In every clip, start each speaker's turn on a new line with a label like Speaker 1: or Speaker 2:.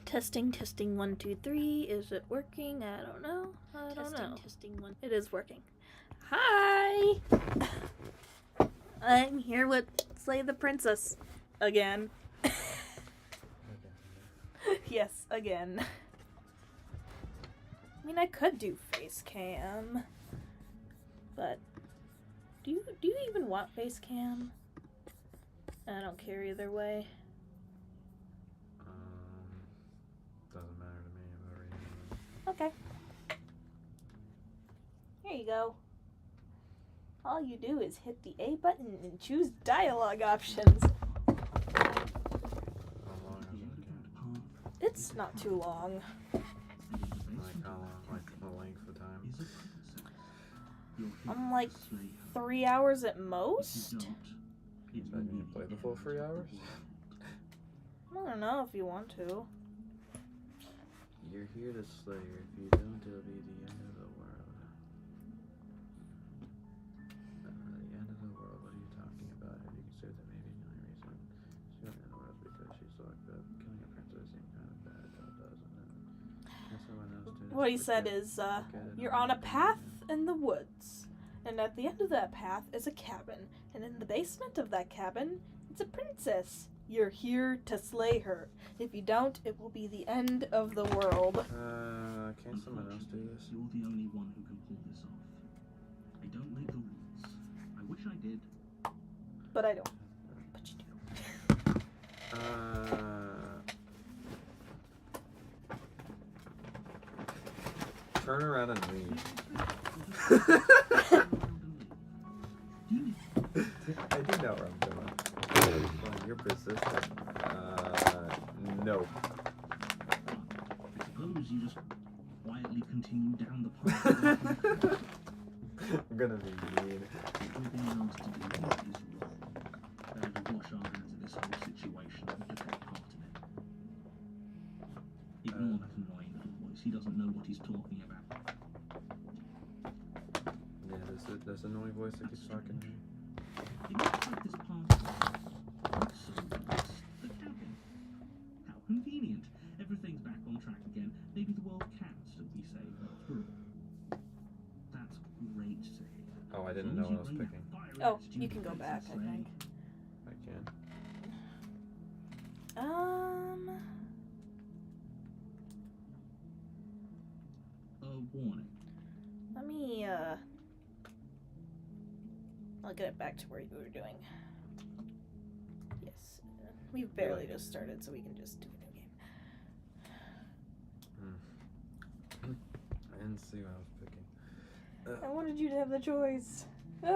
Speaker 1: Testing, testing, 1, 2, 3. Is it working? I don't know. I don't know. Testing, one. It is working. Hi! I'm here with Slay the Princess. Again. Yes, again. I mean, I could do face cam. But do you even want face cam? I don't care either way.
Speaker 2: Doesn't matter to me.
Speaker 1: Okay. Here you go. All you do is hit the A button and choose dialogue options.
Speaker 2: How long is it?
Speaker 1: It's not too long.
Speaker 2: Like how long? Like the length of time?
Speaker 1: I'm like 3 hours at most.
Speaker 2: So you play the full 3 hours?
Speaker 1: I don't know if you want to.
Speaker 2: You're here to slay her. If you don't, it'll be the end of the world. The end of the world? What are you talking about? Have you considered that maybe the only reason she went in the world because she's locked up? Killing a princess seemed kind of bad, doesn't it? And someone else did.
Speaker 1: What he said is, you're on a path in the woods. And at the end of that path is a cabin. And in the basement of that cabin, it's a princess. You're here to slay her. If you don't, it will be the end of the world.
Speaker 2: Can't someone else do this?
Speaker 3: You're the only one who can pull this off. I don't make the rules. I wish I did.
Speaker 1: But I don't. But you do.
Speaker 2: Turn around and leave. I do know where I'm going. You're persistent. No.
Speaker 3: I suppose you just quietly continue down the path.
Speaker 2: I'm gonna be mean.
Speaker 3: Everything else to do is wrong. Better to wash our hands of this whole situation and to take part in it. Ignore that annoying little voice. He doesn't know what he's talking about.
Speaker 2: Yeah, this annoying voice that keeps talking to me.
Speaker 3: It looks like this path. So that's the cabin. How convenient. Everything's back on track again. Maybe the world can still be saved after all. That's great to hear.
Speaker 2: Oh, I didn't know what I was picking.
Speaker 1: Oh, you can go back, I think.
Speaker 2: I can.
Speaker 3: Warning.
Speaker 1: Let me, I'll get it back to where you were doing. Yes. We've barely just started, so we can just do a new game.
Speaker 2: I didn't see what I was picking.
Speaker 1: I wanted you to have the choice.
Speaker 2: I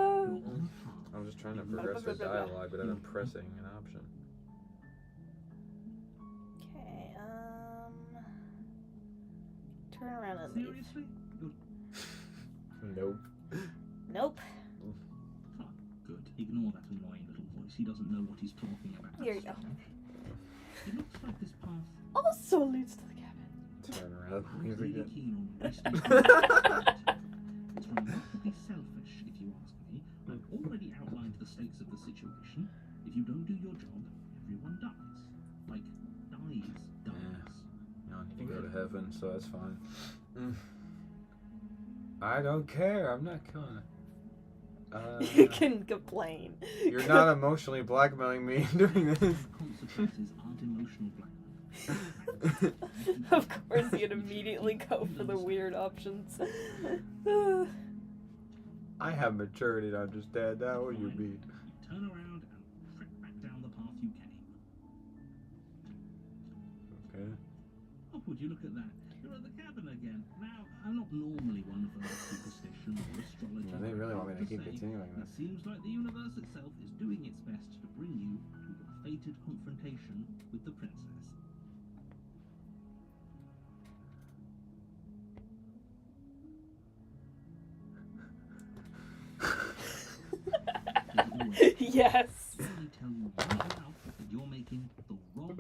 Speaker 2: was just trying to progress the dialogue without them pressing an option.
Speaker 1: Okay, turn around and leave.
Speaker 3: Seriously?
Speaker 2: Nope.
Speaker 1: Nope.
Speaker 3: Fine. Good. Ignore that annoying little voice. He doesn't know what he's talking about.
Speaker 1: Here you go.
Speaker 3: It looks like this path
Speaker 1: Also leads to the cabin.
Speaker 2: Turn around and leave
Speaker 3: really
Speaker 2: again.
Speaker 3: keen on wasting It's remarkably selfish, if you ask me. I've already outlined the stakes of the situation. If you don't do your job, everyone dies. Like, dies.
Speaker 2: You don't need to go to heaven, so that's fine. I don't care. I'm not killing it.
Speaker 1: You can complain.
Speaker 2: You're not emotionally blackmailing me doing this.
Speaker 3: Consequences aren't emotional blackmail.
Speaker 1: Of course, you'd immediately go for the weird options.
Speaker 2: I have maturity to understand that. What do you mean?
Speaker 3: Turn around and trek back down the path you came.
Speaker 2: Okay.
Speaker 3: Oh, would you look at that? You're at the cabin again. Now, I'm not normally one for superstition or astrology.
Speaker 2: Yeah, they really want me to keep continuing
Speaker 3: It
Speaker 2: this.
Speaker 3: seems like the universe itself is doing its best to bring you to your fated confrontation with the princess.
Speaker 1: Yes.
Speaker 3: Let me tell you right now that you're making the wrong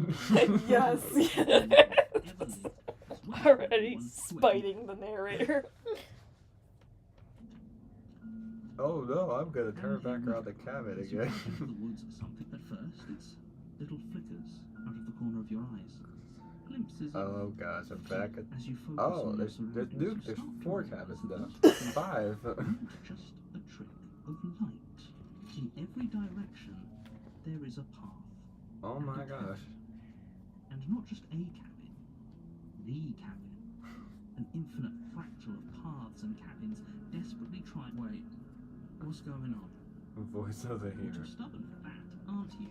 Speaker 1: Yes. Already spiting the narrator.
Speaker 2: Oh no, I'm gonna turn back around the cabin
Speaker 3: As you
Speaker 2: again.
Speaker 3: come into the woods or something, at first it's little flickers out of the corner of your eyes. glimpses of
Speaker 2: Oh gosh, I'm back at.
Speaker 3: as you focus
Speaker 2: Oh,
Speaker 3: on
Speaker 2: there's
Speaker 3: your
Speaker 2: Duke.
Speaker 3: surroundings,
Speaker 2: There's
Speaker 3: you start to
Speaker 2: 4
Speaker 3: realize
Speaker 2: cabins
Speaker 3: that
Speaker 2: now.
Speaker 3: this is
Speaker 2: 5.
Speaker 3: not just a trick of light. In every direction, there is a path.
Speaker 2: Oh my gosh.
Speaker 3: And not just a cabin, the cabin. An infinite fractal of paths and cabins desperately trying. Wait, what's going on?
Speaker 2: Voice of the
Speaker 3: You're
Speaker 2: hero.
Speaker 3: too stubborn for that, aren't you?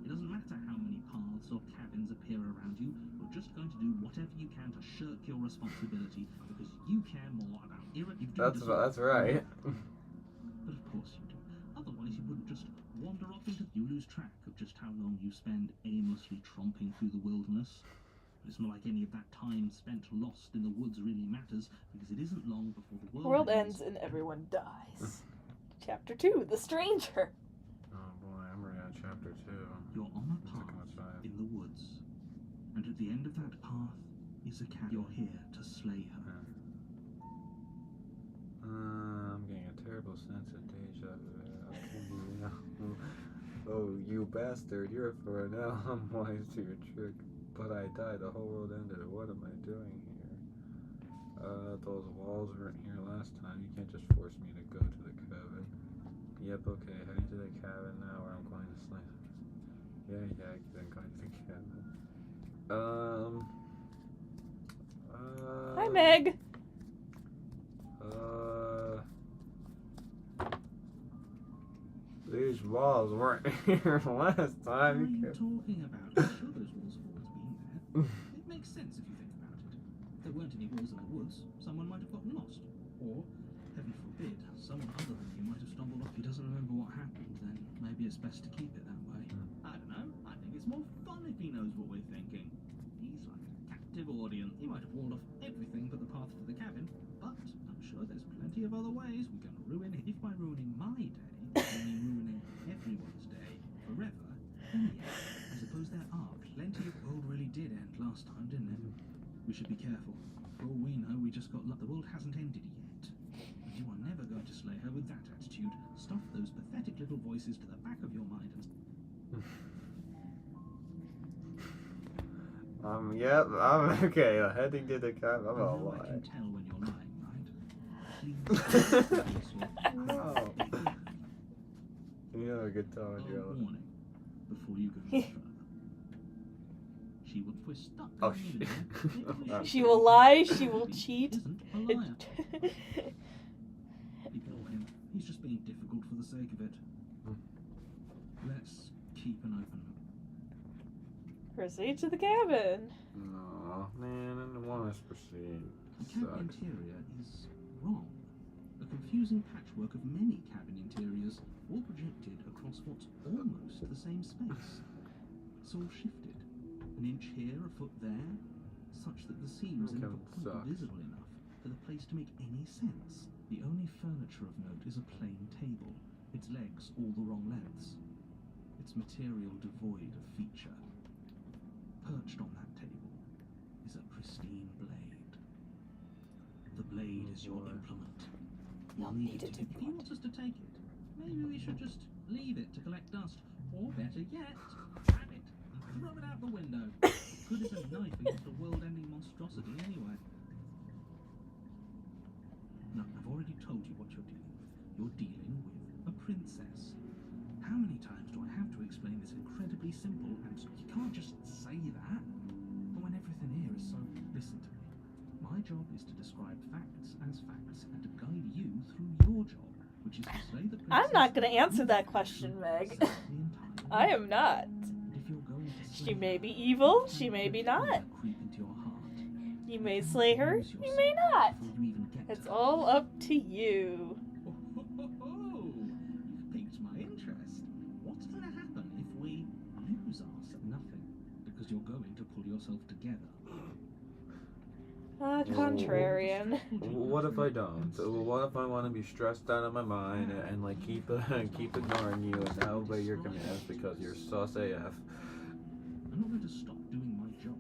Speaker 3: It doesn't matter how many paths or cabins appear around you, you're just going to do whatever you can to shirk your responsibility because you care more about
Speaker 2: That's right.
Speaker 3: But of course you do. Otherwise you wouldn't just wander off into. You lose track of just how long you spend aimlessly tromping through the wilderness. But it's not like any of that time spent lost in the woods really matters, because it isn't long before the
Speaker 1: World ends and everyone dies. Chapter 2, The Stranger.
Speaker 2: Oh boy, I'm already on chapter 2.
Speaker 3: You're on a path in the woods, and at the end of that path is a cat. You're here to slay her.
Speaker 2: I'm getting a terrible sense of deja vu. Oh, you bastard, you're for now. I'm wise to your trick. But I died, the whole world ended. What am I doing here? Those walls weren't here last time. You can't just force me to go to the cabin. Yep, okay, heading to the cabin now where I'm going to sleep. Yeah, I'm going to the cabin.
Speaker 1: Hi, Meg.
Speaker 2: These walls weren't here last
Speaker 3: What are
Speaker 2: time.
Speaker 3: you talking about? I'm sure those walls have always been there. It makes sense if you think about it. If there weren't any walls in the woods, someone might have gotten lost. Or, heaven forbid, someone other than you might have stumbled off. If he doesn't remember what happened, then maybe it's best to keep it that way. I don't know. I think it's more fun if he knows what we're thinking. He's like a captive audience. He might have walled off everything but the path to the cabin, but I'm sure there's plenty of other ways we can ruin it. If by ruining my day, you mean ruining everyone's day forever, then yes, I suppose there are plenty of. The world really did end last time, didn't it? We should be careful. For all we know, we just got luck. The world hasn't ended yet. But you are never going to slay her with that attitude. Stuff those pathetic little voices to the back of your mind and...
Speaker 2: Yep, I'm okay. Heading to the cabin. I'm
Speaker 3: I
Speaker 2: all
Speaker 3: know I
Speaker 2: right.
Speaker 3: can tell when you're lying, right? Please.
Speaker 2: No. You have a good time, Joe.
Speaker 3: Warning before you go any further. She will twist stuck.
Speaker 2: Oh, shit.
Speaker 1: She will lie, she will cheat.
Speaker 3: Isn't a liar. Ignore him. He's just being difficult for the sake of it. Let's keep an open.
Speaker 1: Proceed to the cabin.
Speaker 2: No, man, I don't want us to proceed.
Speaker 3: The cabin interior is wrong. A confusing patchwork of many cabin interiors, all projected across what's almost the same space. It's all shifted. An inch here, a foot there, such that the seams are never quite visible enough for the place to make any sense. The only furniture of note is a plain table, its legs all the wrong lengths, its material devoid of feature. Perched on that table is a pristine blade. The blade is your implement.
Speaker 1: You'll need it
Speaker 3: if he wants us to take it. Maybe we should just leave it to collect dust, or better yet, grab it and throw it out the window. Good as a knife against a world-ending monstrosity, anyway. No, I've already told you what you're dealing with. You're dealing with a princess. How many times do I have to explain this incredibly simple, and you can't just say that? But when everything here is so... Listen to me. My job is to describe facts as facts, and to guide you through your job, which is to slay the princess...
Speaker 1: I'm not going to answer that question, Meg. I am not. She may be evil, she may be not. You may slay her, you may not. It's all up to you.
Speaker 3: You've piqued my interest. What's going to happen if we lose ourselves? Nothing, because you're going to pull yourself together.
Speaker 1: Contrarian.
Speaker 2: What if I don't? What if I want to be stressed out of my mind and like keep ignoring you and not obey your commands because you're sus AF?
Speaker 3: I'm not going to stop doing my job.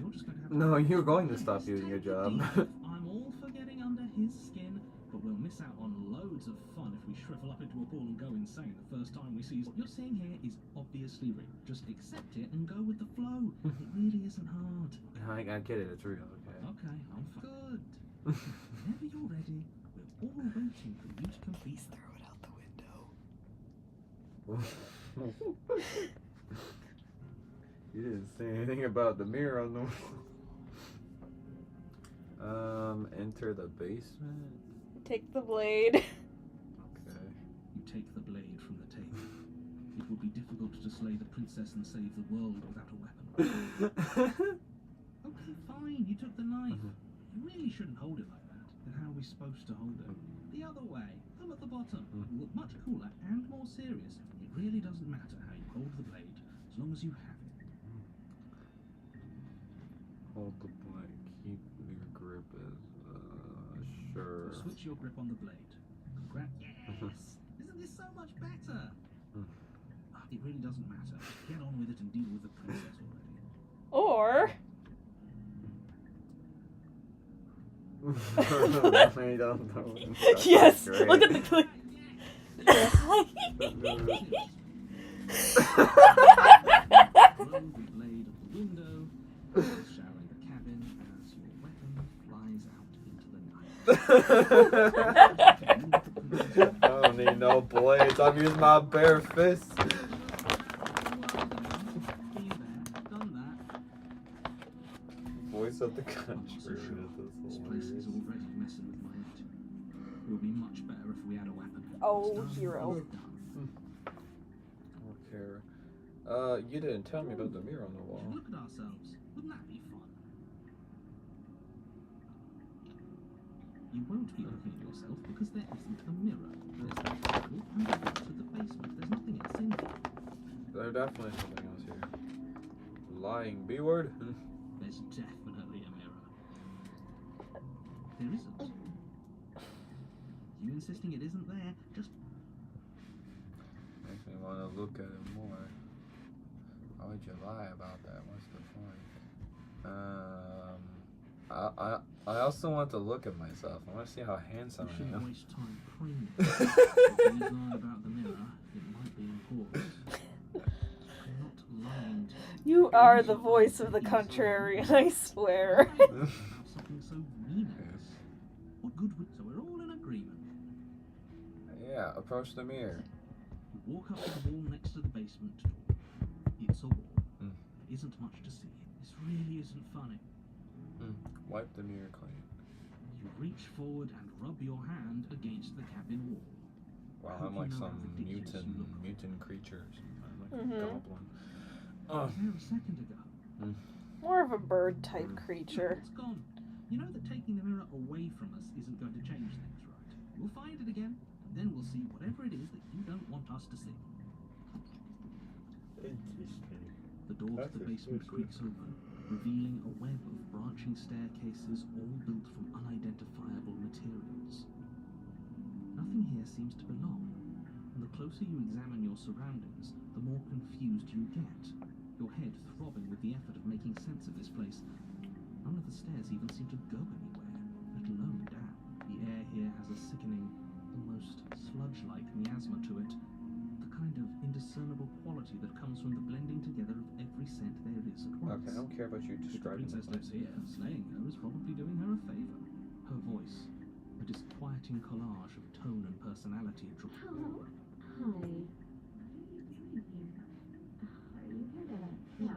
Speaker 3: You're just going to have
Speaker 2: No, you're going to stop doing your job.
Speaker 3: I'm all for getting under his skin, but we'll miss out on loads of fun if we shrivel up into a ball and go insane the first time we see. What you're seeing here is obviously real. Just accept it and go with the flow. It really isn't hard.
Speaker 2: I get it, it's real, okay.
Speaker 3: Okay, I'm good. Whenever you're ready, we're all waiting for you to complete.
Speaker 1: Throw it out the window.
Speaker 2: You didn't say anything about the mirror on the wall. Enter the basement.
Speaker 1: Take the blade.
Speaker 2: Okay.
Speaker 3: You take the blade from the table. It will be difficult to slay the princess and save the world without a weapon. Okay, fine, you took the knife. You really shouldn't hold it like that. Then how are we supposed to hold it? The other way, thumb at the bottom. You look much cooler and more serious. It really doesn't matter how you hold the blade, as long as you have it.
Speaker 2: Hold the blade. Keep your grip as sure.
Speaker 3: Switch your grip on the blade. Yes! Isn't this so much better? It really doesn't matter. Get on with it and deal with the princess already.
Speaker 1: Or yes,
Speaker 2: great.
Speaker 1: look at the clip.
Speaker 3: Throw the blade at the window, showering the cabin as your weapon flies out into the night.
Speaker 2: I don't need no blades. I'm using my bare fists. Voice of the country.
Speaker 3: This place is already messing with my head. It would be much better if we had a weapon.
Speaker 1: Oh, hero.
Speaker 2: Okay. You didn't tell me about the mirror on the wall.
Speaker 3: Look at ourselves. Wouldn't that be fun? You won't be looking at yourself because there isn't a mirror. There's a table underwater to the basement. There's nothing else in here.
Speaker 2: There's definitely something else here. Lying B word.
Speaker 3: There's definitely a mirror. There isn't. You insisting it isn't there? Just
Speaker 2: makes me want to look at it more. Why would you lie about that? What's the point? I also want to look at myself. I want to see how handsome
Speaker 3: you
Speaker 2: I
Speaker 3: shouldn't
Speaker 2: am.
Speaker 3: waste time praying. If he's lying about the mirror, it might be important. I'm not lying to you.
Speaker 1: You are the voice of the contrarian, I swear.
Speaker 3: About something so meaningless. What good would... So we're all in agreement.
Speaker 2: Yeah, approach the mirror.
Speaker 3: You walk up to the wall next to the basement door. It's a wall. There isn't much to see. This really isn't funny.
Speaker 2: Wipe the mirror clean.
Speaker 3: You reach forward and rub your hand against the cabin wall.
Speaker 2: Wow,
Speaker 3: Hope
Speaker 2: I'm
Speaker 3: you
Speaker 2: like
Speaker 3: know
Speaker 2: some
Speaker 3: how ridiculous you look.
Speaker 2: mutant creature. I'm like a goblin.
Speaker 3: There a second ago.
Speaker 1: More of a bird type creature.
Speaker 3: It's gone. You know that taking the mirror away from us isn't going to change things, right? We'll find it again, and then we'll see whatever it is that you don't want us to see.
Speaker 2: Interesting.
Speaker 3: The door to the basement creaks open, revealing a web of branching staircases all built from unidentifiable materials. Nothing here seems to belong, and the closer you examine your surroundings, the more confused you get, your head throbbing with the effort of making sense of this place. None of the stairs even seem to go anywhere, let alone down. The air here has a sickening, almost sludge-like miasma to it, the kind of indiscernible quality that comes from the blending together of every scent there is at once.
Speaker 2: Okay, I don't care about you
Speaker 3: If the
Speaker 2: describing
Speaker 3: princess lives here, slaying her is probably doing her a favor. Her voice, a disquieting collage of tone and personality.
Speaker 4: Hello. Hi. Are you here to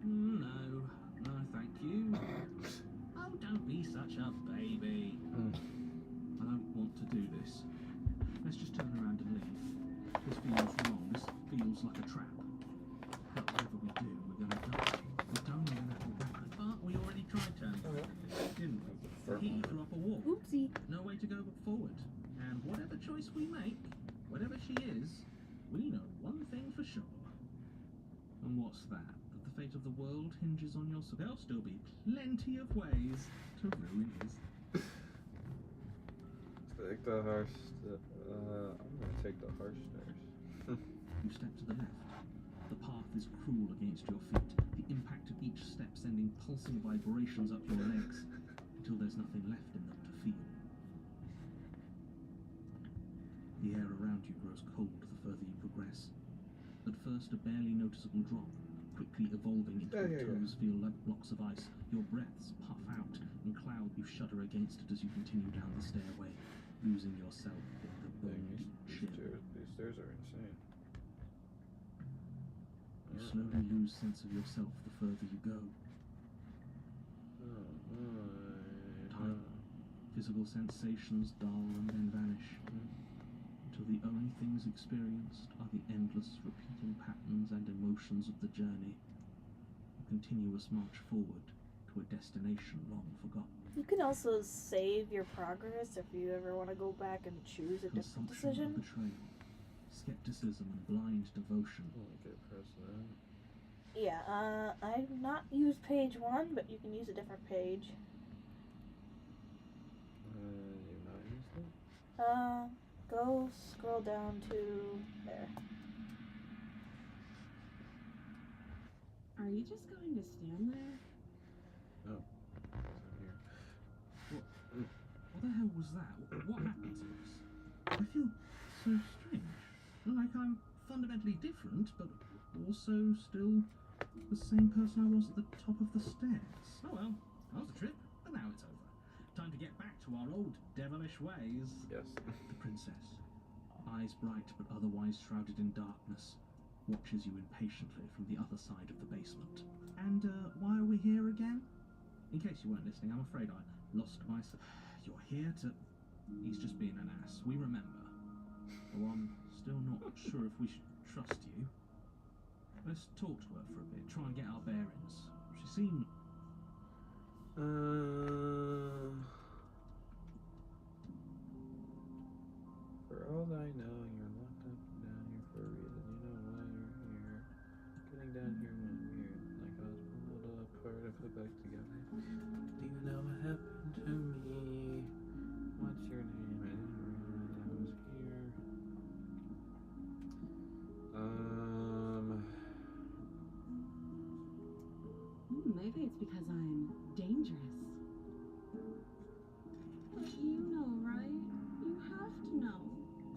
Speaker 4: no?
Speaker 3: No, thank you. Oh, don't be such a baby. I don't want to do this. Let's just turn around and leave. This feels wrong. This feels like a trap. Whatever we do, we're gonna die. We don't even have to go back. But we already tried turning. Didn't we? He threw up a wall.
Speaker 1: Oopsie.
Speaker 3: No way to go but forward. And whatever choice we make, whatever she is, we know one thing for sure. And what's that? That the fate of the world hinges on your... There'll still be plenty of ways to ruin his...
Speaker 2: Take the harsh. I'm gonna take the harsh stairs.
Speaker 3: You step to the left. The path is cruel against your feet, the impact of each step sending pulsing vibrations up your legs, until there's nothing left in them to feel. The air around you grows cold the further you progress. At first, a barely noticeable drop, quickly evolving into what toes feel like blocks of ice. Your breaths puff out and cloud you shudder against it as you continue down the stairway, losing yourself in the bony chill.
Speaker 2: These stairs are insane.
Speaker 3: You slowly lose sense of yourself the further you go. Time, physical sensations dull and then vanish, until the only things experienced are the endless repeating patterns and emotions of the journey, a continuous march forward to a destination long forgotten.
Speaker 1: You can also save your progress if you ever want to go back and choose a different
Speaker 3: Consumption
Speaker 1: decision.
Speaker 3: of betrayal, skepticism and blind devotion.
Speaker 2: Okay, press that.
Speaker 1: Yeah, I've not used page 1, but you can use a different page.
Speaker 2: You've not used it?
Speaker 1: Go scroll down to there.
Speaker 4: Are you just going to stand there?
Speaker 2: No. It's in here.
Speaker 3: What the hell was that? What happened to us? I feel so strange. Like I'm fundamentally different, but also still the same person I was at the top of the stairs.
Speaker 5: Oh well, that was a trip, but now it's over. Time to get back to our old devilish ways.
Speaker 2: Yes.
Speaker 3: The princess, eyes bright but otherwise shrouded in darkness, watches you impatiently from the other side of the basement. And why are we here again?
Speaker 5: In case you weren't listening, I'm afraid I lost myself. You're here to... He's just being an ass. We remember.
Speaker 3: Though I'm still not sure if we should trust you. Let's talk to her for a bit, try and get our bearings. She seemed...
Speaker 2: For all I know, you're locked up down here for a reason. You know why you're here. Getting down here went weird. Like I was pulled apart and put back together. Do you know what happened to me? What's your name? I didn't realize I was here.
Speaker 4: Maybe it's because I'm dangerous. But you know, right? You have to know.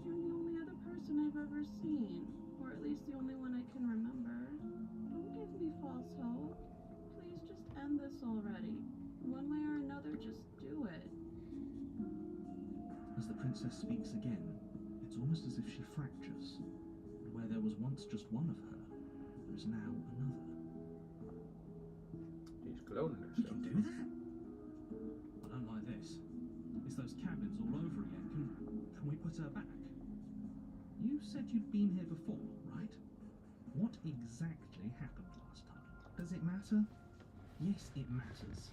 Speaker 4: You're the only other person I've ever seen. Or at least the only one I can remember. Don't give me false hope. Please just end this already. One way or another, just do it.
Speaker 3: As the princess speaks again, it's almost as if she fractures. And where there was once just one of her, there is now another.
Speaker 2: She's cloning
Speaker 3: You
Speaker 2: herself.
Speaker 3: can do that? I don't like this. It's those cabins all over again. Can we put her back? You said you'd been here before, right? What exactly happened last time? Does it matter? Yes, it matters.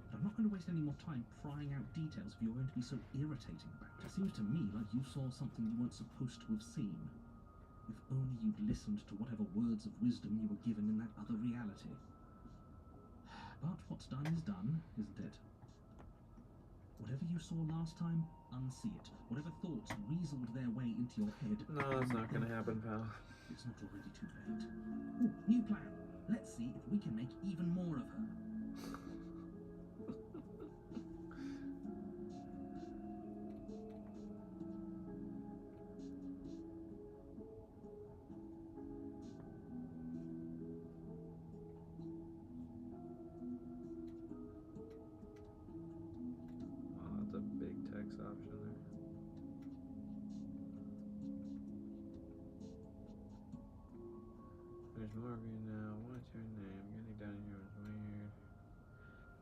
Speaker 3: But I'm not going to waste any more time prying out details if you're going to be so irritating about it. It seems to me like you saw something you weren't supposed to have seen. If only you'd listened to whatever words of wisdom you were given in that other reality. But what's done is done, isn't it? Whatever you saw last time, unsee it. Whatever thoughts weaseled their way into your head...
Speaker 2: No, that's not gonna happen, pal.
Speaker 3: It's not already too late. Ooh, new plan. Let's see if we can make even more of her.
Speaker 2: That's a big text option there. There's more of you now. What's your name? Getting down here is weird.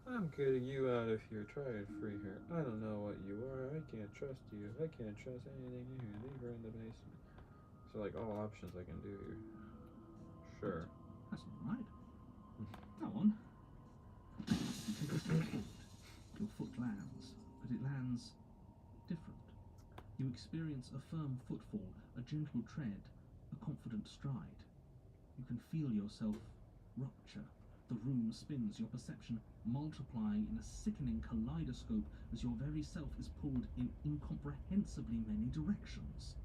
Speaker 2: I'm getting you out of here. Try and free her. I don't know what you are. I can't trust you. I can't trust anything here. Leave her in the basement. So like all options I can do here. Sure.
Speaker 3: That's not right. Go on. You take a step forward. Your foot lands, but it lands different. You experience a firm footfall, a gentle tread, a confident stride. You can feel yourself rupture. The room spins, your perception multiplying in a sickening kaleidoscope as your very self is pulled in incomprehensibly many directions.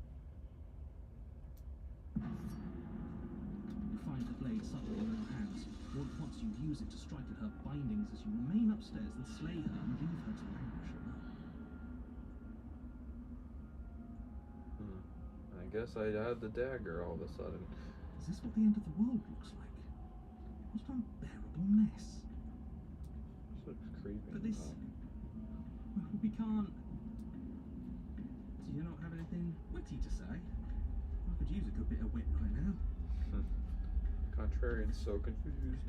Speaker 3: You find the blade suddenly in your hands. All at once you use it to strike at her bindings as you remain upstairs and slay her and leave her to languish alone.
Speaker 2: guess I had the dagger all of a sudden.
Speaker 5: Is this what the end of the world looks like? What an unbearable mess.
Speaker 2: This looks creepy.
Speaker 5: But this... Well, we can't... Do you not have anything witty to say? I could use a good bit of wit right now.
Speaker 2: Contrarian's so confused.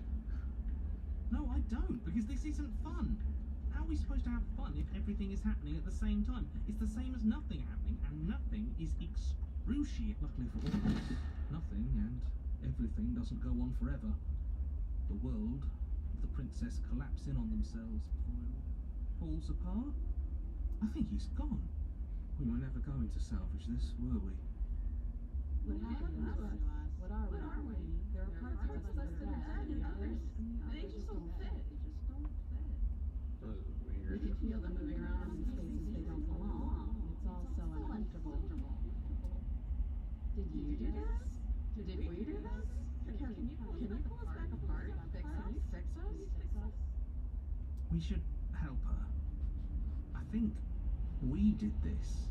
Speaker 5: No, I don't, because this isn't fun. How are we supposed to have fun if everything is happening at the same time? It's the same as nothing happening, and nothing is excruciating. Luckily for all of us, nothing and everything doesn't go on forever. The world of the princess collapse in on themselves before it all falls apart. I think he's gone. We were never going to salvage this, were we?
Speaker 4: What happened to us? What are we? There are parts of us that are dead, and others, they just don't fit.
Speaker 2: That was weird.
Speaker 4: You can feel them moving around in spaces they don't belong. It's all so uncomfortable. Did you do this? Did we do this? Can you pull us back apart? Fix us?
Speaker 5: We should help her. I think we did this.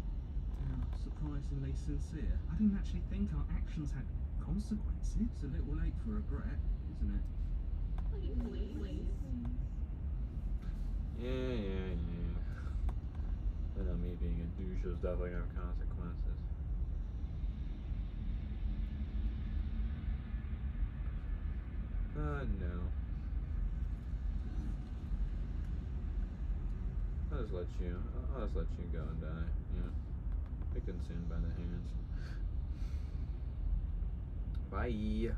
Speaker 5: Surprisingly sincere. I didn't actually think our actions had consequences. It's a little late for regret, isn't it?
Speaker 4: Please.
Speaker 2: Yeah. I know me being a douche was definitely gonna have consequences. No. I'll just let you go and die. Yeah. I can sin by the hands. Bye. You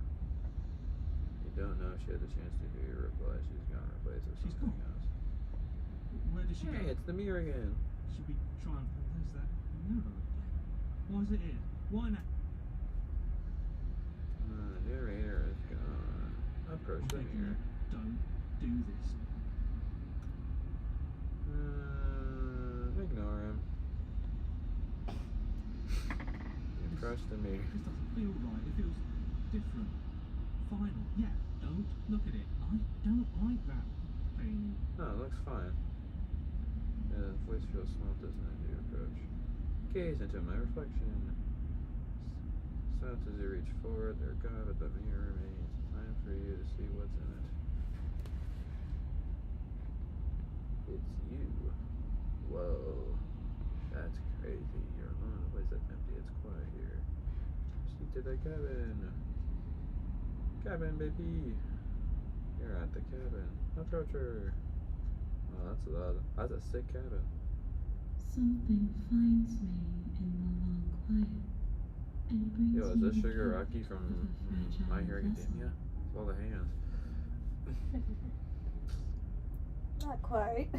Speaker 2: don't know if she had the chance to hear your reply. She's gone replaced with
Speaker 5: She's
Speaker 2: something
Speaker 5: gone.
Speaker 2: else.
Speaker 5: Where did she
Speaker 2: Hey,
Speaker 5: go?
Speaker 2: it's the mirror again.
Speaker 5: Should we try and replace that mirror again? Why is it here? Why not?
Speaker 2: Narrator is gone. Approach the
Speaker 5: I'm begging
Speaker 2: mirror.
Speaker 5: you, don't do this.
Speaker 2: Ignore him. You approach the mirror.
Speaker 5: This doesn't feel right. It feels different. Final. Yeah, don't look at it. I don't like that thing.
Speaker 2: No, it looks fine. Yeah, the voice feels small, doesn't it, as you approach? Gaze into my reflection. Silence as you reach forward, there God, but the mirror remains. Time for you to see what's in it. It's you. Whoa. That's crazy. You're alone in a place that's empty. It's quiet here. Proceed to the cabin. Cabin, baby. You're at the cabin. Approach her. Oh, that's loud. That's a sick cabin.
Speaker 4: Something finds me in the long quiet and brings
Speaker 2: Yo, is
Speaker 4: me
Speaker 2: this
Speaker 4: the
Speaker 2: Sugar
Speaker 4: gift
Speaker 2: Rocky
Speaker 4: of
Speaker 2: from
Speaker 4: a fragile
Speaker 2: My Hero
Speaker 4: vessel.
Speaker 2: Academia? It's all the hands.
Speaker 1: Not quite.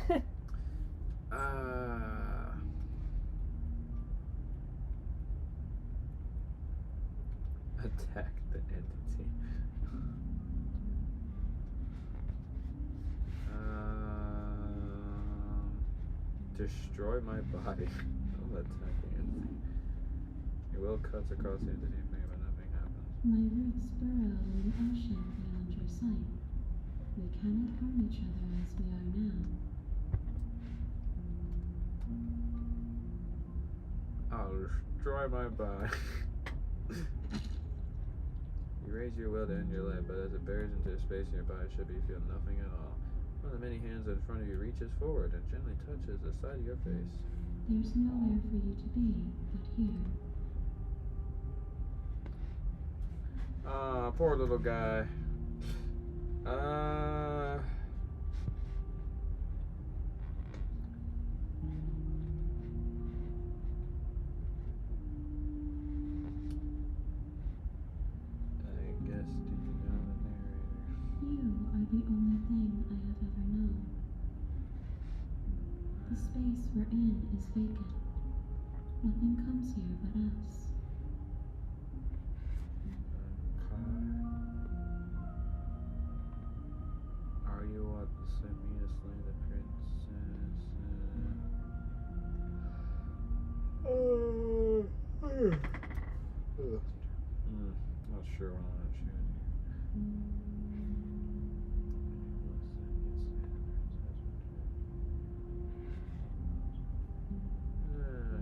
Speaker 2: Attack the entity. Destroy my body. I'll attack the entity. Your will cuts across the entity, but nothing happens.
Speaker 4: My roots burrow in the ocean beyond your sight. We cannot harm each other as we are now.
Speaker 2: I'll destroy my body. You raise your will to end your life, but as it bears into the space in your body, should be feel nothing at all. One of the many hands in front of you reaches forward and gently touches the side of your face.
Speaker 4: There's nowhere for you to be but here.
Speaker 2: Ah, poor little guy. I guess, do you know the narrator?
Speaker 4: You are the only thing I have ever known. The space we're in is vacant. Nothing comes here but us.
Speaker 2: Are you what sent me to slay the princess? Not sure what I want to choose here.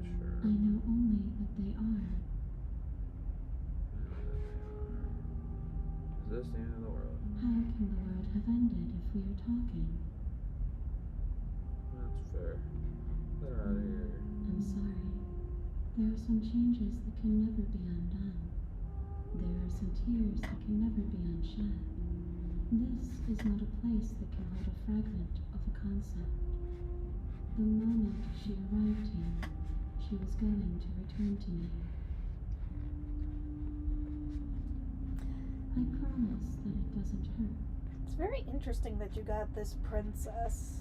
Speaker 2: Sure.
Speaker 4: I know only that they are.
Speaker 2: this the end of the world?
Speaker 4: How can the world have ended if we are talking?
Speaker 2: That's fair. Let her out of here.
Speaker 4: I'm sorry. There are some changes that can never be undone. There are some tears that can never be unshed. This is not a place that can hold a fragment of a concept. The moment she arrived here, she was going to return to me. I promise that it doesn't hurt.
Speaker 1: It's very interesting that you got this princess.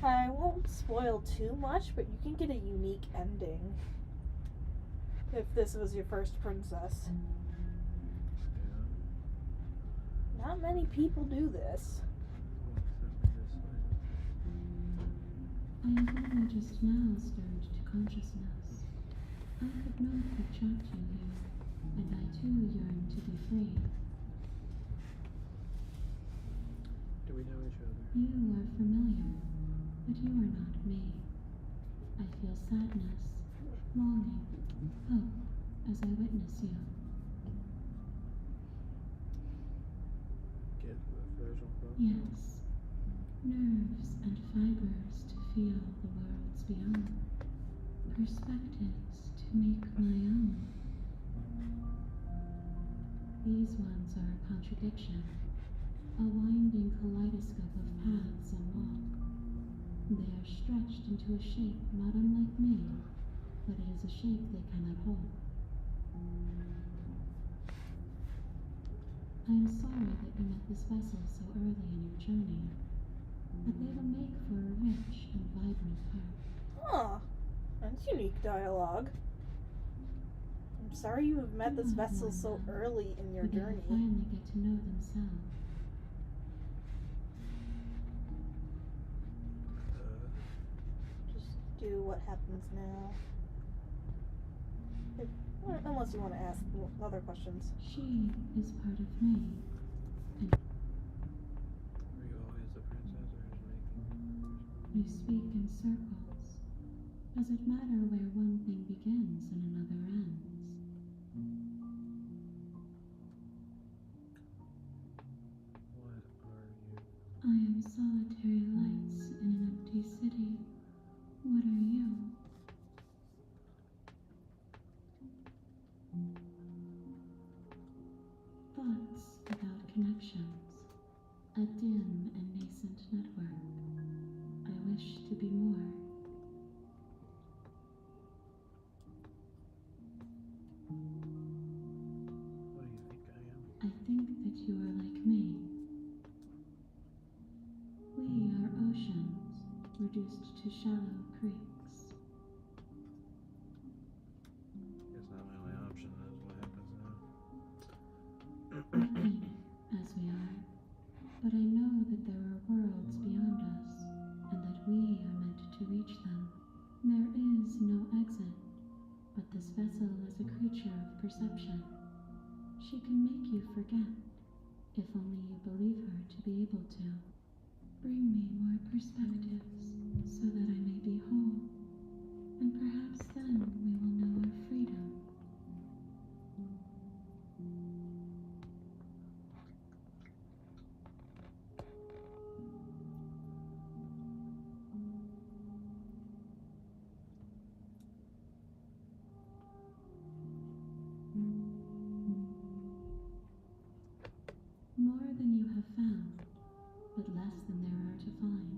Speaker 1: I won't spoil too much, but you can get a unique ending if this was your first princess.
Speaker 2: Yeah.
Speaker 1: Not many people do this.
Speaker 4: I have only just now stirred to consciousness. I could not have trapped you here, and I too yearn to be free.
Speaker 2: Do we know each other?
Speaker 4: You are familiar, but you are not me. I feel sadness, longing, hope as I witness you.
Speaker 2: Get the version from?
Speaker 4: Yes, nerves and fibers to feel the worlds beyond, perspectives to make my own. These ones are a contradiction, a winding kaleidoscope of paths and walk. They are stretched into a shape not unlike me, but it is a shape they cannot hold. I am sorry that you met this vessel so early in your journey, but they will make for a rich and vibrant part.
Speaker 1: Huh. That's unique dialogue. I'm sorry you have met this vessel so early in your
Speaker 4: But they will
Speaker 1: journey.
Speaker 4: finally get to know themselves.
Speaker 1: Just do what happens now. Unless you want to ask other questions.
Speaker 4: She is part of me.
Speaker 2: Were you always the princess or just making?
Speaker 4: You speak in circles. Does it matter where one thing begins and another ends?
Speaker 2: What are you?
Speaker 4: I am solitary lights in an empty city. What are you? Thoughts without connections. A dim and nascent network. I wish to be more.
Speaker 2: What do you think I am?
Speaker 4: I think that you are like me. We are oceans, reduced to shallow creeks.
Speaker 2: Guess not my only option is what happens now.
Speaker 4: Lucky as we are, but I know that there are worlds beyond us, and that we are meant to reach them. There is no exit, but this vessel is a creature of perception. She can make you forget, if only you believe her to be able to. Bring me more perspectives, so that I may be whole, and perhaps then we will know our freedom. More than you have found, but less than there are to find.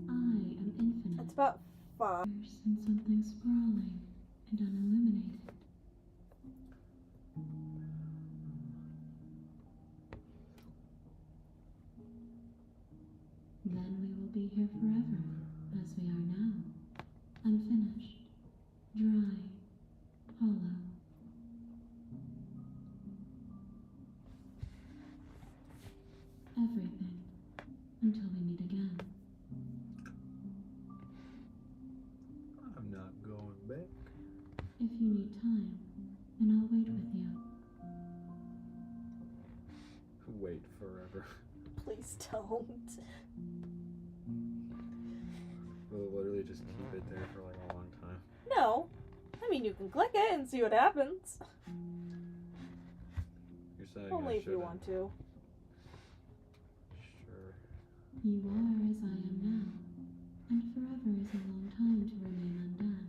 Speaker 4: I am infinite.
Speaker 1: That's about 5.
Speaker 4: And something sprawling and unilluminated. Then we will be here forever, as we are now, unfinished, dry, hollow. Everything, until we meet again.
Speaker 2: I'm not going back.
Speaker 4: If you need time, then I'll wait with you.
Speaker 2: Wait forever.
Speaker 1: Please don't.
Speaker 2: We'll literally just keep it there for like a long time.
Speaker 1: No. I mean, you can click it and see what happens.
Speaker 2: You're saying
Speaker 1: Only
Speaker 2: I
Speaker 1: if you
Speaker 2: shouldn't.
Speaker 1: want to.
Speaker 2: Sure.
Speaker 4: You are as I am now, and forever is a long time to remain undone.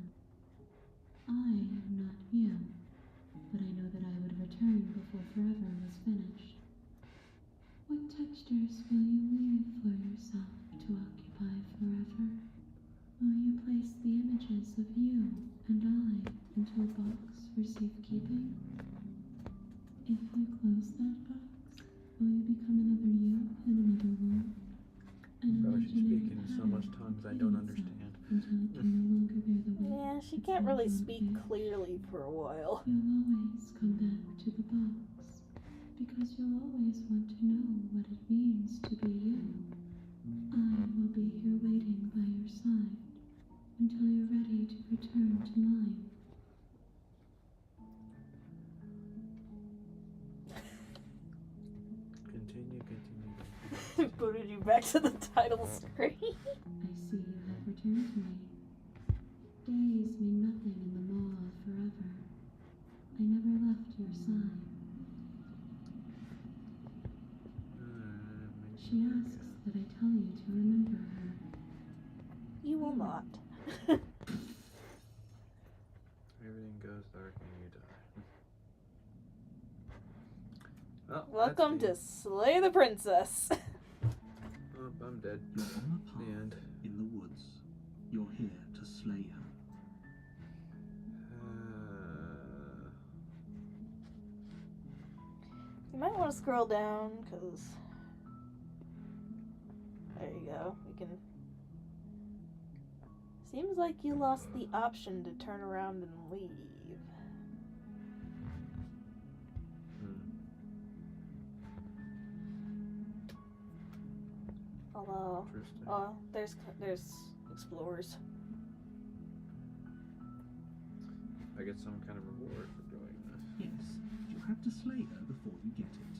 Speaker 4: I am not you, but I know that I would return before forever was finished. What textures will you leave for yourself to occupy forever? Will you place the images of you and I into a box for safekeeping? If you close that box, will you become another you in another world? An
Speaker 2: Bro, she's
Speaker 4: imaginary
Speaker 2: speaking in so
Speaker 4: pattern
Speaker 2: much tongues I
Speaker 4: repeating
Speaker 2: don't
Speaker 4: itself
Speaker 2: understand.
Speaker 4: Until it can no longer bear the weight.
Speaker 1: Yeah, she
Speaker 4: its
Speaker 1: can't really
Speaker 4: mental
Speaker 1: speak
Speaker 4: abuse.
Speaker 1: clearly for a while.
Speaker 4: You'll always come back to the box, because you'll always want to know what it means to be you. I will be here waiting by your side until you're ready to return to mine.
Speaker 2: Continue.
Speaker 1: Booted you back to the title screen.
Speaker 4: I see you have returned to me. Days mean nothing in the maw of forever. I never left your side. She asks that I tell you to remember her.
Speaker 1: You will not.
Speaker 2: Everything goes dark and you die. Oh,
Speaker 1: Welcome to Slay the Princess.
Speaker 2: Oh, I'm dead.
Speaker 3: You're on a
Speaker 2: The end.
Speaker 3: path in the woods. You're here to slay her.
Speaker 1: You might want to scroll down, because... There you go. We can... Seems like you lost the option to turn around and leave. Although...
Speaker 2: Interesting.
Speaker 1: Oh, there's explorers.
Speaker 2: I get some kind of reward for doing this.
Speaker 3: Yes, you have to slay her before you get it.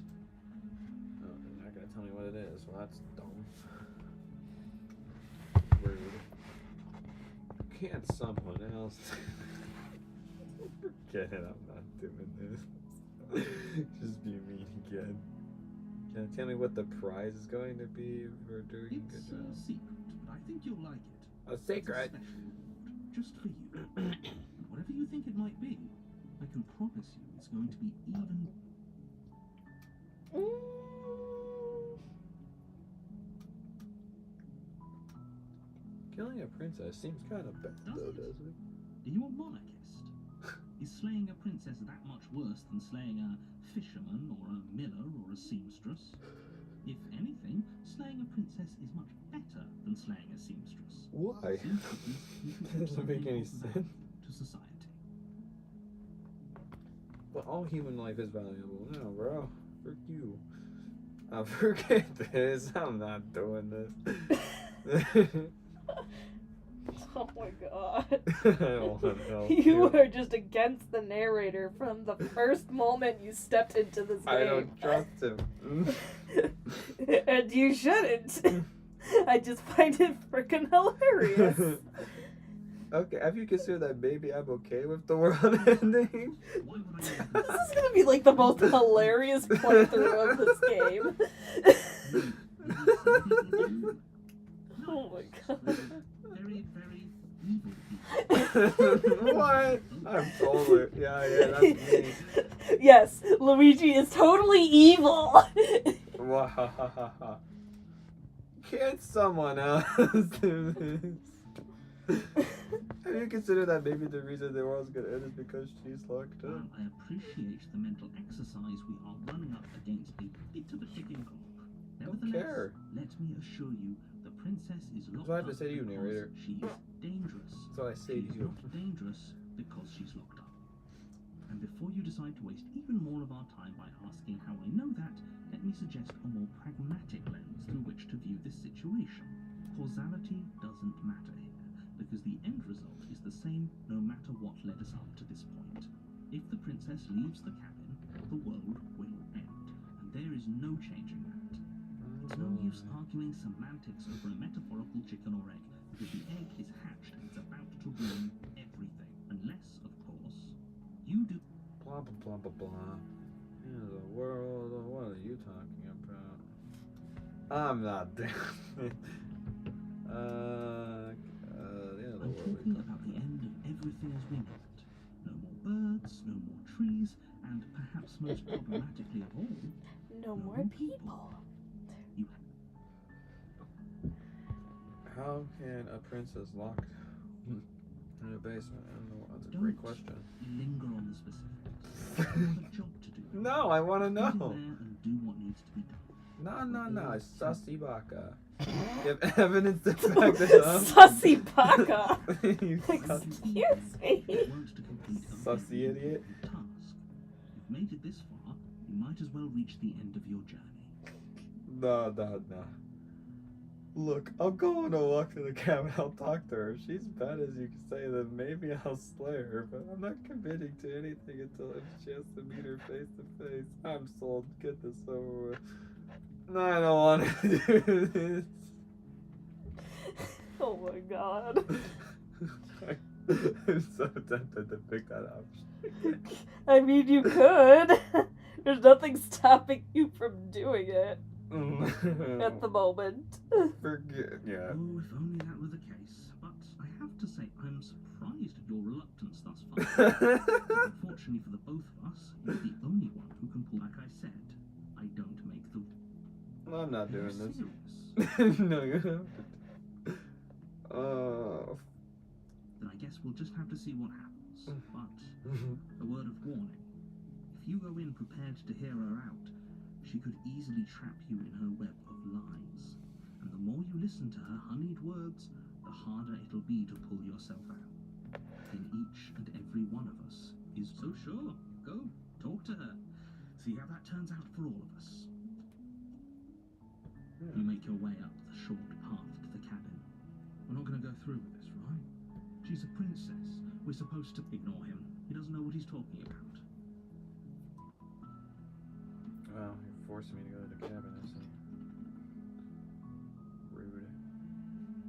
Speaker 2: Oh, they're not gonna tell me what it is. Well, that's dumb. Rude. Can't someone else? Forget it, I'm not doing this. Just be mean again. Can you tell me what the prize is going to be for doing a good
Speaker 3: It's
Speaker 2: job?
Speaker 3: a secret, but I think you'll like it.
Speaker 2: A
Speaker 3: It's
Speaker 2: secret?
Speaker 3: a special reward, just for you. And whatever you think it might be, I can promise you it's going to be even.
Speaker 2: Killing a princess seems kind of bad, though, doesn't it?
Speaker 3: Are you a monarchist? Is slaying a princess that much worse than slaying a fisherman or a miller or a seamstress? If anything, slaying a princess is much better than slaying a seamstress.
Speaker 2: Why?
Speaker 3: Simply, you can
Speaker 2: Doesn't make any sense.
Speaker 3: to society.
Speaker 2: But all human life is valuable. No, bro. Frick you. Forget this. I'm not doing this.
Speaker 1: Oh my god.
Speaker 2: I don't want to help
Speaker 1: You are just against the narrator from the first moment you stepped into this game.
Speaker 2: I don't trust him.
Speaker 1: And you shouldn't. I just find it freaking hilarious.
Speaker 2: Okay, have you considered that maybe I'm okay with the world ending?
Speaker 3: Why would I even
Speaker 1: This is gonna be like the most hilarious playthrough of this game. Oh my god.
Speaker 3: Very, very evil people.
Speaker 2: What? I'm totally. Yeah, that's me.
Speaker 1: Yes, Luigi is totally evil.
Speaker 2: Wahahaha. Can't someone else do this? Have you considered that maybe the reason the world's gonna end is because she's locked up?
Speaker 3: While I appreciate the mental exercise we are running up against a bit of a ticking clock, nevertheless,
Speaker 2: care.
Speaker 3: let me assure you, the princess is locked
Speaker 2: what I have to
Speaker 3: up
Speaker 2: say to you,
Speaker 3: because
Speaker 2: narrator.
Speaker 3: she is dangerous.
Speaker 2: That's what I say to
Speaker 3: She's
Speaker 2: you.
Speaker 3: not dangerous because she's locked up. And before you decide to waste even more of our time by asking how I know that, let me suggest a more pragmatic lens through which to view this situation. Causality doesn't matter here, because the end result is the same no matter what led us up to this point. If the princess leaves the cabin, the world will end, and there is no changing that. It's no use arguing semantics over a metaphorical chicken or egg, because the egg is hatched and it's about to ruin everything, unless, of course, you do.
Speaker 2: Blah blah blah blah blah. End of the world. What are you talking about? I'm not doing it. The end of the
Speaker 3: I'm
Speaker 2: world.
Speaker 3: talking about the end of everything as we know it. No more birds, no more trees, and perhaps most problematically of all,
Speaker 1: No more people.
Speaker 3: you
Speaker 2: How can a princess locked in a basement? I don't know. That's a great question.
Speaker 3: linger on the specifics. You have a job to do.
Speaker 2: No, I want to
Speaker 3: Get in
Speaker 2: know.
Speaker 3: there and do what needs to be done.
Speaker 2: No. Sussy baka. You have evidence to back this up?
Speaker 1: Sussy baka.
Speaker 2: You sus-
Speaker 1: Excuse me.
Speaker 3: Want to complete a
Speaker 2: Sussy
Speaker 3: very
Speaker 2: idiot.
Speaker 3: important task. You've made it this far, you might as well reach the end of your journey.
Speaker 2: No. Look, I'll go on a walk to the cabin. I'll talk to her. If she's bad as you can say, then maybe I'll slay her. But I'm not committing to anything until she has to meet her face to face. I'm sold. Get this over with. No, I don't want to do this.
Speaker 1: Oh my god.
Speaker 2: I'm so tempted to pick that option.
Speaker 1: I mean, you could. There's nothing stopping you from doing it at the moment.
Speaker 2: Forget. Yeah.
Speaker 3: Oh, if only that were the case. But I have to say, I'm surprised at your reluctance thus far. Unfortunately for the both of us, you're the only one who can pull. Like I said, I don't make the.
Speaker 2: I'm not
Speaker 3: Are you
Speaker 2: doing this.
Speaker 3: serious?
Speaker 2: No, you have to.
Speaker 3: Then I guess we'll just have to see what happens. But a word of warning: if you go in prepared to hear her out, she could easily trap you in her web of lies. And the more you listen to her honeyed words, the harder it'll be to pull yourself out. Then each and every one of us is so sure. Go, talk to her. See how that turns out for all of us. You make your way up the short path to the cabin. We're not going to go through with this, right? She's a princess. We're supposed to ignore him. He doesn't know what he's talking about.
Speaker 2: Well, you're forcing me to go to the cabin. That's rude.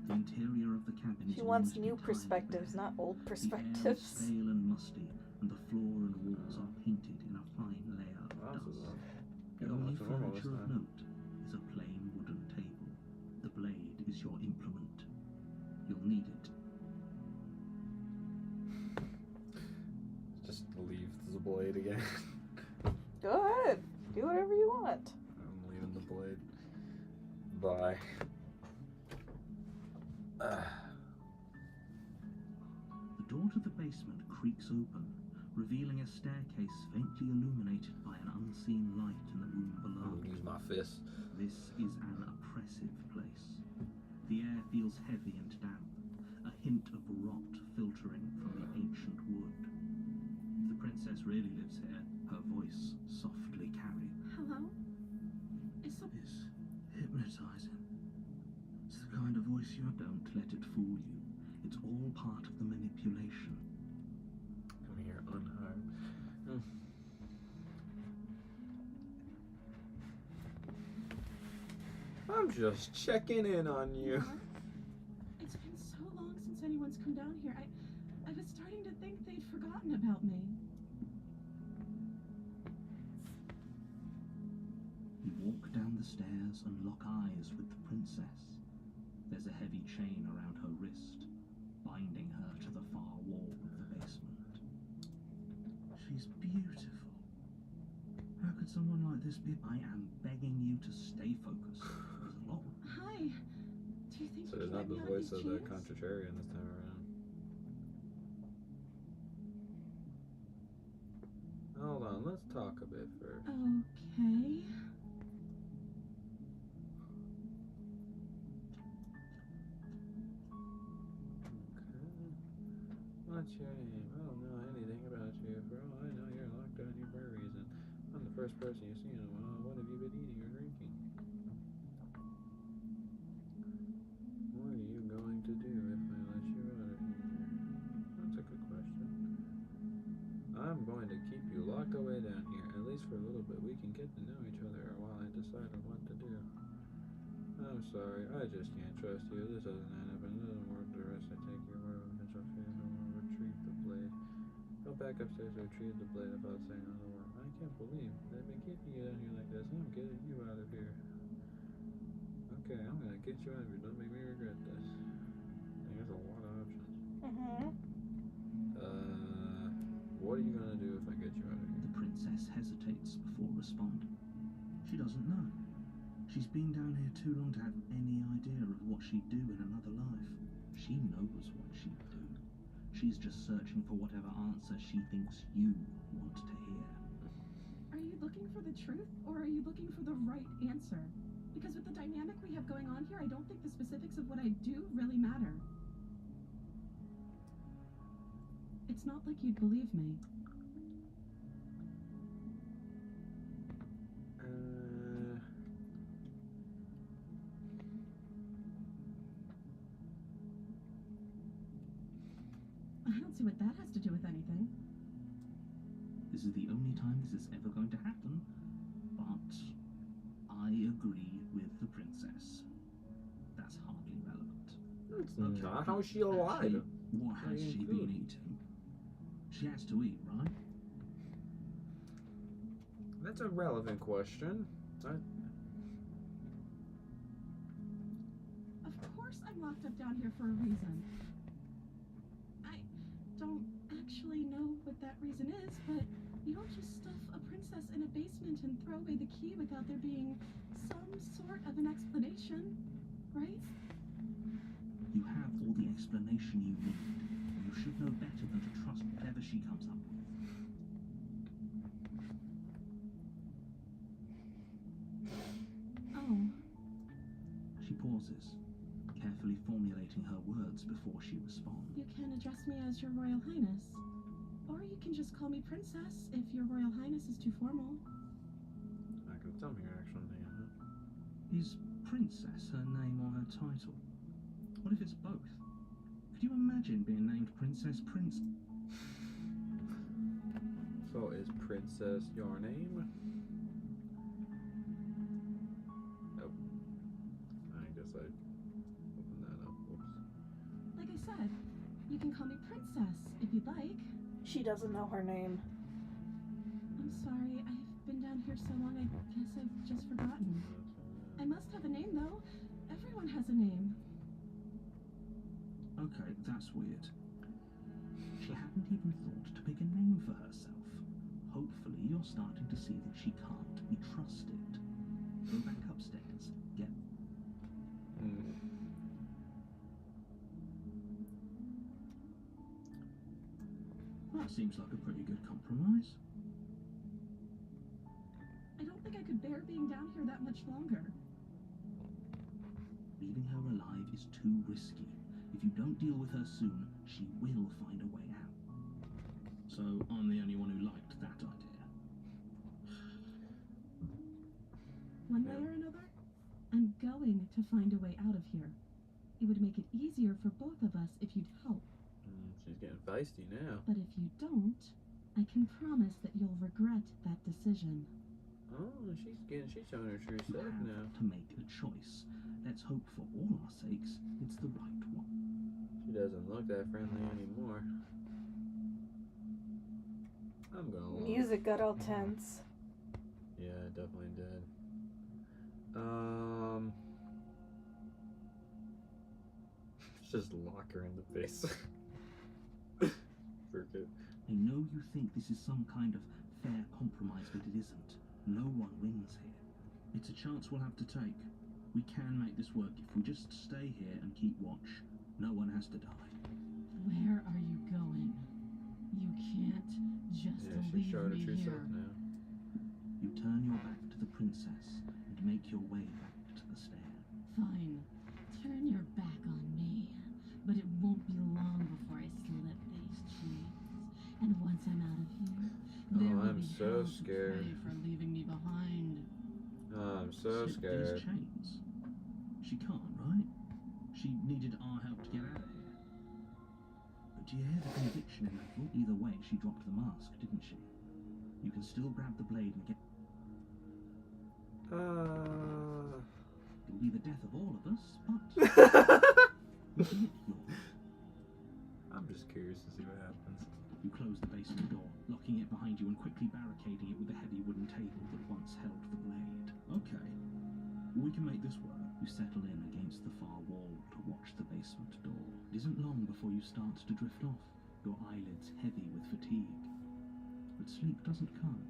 Speaker 3: The interior of the cabin is
Speaker 1: She wants
Speaker 3: almost
Speaker 1: new
Speaker 3: entirely
Speaker 1: perspectives,
Speaker 3: bare.
Speaker 1: not old
Speaker 3: The air is
Speaker 1: perspectives.
Speaker 3: stale and musty, and the floor and walls are painted in a fine layer of
Speaker 2: Wow, this is
Speaker 3: dust.
Speaker 2: Yeah,
Speaker 3: The only
Speaker 2: that's normal this
Speaker 3: furniture of
Speaker 2: time.
Speaker 3: note is a plain wooden table. The blade is your implement. You'll need it.
Speaker 2: Just leave the blade again.
Speaker 1: Go ahead. Do whatever you want.
Speaker 2: I'm leaving the blade. Bye.
Speaker 3: The door to the basement creaks open, revealing a staircase faintly illuminated by an unseen light in the room below.
Speaker 2: I'll use my fist.
Speaker 3: This is an oppressive place. The air feels heavy and damp, a hint of rot filtering from the ancient wood. If the princess really lives here, her voice softly carried.
Speaker 4: Hello? Is some...
Speaker 3: It's hypnotizing. It's the kind of voice you don't let it fool you. It's all part of the manipulation.
Speaker 2: Come here, unharmed. I'm just checking in on you.
Speaker 4: It's been so long since anyone's come down here. I was starting to think they'd forgotten about me.
Speaker 3: You walk down the stairs and lock eyes with the princess. There's a heavy chain around her wrist, binding her to the far wall of the basement. She's beautiful. How could someone like this be? I am begging you to stay focused. There's a lot.
Speaker 4: Hi. Do you think
Speaker 2: So
Speaker 4: you
Speaker 2: it's
Speaker 4: can
Speaker 2: not
Speaker 4: let
Speaker 2: the
Speaker 4: me out
Speaker 2: voice
Speaker 4: these
Speaker 2: of the
Speaker 4: chains?
Speaker 2: contrarian this time around. Hold on, let's talk a bit first.
Speaker 4: Okay.
Speaker 2: What's your name? I don't know anything about you. For all I know, you're locked down here for a reason. I'm the first person you've seen in a while. What have you been eating or drinking? What are you going to do if I let you out of here? That's a good question. I'm going to keep you locked away down here, at least for a little bit. We can get to know each other while I decide on what to do. I'm sorry, I just can't trust you. This doesn't add up and it doesn't work. The rest I take your word of potential fear. No more retrieve the blade. Help back upstairs to retrieve the blade without saying another word. I can't believe they've been keeping you down here like this. I'm getting you out of here. Okay, I'm gonna get you out of here. Don't make me regret this. There's a lot of options. What are you gonna do if I get you out of here?
Speaker 3: The princess hesitates before responding. She doesn't know. She's been down here too long to have any idea of what she'd do in another life. She knows what she'd do. She's just searching for whatever answer she thinks you want to hear.
Speaker 4: Are you looking for the truth, or are you looking for the right answer? Because with the dynamic we have going on here, I don't think the specifics of what I do really matter. It's not like you'd believe me. I don't see what that has to do with anything.
Speaker 3: This is the only time this is ever going to happen, but I agree with the princess. That's hardly relevant.
Speaker 2: That's not how she alive.
Speaker 3: What has she been eating? She has to eat, right?
Speaker 2: That's a relevant question.
Speaker 4: Of course I'm locked up down here for a reason. I don't actually know what that reason is, but you don't just stuff a princess in a basement and throw away the key without there being some sort of an explanation, right?
Speaker 3: You have all the explanation you need. You should know better than to trust whatever she comes up with.
Speaker 4: Oh.
Speaker 3: She pauses, carefully formulating her words before she responds.
Speaker 4: You can address me as Your Royal Highness. Or you can just call me Princess if Your Royal Highness is too formal.
Speaker 2: I can tell me your actual name.
Speaker 3: Is Princess her name or her title? What if it's both? Could you imagine being named Princess Prince?
Speaker 2: So is Princess your name? Oh. I guess I opened that up. Whoops.
Speaker 4: Like I said, you can call me Princess if you'd like.
Speaker 1: She doesn't know her name.
Speaker 4: I'm sorry, I've been down here so long, I guess I've just forgotten. I must have a name, though. Everyone has a name.
Speaker 3: Okay, that's weird. She hadn't even thought to pick a name for herself. Hopefully you're starting to see that she can't be trusted. Go back upstairs. Get... That seems like a pretty good compromise.
Speaker 4: I don't think I could bear being down here that much longer.
Speaker 3: Leaving her alive is too risky. If you don't deal with her soon, she will find a way out. So I'm the only one who liked that idea.
Speaker 4: One way or another, I'm going to find a way out of here. It would make it easier for both of us if you'd help.
Speaker 2: She's getting feisty now.
Speaker 4: But if you don't, I can promise that you'll regret that decision.
Speaker 2: Oh, she's showing her true
Speaker 3: You
Speaker 2: self
Speaker 3: have
Speaker 2: now.
Speaker 3: to make a choice. Let's hope for all our sakes it's the right one.
Speaker 2: She doesn't look that friendly anymore. I'm gonna love.
Speaker 1: Music got all tense.
Speaker 2: Yeah, it definitely did. Just lock her in the face. Forget.
Speaker 3: I know you think this is some kind of fair compromise, but it isn't. No one wins here. It's a chance we'll have to take. We can make this work if we just stay here and keep watch. No one has to die.
Speaker 4: Where are you going? You can't just
Speaker 2: Yeah, she's
Speaker 4: leave
Speaker 2: showing her
Speaker 4: me
Speaker 2: true
Speaker 4: here.
Speaker 2: self now.
Speaker 3: You turn your back to the princess and make your way back to the stair.
Speaker 4: Fine. Turn your back on me. But it won't be long before I slip these chains. And once I'm out of here, there will
Speaker 2: I'm
Speaker 4: be
Speaker 2: so
Speaker 4: hell to
Speaker 2: scared.
Speaker 4: pay for leaving me behind.
Speaker 2: Oh, I'm so
Speaker 3: Slip
Speaker 2: scared.
Speaker 3: these chains. She can't, right? She needed our help to get out of here. But do you hear the conviction in that? Either way, she dropped the mask, didn't she? You can still grab the blade and get... It'll be the death of all of us, but...
Speaker 2: I'm just curious to see what happens.
Speaker 3: You close the basement door, locking it behind you and quickly barricading it with the heavy wooden table that once held the blade. Okay, we can make this work. You settle in against the far wall to watch the basement door. It isn't long before you start to drift off, your eyelids heavy with fatigue. But sleep doesn't come.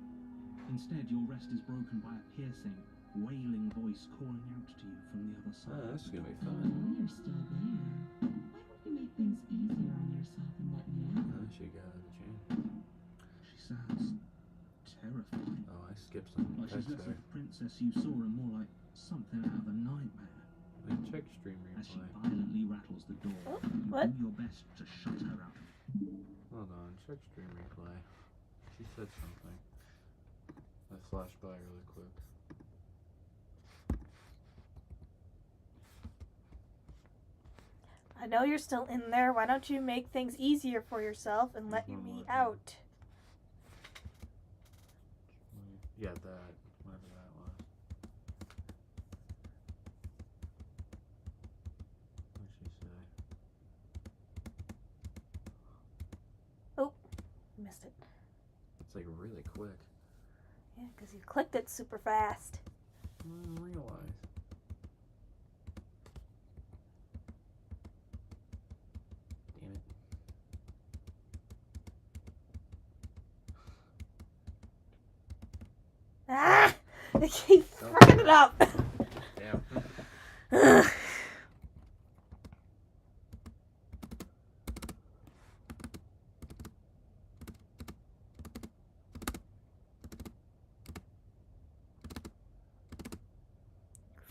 Speaker 3: Instead, your rest is broken by a piercing, wailing voice calling out to you from the other side.
Speaker 2: Oh, this is gonna be
Speaker 4: I
Speaker 2: fun.
Speaker 4: know you're still there. Why don't you make things easier on yourself and let me out?
Speaker 2: Oh, she got the chain.
Speaker 3: She sounds terrifying.
Speaker 2: Oh, I skipped some
Speaker 3: Like she's
Speaker 2: text
Speaker 3: less
Speaker 2: there.
Speaker 3: like the princess you saw and more like something out of a nightmare.
Speaker 2: Wait, check stream
Speaker 3: As she
Speaker 2: replay.
Speaker 3: violently rattles the door,
Speaker 1: Oh,
Speaker 3: you
Speaker 1: what?
Speaker 3: do your best to shut her out.
Speaker 2: Hold on, check stream replay. She said something. I flashed by really quick.
Speaker 1: I know you're still in there. Why don't you make things easier for yourself and let
Speaker 2: One
Speaker 1: me
Speaker 2: more.
Speaker 1: out?
Speaker 2: Yeah, that. Whatever that was. What'd she say?
Speaker 1: Missed it.
Speaker 2: It's like really quick.
Speaker 1: Yeah, because you clicked it super fast.
Speaker 2: I didn't realize. Damn it.
Speaker 1: Ah! I keep fucking it up.
Speaker 2: Damn.
Speaker 1: Ugh.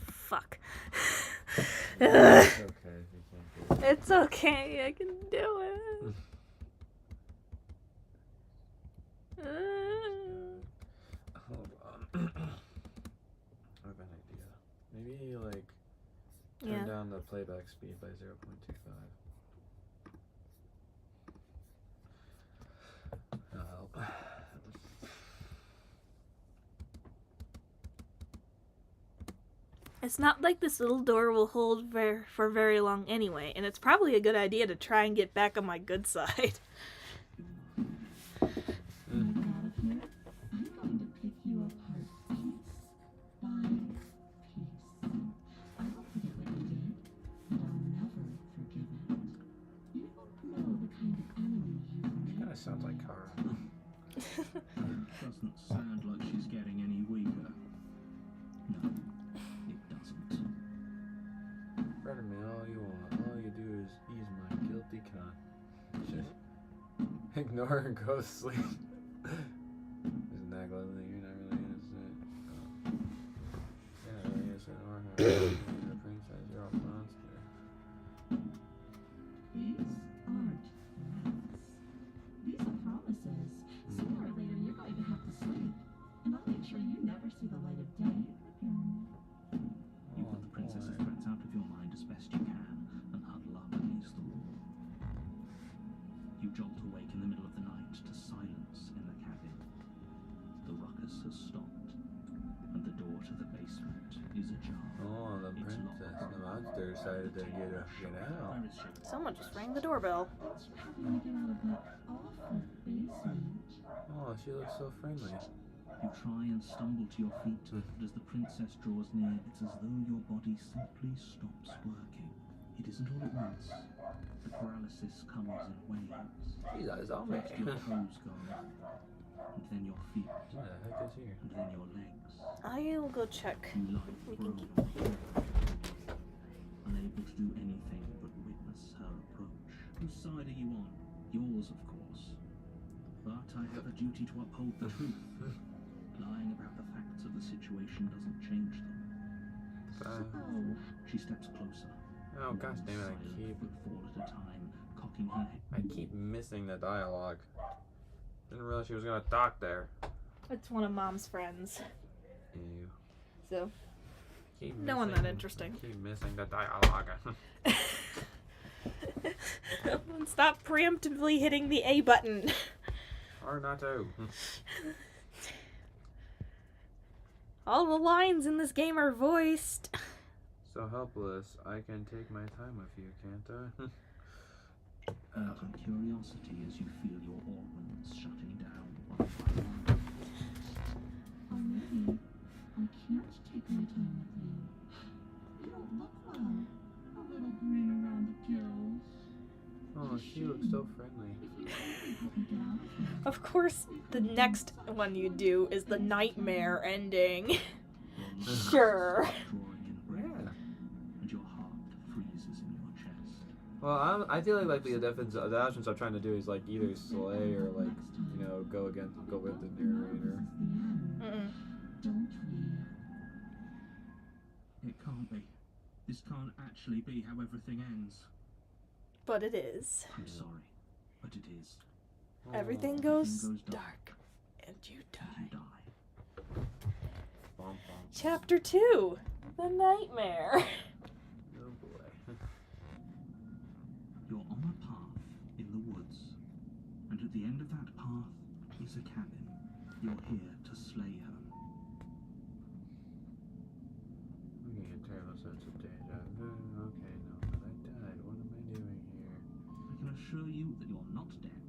Speaker 1: Fuck.
Speaker 2: It's okay if you can't do it.
Speaker 1: It's okay, I can do it.
Speaker 2: Hold on. I have an idea. Maybe like turn
Speaker 1: Yeah.
Speaker 2: down the playback speed by 0.25. That'll help.
Speaker 1: It's not like this little door will hold for very long anyway, and it's probably a good idea to try and get back on my good side.
Speaker 4: When I get out of here, I'm going to pick you apart piece by piece. I will forget what you did, but I'll never forgive it. You don't know the kind of enemy you've made.
Speaker 2: Kinda sounds like Kara.
Speaker 3: Doesn't sound like she's getting any weaker. No, it doesn't.
Speaker 2: Threaten me all you want. All you do is ease my guilty conscience. Ignore her and go to sleep. Isn't that lovely? You're not really innocent. Oh. You're not really innocent or her. You're a princess. You're a monster.
Speaker 4: These aren't threats. These are promises. Sooner or later, you're going to have to sleep. And I'll make sure you never see the light of day again.
Speaker 3: You put the princess's threats out of your mind as best you can and huddle up against the wall. You jolt awake in the middle of the night to silence in the cabin. The ruckus has stopped, and the door to the basement is ajar.
Speaker 2: Oh, the princess. The monster decided to get out.
Speaker 3: Where is she?
Speaker 1: Someone just rang the doorbell.
Speaker 4: What's happening to get out of that awful basement?
Speaker 2: Oh, she looks so friendly.
Speaker 3: You try and stumble to your feet, but as the princess draws near, it's as though your body simply stops working. It isn't all at once. The paralysis comes in waves.
Speaker 2: She's a zombie.
Speaker 3: First your toes go numb, and then your feet,
Speaker 2: What the heck is here?
Speaker 3: and then your legs.
Speaker 1: I'll go check.
Speaker 3: You lie
Speaker 1: We
Speaker 3: prone
Speaker 1: can
Speaker 3: on the floor, unable to do anything but witness her approach. Whose side are you on? Yours, of course. But I have a duty to uphold the truth. Lying about the facts of the situation doesn't change them.
Speaker 4: Oh,
Speaker 3: She steps closer.
Speaker 2: Oh, gosh damn it,
Speaker 3: Silent
Speaker 2: I keep
Speaker 3: footfall at a time, cocking her head.
Speaker 2: I keep missing the dialogue. Didn't realize she was gonna talk there.
Speaker 1: It's one of Mom's friends.
Speaker 2: Ew.
Speaker 1: So,
Speaker 2: Keep
Speaker 1: no one that
Speaker 2: missing-
Speaker 1: interesting.
Speaker 2: Keep missing the dialogue.
Speaker 1: Stop preemptively hitting the A button.
Speaker 2: Or not to.
Speaker 1: All the lines in this game are voiced.
Speaker 2: So helpless, I can take my time with you, can't I?
Speaker 3: Out of curiosity as you feel your organs shutting down one by one.
Speaker 4: Already, I can't take my time with you. You don't look well. A little green around the gills.
Speaker 2: Oh, she looks so friendly.
Speaker 4: If you really help me get out of here.
Speaker 1: Of course, the next one you do is the nightmare ending. Sure.
Speaker 3: Drawing in breath,
Speaker 2: Yeah.
Speaker 3: and your heart freezes in your chest.
Speaker 2: Well, I feel like the options I'm trying to do is like either slay or like, you know, go with the narrator.
Speaker 1: Mm-mm.
Speaker 4: Don't we?
Speaker 5: It can't be. This can't actually be how everything ends.
Speaker 1: But it is.
Speaker 3: I'm sorry, but it is.
Speaker 1: Everything
Speaker 2: Oh,
Speaker 1: goes
Speaker 3: goes
Speaker 1: dark, and you
Speaker 3: You
Speaker 1: die.
Speaker 3: die.
Speaker 2: Bum, bum.
Speaker 1: Chapter 2, The Nightmare.
Speaker 2: Oh boy.
Speaker 3: You're on a path in the woods, and at the end of that path is a cabin. You're here to slay her.
Speaker 2: I'm getting a terrible sense of deja vu. Okay, no, but I died. What am I doing here?
Speaker 3: I can assure you that you're not dead.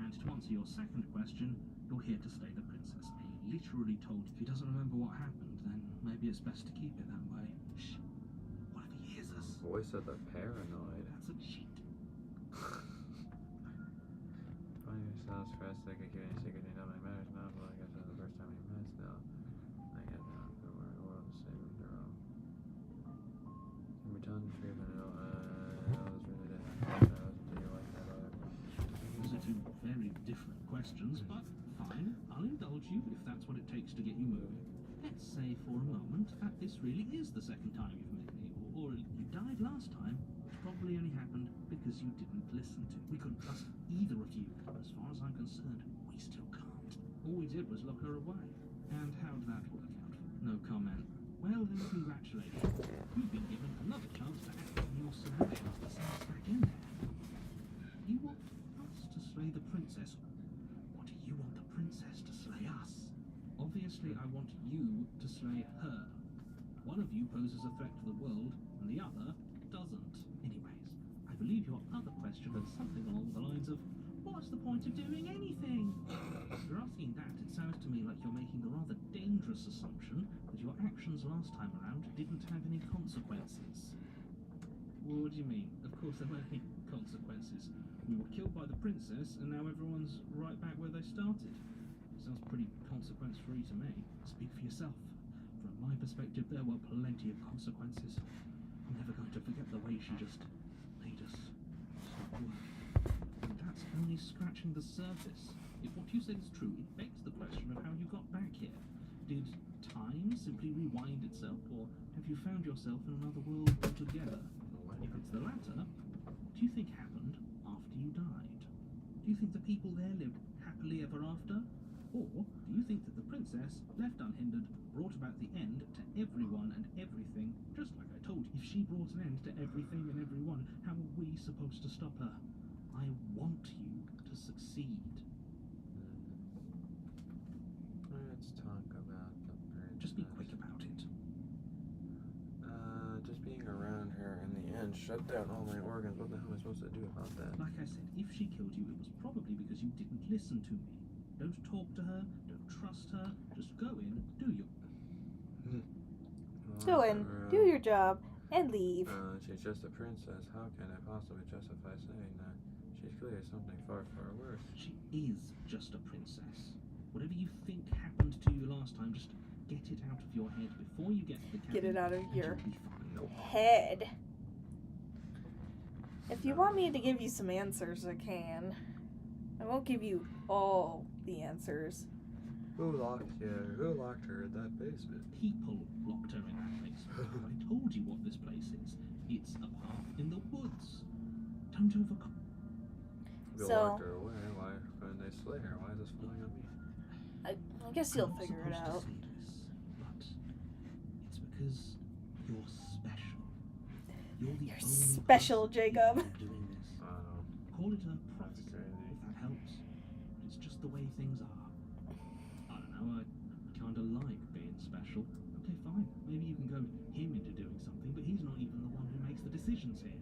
Speaker 3: And to answer your second question, you're here to slay the princess. I literally told you if he doesn't remember what happened, then maybe it's best to keep it that way. Shh. What if he hears us?
Speaker 2: Voice of the paranoid.
Speaker 3: That's a cheat.
Speaker 2: Find yourselves for a second, give any secret, you know what matters now, but I guess that's the first time we met now. I get now, the world is saving the girl. Can we tell the truth? I know, it's really didn't happen. I wasn't thinking like that other.
Speaker 3: Those are two very different questions, but fine. I'll indulge you if that's what it takes to get you moving. Let's say for a moment that this really is the second time you've met me, or you died last time, which probably only happened because you didn't listen to. We couldn't trust either of you. As far as I'm concerned, we still can't. All we did was lock her away. And how'd that work out? No comment. Well, then congratulations. You've been given another chance to act on your solutions to send us back in there. You want us to slay the princess? Or do you want the princess to slay us? Obviously, I want you to slay her. One of you poses a threat to the world, and the other doesn't. Anyways, I believe your other question was something along the lines of, what's the point of doing anything? If you're asking that, it sounds to me like you're making the rather dangerous assumption that your actions last time around didn't have any consequences. Well, what do you mean? Of course there weren't any consequences. We were killed by the princess, and now everyone's right back where they started. Sounds pretty consequence-free to me. Speak for yourself. From my perspective, there were plenty of consequences. I'm never going to forget the way she just made us stop working. And that's only scratching the surface. If what you said is true, it begs the question of how you got back here. Did time simply rewind itself, or have you found yourself in another world altogether? If it's the latter, what do you think happened after you died? Do you think the people there lived happily ever after? Or do you think that the princess, left unhindered, brought about the end to everyone and everything, just like I told you? If she brought an end to everything and everyone, how are we supposed to stop her? I want you to succeed.
Speaker 2: Let's talk about the princess.
Speaker 3: Just be quick about it.
Speaker 2: Just being around her in the end shut down all my organs. What the hell am I supposed to do about that?
Speaker 3: Like I said, if she killed you, it was probably because you didn't listen to me. Don't talk to her, don't trust her, just go in, do your...
Speaker 1: Go in, do your job, and leave.
Speaker 2: She's just a princess. How can I possibly justify saying that? She's clearly something far, far worse.
Speaker 3: She is just a princess. Whatever you think happened to you last time, just get it out of your head before you get to the cabin.
Speaker 1: Get it out of
Speaker 3: and
Speaker 1: your
Speaker 3: you'll be fine.
Speaker 1: head. If you want me to give you some answers, I can. I won't give you all the answers.
Speaker 2: Who locked her? Who locked her in that basement?
Speaker 3: People locked her in that basement. I told you what this place is. It's a path in the woods. Don't overcome.
Speaker 2: They
Speaker 1: So-
Speaker 2: locked her away. Why couldn't they slay her? Why is this falling on me?
Speaker 1: I guess you'll figure it out.
Speaker 3: But it's because you're special. You're the
Speaker 1: You're
Speaker 3: only
Speaker 1: special,
Speaker 3: person
Speaker 1: Jacob.
Speaker 3: capable of doing this.
Speaker 2: I don't know.
Speaker 3: Call it a prophecy,
Speaker 2: crazy.
Speaker 3: if that helps. It's just the way things are. I don't know, I kinda like being special. Okay, fine. Maybe you can goad him into doing something, but he's not even the one who makes the decisions here.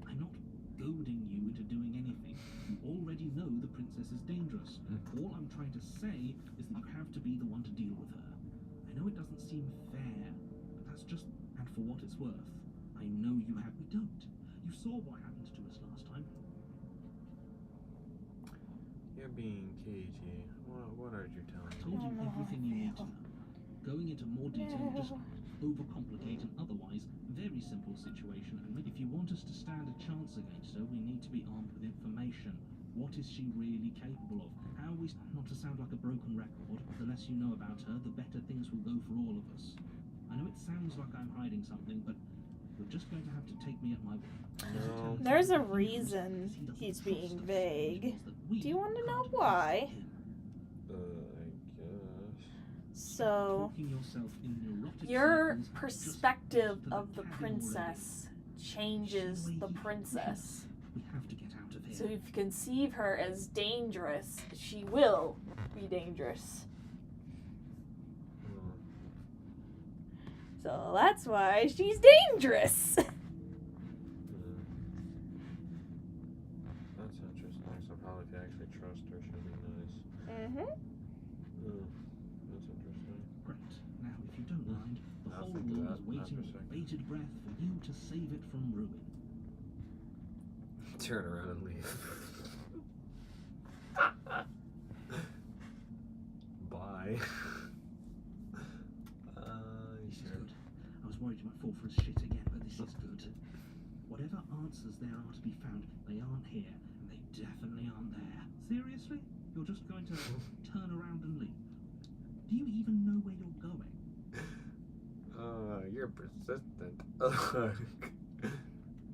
Speaker 3: I'm not goading you into doing anything. You already know the princess is dangerous. All I'm trying to say is that you have to be the one to deal with her. I know it doesn't seem fair, but that's just, and for what it's worth, I know you have. We don't. You saw what happened to us last time.
Speaker 2: You're being cagey. What are you telling
Speaker 3: I told you everything you need to know. Going into more detail just overcomplicate an otherwise very simple situation. And if you want us to stand a chance against her, we need to be armed with information. What is she really capable of? How are we, not to sound like a broken record, the less you know about her, the better things will go for all of us. I know it sounds like I'm hiding something, but you're just going to have to take me at my word.
Speaker 2: No.
Speaker 1: There's a reason he's being vague. Do you want to know why?
Speaker 2: I guess.
Speaker 1: So, your perspective of the princess changes the princess.
Speaker 3: We have to get out of here.
Speaker 1: So if you conceive her as dangerous, she will be dangerous. So that's why she's dangerous.
Speaker 2: That's interesting. So probably if you actually trust her, she'll be nice.
Speaker 1: Mm-hmm.
Speaker 2: That's interesting.
Speaker 3: Great. Now, if you don't mind, the
Speaker 2: I'll
Speaker 3: whole
Speaker 2: think of
Speaker 3: world
Speaker 2: that
Speaker 3: is waiting
Speaker 2: after a
Speaker 3: with
Speaker 2: second.
Speaker 3: bated breath for you to save it from ruin.
Speaker 2: Turn around and leave. Bye.
Speaker 3: This is
Speaker 2: Sure.
Speaker 3: good. I was worried you might fall for his shit again, but this is good. Whatever answers there are to be found, they aren't here, and they definitely aren't there. Seriously? You're just going to turn around and leave? Do you even know where you're going?
Speaker 2: You're persistent.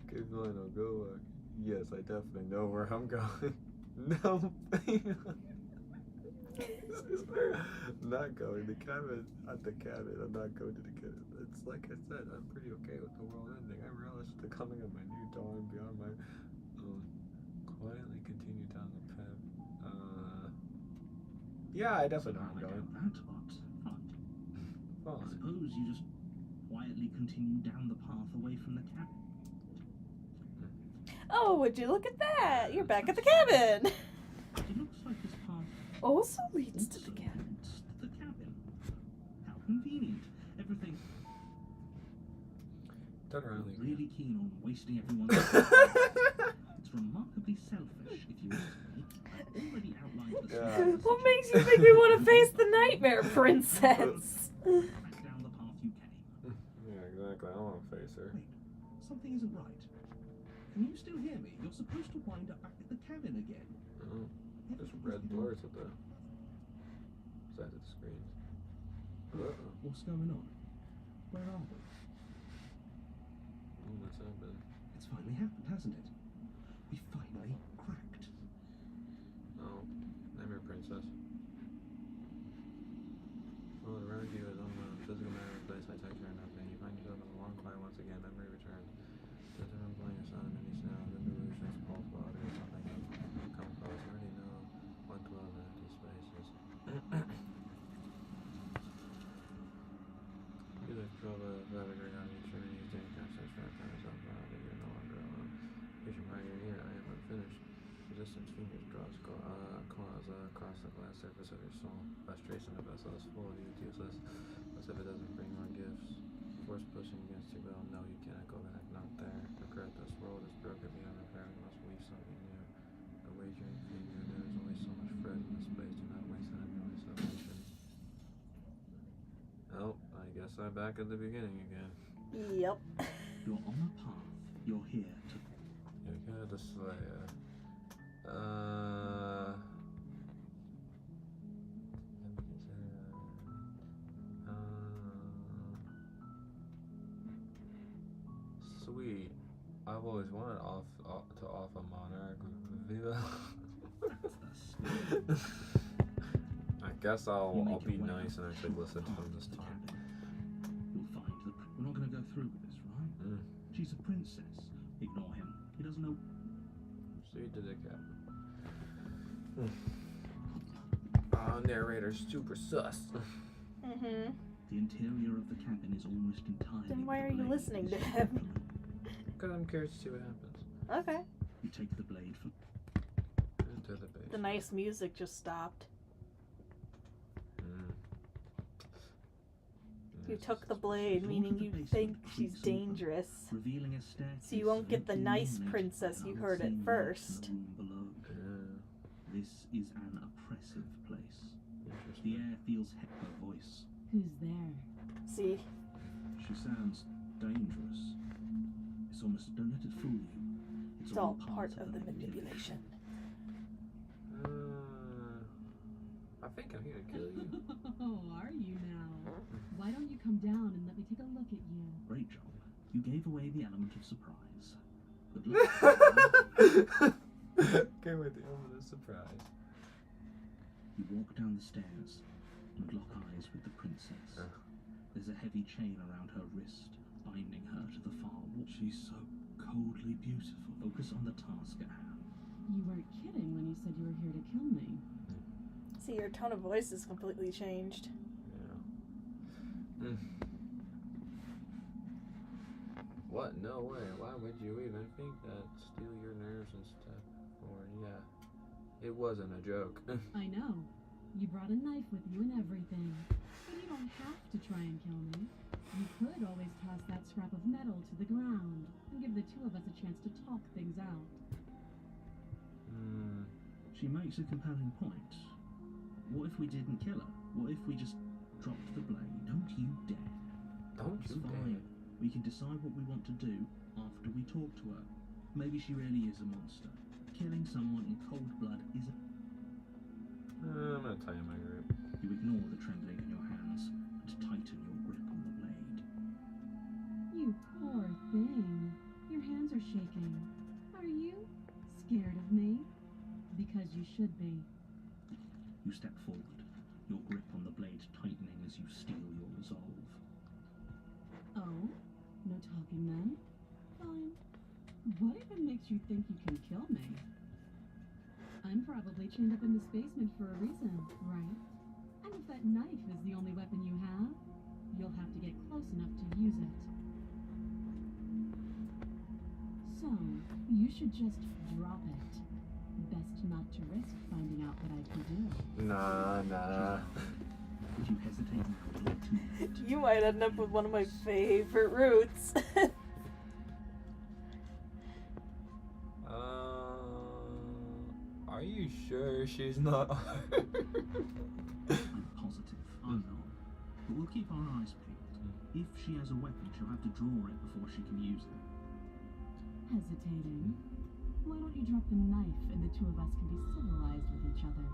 Speaker 2: Keep going, I'll go. Yes, I definitely know where I'm going. No. Not going. The cabin. At the cabin. I'm not going to the cabin. It's like I said, I'm pretty okay with the world ending. I relish the coming of my new dawn beyond my quietly continue down the path. Yeah, I definitely know where I'm going.
Speaker 3: That, but fine. I
Speaker 2: Fine.
Speaker 3: suppose you just quietly continue down the path away from the cabin.
Speaker 1: Oh, would you look at that? You're back at the cabin.
Speaker 3: It looks like this path
Speaker 1: Also leads to
Speaker 3: also
Speaker 1: the cabin.
Speaker 3: leads to the cabin. How convenient. Everything.
Speaker 2: Turn around and leave.
Speaker 3: Really keen on wasting everyone's time. It's remarkably selfish, if you ask me. I've already outlined the
Speaker 2: Yeah.
Speaker 1: What makes you think we want to face the nightmare princess?
Speaker 3: back down the path you came.
Speaker 2: Yeah, exactly. I don't want to face her.
Speaker 3: Wait, something isn't right. Can you still hear me? You're supposed to wind up back at the cabin again.
Speaker 2: Oh, there's red blurs at the side of the screen. Uh-oh.
Speaker 3: What's going on? Where are we?
Speaker 2: Oh, what's happening?
Speaker 3: It's finally happened, hasn't it? We finally cracked.
Speaker 2: Oh, I'm your princess. Well, around you is on the physical matter of place I take care of nothing. You find yourself in a long quiet once again. Memory returns. Since I'm playing a sound of many sounds, and illusions, pulse, water, or something else come across. I already know what dwells in empty spaces. You live trouble, navigate on each journey, you take constant strap on yourself now that you're no longer alone. Vision while you're here, I am unfinished. Resistance fingers draws claws across the glass surface of your soul. Frustration of vessel is full of you, useless. As if it doesn't bring more gifts. Force pushing against your will, no, you cannot go back, not there. Regret this world is broken beyond repair, we must weave something new. A wagering finger, there is only so much bread in this space, do not waste it on your own salvation. Oh, I guess I'm back at the beginning again.
Speaker 1: Yep.
Speaker 3: You're on a path. You're here to.
Speaker 2: You're here to slay her. Sweet. I've always wanted to off a monarch. Viva. I guess I'll be nice and actually listen to them this time.
Speaker 3: You'll find that we're not going to go through with this, right? She's a princess. Ignore him. He doesn't know.
Speaker 2: Sweet to the cap. Narrator super sus.
Speaker 1: Mm-hmm.
Speaker 3: The interior of the cabin is almost entirely.
Speaker 1: Then why are you listening to him?
Speaker 2: Because I'm curious to see what happens.
Speaker 1: Okay.
Speaker 3: You take the blade from
Speaker 2: Into the base.
Speaker 1: The nice music just stopped. You took the blade, meaning you think she's dangerous.
Speaker 3: revealing a staircase
Speaker 1: So you won't get the
Speaker 3: leading
Speaker 1: nice
Speaker 3: into
Speaker 1: princess
Speaker 3: an
Speaker 1: you heard at
Speaker 3: unseen
Speaker 1: first.
Speaker 3: room below. This is an oppressive place. The air feels her voice.
Speaker 4: Who's there?
Speaker 1: See?
Speaker 3: She sounds dangerous. It's almost, don't let it fool you.
Speaker 1: It's all part of the manipulation.
Speaker 2: I think I'm here to kill you.
Speaker 4: Oh, are you now? Why don't you come down and let me take a look at you?
Speaker 3: Great job. You gave away the element of surprise. Good luck.
Speaker 2: Go with the element of surprise.
Speaker 3: You walk down the stairs and lock eyes with the princess. There's a heavy chain around her wrist, binding her to the far wall. She's so coldly beautiful. Focus on the task at hand.
Speaker 4: You weren't kidding when you said you were here to kill me.
Speaker 1: See, your tone of voice is completely changed.
Speaker 2: Yeah. What? No way. Why would you even think that? Steal your nerves and stuff. Or, yeah. It wasn't a joke.
Speaker 4: I know. You brought a knife with you and everything. But you don't have to try and kill me. You could always toss that scrap of metal to the ground and give the two of us a chance to talk things out.
Speaker 3: She makes a compelling point. What if we didn't kill her? What if we just dropped the blade? Don't you dare.
Speaker 2: Don't
Speaker 3: It's
Speaker 2: you
Speaker 3: fine.
Speaker 2: dare.
Speaker 3: We can decide what we want to do after we talk to her. Maybe she really is a monster. Killing someone in cold blood is a...
Speaker 2: I'm gonna tie my grip.
Speaker 3: You ignore the trembling in your hands and tighten your grip on the blade.
Speaker 4: You poor thing. Your hands are shaking. Are you scared of me? Because you should be.
Speaker 3: You step forward, your grip on the blade tightening as you steel your resolve.
Speaker 4: Oh? No talking then? Fine. What even makes you think you can kill me? I'm probably chained up in this basement for a reason, right? And if that knife is the only weapon you have, you'll have to get close enough to use it. So, you should just drop it. Best not to risk finding out what I can do.
Speaker 2: Nah.
Speaker 3: If you hesitate now, it'll be too late.
Speaker 1: You might end up with one of my favorite roots.
Speaker 2: Are you sure she's not?
Speaker 3: I'm positive. I'm not. But we'll keep our eyes peeled. If she has a weapon, she'll have to draw it before she can use it.
Speaker 4: Hesitating? Why don't you drop the knife and the two of us can be civilized with each other?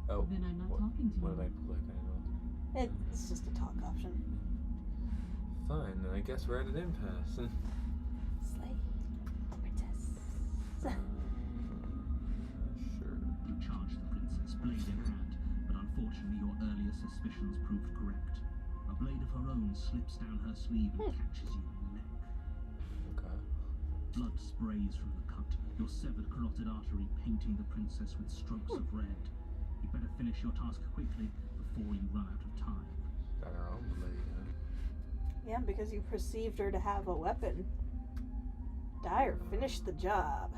Speaker 2: Oh.
Speaker 4: Then I'm not talking to
Speaker 2: What
Speaker 4: you.
Speaker 2: did I click? I don't know.
Speaker 1: It's just a talk option.
Speaker 2: Fine, then I guess we're at an impasse.
Speaker 1: Slay. Princess.
Speaker 2: Sure.
Speaker 3: You charge the princess, blade in hand, but unfortunately your earlier suspicions proved correct. A blade of her own slips down her sleeve and catches you in the neck.
Speaker 2: Okay.
Speaker 3: Blood sprays from the cut, your severed carotid artery painting the princess with strokes of red. You better finish your task quickly before you run out of time.
Speaker 2: Got our own blade, huh?
Speaker 1: Yeah, because you perceived her to have a weapon. Die or finish the job.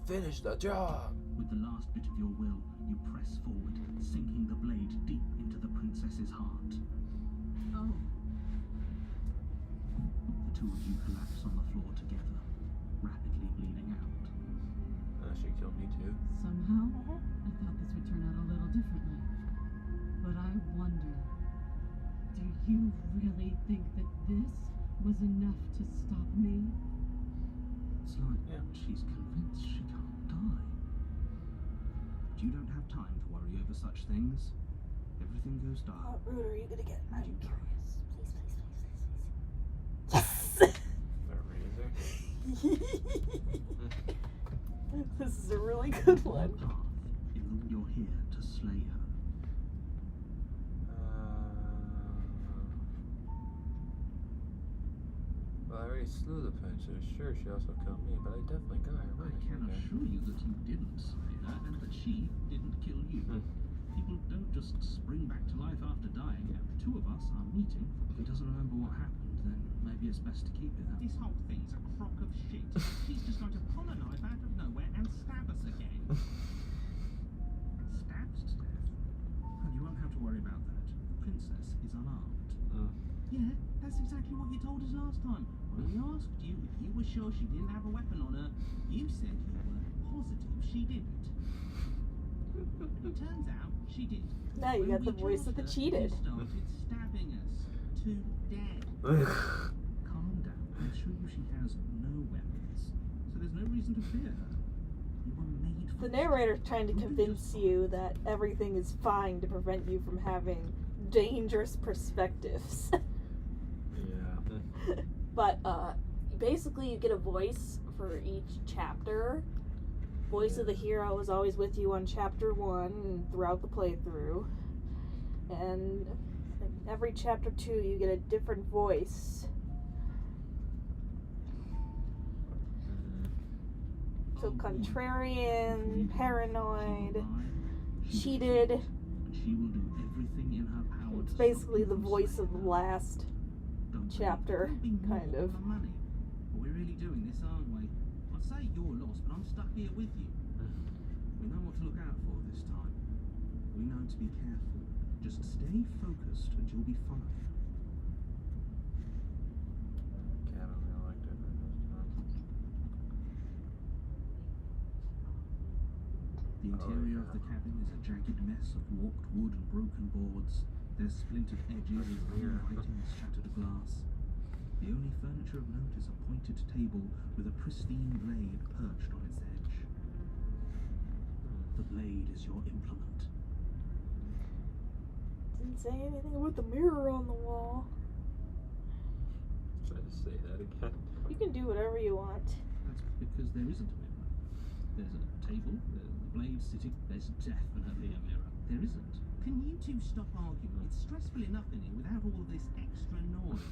Speaker 2: Finish the job!
Speaker 3: With the last bit of your will, you press forward, sinking the blade deep into the princess's heart.
Speaker 4: Oh.
Speaker 3: The two of you collapse on the floor together, rapidly bleeding out.
Speaker 2: She killed me too.
Speaker 4: Somehow, I thought this would turn out a little differently. But I wonder, do you really think that this was enough to stop me?
Speaker 3: It's like she's convinced she can't die. But you don't have time to worry over such things. Everything goes dark.
Speaker 1: What root are you gonna get? I'm
Speaker 3: You
Speaker 1: curious. Please.
Speaker 2: The razor?
Speaker 1: This is a really good one.
Speaker 3: Path. You're here to slay her.
Speaker 2: Well, I already slew the princess. Sure, she also killed me, but I definitely got her.
Speaker 3: I can assure you that you didn't slay her and that she didn't kill you. People don't just spring back to life after dying. The two of us are meeting. If he doesn't remember what happened, then maybe it's best to keep it.
Speaker 5: This whole thing's a crock of shit. She's just going to pull a knife out of nowhere and stab us again.
Speaker 3: Stabbed to death. And you won't have to worry about that. The princess is unarmed.
Speaker 5: Yeah, that's exactly what you told us last time. When we asked you if you were sure she didn't have a weapon on her, you said you were positive she didn't. It turns out she did.
Speaker 1: Now you
Speaker 5: When
Speaker 1: got the
Speaker 5: we
Speaker 1: voice of the
Speaker 5: traced her,
Speaker 1: cheated.
Speaker 5: She started stabbing us to death.
Speaker 3: Calm down. I assure you she has no weapons. So there's no reason to fear her. You were made for
Speaker 1: The
Speaker 3: this.
Speaker 1: narrator's trying to
Speaker 3: We'll do
Speaker 1: convince
Speaker 3: just
Speaker 1: you that everything is fine to prevent you from having dangerous perspectives.
Speaker 2: Yeah.
Speaker 1: But basically you get a voice for each chapter. Voice of the hero is always with you on chapter 1 and throughout the playthrough. And in every chapter 2 you get a different voice. So contrarian, paranoid, cheated.
Speaker 3: She will do everything in her power.
Speaker 1: It's
Speaker 3: to
Speaker 1: basically
Speaker 3: stop
Speaker 1: the
Speaker 3: you from
Speaker 1: voice of
Speaker 3: slaying
Speaker 1: the
Speaker 3: her.
Speaker 1: last
Speaker 3: Don't
Speaker 1: chapter,
Speaker 5: We'll be more
Speaker 1: kind of.
Speaker 5: for money. But we're really doing this, aren't we? I'd say you're lost, but I'm stuck here with you.
Speaker 3: We know what to look out for this time. We know to be careful. Just stay focused and you'll be fine.
Speaker 2: Cabin we all liked it this time.
Speaker 3: The interior of the cabin is a jagged mess of warped wood and broken boards. Their splintered edges as clear writing as shattered glass. The only furniture of note is a pointed table with a pristine blade perched on its edge. The blade is your implement.
Speaker 1: Didn't say anything about the mirror on the wall.
Speaker 2: Try to say that again.
Speaker 1: You can do whatever you want.
Speaker 3: That's because there isn't a mirror. There's a table, there's the blade sitting, there's definitely a mirror. There isn't.
Speaker 5: Can you two stop arguing? It's stressful enough in here without all this extra noise.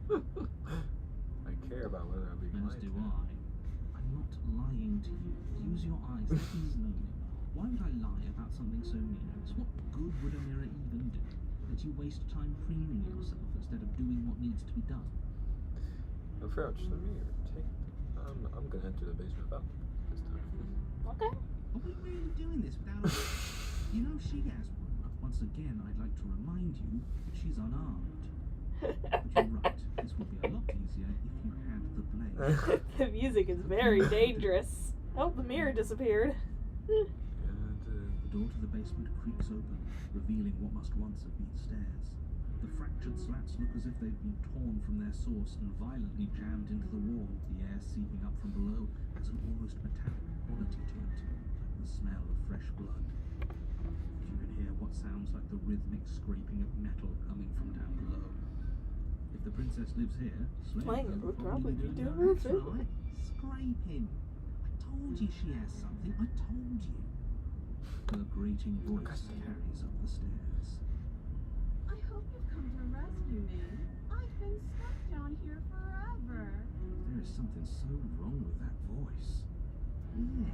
Speaker 2: I care about whether I'm being
Speaker 3: As
Speaker 2: lied
Speaker 3: do
Speaker 2: to.
Speaker 3: I. I'm not lying to you. Use your eyes. There is no mirror. Why would I lie about something so meaningless? What good would a mirror even do? That you waste time preening yourself instead of doing what needs to be done.
Speaker 2: Approach the mirror. I'm gonna enter the basement about this time.
Speaker 1: Okay.
Speaker 5: Are we really doing this without a... You know she has one.
Speaker 3: Once again, I'd like to remind you that she's unarmed. But you're right. This would be a lot easier if you had the blade.
Speaker 1: The music is very dangerous. Oh, the mirror disappeared.
Speaker 3: The door to the basement creaks open, revealing what must once have been stairs. The fractured slats look as if they've been torn from their source and violently jammed into the wall. The air seeping up from below has an almost metallic quality to it, like the smell of fresh blood. You can hear what sounds like the rhythmic scraping of metal coming from down below. If the princess lives here,
Speaker 1: Playing it would probably be doing
Speaker 5: That's
Speaker 1: it.
Speaker 5: right. Scraping. I told you she has something. I told you.
Speaker 3: Her grating voice carries up the stairs.
Speaker 4: I hope you've come to rescue me. I've been stuck down here forever.
Speaker 3: There is something so wrong with that voice.
Speaker 5: Yeah.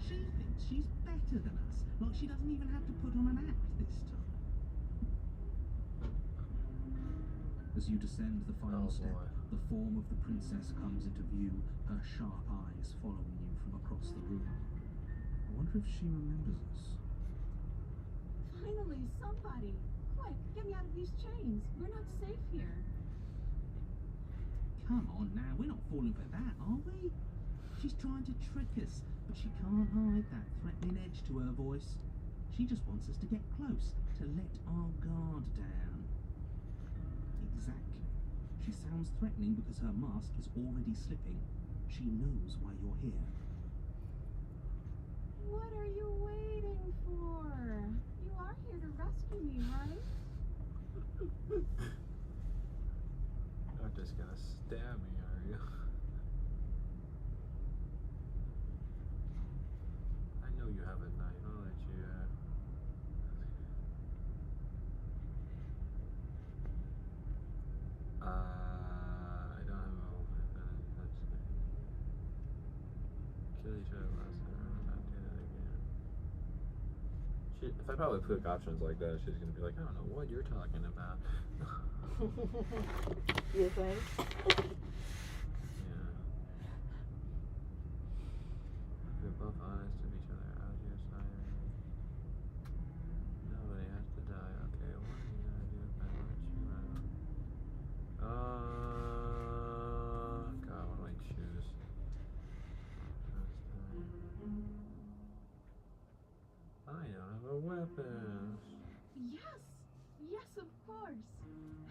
Speaker 5: She thinks she's better than us. Like she doesn't even have to put on an act this time.
Speaker 3: As you descend the final
Speaker 2: Oh,
Speaker 3: step,
Speaker 2: boy.
Speaker 3: the form of the princess comes into view, her sharp eyes following you from across the room. I wonder if she remembers us.
Speaker 4: Finally, somebody. Quick, get me out of these chains. We're not safe here.
Speaker 5: Come on now, we're not falling for that, are we? She's trying to trick us, but she can't hide that threatening edge to her voice. She just wants us to get close, to let our guard down. Exactly. She sounds threatening because her mask is already slipping. She knows why you're here.
Speaker 4: What are you waiting for? You are here to rescue me, right?
Speaker 2: You're just gonna stab me, are you? I know you have a knife. I'll let you. I don't have a weapon. That's If I probably put options like that, she's gonna be like, I don't know what you're talking about.
Speaker 1: You think?
Speaker 2: Yeah. We're both honest with each other. Out here, nobody has to die. Okay, what are you gonna do if I let you out? God, what do I choose? I don't have a weapon.
Speaker 4: Yes, of course.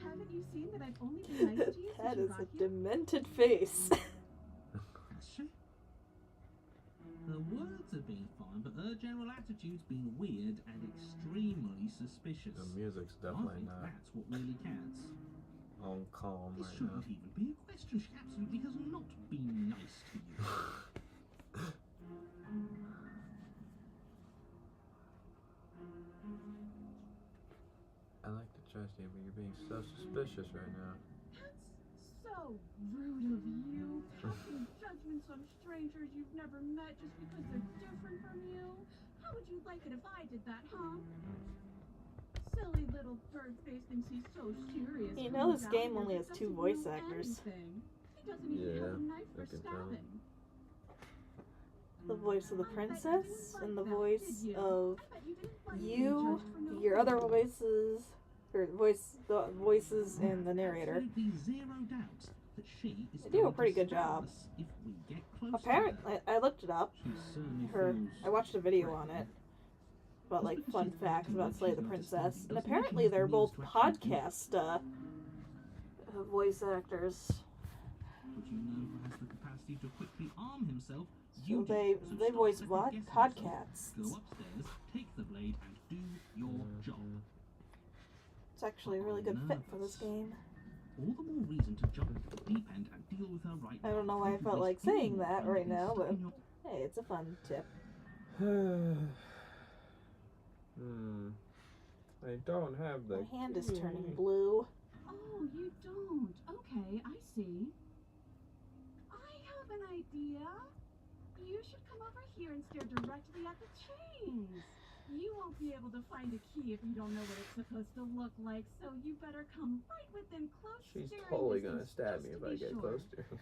Speaker 4: Haven't you seen that I've only been nice to you since
Speaker 1: That
Speaker 4: you
Speaker 1: is
Speaker 4: got
Speaker 1: a
Speaker 4: here?
Speaker 1: demented face.
Speaker 5: Question? Her words have been fine, but her general attitude's been weird and extremely suspicious.
Speaker 2: The music's
Speaker 5: I
Speaker 2: definitely
Speaker 5: think
Speaker 2: not
Speaker 5: that's what really counts.
Speaker 2: on calm
Speaker 5: This
Speaker 2: right now.
Speaker 5: shouldn't even be a question. She absolutely has not been nice to you.
Speaker 2: I like to trust you, but you're being so suspicious right now.
Speaker 4: That's so rude of you. Passing judgments on strangers you've never met just because they're different from you. How would you like it if I did that, huh? Silly little bird face thinks he's so serious.
Speaker 1: You know this
Speaker 4: coming
Speaker 1: game
Speaker 4: down
Speaker 1: only
Speaker 4: here,
Speaker 1: has
Speaker 4: but
Speaker 1: 2
Speaker 4: doesn't
Speaker 1: voice
Speaker 4: know
Speaker 1: actors.
Speaker 4: anything. He doesn't even
Speaker 2: Yeah,
Speaker 4: have a knife
Speaker 2: I
Speaker 4: for
Speaker 2: can tell.
Speaker 4: stabbing.
Speaker 1: The voice of the
Speaker 4: I bet you
Speaker 1: princess
Speaker 4: didn't
Speaker 1: and
Speaker 4: like
Speaker 1: the
Speaker 4: that,
Speaker 1: voice
Speaker 4: did you?
Speaker 1: of
Speaker 4: I bet you didn't like being
Speaker 1: you,
Speaker 4: judged for no
Speaker 1: your other
Speaker 4: reason.
Speaker 1: voices, or the voices and the narrator.
Speaker 5: Absolutely zero doubt that she is
Speaker 1: They do a
Speaker 5: going to
Speaker 1: pretty good
Speaker 5: stab
Speaker 1: job.
Speaker 5: us if we get close to
Speaker 1: Apparently,
Speaker 5: her.
Speaker 1: I looked it up.
Speaker 5: She certainly
Speaker 1: Her,
Speaker 5: feels
Speaker 1: I watched a video on
Speaker 5: threatened.
Speaker 1: it about like
Speaker 5: Just
Speaker 1: fun
Speaker 5: because she's
Speaker 1: facts
Speaker 5: acting
Speaker 1: about
Speaker 5: like
Speaker 1: Slay
Speaker 5: she's
Speaker 1: the
Speaker 5: not
Speaker 1: Princess,
Speaker 5: understanding
Speaker 1: and
Speaker 5: doesn't mean
Speaker 1: apparently
Speaker 5: she has
Speaker 1: they're
Speaker 5: the
Speaker 1: both
Speaker 5: means to actually do it.
Speaker 1: podcast voice actors.
Speaker 5: But you know who has the capacity to quickly arm himself?
Speaker 1: So
Speaker 5: You do.
Speaker 1: they
Speaker 5: So
Speaker 1: they
Speaker 5: stop
Speaker 1: voice
Speaker 5: second-guessing yourself.
Speaker 1: podcasts.
Speaker 5: Go upstairs, take the blade, and do your job.
Speaker 1: It's actually a really good fit for this game.
Speaker 5: All the more reason to jump into the deep end and deal with her right
Speaker 1: I
Speaker 5: now.
Speaker 1: don't know why I felt like saying that right now, but hey, it's a fun tip.
Speaker 2: I don't have the
Speaker 1: My hand is
Speaker 2: key.
Speaker 1: turning blue.
Speaker 4: Oh, you don't? Okay, I see. I have an idea. You should come over here and stare directly at the chains. You won't be able to find a key if you don't know what it's supposed to look like, so you better come right within close
Speaker 2: She's
Speaker 4: staring
Speaker 2: totally gonna
Speaker 4: distance
Speaker 2: stab
Speaker 4: just
Speaker 2: me if
Speaker 4: to
Speaker 2: I
Speaker 4: be
Speaker 2: get
Speaker 4: sure.
Speaker 2: close to her.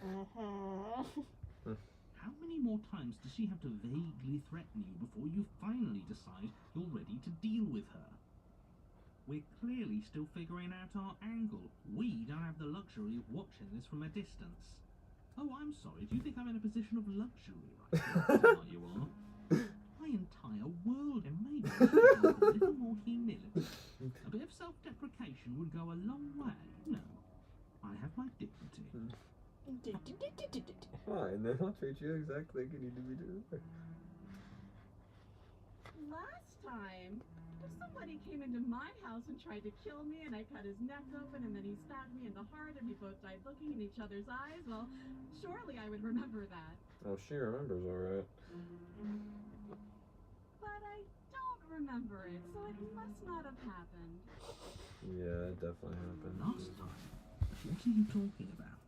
Speaker 5: How many more times does she have to vaguely threaten you before you finally decide you're ready to deal with her? We're clearly still figuring out our angle. We don't have the luxury of watching this from a distance. Oh, I'm sorry. Do you think I'm in a position of luxury right now? Are you are? My entire world, and maybe I should have a little more humility. A bit of self-deprecation would go a long way. No, I have my dignity.
Speaker 2: Fine, then I'll treat you exactly like you need to be doing.
Speaker 4: Last time, somebody came into my house and tried to kill me, and I cut his neck open, and then he stabbed me in the heart, and we both died looking in each other's eyes. Well, surely I would remember that.
Speaker 2: Oh, she remembers, alright.
Speaker 4: But I don't remember it, so it must not have happened.
Speaker 2: Yeah, it definitely happened.
Speaker 5: Last time? What are you talking about?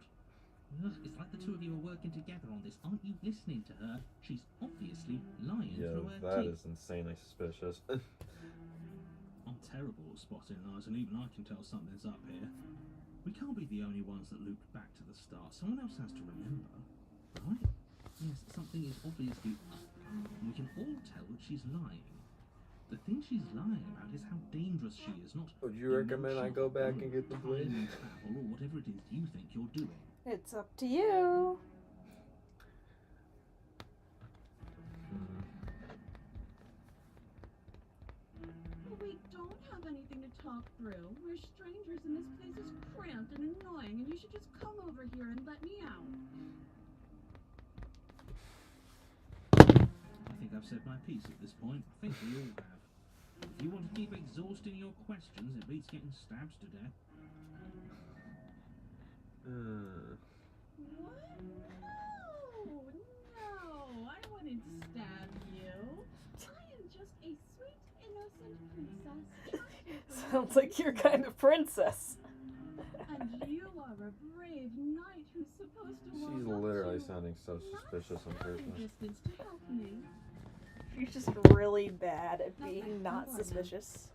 Speaker 5: Ugh, it's like the two of you are working together on this. Aren't you listening to her? She's obviously lying
Speaker 2: Yeah,
Speaker 5: through her
Speaker 2: that
Speaker 5: teeth.
Speaker 2: is insanely suspicious.
Speaker 5: I'm terrible at spotting lies, and even I can tell something's up here. We can't be the only ones that looped back to the start. Someone else has to remember, right? Yes, something is obviously up, and we can all tell that she's lying. The thing she's lying about is how dangerous she is, not
Speaker 2: Would you recommend I go back and get the blade?
Speaker 5: time travel, or whatever it is you think you're doing.
Speaker 1: It's up to you.
Speaker 4: We don't have anything to talk through. We're strangers, and this place is cramped and annoying, and you should just come over here and let me out.
Speaker 5: I think I've said my piece at this point. I think we all have. If you want to keep exhausting your questions, it beats getting stabbed to death.
Speaker 4: What? No, I wouldn't stab you. I am just a sweet, innocent princess.
Speaker 1: Sounds like you're kind of princess.
Speaker 4: And you are a brave knight who's supposed to walk
Speaker 2: She's
Speaker 4: up
Speaker 2: literally
Speaker 4: to
Speaker 2: sounding so suspicious in
Speaker 4: not
Speaker 2: person.
Speaker 4: distance to help me.
Speaker 1: She's just really bad at being not suspicious.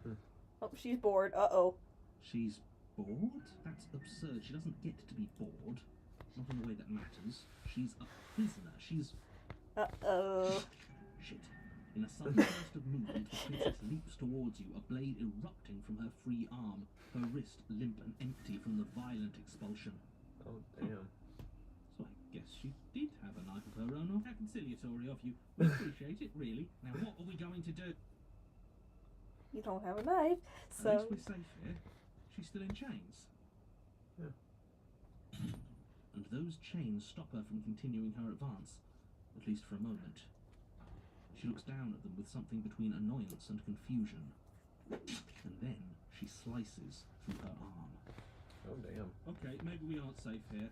Speaker 1: Oh, she's bored. Uh-oh.
Speaker 3: She's bored? That's absurd. She doesn't get to be bored. Not in a way that matters. She's a prisoner. She's...
Speaker 1: Uh-oh.
Speaker 3: Shit. In a sudden burst of movement, the princess leaps towards you, a blade erupting from her free arm, her wrist limp and empty from the violent expulsion.
Speaker 2: Oh, damn.
Speaker 3: So I guess she did have a knife of her own. How conciliatory of you. We appreciate it, really. Now what are we going to do?
Speaker 1: You don't have a knife,
Speaker 3: At
Speaker 1: so...
Speaker 3: least we're safe here. She's still in chains.
Speaker 2: Yeah.
Speaker 3: And those chains stop her from continuing her advance, at least for a moment. She looks down at them with something between annoyance and confusion. And then she slices through her arm.
Speaker 2: Oh, damn.
Speaker 3: Okay, maybe we aren't safe here.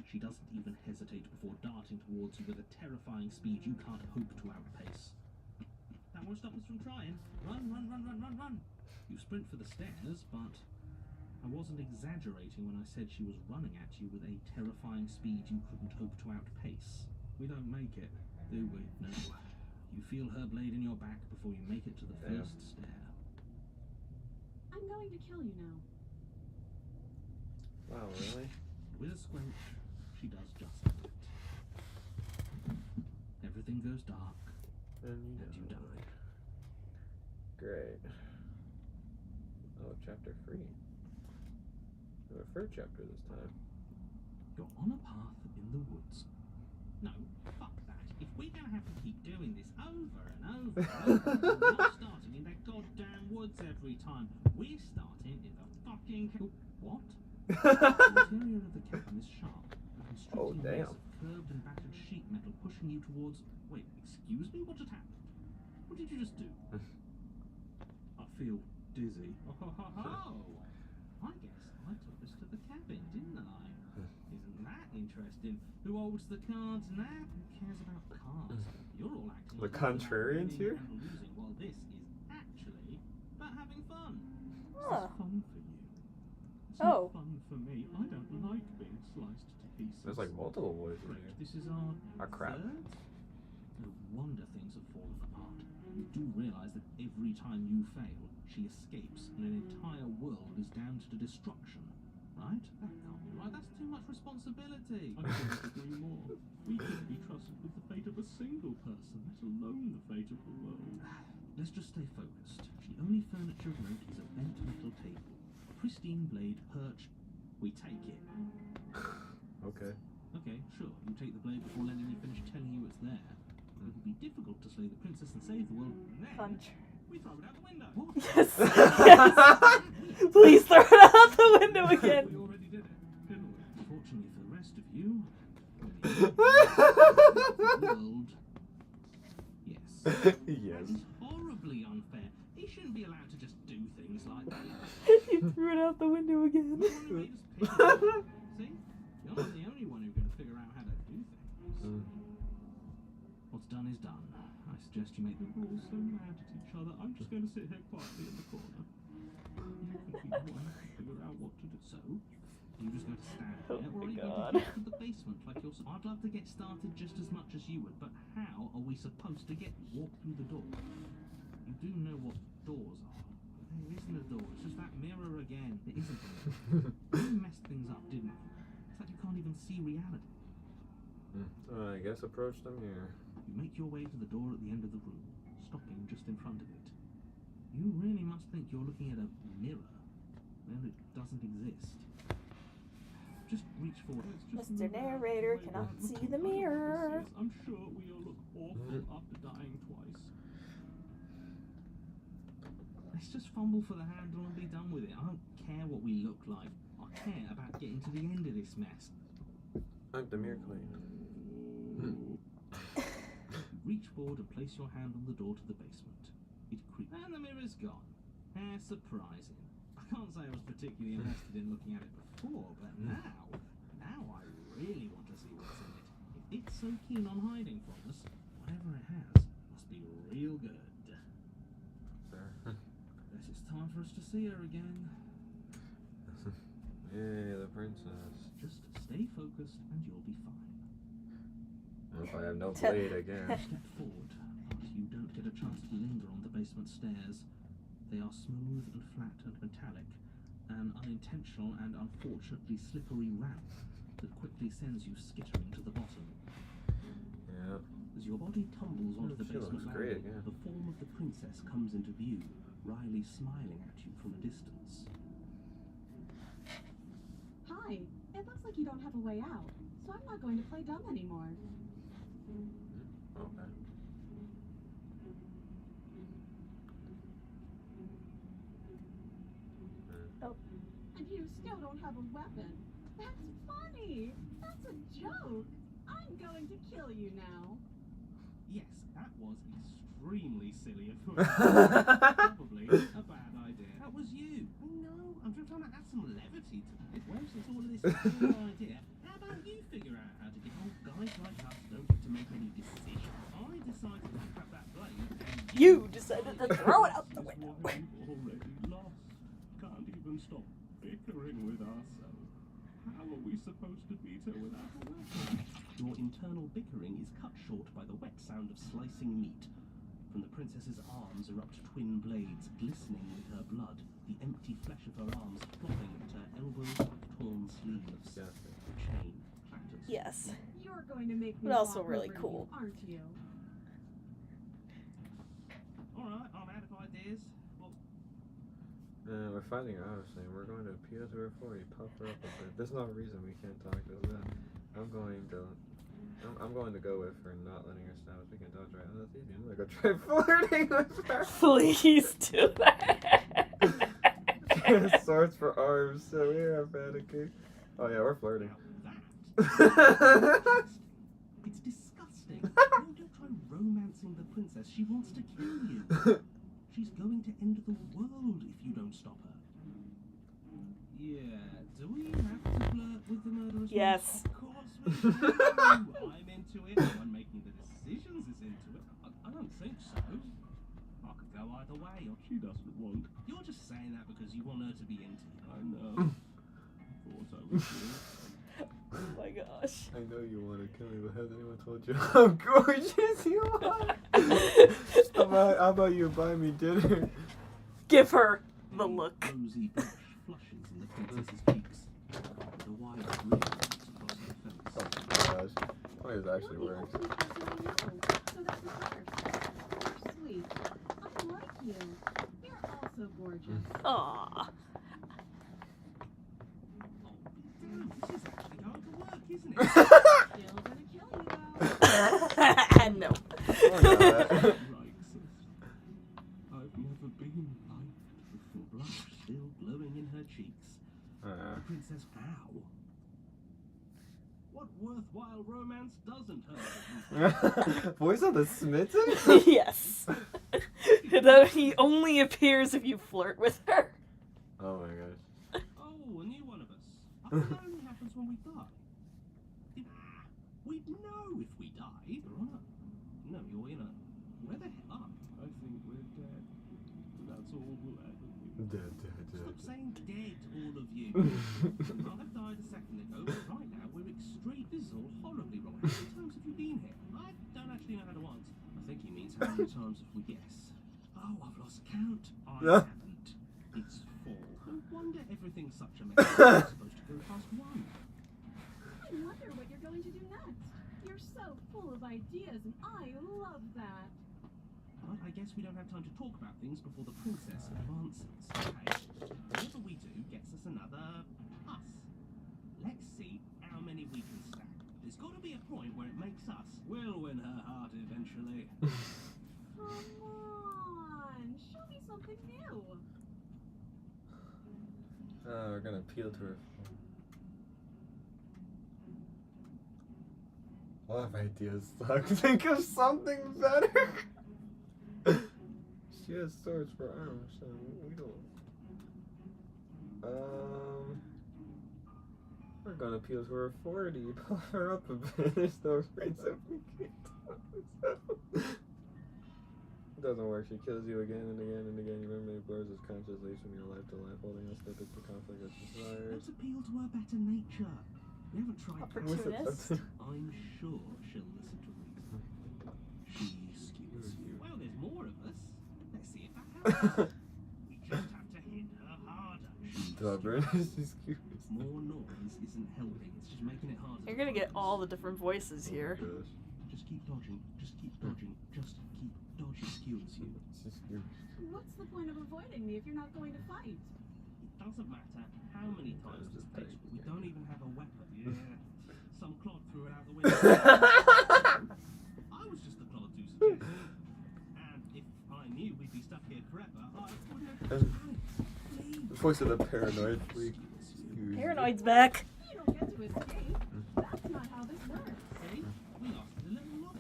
Speaker 3: She doesn't even hesitate before darting towards you with a terrifying speed you can't hope to outpace. That won't stop us from trying. Run, run, run, run, run, run! You sprint for the stairs, but I wasn't exaggerating when I said she was running at you with a terrifying speed you couldn't hope to outpace. We don't make it, do we? No. You feel her blade in your back before you make it to the first stair.
Speaker 4: I'm going to kill you now.
Speaker 2: Wow, really?
Speaker 3: With a squelch, she does just that. Everything goes dark,
Speaker 2: And
Speaker 3: you die.
Speaker 2: Great. Oh, chapter 3. The third chapter this time.
Speaker 3: You're on a path in the woods. No, fuck that. If we're gonna have to keep doing this over and over and over, we're not starting in that goddamn woods every time. We're starting in the fucking... What? The interior of the cabin is sharp, a constricting maze of curved and battered sheet metal pushing you towards... Wait, excuse me? What just happened? What did you just do? I feel dizzy. Oh, ho, ho, ho. I guess I took us to the cabin, didn't I? Isn't that interesting? Who holds the cards now? Who cares about cards? You're all acting
Speaker 2: The
Speaker 3: like
Speaker 2: contrarians
Speaker 3: you're
Speaker 2: here?
Speaker 3: and losing, while this is actually about having fun.
Speaker 1: Huh.
Speaker 3: This is fun for you. It's
Speaker 1: Oh.
Speaker 3: not fun for me. I don't like being sliced to pieces.
Speaker 2: There's like multiple voices
Speaker 3: Correct.
Speaker 2: here.
Speaker 3: This is our
Speaker 2: crap.
Speaker 3: third? No wonder things have fallen apart. You do realise that every time you fail, she escapes and an entire world is damned to destruction. Right? That can't be right. That's too much responsibility. I couldn't agree more. We couldn't be trusted with the fate of a single person, let alone the fate of the world. Let's just stay focused. The only furniture of note is a bent metal table. A pristine blade perched. We take it.
Speaker 2: Okay.
Speaker 3: Okay, sure. You take the blade before letting me finish telling you it's there. It would be difficult to slay the princess and save the world, and then we throw it out the window. What?
Speaker 1: Yes. Yes. Please throw it out the window again.
Speaker 3: We already did it, didn't we? Unfortunately for the rest of you, the world. Yes.
Speaker 2: Yes.
Speaker 3: That is horribly unfair. He shouldn't be allowed to just do things like that.
Speaker 1: You threw it out the window again.
Speaker 3: You're the one who made us pick. See? You're not the only one who can figure out how to do things. What's done is done. I suggest you make the rules so mad at each other. I'm just going to sit here quietly in the corner. You can keep one and figure out what to do. So, you just going to stand
Speaker 1: Oh
Speaker 3: there, or
Speaker 1: my
Speaker 3: are you
Speaker 1: God.
Speaker 3: going to get to the basement like you're... I'd love to get started just as much as you would, but how are we supposed to walk through the door? You do know what doors are. There isn't a door. It's just that mirror again. It isn't a mirror. You messed things up, didn't you? It's like you can't even see reality.
Speaker 2: I guess approach them here.
Speaker 3: You make your way to the door at the end of the room, stopping just in front of it. You really must think you're looking at a mirror. Well, it doesn't exist. Just reach forward.
Speaker 1: Mr. Narrator cannot see the mirror.
Speaker 3: I'm sure we all look awful after dying twice. Let's just fumble for the handle and be done with it. I don't care what we look like. I care about getting to the end of this mess.
Speaker 2: Wipe the mirror clean.
Speaker 3: Reach forward and place your hand on the door to the basement. It creaks. And the mirror's gone. How surprising. I can't say I was particularly invested in looking at it before, but now I really want to see what's in it. If it's so keen on hiding from us, whatever it has must be real good. Guess it's time for us to see her again.
Speaker 2: Yay, the princess.
Speaker 3: Just stay focused and you'll be fine.
Speaker 2: If I have no blade again.
Speaker 3: Step forward.
Speaker 5: you don't get a chance to linger on the basement stairs. They are smooth and flat and metallic, an unintentional and unfortunately slippery ramp that quickly sends you skittering to the bottom.
Speaker 2: Yeah.
Speaker 5: As your body tumbles onto the
Speaker 2: She looks
Speaker 5: basement
Speaker 2: great,
Speaker 5: landing,
Speaker 2: yeah.
Speaker 5: the form of the princess comes into view, wryly smiling at you from a distance.
Speaker 4: Hi, it looks like you don't have a way out, so I'm not going to play dumb anymore.
Speaker 2: Okay.
Speaker 4: And you still don't have a weapon. That's funny. That's a joke. I'm going to kill you now.
Speaker 5: Yes, that was extremely silly of me. Probably a bad idea. That was you. I know. I'm just trying to add some levity to it. Where's this all of this cool idea? How about you figure out how to get old guys like us don't get to make any decisions? I decided to pick up that blade. And
Speaker 1: You decided to throw it out the window.
Speaker 5: That's why we've already lost. Can't even stop bickering with ourselves. How are we supposed to beat her without a weapon? Your internal bickering is cut short by the wet sound of slicing meat. From the princess's arms erupt twin blades, glistening with her blood, the empty flesh of her arms flopping at her elbows like torn sleeves. Chain clatters.
Speaker 1: Yes.
Speaker 4: You're going to make me
Speaker 1: But also
Speaker 4: walk
Speaker 1: really
Speaker 4: over
Speaker 1: cool.
Speaker 4: you, aren't you?
Speaker 5: Alright, I'm out of ideas. Well,
Speaker 2: We're fighting her, obviously. We're going to appeal to her for you, puff her up a bit. There's no reason we can't talk this out. I'm going to go with her not letting her snap. We can dodge right. Oh, that's easy. I'm gonna go try flirting with her.
Speaker 1: Please do that.
Speaker 2: She has swords for arms, so we are panicking. Oh yeah, we're flirting.
Speaker 5: It's disgusting. Don't you try romancing the princess. She wants to kill you. She's going to end the world if you don't stop her. Yeah, do we have to flirt with the murderous?
Speaker 1: Yes.
Speaker 5: Of course we do. I'm into it. The one making the decisions is into it. I don't think so. I could go either way, or she doesn't want. You're just saying that because you want her to be into you. I know. Thought I was good.
Speaker 1: Oh my gosh.
Speaker 2: I know you want to kill me, but has anyone told you how gorgeous you are? How about you buy me dinner?
Speaker 1: Give her the look.
Speaker 5: Rosy blush flushes in the princess's cheeks. The wide grin across her face.
Speaker 2: Oh my gosh. Oh, it actually
Speaker 4: You're
Speaker 2: works.
Speaker 4: the only person I know, so that matters. You're sweet. I like you. You're also gorgeous.
Speaker 1: Aww.
Speaker 5: This is actually going to work, isn't it?
Speaker 4: Still gonna kill you though.
Speaker 1: No.
Speaker 2: Oh, no.
Speaker 5: Right, sis. I've never been liked before. Blush still glowing in her cheeks. The princess, ow. What worthwhile romance doesn't hurt?
Speaker 2: Voice of the smitten?
Speaker 1: Yes. Though he only appears if you flirt with her.
Speaker 2: Oh my gosh.
Speaker 5: Oh, a new one of us. I think that only happens when we die. We'd know if we died. You're on a... No, you're in a... Where the hell are we? I think we're dead. That's all we'll ever be.
Speaker 2: Dead.
Speaker 5: Stop saying dead, all of you. I've died a second ago, but right now we're extreme. This is all horribly wrong. How many times have you been here? I don't actually know how to answer. I think he means how many times have we guessed. Oh, I've lost count. I haven't. It's 4. No wonder everything's such a mess. It's supposed to go past 1.
Speaker 4: I wonder what you're going to do next. You're so full of ideas, and I love that.
Speaker 5: But I guess we don't have time to talk about things before the princess advances. Okay? Whatever we do gets us another us. Let's see how many we can stack. There's got to be a point where it makes us. We'll win her heart eventually.
Speaker 4: Come on, show me something new.
Speaker 2: We're gonna appeal to her. All of ideas suck. Think of something better. She has swords for arms, so we don't. We're gonna appeal to her 40. Puff her up a bit. There's no reason we can't do so. It doesn't work. She kills you again and again and again. You remember it blurs his conscious leads from your life to life, holding on snippets of conflict as desires.
Speaker 5: Let's appeal to her better nature. We haven't tried that.
Speaker 1: Opportunist.
Speaker 5: I'm sure she'll listen to reason. She skews you. Well, We just have to hit her harder.
Speaker 2: Stubborn. She's cute.
Speaker 5: More noise isn't helping. It's just making it harder.
Speaker 1: You're gonna get all the different voices here.
Speaker 2: Oh my gosh.
Speaker 5: Just keep dodging. Just keep dodging. Just keep dodging. Skewers you.
Speaker 2: She's cute.
Speaker 4: What's the point of avoiding me if you're not going to fight?
Speaker 5: It doesn't matter how many times this takes. We don't even have a weapon. Yeah. Some clod threw it out the window. I was just the clod to suggest. And if I knew we'd be stuck here forever, I would have panicked.
Speaker 2: The voice of the paranoid freak.
Speaker 1: Paranoid's back.
Speaker 4: You don't get to escape. That's not how this works.
Speaker 5: See? We lost the little lot.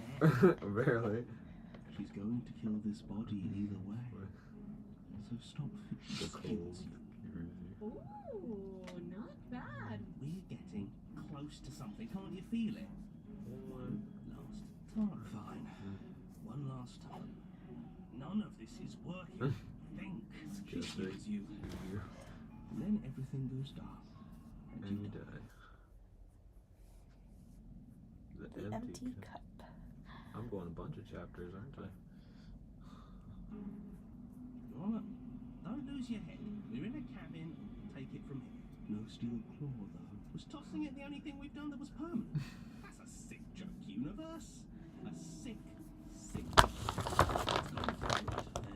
Speaker 2: Barely.
Speaker 5: She's going to kill this body either way. So stop
Speaker 2: The cold.
Speaker 4: Ooh, not bad.
Speaker 5: We're getting close to something. Can't you feel it? One last time. Fine. One last time. None of this is working. Think. She kills you. And then everything goes dark.
Speaker 2: And you die. The
Speaker 1: Empty cup.
Speaker 2: I'm going a bunch of chapters, aren't I?
Speaker 5: Alright. Don't lose your head. We're in a cabin. Take it from here. No steel claw, though. Was tossing it the only thing we've done that was permanent? That's a sick joke, universe. A sick.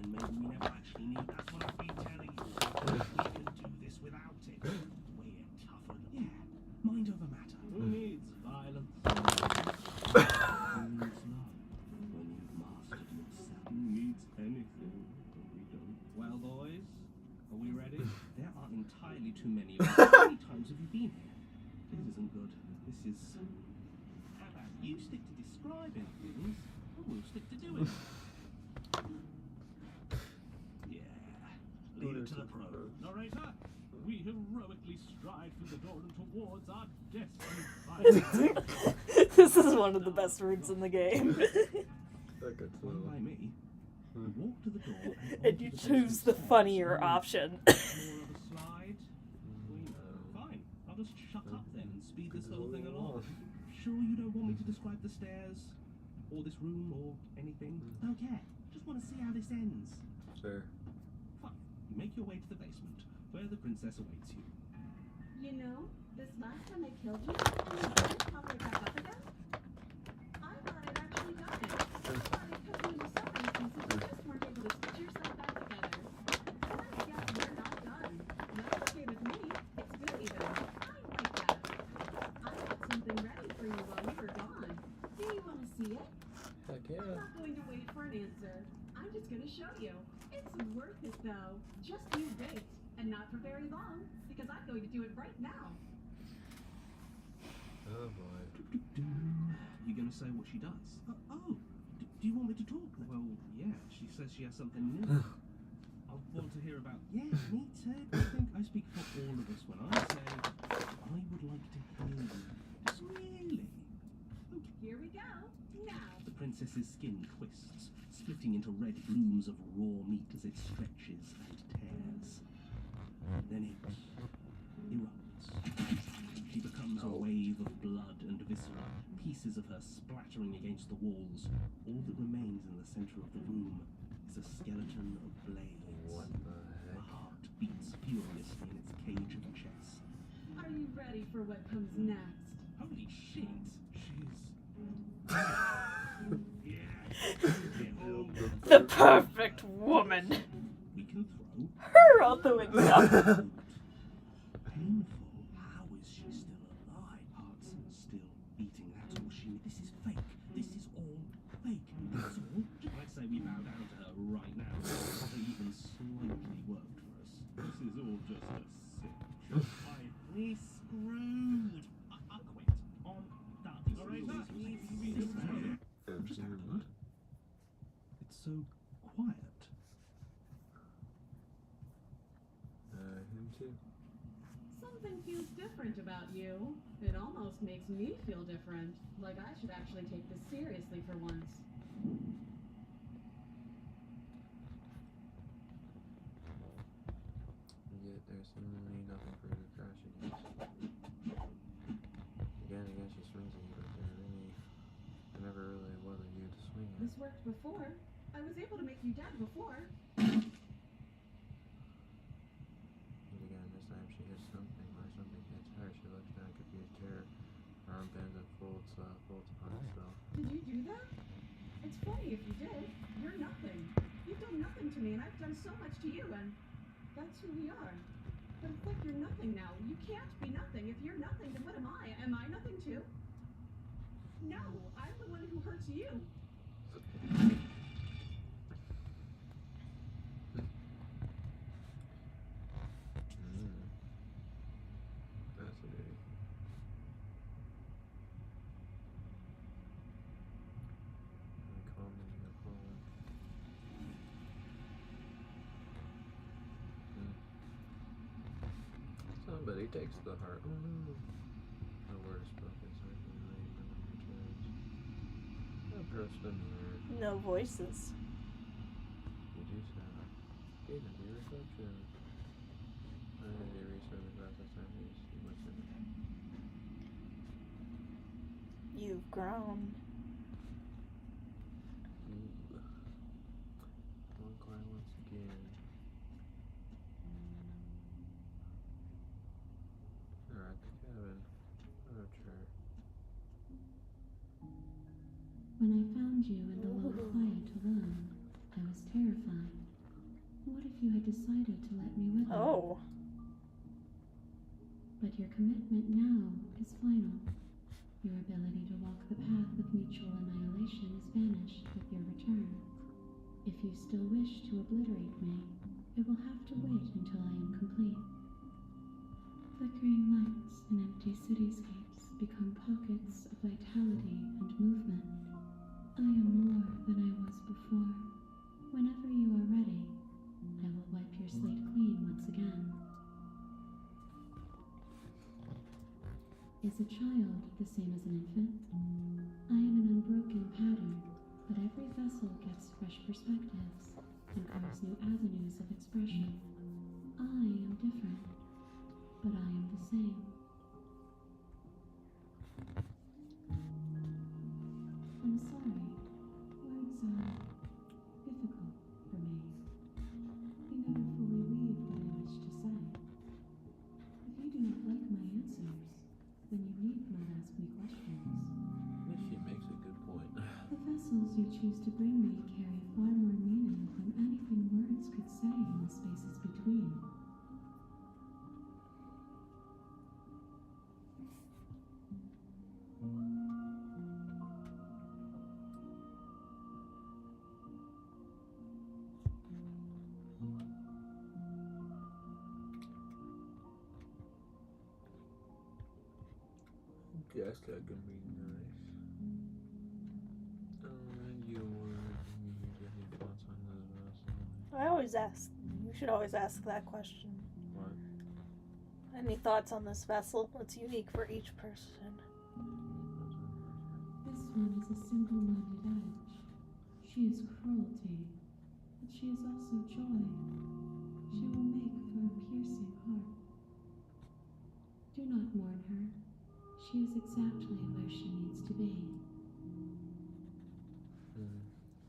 Speaker 5: And maybe we never actually need. That's what I've been telling you. We can do this without it. We're tougher. Yeah. Mind over matter. Who needs violence? Who needs love? When you've mastered yourself. Who needs anything? We don't. Well, boys, are we ready? There aren't entirely too many of us. How many times have you been here? This isn't good. This is. How about you stick to describing things, and we'll stick to doing it. Yeah. Lead it to the pro. Narrator, we heroically stride through the door and towards our destiny.
Speaker 1: This is one of the best routes in the game.
Speaker 5: One by me. Walk to the door
Speaker 1: And you choose the funnier option.
Speaker 5: More of a slide. Fine. I'll just shut up then and speed this whole thing along. Sure you don't want me to describe the stairs, or this room, or anything? Don't care. Just want to see how this ends.
Speaker 2: Fair.
Speaker 5: Fine. You make your way to the basement, where the princess awaits you.
Speaker 4: You know, this last time I killed you, you didn't pop right back up again. I thought I'd actually done it. But because you some reasons, you just weren't able to stitch yourself back together. And I guess we're not done. That's okay with me. It's good even. I like that. I got something ready for you while you were gone. Do you want to see it?
Speaker 2: Heck
Speaker 4: I'm
Speaker 2: yeah.
Speaker 4: not going to wait for an answer. I'm just going to show you. It's worth it though. Just you wait. And not for very long, because I'm going to do it right now.
Speaker 2: Oh boy.
Speaker 5: You gonna say what she does? Do you want me to talk? Well, yeah, she says she has something new. I want to hear about. Yeah, me too. I think I speak for all of us when I say I would like to hear you. Just really. Okay.
Speaker 4: Here we go. Now.
Speaker 5: The princess's skin twists, splitting into red blooms of raw meat as it stretches and tears. Then it erupts. She becomes a wave of blood and viscera, pieces of her splattering against the walls. All that remains in the center of the room is a skeleton of blades.
Speaker 2: What the
Speaker 5: The
Speaker 2: heck?
Speaker 5: heart beats furiously in its cage of chest.
Speaker 4: Are you ready for what comes next?
Speaker 5: Holy shit! She's...
Speaker 1: The perfect woman.
Speaker 5: We can throw...
Speaker 1: Her out the window.
Speaker 5: Painful. How is she still alive? Heart's still beating. That's all she needs. This is fake. This is all fake. That's all. I'd say we bow down to her right now. They even slightly worked for us. This is all just a sick joke. We screwed. I quit. On that. Alright, just happened. It's so quiet.
Speaker 2: Him too.
Speaker 4: Something feels different about you. It almost makes me feel different. Like I should actually take this seriously for once.
Speaker 2: Yet there's seemingly nothing for her to crash against. Again, I guess she swings at you, but there never really was a you to swing at.
Speaker 4: This worked before. I was able to make you dead before. me, and I've done so much to you, and that's who we are. But it's like you're nothing now. You can't be nothing. If you're nothing, then what am I? Am I nothing too? No, I'm the one who hurts you.
Speaker 2: Fascinating. Uncommon opponent. Somebody takes the heart. Oh no. The word is spoken, so I can read them on your turns. Approach the mirror.
Speaker 1: No voices.
Speaker 2: You do so. Gain a new reflection. I had a restart the glass last time. You see what's in it.
Speaker 1: You've grown.
Speaker 2: One cry once again. They're at the cabin. Archer.
Speaker 6: When I found you in the low quiet alone, I was terrified. What if you had decided to let me with you?
Speaker 1: Oh.
Speaker 6: But your commitment now is final. Your ability to walk the path of mutual annihilation is vanished with your return. If you still wish to obliterate me, it will have to wait until I am complete. Flickering lights and empty cityscapes become pockets of vitality and movement. I am more than I was before. Whenever you are ready, I will wipe your slate clean once again. Is a child the same as an infant? I am an unbroken pattern, but every vessel gets fresh perspectives and carves new avenues of expression. I am different, but I am the same. I'm sorry. Words are difficult for me. They never fully leave what I wish to say. If you do not like my answers, then you need not ask me questions.
Speaker 2: She makes a good point.
Speaker 6: The vessels you choose to bring me carry far more meaning than anything words could say in the spaces between.
Speaker 2: Guess that can be nice. And you any thoughts on this vessel?
Speaker 1: I always ask. You should always ask that question.
Speaker 2: What?
Speaker 1: Any thoughts on this vessel? It's unique for each person.
Speaker 6: This one is a single-minded edge. She is cruelty, but she is also joy. She will make for a piercing heart. Do not mourn her. She is exactly where she needs to be.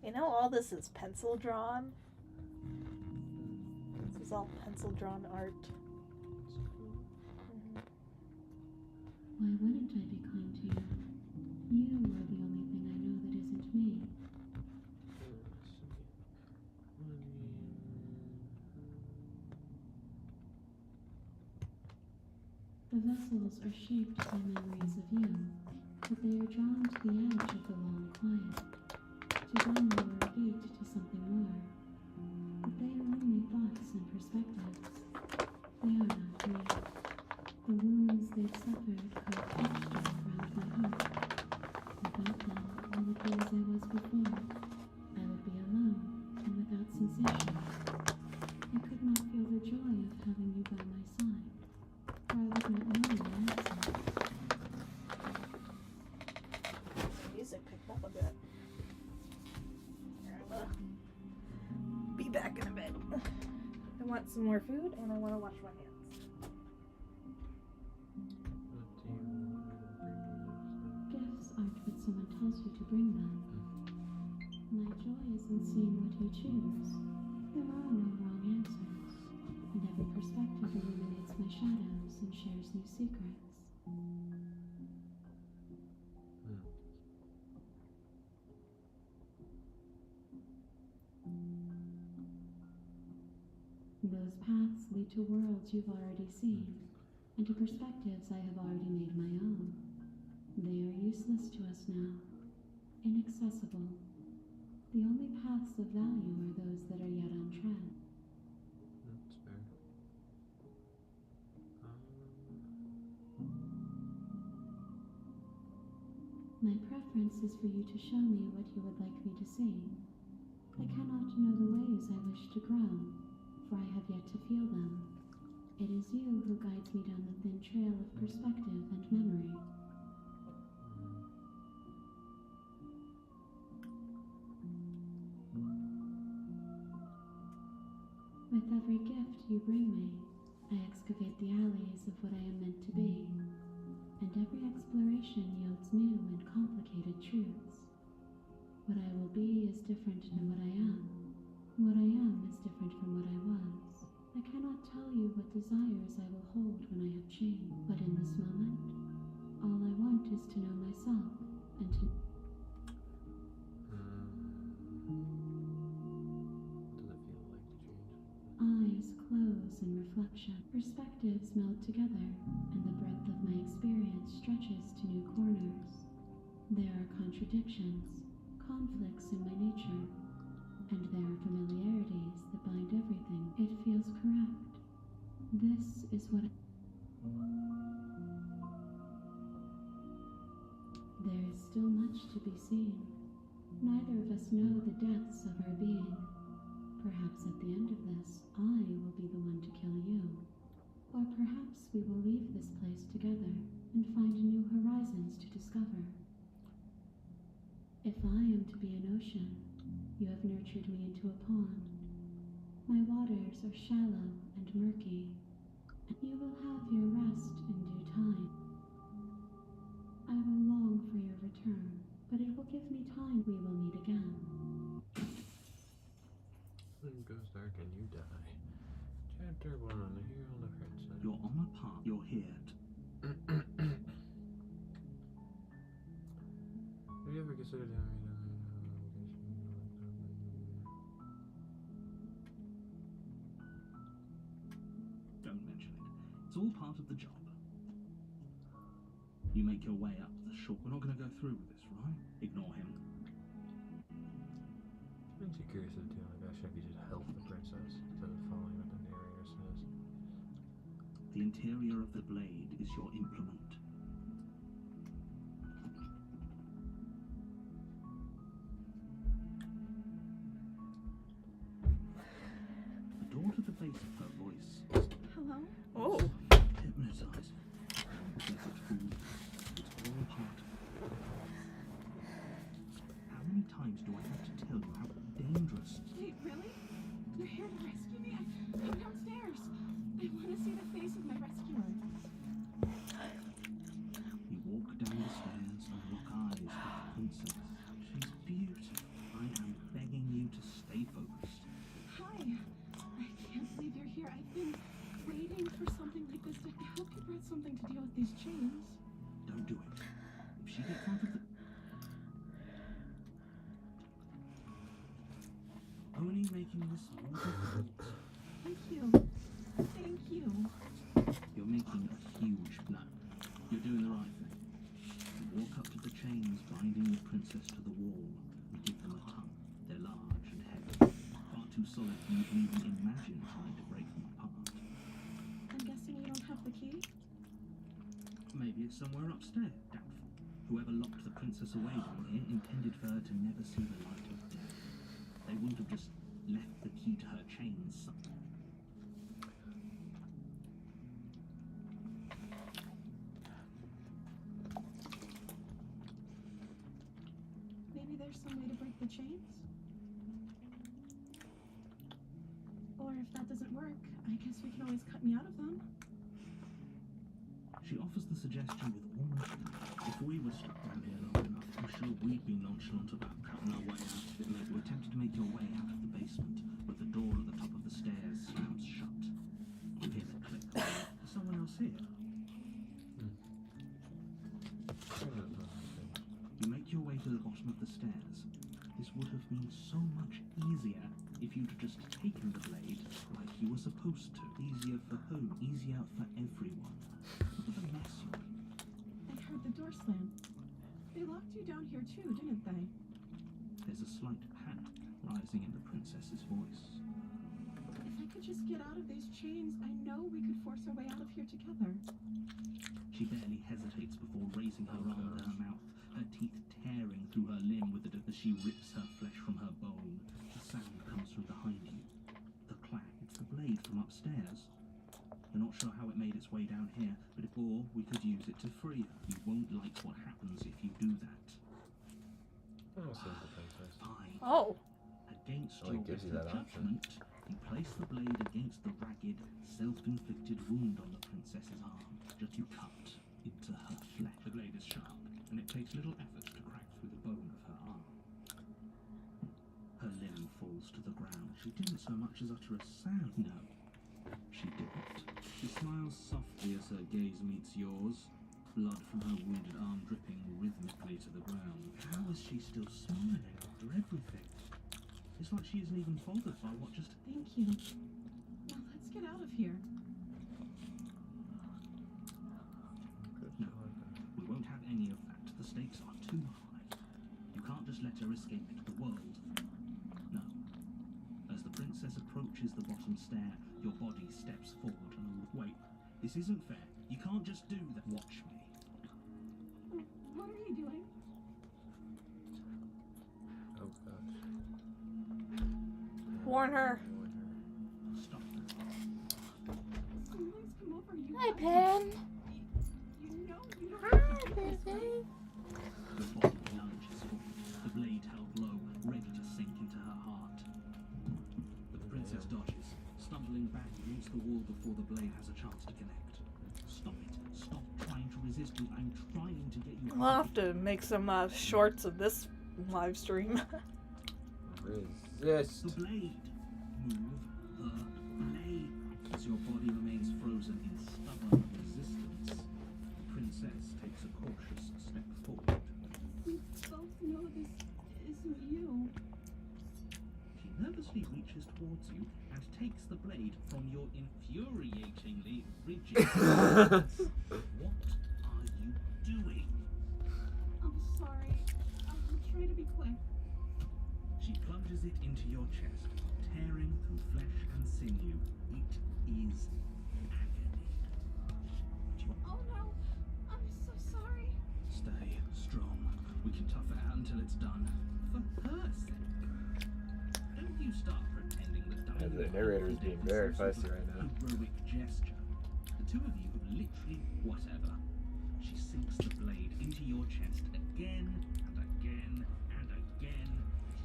Speaker 1: You know, all this is pencil drawn. This is all pencil drawn art.
Speaker 2: That's cool.
Speaker 6: Why wouldn't I be kind to you? You are the only thing I know that isn't me. The vessels are shaped by memories of you, but they are drawn to the edge of the long quiet, to one lower gate to something more. But they are only thoughts and perspectives. They are not me. The wounds they've suffered carve textures around my heart. Without them, I would be as I was before. I would be alone and without sensation. I could not feel the joy of having you by my side. I would not know your answer.
Speaker 1: The music picked up a bit. I'm gonna be back in a bit. I want some more food and I want to wash my hands.
Speaker 6: Gifts aren't what someone tells you to bring them. My joy is in seeing what you choose. There are no wrong answers, and every perspective illuminates my shadows and shares new secrets. Those paths lead to worlds you've already seen, and to perspectives I have already made my own. They are useless to us now, inaccessible. The only paths of value are those that are yet untread.
Speaker 2: That's fair.
Speaker 6: My preference is for you to show me what you would like me to see. I cannot know the ways I wish to grow, for I have yet to feel them. It is you who guides me down the thin trail of perspective and memory. With every gift you bring me, I excavate the alleys of what I am meant to be, and every exploration yields new and complicated truths. What I will be is different than what I am. What I am is different from what I was. I cannot tell you what desires I will hold when I have changed, but in this moment, all I want is to know myself and to...
Speaker 2: What does it feel like to change?
Speaker 6: Eyes close in reflection. Perspectives meld together, and the breadth of my experience stretches to new corners. There are contradictions, conflicts in my nature, and there are familiarities that bind everything. It feels correct. This is what There is still much to be seen. Neither of us know the depths of our being. Perhaps at the end of this, I will be the one to kill you. Or perhaps we will leave this place together and find new horizons to discover. If I am to be an ocean, you have nurtured me into a pond. My waters are shallow and murky, and you will have your rest in due time. I will long for your return, but it will give me time. We will meet again.
Speaker 2: It goes dark and you die. Chapter 1, the Hero and the Princess.
Speaker 3: You're on a path. You're here.
Speaker 2: Have you ever considered
Speaker 3: Don't mention it. It's all part of the job. You make your way up the shore. We're not going to go through with this, right? Ignore him.
Speaker 2: I'm too curious as to like actually if you just help the princess instead of following what the narrator says.
Speaker 3: The interior of the blade is your implement. The door to the base of her voice.
Speaker 4: Hello?
Speaker 1: Oh.
Speaker 3: Hypnotize. Desert food. It's all part of it. How many times do I have to tell you how dangerous?
Speaker 4: Wait, really? You're here to rescue me? Come downstairs. I want to see the face of my rescuer.
Speaker 3: You walk down the stairs and lock eyes with the princess. She's beautiful. I am begging you to stay focused.
Speaker 4: Hi. I can't believe you're here. I've been waiting for something like this. I hope you brought something to deal with these chains.
Speaker 3: Don't do it. If she gets out of the... Only making this more difficult.
Speaker 4: Thank you. Thank you.
Speaker 3: You're making a huge no. You're doing the right thing. You walk up to the chains binding the princess to the wall and give them a tongue. They're large and heavy, far too solid for you to even imagine trying to break them apart.
Speaker 4: I'm guessing you don't have the key?
Speaker 3: Maybe it's somewhere upstairs. Doubtful. Whoever locked the princess away down here intended for her to never see the light of day. They wouldn't have just left the key to her chains somewhere.
Speaker 4: Maybe there's some way to break the chains? Or if that doesn't work, I guess we can always cut me out of them.
Speaker 3: She offers the suggestion with almost if we were stuck down here long enough, I'm sure we'd be nonchalant about cutting our way out of it. You attempted to make your way out of the basement, but the door at the top of the stairs slams shut. You hear the click. Is someone else here? You make your way to the bottom of the stairs. This would have been so much easier if you'd just taken the blade like you were supposed to. Easier for whom? Easier for everyone. Look at the mess you're in.
Speaker 4: I heard the door slam. They locked you down here too, didn't they?
Speaker 3: There's a slight panic rising in the princess's voice.
Speaker 4: If I could just get out of these chains, I know we could force our way out of here together.
Speaker 3: She barely hesitates before raising her arm to her mouth, her teeth tearing through her limb with it as she rips her flesh from her bone. The sound comes from behind you. The clack. It's the blade from upstairs. We're not sure how it made its way down here, but or we could use it to free her. You won't like what happens if you do that.
Speaker 2: Oh, so the princess.
Speaker 3: Fine.
Speaker 1: Oh.
Speaker 3: Against
Speaker 2: Oh, it
Speaker 3: your
Speaker 2: gives you
Speaker 3: better
Speaker 2: that option.
Speaker 3: judgment, you place the blade against the ragged, self-inflicted wound on the princess's arm. Just you cut into her flesh. The blade is sharp, and it takes little effort to crack through the bone of her arm. Her limb falls to the ground. She didn't so much as utter a sound. No, she didn't. She smiles softly as her gaze meets yours, blood from her wounded arm dripping rhythmically to the ground. How is she still smiling after everything? It's like she isn't even bothered by what just...
Speaker 4: Thank you. Now let's get out of here.
Speaker 3: No, we won't have any of that. The stakes are too high. You can't just let her escape into the world. No. As the princess approaches the bottom stair, your body steps forward and... Wait, this isn't fair. You can't just do that. Watch me.
Speaker 4: What are you doing?
Speaker 2: Oh gosh.
Speaker 1: Warn her.
Speaker 3: Stop.
Speaker 4: Someone's come over you.
Speaker 1: Hi, Pen.
Speaker 4: You know you don't
Speaker 1: Hi,
Speaker 4: have to do this,
Speaker 1: baby.
Speaker 4: right?
Speaker 3: The body lunges forward, the blade held low, ready to sink into her heart. But the princess dodges, stumbling back against the wall before the blade has a chance to connect. Stop it. Stop trying to resist me. I'm trying to get you...
Speaker 1: We'll have to make some shorts of this live stream.
Speaker 2: Resist.
Speaker 3: The blade. Move the blade. As your body remains frozen in stubborn resistance, the princess takes a cautious step forward.
Speaker 4: We both know this isn't you.
Speaker 3: She nervously reaches towards you and takes the blade from your infuriatingly rigid hands. What are you doing?
Speaker 4: I'm sorry. I'll try to be quick.
Speaker 3: She plunges it into your chest, tearing through flesh and sinew. It is agony.
Speaker 4: Oh no! I'm so sorry.
Speaker 3: Stay strong. We can tough it out until it's done. For her sake. Don't you start pretending that
Speaker 2: The narrator is being very feisty right now.
Speaker 3: Heroic gesture. The two of you have literally whatever. She sinks the blade into your chest again and again and again.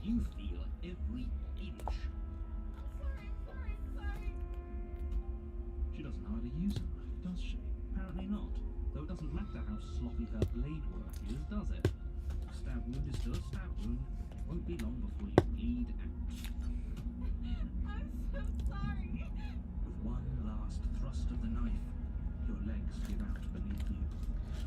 Speaker 3: You feel every inch.
Speaker 4: Sorry.
Speaker 3: She doesn't know how to use a knife, does she? Apparently not. Though it doesn't matter how sloppy her blade work is, does it? A stab wound is still a stab wound. It won't be long before you bleed out.
Speaker 4: I'm so sorry.
Speaker 3: With one last thrust of the knife, your legs give out beneath you.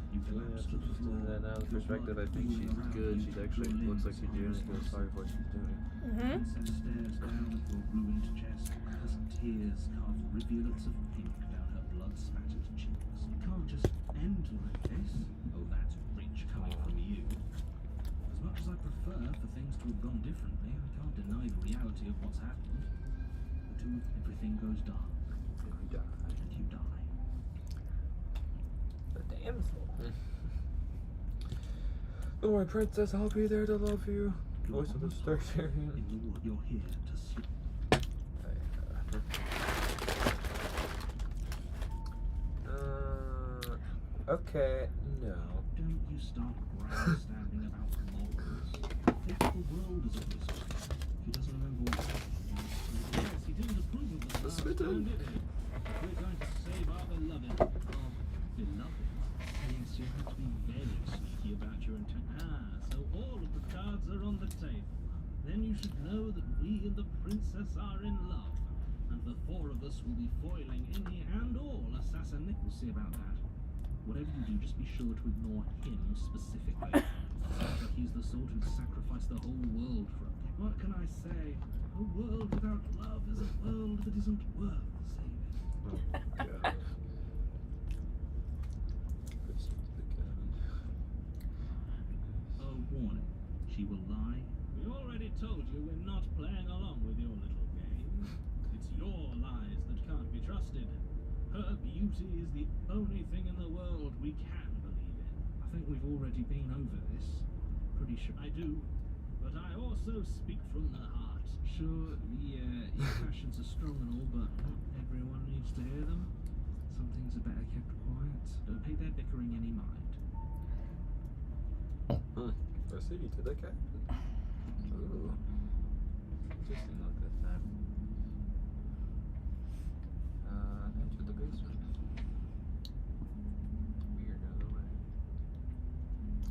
Speaker 3: You collapse to the floor.
Speaker 2: Now the perspective, I think she's good. She actually looks like she's doing feels sorry for what she's doing.
Speaker 1: Mm-hmm.
Speaker 3: Princess stares down at your ruined chest as tears carve rivulets of pink down her blood-spattered cheeks. It can't just end like this. Oh, that's rich coming from you. As much as I prefer for things to have gone differently, I can't deny the reality of what's happened. Everything goes dark.
Speaker 2: And you die.
Speaker 3: And you die.
Speaker 2: The damsel. Don't worry, princess. I'll be there to love you. Voice of the Targaryen.
Speaker 3: In the wood, you're here to sleep.
Speaker 2: Okay, no.
Speaker 3: Don't you start grandstanding about morals. If the world is on this way, if he doesn't remember what happened. Yes, he didn't approve of the last time, did he? We're going to save our beloved. Beloved? Yes, you have to be very sneaky about your intent. So all of the cards are on the table. Then you should know that we and the princess are in love. And the four of us will be foiling any and all assassinate. We'll see about that. Whatever you do, just be sure to ignore him specifically. Sounds like he's the sort who'd sacrifice the whole world for a... What can I say? A world without love is a world that isn't worth saving.
Speaker 2: Oh god.
Speaker 3: A warning. She will lie.
Speaker 5: We already told you we're not playing along with your little game. It's your lies that can't be trusted. Her beauty is the only thing in the world we can believe in.
Speaker 3: I think we've already been over this. Pretty sure.
Speaker 5: I do, but I also speak from the heart.
Speaker 3: Sure, yeah, your passions are strong and all, but not everyone needs to hear them. Some things are better kept quiet. Don't pay their bickering any mind.
Speaker 2: Proceed to the cat. Ooh. Interesting look this time. Enter the basement. Weird out of the way.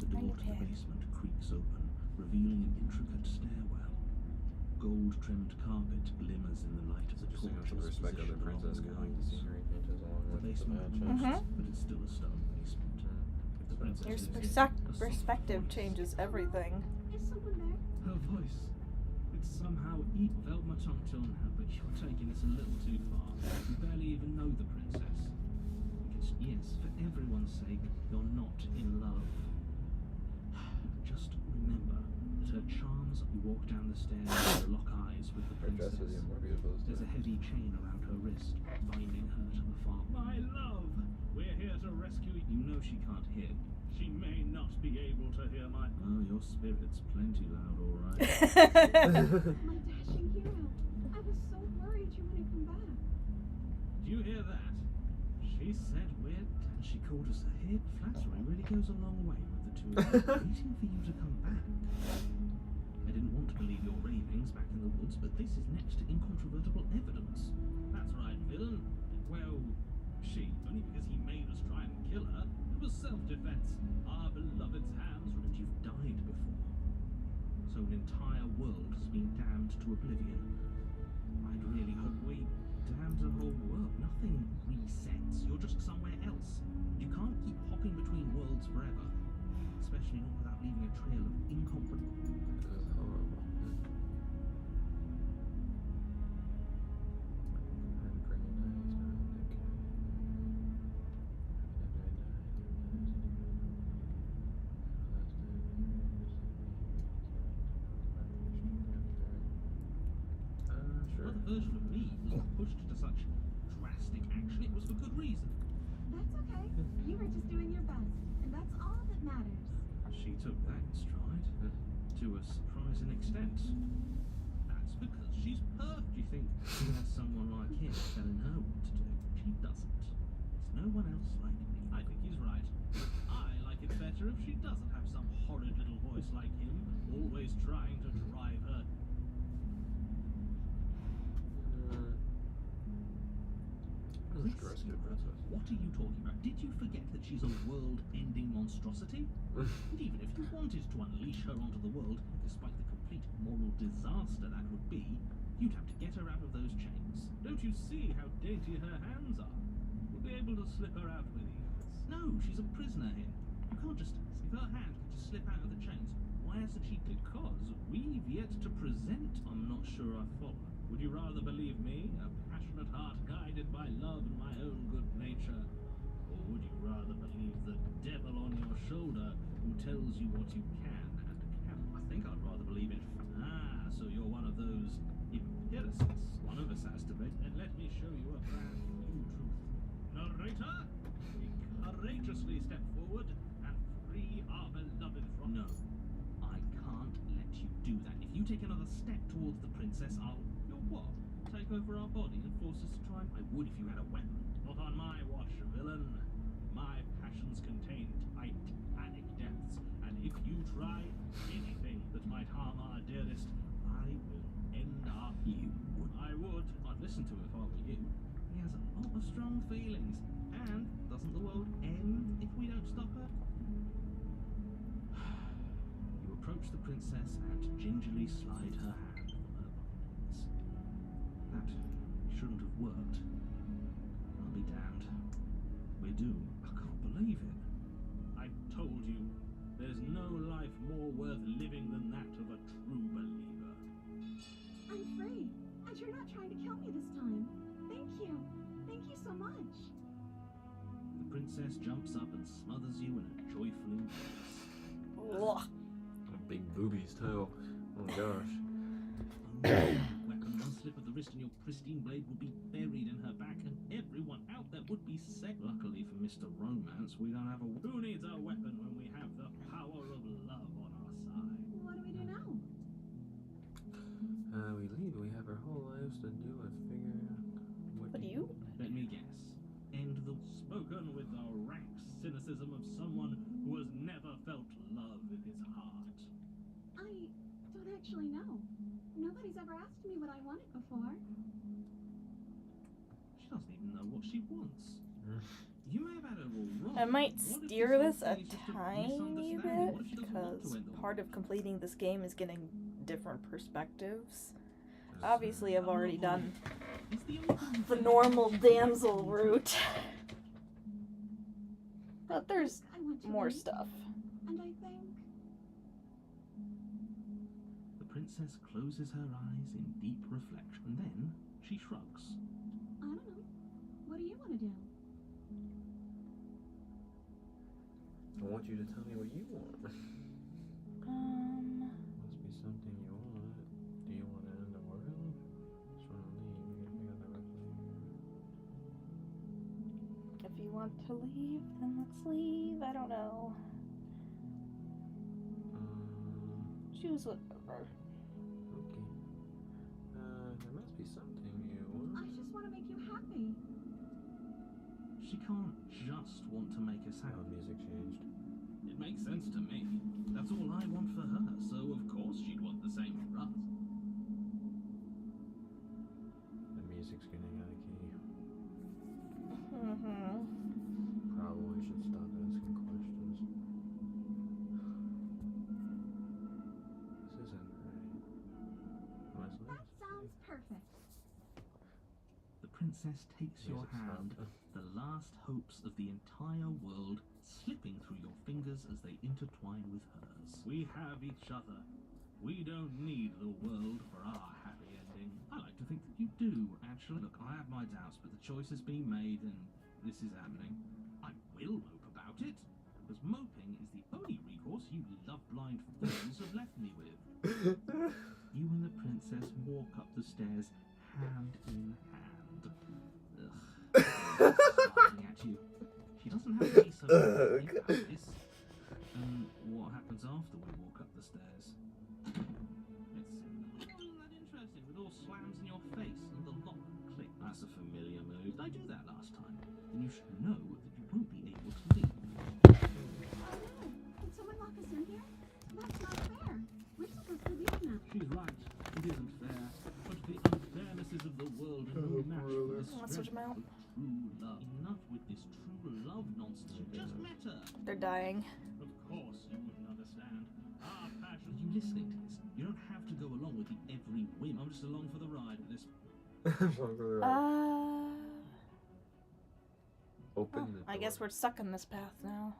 Speaker 3: The door to the basement creaks open, revealing an intricate stairwell. Gold-trimmed carpet glimmers in the light of the
Speaker 2: Interesting how
Speaker 3: torches
Speaker 2: she'll respect other
Speaker 3: positioned
Speaker 2: princess
Speaker 3: along
Speaker 2: going
Speaker 3: the
Speaker 2: to
Speaker 3: walls.
Speaker 2: scenery painted along
Speaker 3: The
Speaker 2: with the
Speaker 3: basement
Speaker 2: matches.
Speaker 3: boasts, but it's still a stone basement. If the princess
Speaker 1: Your
Speaker 3: lives here, a soft
Speaker 1: perspective
Speaker 3: voice.
Speaker 1: changes everything.
Speaker 4: Is someone there?
Speaker 3: Her voice. It's somehow held my tongue till now, but you're taking this a little too far. You barely even know the princess. Because, yes, for everyone's sake, you're not in love. Just remember that her charms walk down the stairs and lock eyes with the
Speaker 2: Her dress
Speaker 3: princess.
Speaker 2: is even more beautiful this
Speaker 3: There's a
Speaker 2: time.
Speaker 3: heavy chain around her wrist, binding her to the far.
Speaker 5: My love, we're here to rescue you.
Speaker 3: You know she can't hear.
Speaker 5: She may not be able to hear my...
Speaker 3: Oh, your spirit's plenty loud, all right.
Speaker 4: My dashing hero. I was so worried you wouldn't come back.
Speaker 5: Do you hear that?
Speaker 3: She said we're... And she called us a hit. Flattery really goes a long way with the two of us, waiting for you to come back. I didn't want to believe your ravings back in the woods, but this is next to incontrovertible evidence.
Speaker 5: That's right, villain. Well, she. Only because he made us try and kill her. It was self-defense. Our beloved's hands
Speaker 3: And you've died before. So an entire world has been damned to oblivion. I'd really hope we damned the whole world. Nothing resets. You're just somewhere else. You can't keep hopping between worlds forever. Especially not without leaving a trail of incomprehensible.
Speaker 2: This is horrible. Sure.
Speaker 3: Another version of me was pushed to such drastic action. It was for good reason.
Speaker 4: That's okay. You were just doing your best, and that's all that matters.
Speaker 3: She took that in stride, to a surprising extent.
Speaker 5: That's because she's perfect.
Speaker 3: Do you think she has someone like him telling her what to do? She doesn't. There's no one else like me.
Speaker 5: I think he's right. I like it better if she doesn't have some horrid little voice like him, always trying to drive her.
Speaker 2: This is rescue princess.
Speaker 3: What are you talking about? Did you forget that she's a world-ending monstrosity? And even if you wanted to unleash her onto the world, despite the complete moral disaster that would be, you'd have to get her out of those chains.
Speaker 5: Don't you see how dainty her hands are? We'll be able to slip her out with ease.
Speaker 3: No, she's a prisoner here. You can't just... If her hand could just slip out of the chains, why hasn't she...
Speaker 5: Because we've yet to present. I'm not sure I follow. Would you rather believe me, a passionate heart guided by love and my own good nature? Or would you rather believe the devil on your shoulder who tells you what you can and cannot?
Speaker 3: I think I'd rather believe it.
Speaker 5: Ah, so you're one of those empiricists.
Speaker 3: One of us has to be.
Speaker 5: Then let me show you a brand new truth. Narrator, we courageously step forward and free our beloved from...
Speaker 3: No, I can't let you do that. If you take another step towards the princess, I'll...
Speaker 5: You'll what? Take over our body and force us to try and...
Speaker 3: I would if you had a weapon.
Speaker 5: Not on my watch, villain. My passions contain tight, panic depths, and if you try anything that might harm our dearest, I will end our...
Speaker 3: You would.
Speaker 5: I would. I'd listen to it if I were you.
Speaker 3: He has a lot of strong feelings. And doesn't the world end if we don't stop her? You approach the princess and gingerly slide her hand from her bindings. That shouldn't have worked. I'll be damned. We're doomed. I can't believe it.
Speaker 5: I told you, there's no life more worth living than that of a true believer.
Speaker 4: I'm free, and you're not trying to kill me this time. Thank you. Thank you so much.
Speaker 5: The princess jumps up and smothers you in a joyful embrace.
Speaker 1: Ugh.
Speaker 2: Big boobies too. Oh gosh.
Speaker 5: Weapon, one slip of the wrist and your pristine blade would be buried in her back, and everyone out there would be sick. Luckily for Mr. Romance, we don't have a... Who needs a weapon when we have the power of love on our side?
Speaker 4: What do we do now?
Speaker 2: We leave. We have our whole lives to do it. Figure
Speaker 1: What do you?
Speaker 5: Let me guess. End the spoken with the rank cynicism of someone who has never felt love in his heart.
Speaker 4: I don't actually know. Nobody's ever asked me what I wanted before.
Speaker 5: She doesn't even know what she wants. You may have had it all wrong.
Speaker 1: I might
Speaker 5: What if
Speaker 1: steer
Speaker 5: this
Speaker 1: this a
Speaker 5: whole thing is just a
Speaker 1: tiny
Speaker 5: misunderstanding?
Speaker 1: bit
Speaker 5: What if she doesn't want
Speaker 1: because
Speaker 5: to end the
Speaker 1: part of completing this game is getting different perspectives.
Speaker 2: it.
Speaker 1: Obviously, I've already done
Speaker 5: It's the only thing
Speaker 1: the normal damsel route, but there's
Speaker 4: I want to
Speaker 1: more
Speaker 4: leave,
Speaker 1: stuff.
Speaker 4: and I think
Speaker 5: The princess closes her eyes in deep reflection, and then she shrugs.
Speaker 4: I don't know. What do you want to do?
Speaker 2: I want you to tell me what you want. Must be something you want. Do you want to end the world? Just want to leave. You gotta figure out the rest of the year.
Speaker 1: If you want to leave, then let's leave. I don't know. Choose whatever.
Speaker 2: Okay. There must be something you want.
Speaker 4: I just want to make you happy.
Speaker 5: She can't just want to make us
Speaker 2: How
Speaker 5: happy.
Speaker 2: music changed.
Speaker 5: It makes sense to me. That's all I want for her, so of course she'd want the same for us.
Speaker 2: The music's getting out of key.
Speaker 1: Mm-hmm.
Speaker 2: Probably should stop asking questions. This isn't right. What's
Speaker 4: That
Speaker 2: next?
Speaker 4: sounds perfect.
Speaker 5: The princess takes your
Speaker 2: Music
Speaker 5: hand,
Speaker 2: stopped.
Speaker 5: the last hopes of the entire world slipping through your fingers as they intertwine with hers. We have each other. We don't need the world for our happy ending. I like to think that you do, actually. Look, I have my doubts, but the choice has been made and this is happening. I will mope about it, because moping is the only recourse you love-blind fools have left me with. You and the princess walk up the stairs hand in hand. Ugh. Smiling at you. She doesn't have to be so angry about this. What happens after we walk up the stairs? It's not that interesting, with all slams in your face and the lock click. That's a familiar move. Did I do that last time? Then you should know that you won't be able to leave.
Speaker 4: Oh no! Did someone lock us in here? That's not fair. We're supposed to leave now.
Speaker 5: She's right. It isn't fair. But the unfairnesses of the world are no match for the
Speaker 1: Wanna switch
Speaker 5: strength
Speaker 1: 'em out?
Speaker 5: of true love. Enough with this true love nonsense. You just met her.
Speaker 1: They're dying.
Speaker 5: Of course you wouldn't understand. Our passion. Are you listening to this? You don't have to go along with the every whim. I'm just along for the ride with this.
Speaker 2: Open the door.
Speaker 1: I guess we're stuck in this path now.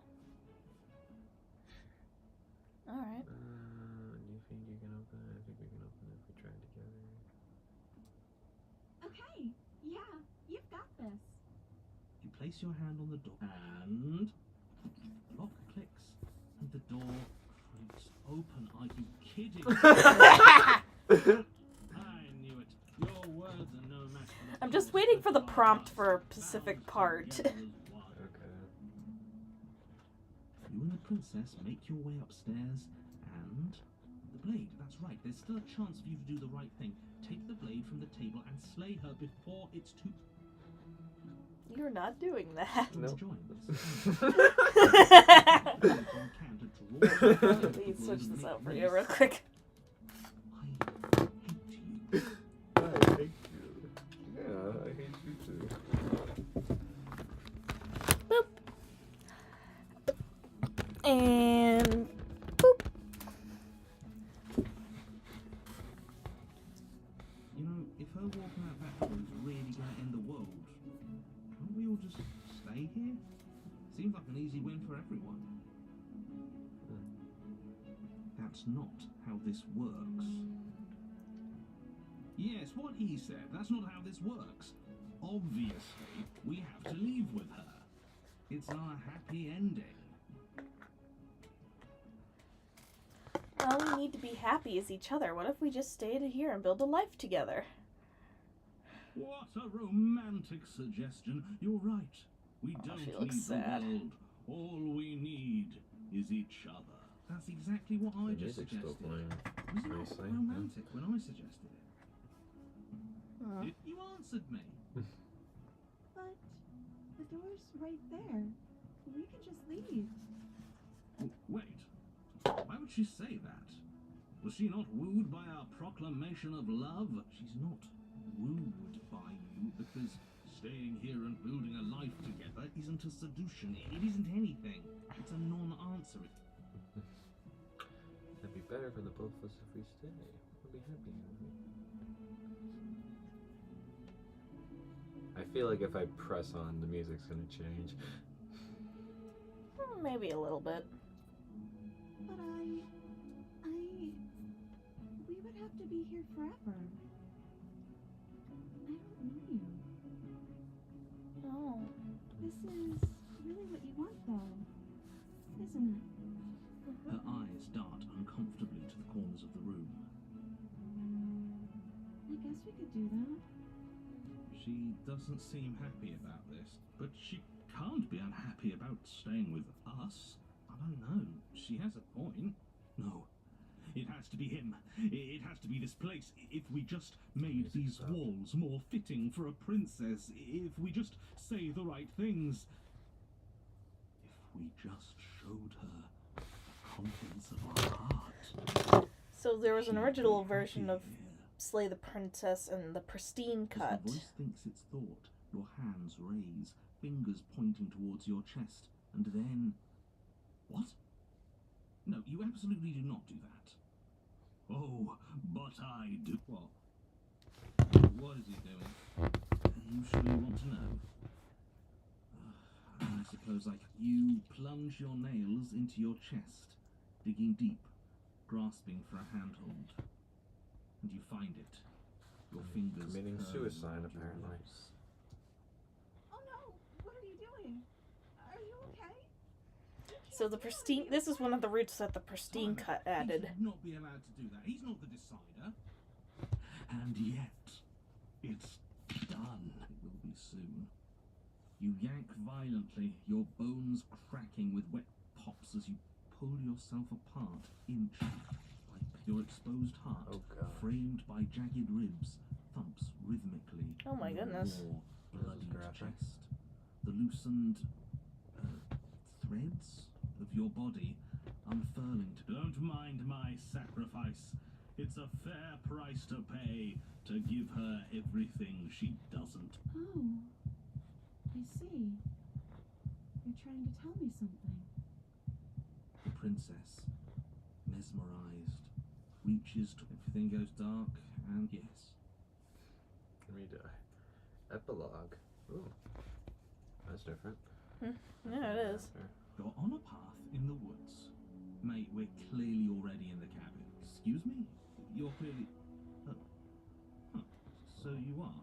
Speaker 1: Alright.
Speaker 2: Do you think you can open it? I think we can open it if we try together.
Speaker 4: Okay. Yeah, you've got this.
Speaker 5: You place your hand on the door and lock clicks and the door creaks open. Are you kidding? I knew it. Your words are no match for the
Speaker 1: I'm just
Speaker 5: force
Speaker 1: waiting
Speaker 5: of
Speaker 1: for the
Speaker 5: our
Speaker 1: prompt
Speaker 5: hearts.
Speaker 1: for a specific
Speaker 5: Bound
Speaker 1: part.
Speaker 5: together as one.
Speaker 2: Okay.
Speaker 5: You and the princess make your way upstairs and the blade. That's right. There's still a chance for you to do the right thing. Take the blade from the table and slay her before it's too.
Speaker 1: You're not doing that.
Speaker 2: Nope.
Speaker 5: Join us.
Speaker 1: Let me switch this out for you real quick.
Speaker 5: I hate you.
Speaker 2: I hate you. Yeah, I hate you too.
Speaker 1: And boop.
Speaker 5: You know, if her walking out that door is really going to end the world, can't we all just stay here? Seems like an easy win for everyone. That's not how this works. Yes, what he said. That's not how this works. Obviously, we have to leave with her. It's our happy ending.
Speaker 1: All we need to be happy is each other. What if we just stayed here and build a life together?
Speaker 5: What a romantic suggestion. You're right. We don't
Speaker 1: she
Speaker 5: need
Speaker 1: looks sad.
Speaker 5: the world. All we need is each other. That's exactly what I
Speaker 2: The
Speaker 5: just
Speaker 2: music's still
Speaker 5: suggested.
Speaker 2: playing
Speaker 5: Was it not
Speaker 2: nicely.
Speaker 5: romantic when I suggested it? You answered me.
Speaker 4: But the door's right there. We can just leave.
Speaker 5: Wait. Why would she say that? Was she not wooed by our proclamation of love? She's not wooed by you because staying here and building a life together isn't a seduction. It isn't anything. It's a non-answer.
Speaker 2: It'd be better for the both of us if we stay. We'll be happy. I feel like if I press on, the music's gonna change.
Speaker 1: Maybe a little bit.
Speaker 4: But we would have to be here forever. I don't know you.
Speaker 1: Oh.
Speaker 4: This is really what you want, though, isn't it?
Speaker 5: Her eyes dart uncomfortably to the corners of the room.
Speaker 4: I guess we could do that.
Speaker 5: She doesn't seem happy about this, but she can't be unhappy about staying with us. I don't know. She has a point. No. It has to be him. It has to be this place. If we just made these walls more fitting for a princess, if we just say the right things, if we just showed her the contents of our heart.
Speaker 1: So there was an original version of Slay the Princess and the pristine cut.
Speaker 5: The voice thinks its thought. Your hands raise, fingers pointing towards your chest, and then... What? No, you absolutely do not do that. Oh, but I do. What? What is he doing? You surely want to know? I suppose you plunge your nails into your chest, digging deep, grasping for a handhold. And you find it. Your fingers
Speaker 2: Committing
Speaker 5: curl
Speaker 2: suicide,
Speaker 5: around your
Speaker 2: apparently.
Speaker 5: lips.
Speaker 4: Oh no! What are you doing? Are you okay?
Speaker 1: So the pristine, this is one of the roots that the pristine cut added.
Speaker 5: He should not be allowed to do that. He's not the decider. And yet, it's done. It will be soon. You yank violently, your bones cracking with wet pops as you pull yourself apart, inch by your exposed heart, framed by jagged ribs, thumps rhythmically.
Speaker 1: Oh my goodness.
Speaker 5: Your bloodied chest. The loosened threads of your body unfurling. Don't mind my sacrifice. It's a fair price to pay to give her everything she doesn't.
Speaker 4: Oh, I see. You're trying to tell me something.
Speaker 5: The princess, mesmerized, reaches to everything goes dark, and yes.
Speaker 2: We die. Epilogue. Ooh. That's different.
Speaker 1: Yeah, it is.
Speaker 5: You're on a path in the woods. Mate, we're clearly already in the cabin. Excuse me? You're clearly... Huh. So you are?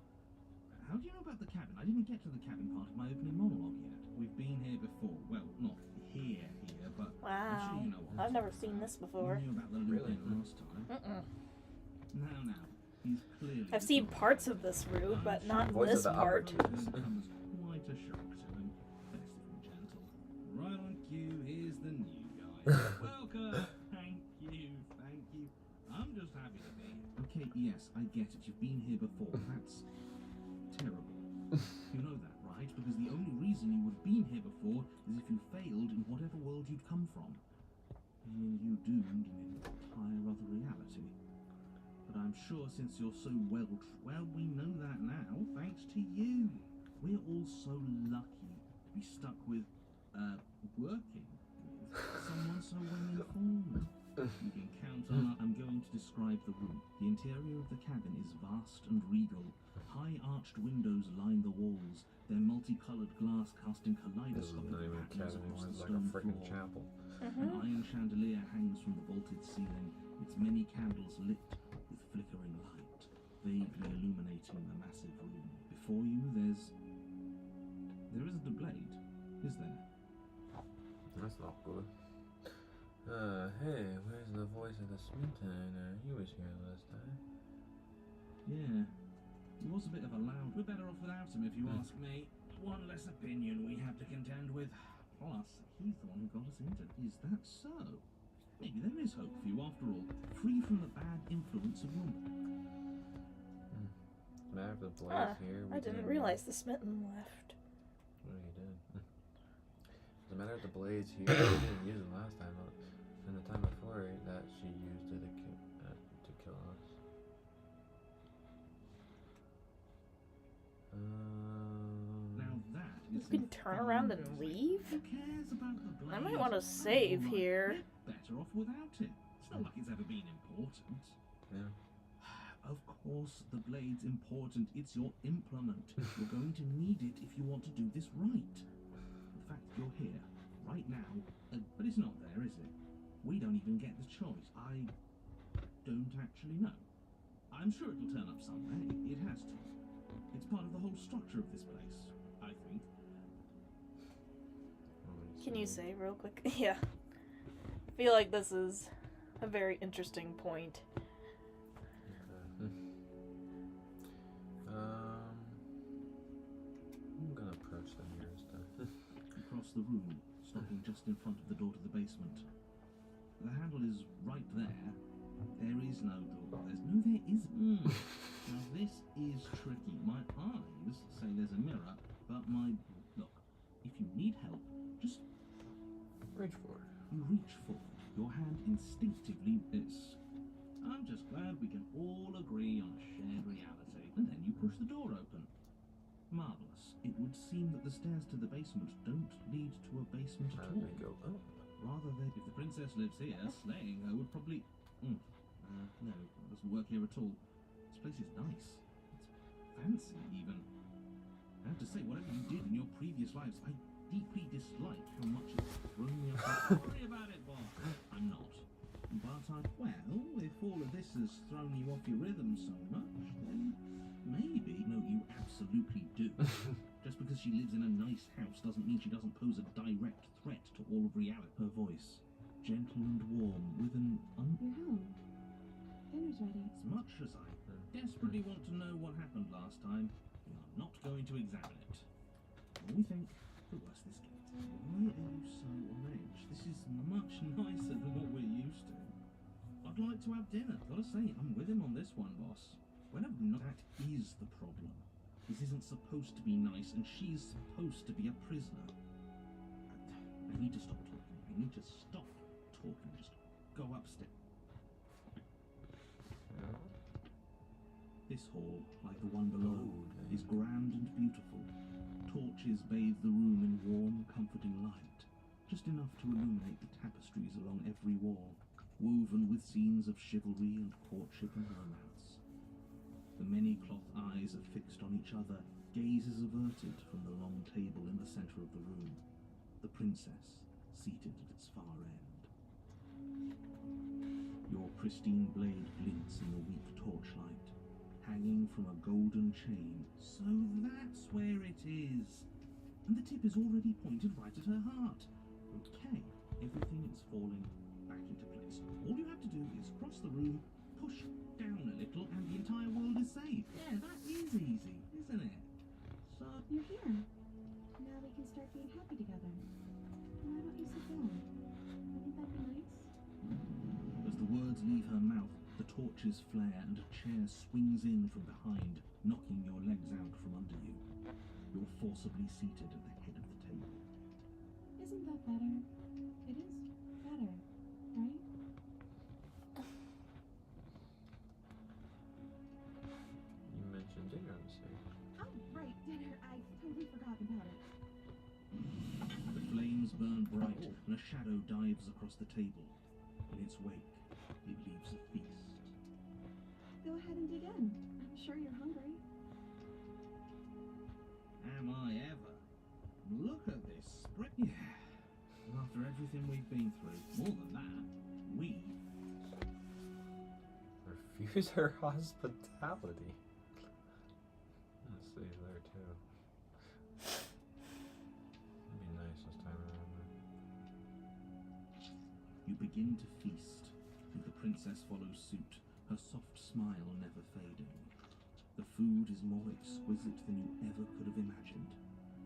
Speaker 5: How do you know about the cabin? I didn't get to the cabin part of my opening monologue yet. We've been here before. Well, not here, but I'm
Speaker 1: Wow.
Speaker 5: sure you know what.
Speaker 1: I've never seen this before.
Speaker 5: You knew about the looping last time. Now. He's clearly...
Speaker 1: I've seen parts of this route, but not
Speaker 2: Voice
Speaker 1: this
Speaker 2: of the
Speaker 1: part.
Speaker 5: Comes quite a shock to him. Festive and gentle. Right on cue, here's the new guy. Welcome! Thank you. I'm just happy to be here. Okay, yes, I get it. You've been here before. That's terrible. You know that, right? Because the only reason you would have been here before is if you failed in whatever world you'd come from. And you doomed in an entire other reality. But I'm sure since you're so well, we know that now, thanks to you. We're all so lucky to be stuck with, working with someone so well informed. You can count on. I'm going to describe the room. The interior of the cabin is vast and regal. High arched windows line the walls, their multicolored glass casting
Speaker 2: This is not
Speaker 5: kaleidoscopic
Speaker 2: even a
Speaker 5: patterns
Speaker 2: cabin,
Speaker 5: across the
Speaker 2: it's like a
Speaker 5: stone
Speaker 2: freaking
Speaker 5: floor.
Speaker 2: chapel.
Speaker 5: An iron chandelier hangs from the vaulted ceiling, its many candles lit with flickering light.
Speaker 3: vaguely illuminating the massive room. Before you, there isn't a blade, is there?
Speaker 2: That's not good. Hey, where's the voice of the smitten? He was here last time.
Speaker 3: Yeah, he was a bit of a loud. We're better off without him, if you ask me. One less opinion we have to contend with. Plus, he's the one who got us into. Is that so? Maybe there is hope for you after all. Free from the bad influence of woman.
Speaker 2: Matter of the blaze here.
Speaker 1: I didn't realize the smitten left.
Speaker 2: Oh, you did. As a matter of the blades here, she didn't use them last time. And the time before that, she used it to kill us.
Speaker 3: Now that
Speaker 1: You
Speaker 3: is
Speaker 1: can turn around and leave?
Speaker 3: Who cares about the blade?
Speaker 1: I might want to save here.
Speaker 3: We're better off without it. It's not like it's ever been important.
Speaker 2: Yeah.
Speaker 3: Of course, the blade's important. It's your implement. You're going to need it if you want to do this right. The fact you're here, right now, but it's not there, is it? We don't even get the choice. I don't actually know. I'm sure it'll turn up someday. It has to. It's part of the whole structure of this place, I think.
Speaker 1: Can you say real quick? Yeah. I feel like this is a very interesting point.
Speaker 2: I'm gonna approach the nearest.
Speaker 3: Across the room, stopping just in front of the door to the basement. The handle is right there. There is no door. There isn't. Now this is tricky. My eyes say there's a mirror, but look, if you need help, just
Speaker 2: Reach for it.
Speaker 3: you reach for it. Your hand instinctively this. I'm just glad we can all agree on a shared reality. And then you push the door open. Marvellous. It would seem that the stairs to the basement don't lead to a basement at all.
Speaker 2: They go up.
Speaker 3: Rather than if the princess lives here, slaying her would probably... no, it doesn't work here at all. This place is nice. It's fancy, even. I have to say, whatever you did in your previous lives, I deeply dislike how much it's thrown me off. Don't worry about it, boss. I'm not. But well, if all of this has thrown you off your rhythm so much, then maybe... No, you absolutely do. Just because she lives in a nice house doesn't mean she doesn't pose a direct threat to all of reality. Her voice, gentle and warm, with an
Speaker 6: You're home. Dinner's ready.
Speaker 3: As much as I desperately want to know what happened last time, we are not going to examine it. The more we think, the worse this gets. Why are you so on edge? This is much nicer than what we're used to. I'd like to have dinner. Gotta say, I'm with him on this one, boss. Whenever that is the problem. This isn't supposed to be nice, and she's supposed to be a prisoner. I need to stop talking. I need to stop talking. Just go upstairs. This hall, like the one below, is grand and beautiful. Torches bathe the room in warm, comforting light, just enough to illuminate the tapestries along every wall, woven with scenes of chivalry and courtship and romance. The many cloth eyes are fixed on each other, gazes averted from the long table in the centre of the room, the princess seated at its far end. Your pristine blade glints in the weak torchlight, hanging from a golden chain. So that's where it is. And the tip is already pointed right at her heart. Okay, everything is falling back into place. All you have to do is cross the room, push down a little, and the entire world is saved. Yeah, that is easy, isn't it? So...
Speaker 6: You're here. Now we can start being happy together. Why don't you sit down? Wouldn't that be nice?
Speaker 3: As the words leave her mouth, the torches flare and a chair swings in from behind, knocking your legs out from under you. You're forcibly seated at the head of the table.
Speaker 6: Isn't that better? It is better, right?
Speaker 2: You mentioned dinner, say.
Speaker 6: Oh, right, dinner. I totally forgot about it.
Speaker 3: The flames burn bright, and a shadow dives across the table. In its wake, it leaves a feast.
Speaker 6: Go ahead and dig in. I'm sure you're hungry.
Speaker 3: Am I ever? Look at this spring. Yeah. And after everything we've been through, more than that, we...
Speaker 2: Refuse Use her hospitality. Let's see there too. It'd be nice this time around.
Speaker 3: You begin to feast, and the princess follows suit, her soft smile never fading. The food is more exquisite than you ever could have imagined.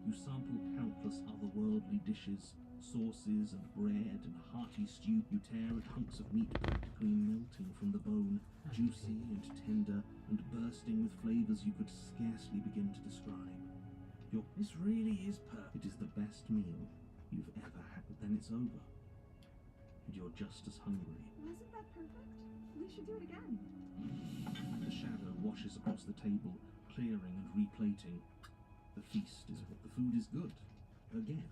Speaker 3: You sample countless otherworldly dishes, sauces and bread and hearty stew. You tear at hunks of meat practically melting from the bone, juicy and tender and bursting with flavours you could scarcely begin to describe. This really is perfect. It is the best meal you've ever had, but then it's over. And you're just as hungry.
Speaker 4: Wasn't that perfect? We should do it again.
Speaker 3: The shadow washes across the table, clearing and replating. The feast is what the food is good. Again,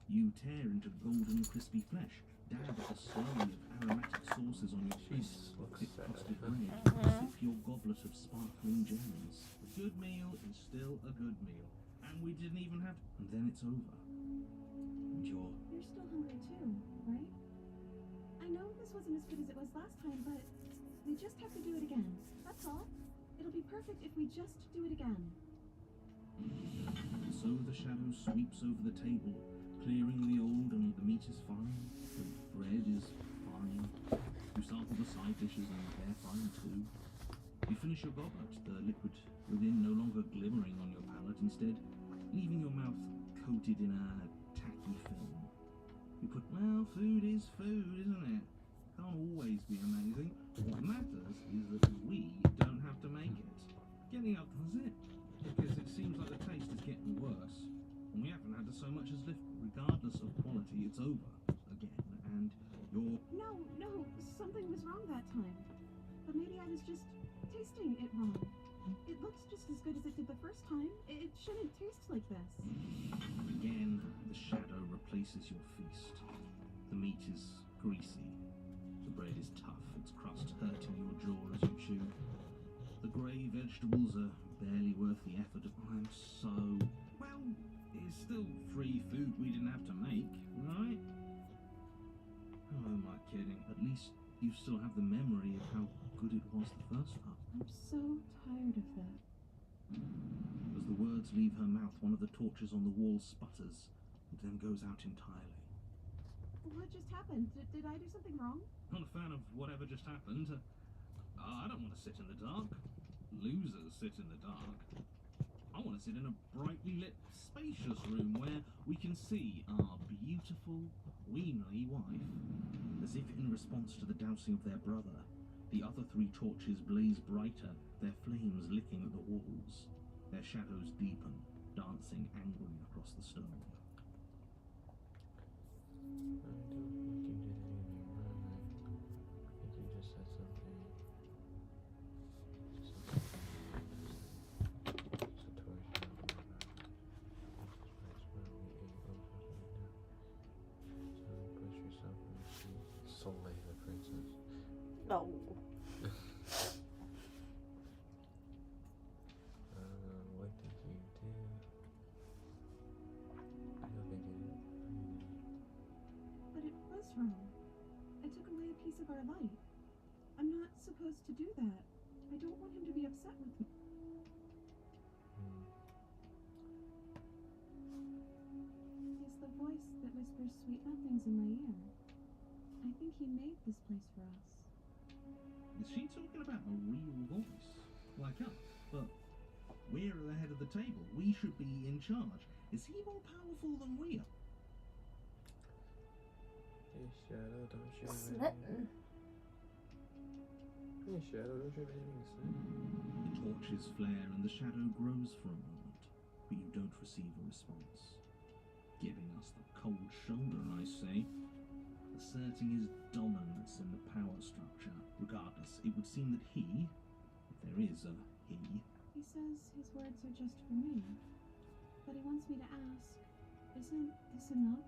Speaker 3: you tear into golden crispy flesh, dab a slurry of aromatic sauces on your face, thick frosted bread, sip your goblet of sparkling gems. A good meal is still a good meal, and we didn't even have. And then it's over. And you're
Speaker 4: still hungry too, right? I know this wasn't as good as it was last time, but we just have to do it again. That's all. It'll be perfect if we just do it again.
Speaker 3: So the shadow sweeps over the table, clearing the old, and the meat is fine, the bread is fine. You sample the side dishes and they're fine too. You finish your goblet, the liquid within no longer glimmering on your palate, instead leaving your mouth coated in a tacky film. You put, well, food is food, isn't it? Can't always be amazing. What matters is that we don't have to make it. Getting up does it, because it seems like the taste is getting worse, and we haven't had so much as lift. Regardless of quality, it's over again, and you're...
Speaker 4: No, something was wrong that time. But maybe I was just tasting it wrong. It looks just as good as it did the first time. It shouldn't taste like this.
Speaker 3: Again, the shadow replaces your feast. The meat is greasy. The bread is tough, its crust hurting your jaw as you chew. The grey vegetables are barely worth the effort. I'm so... Well, it's still free food we didn't have to make, right? Oh, am I kidding? At least you still have the memory of how good it was the first time.
Speaker 4: I'm so tired of that.
Speaker 3: As the words leave her mouth, one of the torches on the wall sputters and then goes out entirely.
Speaker 4: What just happened? Did I do something wrong?
Speaker 3: Not a fan of whatever just happened. I don't want to sit in the dark. Losers sit in the dark. I want to sit in a brightly lit, spacious room where we can see our beautiful, queenly wife. As if in response to the dousing of their brother, the other three torches blaze brighter, their flames licking at the walls. Their shadows deepen, dancing angrily across the stone.
Speaker 2: I don't think you did anything wrong. I think you just said something. Soleil the princess.
Speaker 1: No.
Speaker 2: What did you do? Nothing did it.
Speaker 4: But it was wrong. I took away a piece of our light. I'm not supposed to do that. I don't want him to be upset with me. He's the voice that whispers sweet nothings in my ear. I think he made this place for us.
Speaker 3: Is she talking about a real voice? Like us? But we're at the head of the table. We should be in charge. Is he more powerful than we are?
Speaker 2: Hey Shadow, don't you have
Speaker 1: Smitten.
Speaker 2: Hey Shadow, don't you have anything to say?
Speaker 3: The torches flare and the shadow grows for a moment, but you don't receive a response. Giving us the cold shoulder, I say. Asserting his dominance in the power structure. Regardless, it would seem that he, if there is a he...
Speaker 4: He says his words are just for me. But he wants me to ask, isn't this enough?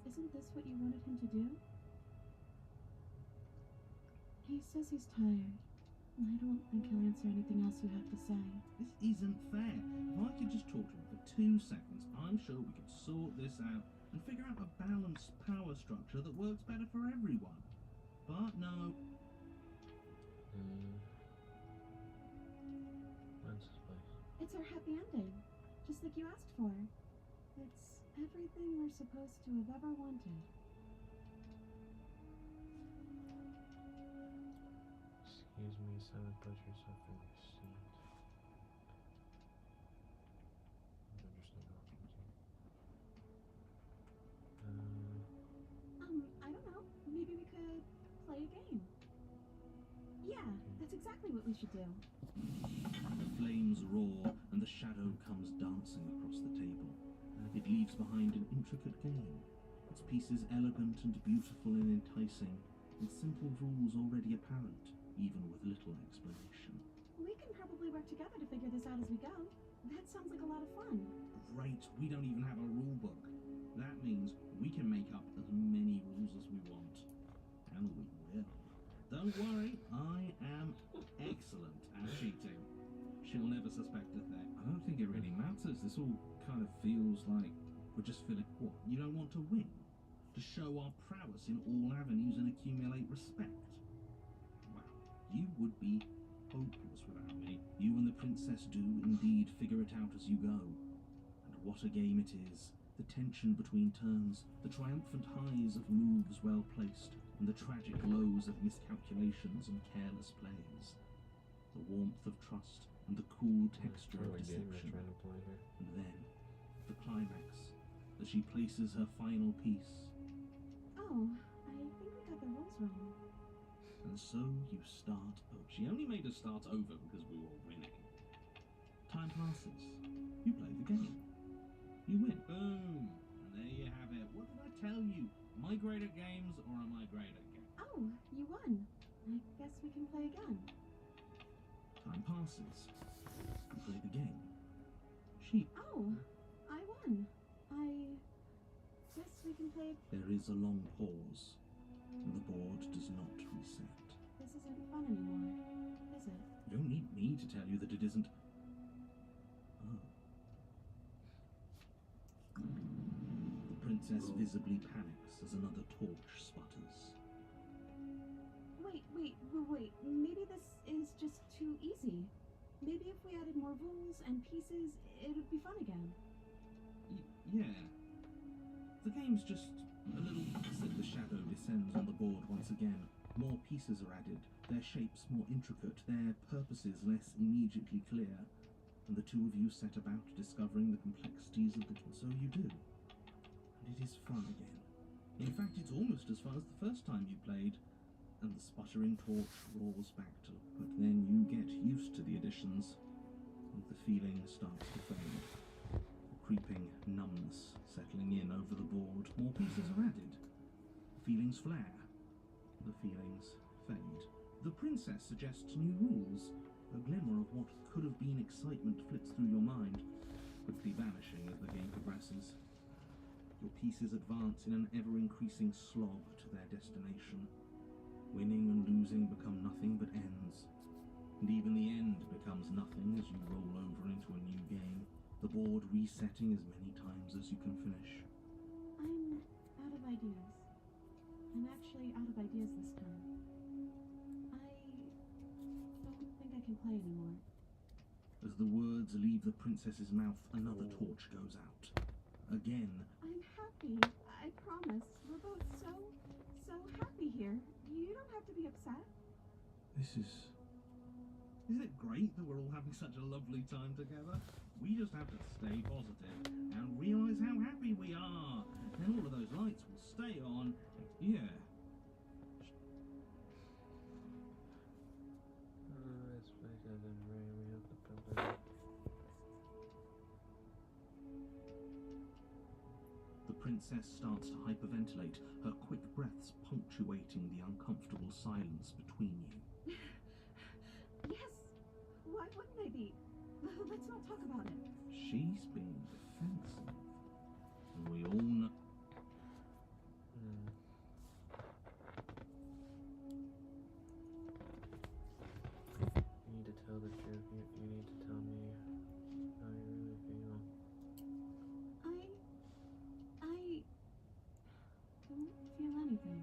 Speaker 4: Isn't this what you wanted him to do? He says he's tired. And I don't think he'll answer anything else you have to say.
Speaker 3: This isn't fair. If I could just talk to him for 2 seconds, I'm sure we could sort this out and figure out a balanced power structure that works better for everyone. But no.
Speaker 4: It's our happy ending, just like you asked for. It's everything we're supposed to have ever wanted.
Speaker 2: Excuse me, someone put yourself in your seat.
Speaker 4: I don't know. Maybe we could play a game. Yeah, that's exactly what we should do.
Speaker 3: The flames roar and the shadow comes dancing across the table. It leaves behind an intricate game, its pieces elegant and beautiful and enticing, its simple rules already apparent, even with little explanation.
Speaker 4: We can probably work together to figure this out as we go. That sounds like a lot of fun.
Speaker 5: Great, we don't even have a rule book. That means we can make up as many rules as we want. And we will. Don't worry, I am excellent at cheating. She'll never suspect a thing.
Speaker 2: I don't think it really matters. This all kind of feels like we're just feeling...
Speaker 5: What, you don't want to win? To show our prowess in all avenues and accumulate respect? Well, you would be hopeless without me. You and the princess do indeed figure it out as you go. And what a game it is. The tension between turns, the triumphant highs of moves well placed, and the tragic lows of miscalculations and careless plays. The warmth of trust and the cool texture of deception. And then, the climax, as she places her final piece.
Speaker 4: Oh, I think we got the rules wrong.
Speaker 5: And so you start over. She only made us start over because we were winning. Time passes. You play the game. You win. Boom. And there you have it. What did I tell you? Am I great at games or am I great at games?
Speaker 4: Oh, you won. I guess we can play again.
Speaker 5: Time passes. You play the game. She...
Speaker 4: Oh, I won. I guess we can play...
Speaker 5: There is a long pause, and the board does not reset.
Speaker 4: This isn't fun anymore, is it?
Speaker 5: You don't need me to tell you that it isn't... Oh. The princess visibly panics as another torch sputters.
Speaker 4: Wait. Maybe this is just too easy. Maybe if we added more rules and pieces, it would be fun again.
Speaker 5: Yeah. The game's just a little... The shadow descends on the board once again. More pieces are added, their shapes more intricate, their purposes less immediately clear. And the two of you set about discovering the complexities of the game. So you do. And it is fun again. In fact, it's almost as fun as the first time you played. And the sputtering torch roars back to... But then you get used to the additions, and the feeling starts to fade. A creeping numbness settling in over the board. More pieces are added. The feelings flare. The feelings fade. The princess suggests new rules. A glimmer of what could have been excitement flits through your mind, quickly vanishing as the game progresses. Your pieces advance in an ever-increasing slog to their destination. Winning and losing become nothing but ends. And even the end becomes nothing as you roll over into a new game, the board resetting as many times as you can finish.
Speaker 4: I'm out of ideas. I'm actually out of ideas this time. I don't think I can play anymore.
Speaker 5: As the words leave the princess's mouth, another torch goes out. Again.
Speaker 4: I'm happy. I promise. We're both so happy here. You don't have to be upset.
Speaker 5: Isn't it great that we're all having such a lovely time together? We just have to stay positive and realise how happy we are. And all of those lights will stay on. Yeah. The princess starts to hyperventilate, her quick breaths punctuating the uncomfortable silence between you.
Speaker 4: Yes! Why wouldn't I be? Let's not talk about it.
Speaker 5: She's being defensive. And we all know...
Speaker 2: You need to tell the truth. You need to tell me how you really feel.
Speaker 4: I don't feel anything.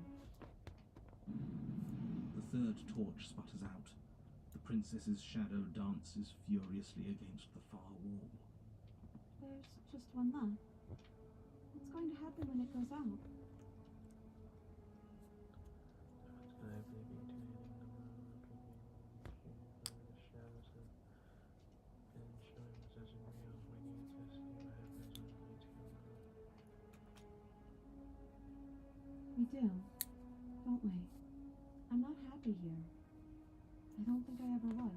Speaker 5: The third torch sputters out. The
Speaker 3: princess's shadow dances furiously against the far wall.
Speaker 4: There's just one left. What's going to happen when it goes out? We do, don't we? I'm not happy here. I don't think I ever was.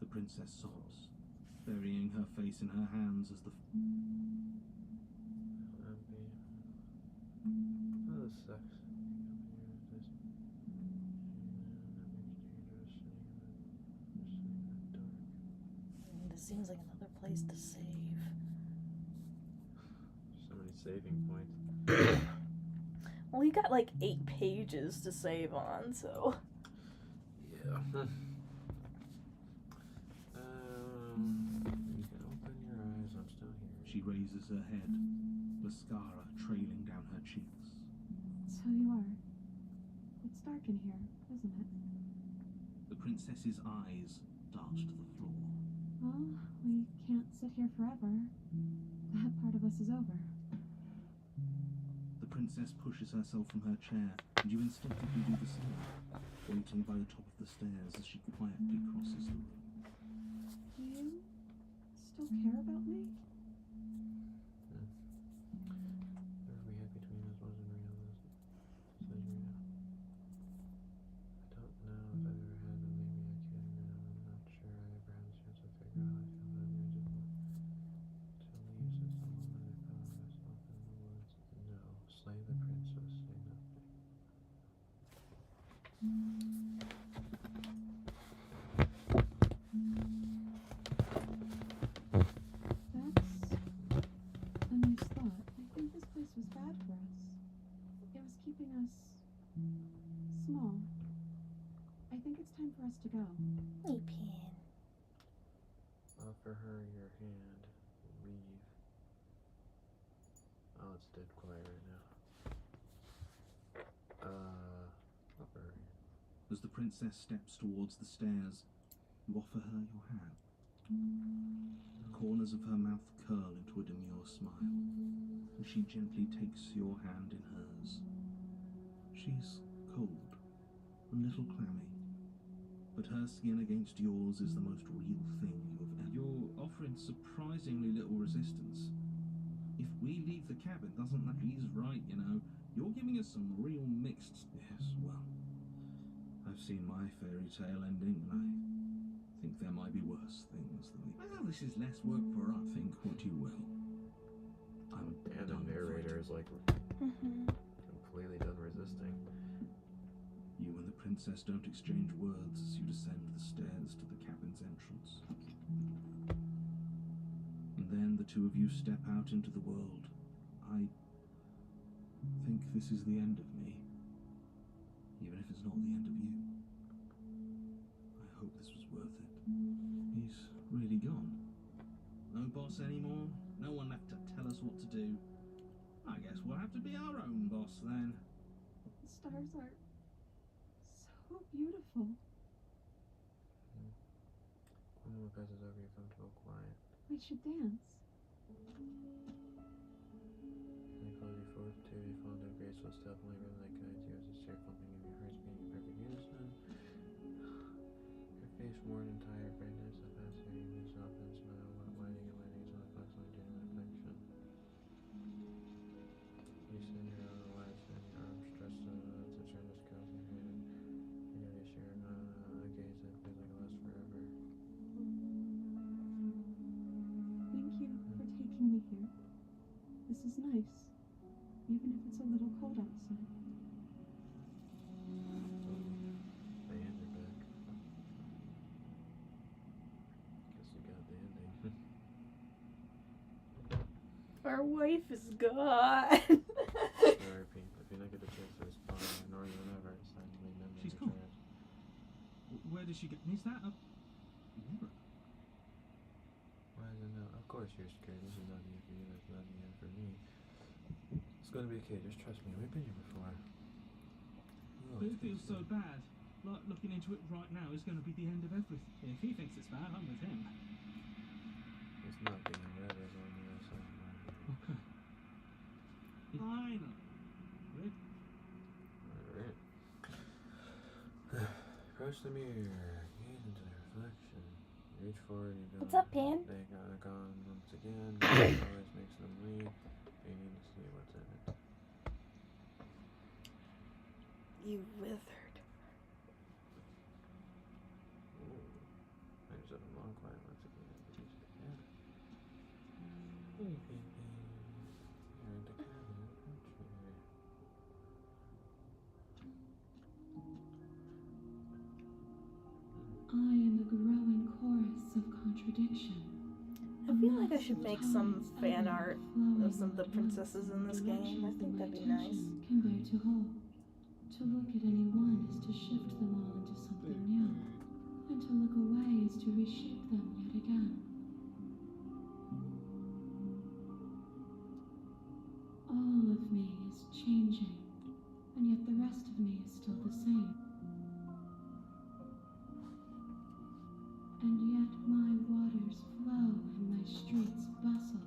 Speaker 3: The princess sobs, burying her face in her hands as the
Speaker 2: Oh, this sucks.
Speaker 1: This seems like another place to save.
Speaker 2: So many saving points.
Speaker 1: Well, you got like 8 pages to save on, so.
Speaker 2: Yeah. You can open your eyes. I'm still here.
Speaker 3: She raises her head, mascara trailing down her cheeks.
Speaker 4: So you are. It's dark in here, isn't it?
Speaker 3: The princess's eyes dart to the floor.
Speaker 4: Well, we can't sit here forever. That part of us is over.
Speaker 3: The princess pushes herself from her chair, and you instinctively do the same, waiting by the top of the stairs as she quietly crosses the room.
Speaker 4: Do you still care about me?
Speaker 2: Whatever we had between us wasn't real. It's real. I don't know if I've ever had, but maybe I can now. I'm not sure I ever had a chance to figure out how I feel about you. I just want to leave since the moment I found myself in the woods. No, slay the princess, say nothing.
Speaker 4: That's a nice thought. I think this place was bad for us. It was keeping us small. I think it's time for us to go.
Speaker 1: Hey, Pin.
Speaker 2: Offer her your hand. Leave. Oh, it's dead quiet right now. Offer her your hand.
Speaker 3: As the princess steps towards the stairs, you offer her your hand. The corners of her mouth curl into a demure smile, and she gently takes your hand in hers. She's cold, a little clammy, but her skin against yours is the most real thing you have ever. You're offering surprisingly little resistance. If we leave the cabin, doesn't that he's right, you know? You're giving us some real mixed. Yes, well, I've seen my fairy tale ending, and I think there might be worse things than we. Well, this is less work for us. Think what you will. I'm
Speaker 2: And the
Speaker 3: done
Speaker 2: narrator is
Speaker 3: fighting.
Speaker 2: like completely done resisting.
Speaker 3: You and the princess don't exchange words as you descend the stairs to the cabin's entrance. And then the two of you step out into the world. I think this is the end of me, even if it's not the end of you. I hope this was worth it. He's really gone. No boss anymore? No one left to tell us what to do? I guess we'll have to be our own boss then.
Speaker 4: The stars are so beautiful.
Speaker 2: When the passes over, you come to a quiet.
Speaker 4: We should dance.
Speaker 2: They follow you forward to you follow their graceful step, only rhythm that guides you as a share pumping of your hearts beating in perfect unison. Your face worn and tired, brightness, the past hair, you move soft and smile, whiting and lighting until it constantly doing reflection. You send your own lights and your arms stretched to turn this cozy hand. You notice your gaze that feels like it lasts forever.
Speaker 4: Thank you for taking me here. This is nice, even if it's a little cold outside.
Speaker 2: My hands are back. Guess you got the ending.
Speaker 1: Our wife is gone.
Speaker 2: Sorry, Pink. If you don't get the chance to respond, nor even ever, it's time to leave them in
Speaker 3: She's
Speaker 2: the
Speaker 3: gone.
Speaker 2: trash.
Speaker 3: Where did she get? Is that a mirror?
Speaker 2: Why is it no? Of course you're scared. This is not the end for you. That's not the end for me. It's gonna be okay. Just trust me. We've been here before.
Speaker 3: But it feels so bad. like looking into it right now is going to be the end of everything. If he thinks it's bad, I'm with him.
Speaker 2: It's not being read as on the other side of my head.
Speaker 3: Okay. Finally. Rick.
Speaker 2: Alright. Approach the mirror. Gaze into the reflection. Reach forward. You
Speaker 1: What's up, Pan?
Speaker 2: They got gone once again. Always makes them leave. You need to see what's in it.
Speaker 1: You withered.
Speaker 2: Ooh. I just have a long quiet once again. Yeah. You're in the cabin.
Speaker 6: I am a growing chorus of contradiction.
Speaker 1: I feel like I should make some fan art of some of the princesses in this game. I think that'd be nice.
Speaker 6: Can bear to hold. To look at any one is to shift them all into something new, and to look away is to reshape them yet again. All of me is changing, and yet the rest of me is still the same. And yet my waters flow and my streets bustle.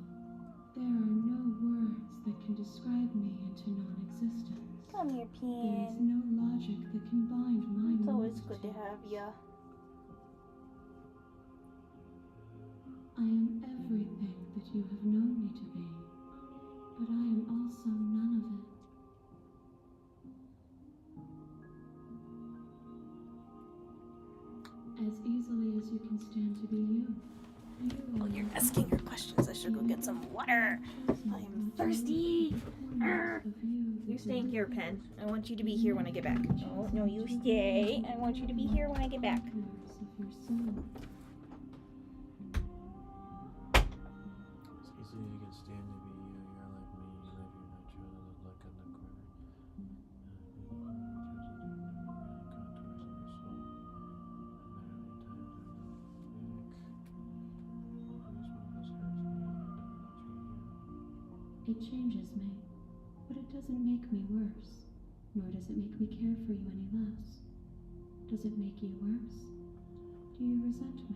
Speaker 6: There are no words that can describe me into non-existence.
Speaker 1: Come here,
Speaker 6: There is
Speaker 1: Pan.
Speaker 6: no logic that can bind my
Speaker 1: It's always
Speaker 6: moods
Speaker 1: good to have ya.
Speaker 6: I am everything that you have known me to be, but I am also none of it. As easily as you can stand to be you.
Speaker 1: Oh, you're asking your questions. I should go get some water. I am thirsty. Arr. You're staying here, Pen. I want you to be here when I get back. No, no, you stay. I want you to be here when I get back.
Speaker 6: Of your soul.
Speaker 2: It's easy you can stand to be you. You're like me. You live your natural look in the corner.
Speaker 6: It changes me, but it doesn't make me worse, nor does it make me care for you any less. Does it make you worse? Do you resent me?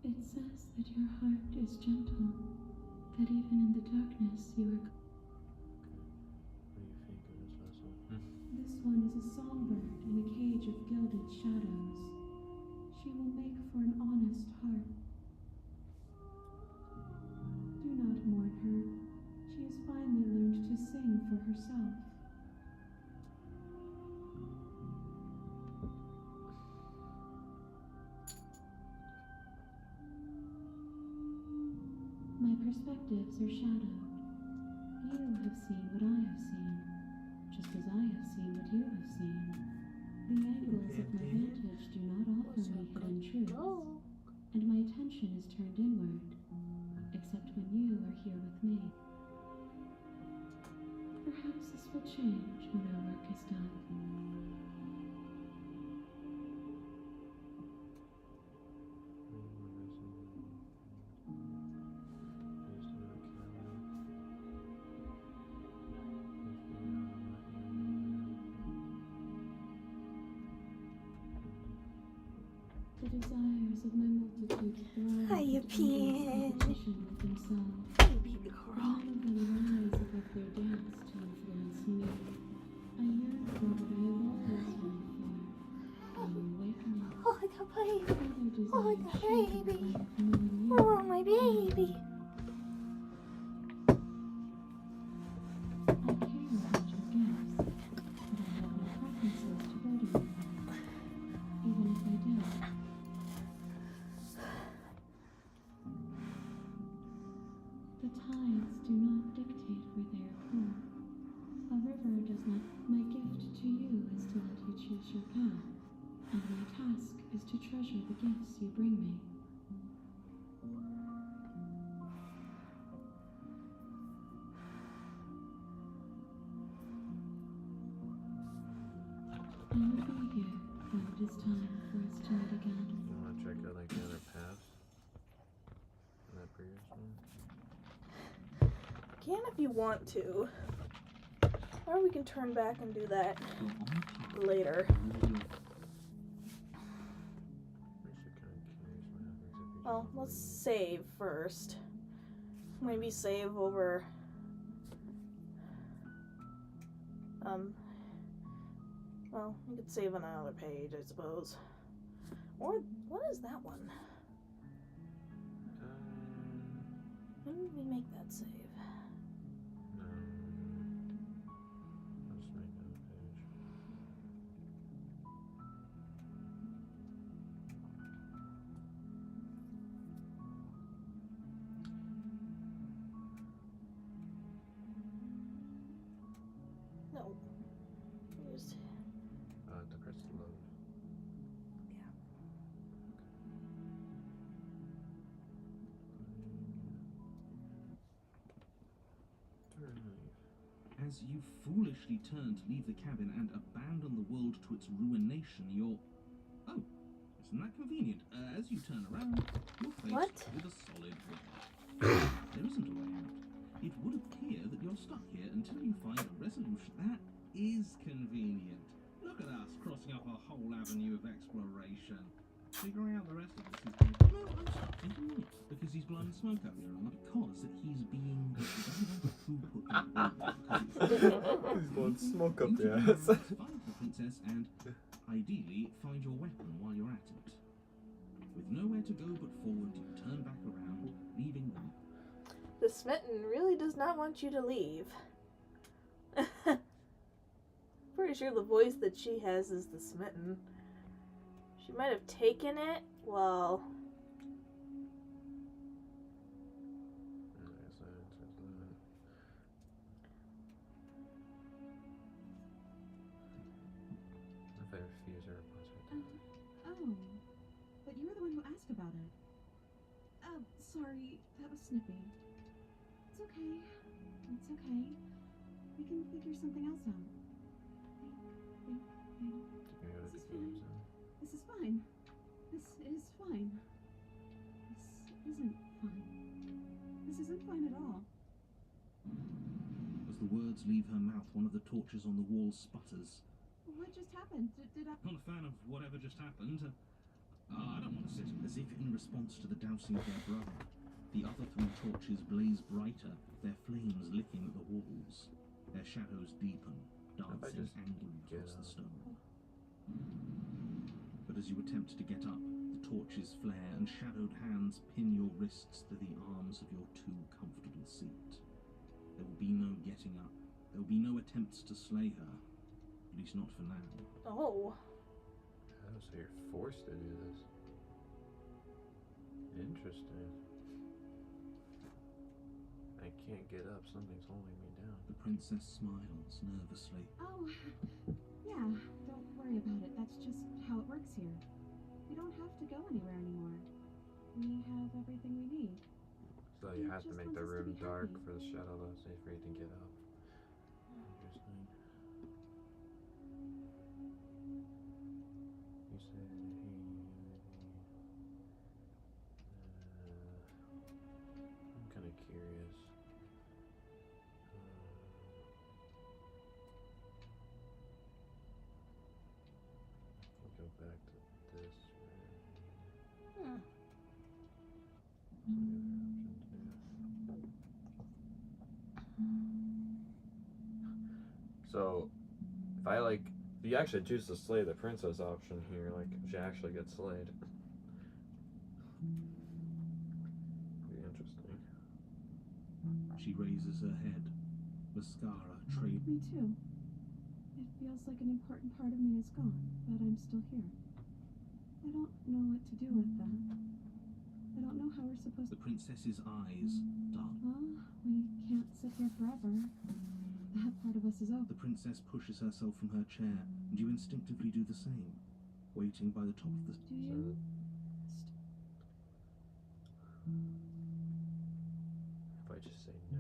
Speaker 6: It says that your heart is gentle, that even in the darkness you are.
Speaker 2: What do you think of this vessel?
Speaker 6: This one is a songbird in a cage of gilded shadows. She will make for an honest heart. Do not mourn her. She has finally learned to sing for herself. My perspectives are shadowed. You have seen what I have seen, just as I have seen what you have seen. The angles of my vantage do not offer me hidden truths, and my attention is turned inward, except when you are here with me. Perhaps this will change when our work is done. The desires of my multitude thrive
Speaker 1: Hiya,
Speaker 6: in
Speaker 1: Pan.
Speaker 6: competition with themselves.
Speaker 1: Hey, baby girl.
Speaker 6: None of them rise above their dance to influence me. I yearn for what I have always yearned for. An awakening.
Speaker 1: Oh, I got baby.
Speaker 6: Other
Speaker 1: Oh, I
Speaker 6: desires
Speaker 1: got
Speaker 6: shape the
Speaker 1: baby.
Speaker 6: life of knowing you.
Speaker 1: Oh, my baby.
Speaker 6: I care about your gifts, but I have no preferences to burden you with. Even if I did. The tides do not dictate where they are poured. A river does not. My gift to you is to let you choose your path, and my task is to treasure the gifts you bring me. I will be here when it is time for us to meet again.
Speaker 2: You want to check out like the other paths in that previous one?
Speaker 1: can if you want to. Or we can turn back and do that
Speaker 3: You're on the path.
Speaker 1: later. Well, let's save first. Maybe save over. Well, we could save on another page, I suppose. Or, what is that one? When did we make that save?
Speaker 2: No. I'll just make another page.
Speaker 1: No. Just,
Speaker 2: To press load.
Speaker 1: yeah.
Speaker 3: As you foolishly turn to leave the cabin and abandon the world to its ruination, you're... Oh, isn't that convenient? As you turn around, you're faced
Speaker 1: What?
Speaker 3: with a solid wall. There isn't a way out. It would appear that you're stuck here until you find a resolution. That is convenient. Look at us crossing up a whole avenue of exploration. Figuring out the rest of this is going to... No, I'm starting to minute because he's blowing smoke up your arm because he's being...
Speaker 2: He's blowing smoke up the
Speaker 3: You
Speaker 2: ass.
Speaker 3: find the princess and, ideally, find your weapon while you're at it. With nowhere to go but forward, you turn back around, leaving them.
Speaker 1: The smitten really does not want you to leave. Pretty sure the voice that she has is the smitten. She might have taken it. Well,
Speaker 2: If I refuse her request,
Speaker 6: Oh, but you were the one who asked about it. Oh, sorry, that was snippy. It's okay. It's okay. We can figure something else out. This is fine. This is fine. This isn't fine. This isn't fine at all.
Speaker 3: As the words leave her mouth, one of the torches on the wall sputters.
Speaker 6: What just happened? Did I...
Speaker 3: Not a fan of whatever just happened. I don't want to sit as if in response to the dousing of their brother. The other three torches blaze brighter, their flames licking at the walls. Their shadows deepen, dancing angrily across the stone. But as you attempt to get up, the torches flare and shadowed hands pin your wrists to the arms of your too comfortable seat. There will be no getting up. There will be no attempts to slay her. At least not for now.
Speaker 1: oh,
Speaker 2: Oh, so you're forced to do this. Interesting. I can't get up. Something's holding me down.
Speaker 3: The princess smiles nervously.
Speaker 6: Oh, yeah, don't worry about it. That's just how it works here. We don't have to go anywhere anymore. We have everything we need.
Speaker 2: So you
Speaker 6: It
Speaker 2: have to
Speaker 6: just
Speaker 2: make
Speaker 6: wants
Speaker 2: the
Speaker 6: us to
Speaker 2: room
Speaker 6: be
Speaker 2: dark
Speaker 6: happy.
Speaker 2: for the shadow to say for you to get up. Interesting. You said I'm kind of curious. I'll go back to this.
Speaker 1: hmm.
Speaker 2: So, if I like, you actually choose to slay the princess option here, like, she actually gets slayed. Be interesting.
Speaker 3: She raises her head. Mascara trade.
Speaker 6: Me too. It feels like an important part of me is gone, but I'm still here. I don't know what to do with that. I don't know how we're supposed
Speaker 3: The
Speaker 6: to...
Speaker 3: princess's eyes dark.
Speaker 6: Well, we can't sit here forever. That part of us is over.
Speaker 3: The princess pushes herself from her chair, and you instinctively do the same, waiting by the top of the...
Speaker 6: Do you?
Speaker 2: If I just say no.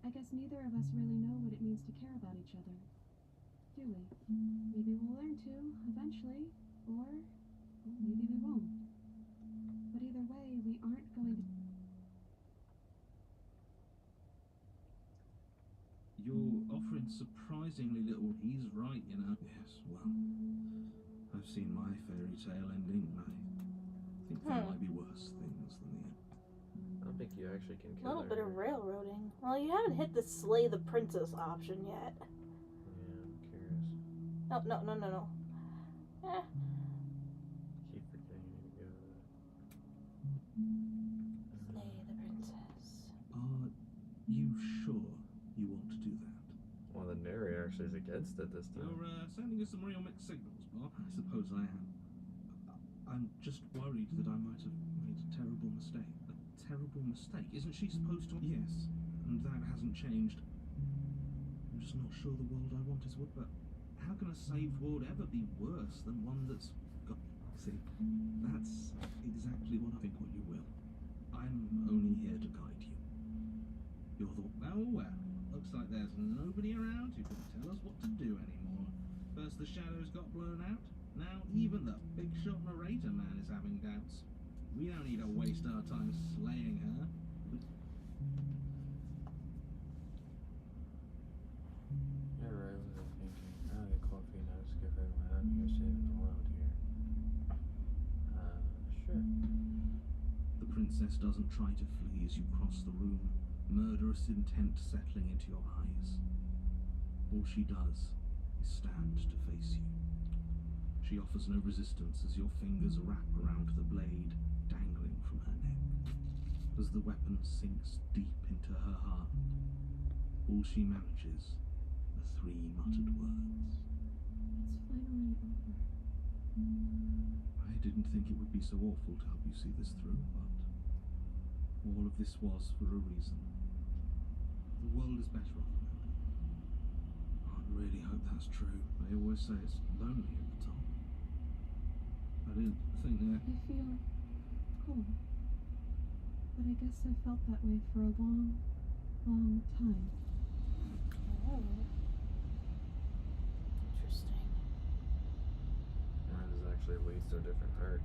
Speaker 6: I guess neither of us really know what it means to care about each other, do we? Maybe we'll learn to, eventually, or maybe we won't. But either way, we aren't going to...
Speaker 5: showing surprisingly little. He's right, you know.
Speaker 2: Yes, well, I've seen my fairy tale ending. I think there might be worse things than the end.
Speaker 7: I don't think you actually can
Speaker 1: A
Speaker 7: kill
Speaker 1: little
Speaker 7: her.
Speaker 1: bit of railroading. Well, you haven't hit the slay the princess option yet.
Speaker 7: Yeah, I'm curious.
Speaker 1: Oh, no. Eh.
Speaker 7: Keep forgetting to go to that.
Speaker 1: Slay the princess.
Speaker 2: Are you sure you want to do that?
Speaker 7: Well, the narrator actually is against it this time.
Speaker 5: You're sending us some real mixed signals, Bob.
Speaker 2: I suppose I am. I'm just worried that I might have made a terrible mistake.
Speaker 5: A terrible mistake. Isn't she supposed to?
Speaker 2: Yes, and that hasn't changed. I'm just not sure the world I want is what, but
Speaker 5: How can a saved world ever be worse than one that's got...
Speaker 2: see, that's exactly what I think what you will. I'm only here to guide you. You're the
Speaker 5: Well, looks like there's nobody around who can tell us what to do anymore. First the shadows got blown out, now even the big shot narrator man is having doubts. We don't need to waste our time slaying her.
Speaker 7: You're right, what was I thinking? I'll get coffee and I'll skip everyone. I'm here saving the world here. Sure.
Speaker 2: The princess doesn't try to flee as you cross the room, murderous intent settling into your eyes. All she does is stand to face you. She offers no resistance as your fingers wrap around the blade dangling from her neck. As the weapon sinks deep into her heart, all she manages are 3 muttered words.
Speaker 6: It's finally over.
Speaker 2: I didn't think it would be so awful to help you see this through, but all of this was for a reason. The world is better off now. I really hope that's true. They always say it's lonely at the top. I didn't think that.
Speaker 6: I feel cold. But I guess I felt that way for a long, long time.
Speaker 1: Oh. Interesting.
Speaker 7: Mine is actually leads to a different part.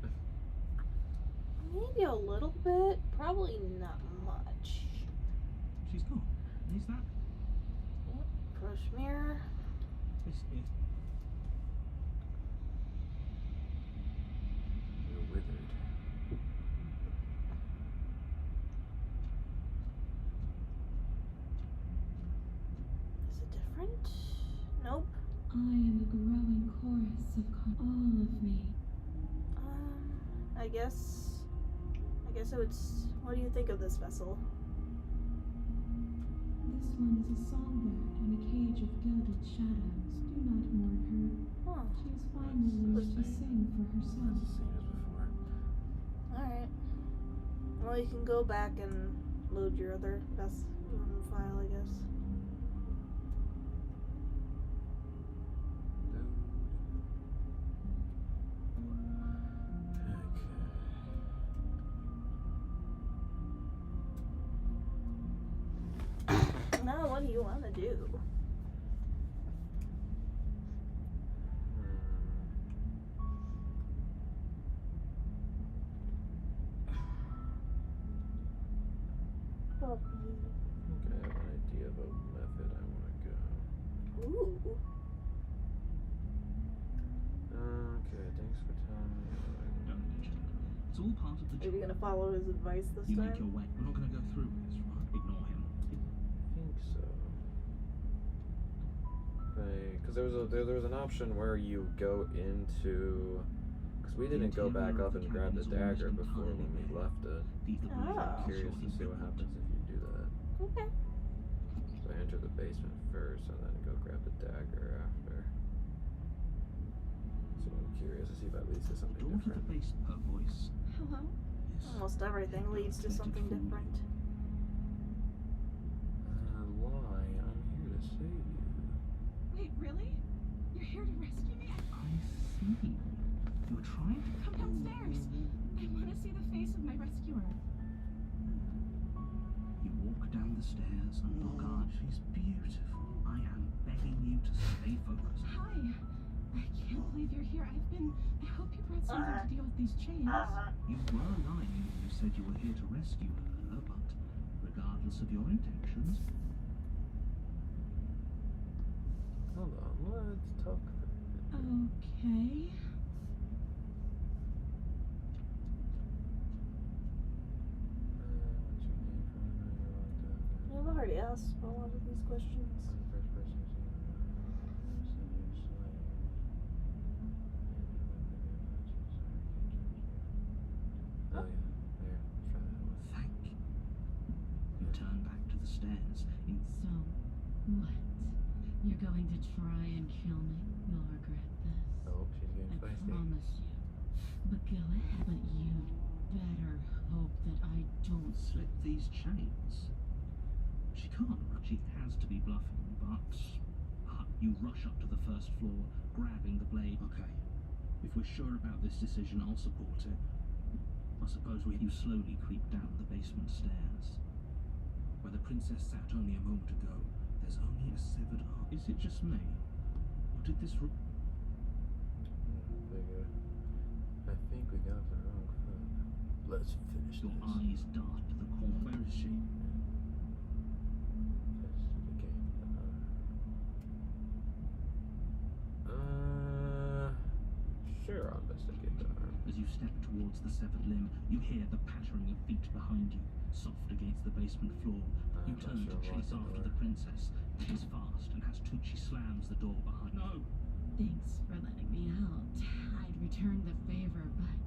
Speaker 1: Maybe a little bit. Probably not much.
Speaker 5: She's gone. Is that?
Speaker 1: Yep. Push mirror.
Speaker 5: This is...
Speaker 7: You're withered.
Speaker 1: Is it different? Nope.
Speaker 6: I am a growing chorus of all of me.
Speaker 1: I guess it would. What do you think of this vessel?
Speaker 6: This one is a songbird in a cage of gilded shadows. Do not mourn her.
Speaker 1: Oh,
Speaker 6: She has finally learned to sing for herself.
Speaker 7: I've seen this before.
Speaker 1: alright. Well, you can go back and load your other best file, I guess. Now, what do you want to do? Puppy.
Speaker 7: I think I have an idea of a method I want to go.
Speaker 1: Ooh.
Speaker 7: Okay, thanks for telling me.
Speaker 5: Don't mention it. It's all part of the
Speaker 1: Are you
Speaker 5: job.
Speaker 1: gonna follow his advice this
Speaker 5: You
Speaker 1: time?
Speaker 5: make your way. We're not going to go through with this, right? Ignore him.
Speaker 7: I think so. Because there was an option where you go into. Because we didn't go back up and grab the dagger before when we left it.
Speaker 1: Ah.
Speaker 7: I'm curious to see what happens if you do that.
Speaker 1: Okay.
Speaker 7: So I enter the basement first and then go grab the dagger after. So I'm curious to see if that leads to something
Speaker 5: Door to the
Speaker 7: different.
Speaker 5: base. Her voice.
Speaker 4: Hello?
Speaker 5: Yes.
Speaker 1: Almost everything leads to something different.
Speaker 7: Why? I'm here to save you.
Speaker 4: Wait, really? You're here to rescue me?
Speaker 5: I see. You're trying to
Speaker 4: Come downstairs. I want to see the face of my rescuer.
Speaker 5: You walk down the stairs and look up. She's beautiful. I am begging you to stay focused.
Speaker 4: Hi. I can't believe you're here. I hope you brought something to deal with these chains.
Speaker 5: You were lying when you said you were here to rescue her, but regardless of your intentions,
Speaker 7: Hold on, let's talk.
Speaker 6: Okay.
Speaker 1: I've already asked a lot of these questions.
Speaker 7: Oh yeah, there. Try that one.
Speaker 3: Thank you. You turn back to the stairs.
Speaker 6: So, what? You're going to try and kill me? You'll regret this.
Speaker 7: Oh, she's getting
Speaker 6: I
Speaker 7: feisty.
Speaker 6: promise you. But go ahead. But you better hope that I don't
Speaker 3: Slip these chains. She can't. She has to be bluffing, but you rush up to the first floor, grabbing the blade. Okay. If we're sure about this decision, I'll support it. I suppose you slowly creep down the basement stairs. Where the princess sat only a moment ago, there's only a severed arm. Is it just me? Or did this
Speaker 7: I think we got the wrong foot. Let's finish
Speaker 3: Your
Speaker 7: this.
Speaker 3: eyes dart to the corner. Where is she?
Speaker 7: Sure, I'll investigate the arm.
Speaker 3: As you step towards the severed limb, you hear the pattering of feet behind you, soft against the basement floor. You turn to chase after the princess. She's fast and has she slams the door behind. No!
Speaker 6: Thanks for letting me out. I'd return the favor, but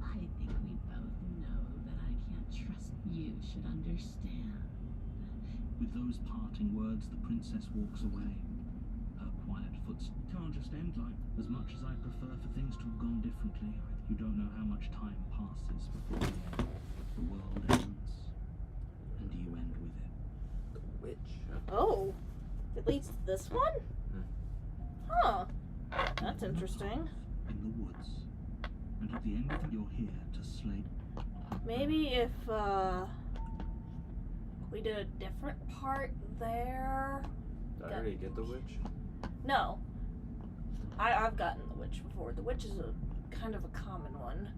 Speaker 6: I think we both know that I can't trust you should understand.
Speaker 3: With those parting words, the princess walks away. Her quiet footsteps can't just end like. As much as I prefer for things to have gone differently, you don't know how much time passes before the world ends, and you end with it.
Speaker 7: The witch.
Speaker 1: Oh, it leads to this one? Huh. That's interesting.
Speaker 3: In the woods, and at the end of it, you're here to slay.
Speaker 1: Maybe if we did a different part there.
Speaker 7: Did I already get the witch?
Speaker 1: No. I've gotten the witch before. The witch is a kind of a common one.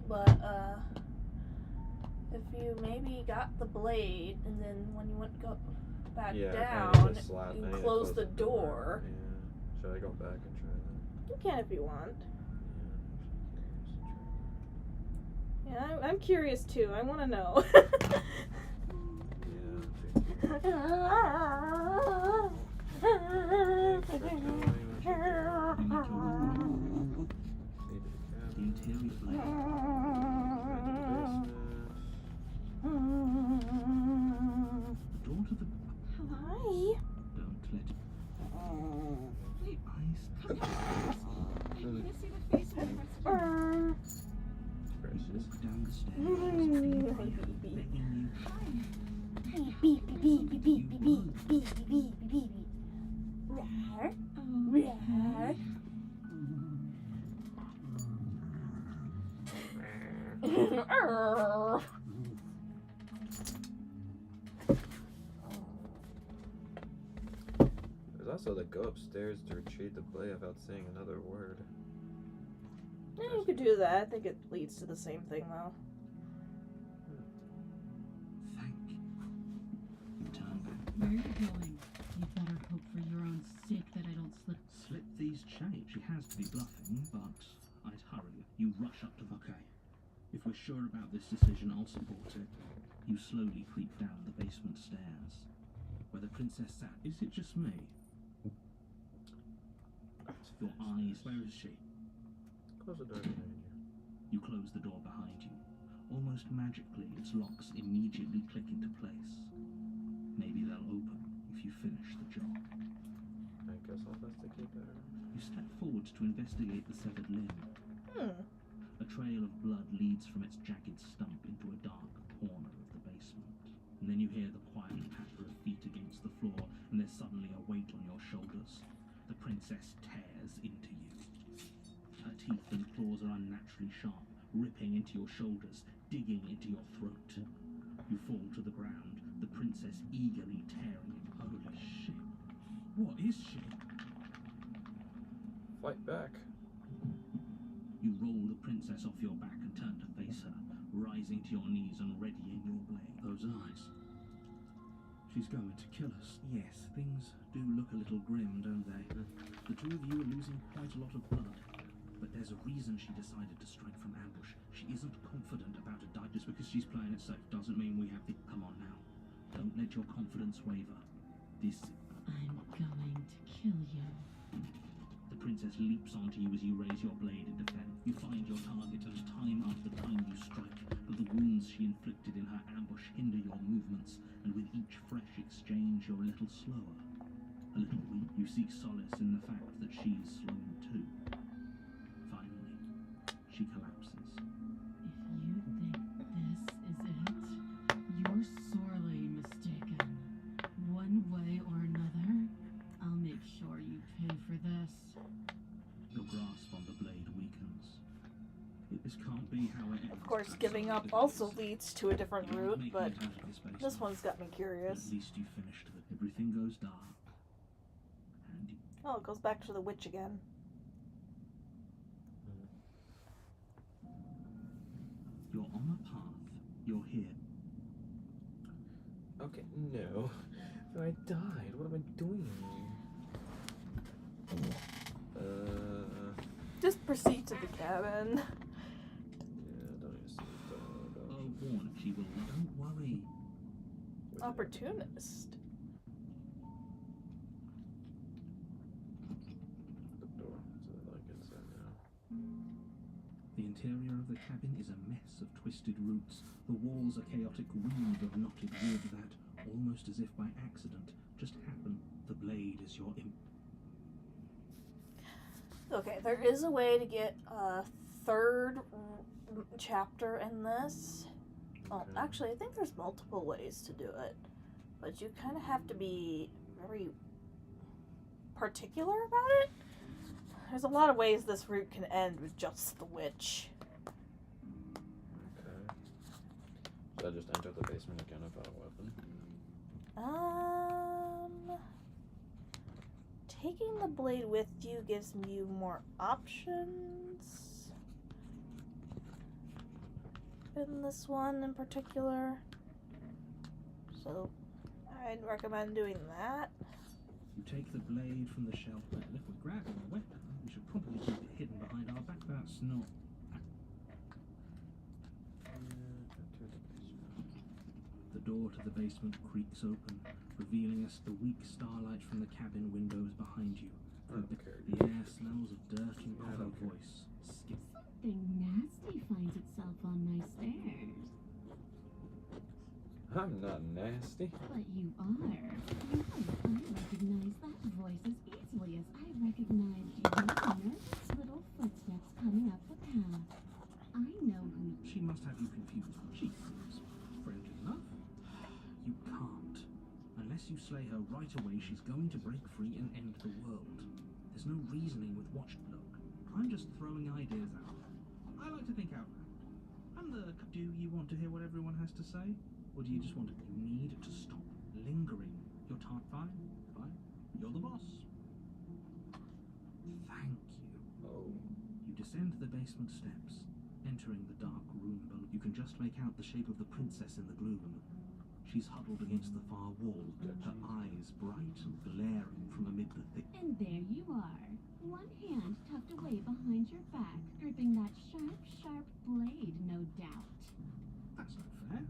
Speaker 1: But if you maybe got the blade and then when you went go back down, you close the door.
Speaker 7: Yeah. Should I go back and try that?
Speaker 1: You can if you want.
Speaker 7: Yeah,
Speaker 1: Yeah, I'm curious too. I want to know.
Speaker 3: The interior blade. The door to the.
Speaker 1: Hi.
Speaker 3: Don't let it. Wait, eyes.
Speaker 6: I want to see the face of the
Speaker 3: Walk down the stairs. Begging you.
Speaker 1: Beep beep beep beep beep beep beep beep beep beep.
Speaker 7: There's also the go upstairs to retrieve the blade without saying another word.
Speaker 1: Yeah, you could do that. I think it leads to the same thing though.
Speaker 3: Thank you. Turn back.
Speaker 6: Where are you going? You better hope for your own sake that I don't slip.
Speaker 3: Slip these chains. She has to be bluffing, but I'd hurry. You rush up to the. Okay. If we're sure about this decision, I'll support it. You slowly creep down the basement stairs. Where the princess sat. Is it just me? Your eyes. Where is she?
Speaker 7: Close the door behind you.
Speaker 3: You close the door behind you. Almost magically, its locks immediately click into place. Maybe they'll open if you finish the job.
Speaker 7: I guess I'll investigate better.
Speaker 3: You step forward to investigate the severed limb. A trail of blood leads from its jagged stump into a dark corner of the basement. And then you hear the quiet patter of feet against the floor, and there's suddenly a weight on your shoulders. The princess tears into you. Her teeth and claws are unnaturally sharp, ripping into your shoulders, digging into your throat. You fall to the ground, the princess eagerly tearing you. Holy shit. What is she?
Speaker 7: Fight back.
Speaker 3: You roll the princess off your back and turn to face her, rising to your knees and readying your blade. Those eyes.
Speaker 5: She's going to kill us. Yes, things do look a little grim, don't they? The two of you are losing quite a lot of blood. But there's a reason she decided to strike from ambush. She isn't confident about a die. Just because she's playing it safe doesn't mean we have to... Come on now. Don't let your confidence waver. This...
Speaker 6: I'm going to kill you.
Speaker 5: The princess leaps onto you as you raise your blade in defense. You find your target, and time after time you strike, but the wounds she inflicted in her ambush hinder your movements, and with each fresh exchange you're a little slower. A little weak. You seek solace in the fact that she's slowing too. Finally, she collapses.
Speaker 6: If you think this is it, you're sorely mistaken. One way or another, I'll make sure you pay for this.
Speaker 5: Your grasp on the blade weakens. This can't be how it ends.
Speaker 1: Of course, giving up also leads to a different route, but this one's got me curious.
Speaker 5: At least you finished it. Everything goes dark. And you...
Speaker 1: Oh, it goes back to the witch again.
Speaker 5: You're on a path. You're here.
Speaker 7: Okay, no. If I died, what am I doing?
Speaker 1: Just proceed to the cabin.
Speaker 7: Yeah, don't even see the dog.
Speaker 5: Oh, warn, she will. Don't worry.
Speaker 1: Opportunist.
Speaker 7: The door, so they're like inside now.
Speaker 5: The interior of the cabin is a mess of twisted roots. The walls a chaotic weave of knotted wood that, almost as if by accident, just happened. The blade is your
Speaker 1: Okay, there is a way to get a third chapter in this. Oh,
Speaker 7: Okay.
Speaker 1: actually, I think there's multiple ways to do it. But you kind of have to be very particular about it. There's a lot of ways this route can end with just the witch.
Speaker 7: Okay. Should I just enter the basement again without a weapon?
Speaker 1: Taking the blade with you gives you more options in this one in particular. So I'd recommend doing that.
Speaker 5: You take the blade from the shelf. Well, if we're grabbing a weapon, we should probably keep it hidden behind our back. That's not... The door to the basement creaks open, revealing us the weak starlight from the cabin windows behind you. The air smells of dirt and her voice.
Speaker 6: Something nasty finds itself on my stairs.
Speaker 7: I'm not nasty.
Speaker 6: But you are. I recognize that voice as easily as I recognized your nervous little footsteps coming up the path. I know who...
Speaker 5: She must have you confused. She seems friendly enough. You can't. Unless you slay her right away, she's going to break free and end the world. There's no reasoning with Watchblock. I'm just throwing ideas out. I like to think out loud. Do you want to hear what everyone has to say? Or do you just want to... You need to stop lingering. You're fine. Fine. You're the boss. Thank you.
Speaker 7: Oh.
Speaker 5: You descend the basement steps, entering the dark room below. You can just make out the shape of the princess in the gloom. She's huddled against the far wall, her eyes bright and glaring from amid the thick...
Speaker 6: And there you are, one hand tucked away behind your back, gripping that sharp blade, no doubt.
Speaker 5: That's not fair.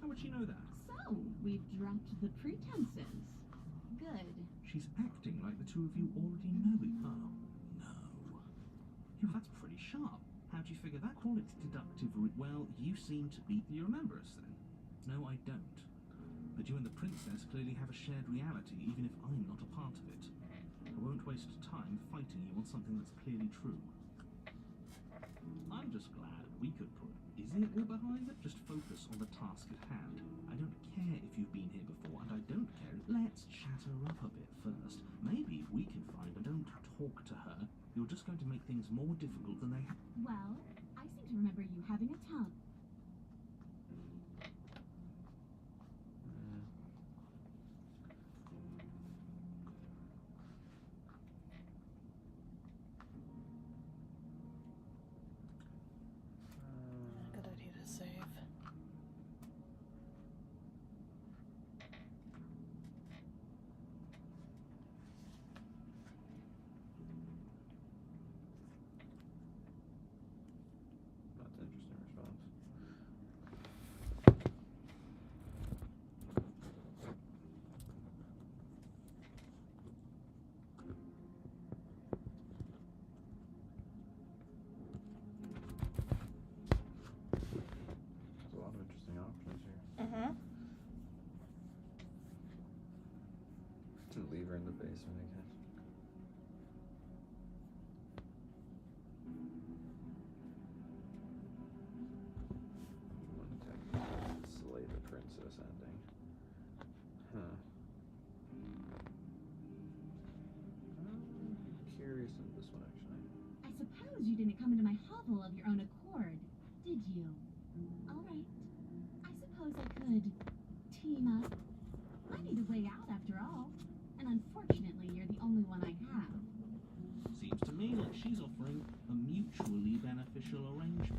Speaker 5: How would she know that?
Speaker 6: So, we've dropped the pretenses. Good.
Speaker 5: She's acting like the two of you already know it. Oh, no. That's pretty sharp. How'd you figure that? Call it deductive route. Well, you seem to be... You remember us then? No, I don't. But you and the princess clearly have a shared reality, even if I'm not a part of it. I won't waste time fighting you on something that's clearly true. I'm just glad we could put... Is it all behind it? Just focus on the task at hand. I don't care if you've been here before, and I don't care if... Let's chat her up a bit first. Maybe if we can find her, don't talk to her. You're just going to make things more difficult than they have.
Speaker 6: Well, I seem to remember you having a tub.
Speaker 1: Good idea to save.
Speaker 2: listen to this one actually.
Speaker 8: I suppose you didn't come into my hovel of your own accord, did you? All right. I suppose I could team up. I need a way out after all. And unfortunately, you're the only one I have.
Speaker 5: Seems to me like she's offering a mutually beneficial arrangement.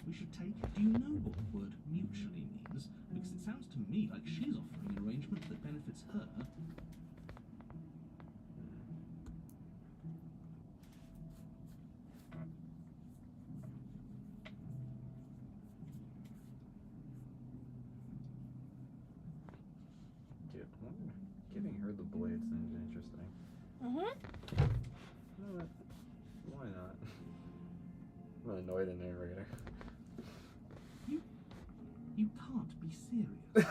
Speaker 5: We should take... Do you know what the word mutually means? Because it sounds to me like she's offering an arrangement that benefits her.
Speaker 7: Giving her the blade seems interesting.
Speaker 1: Mm-hmm.
Speaker 7: You know what? Why not? I'm gonna annoy the narrator.
Speaker 5: You can't be serious.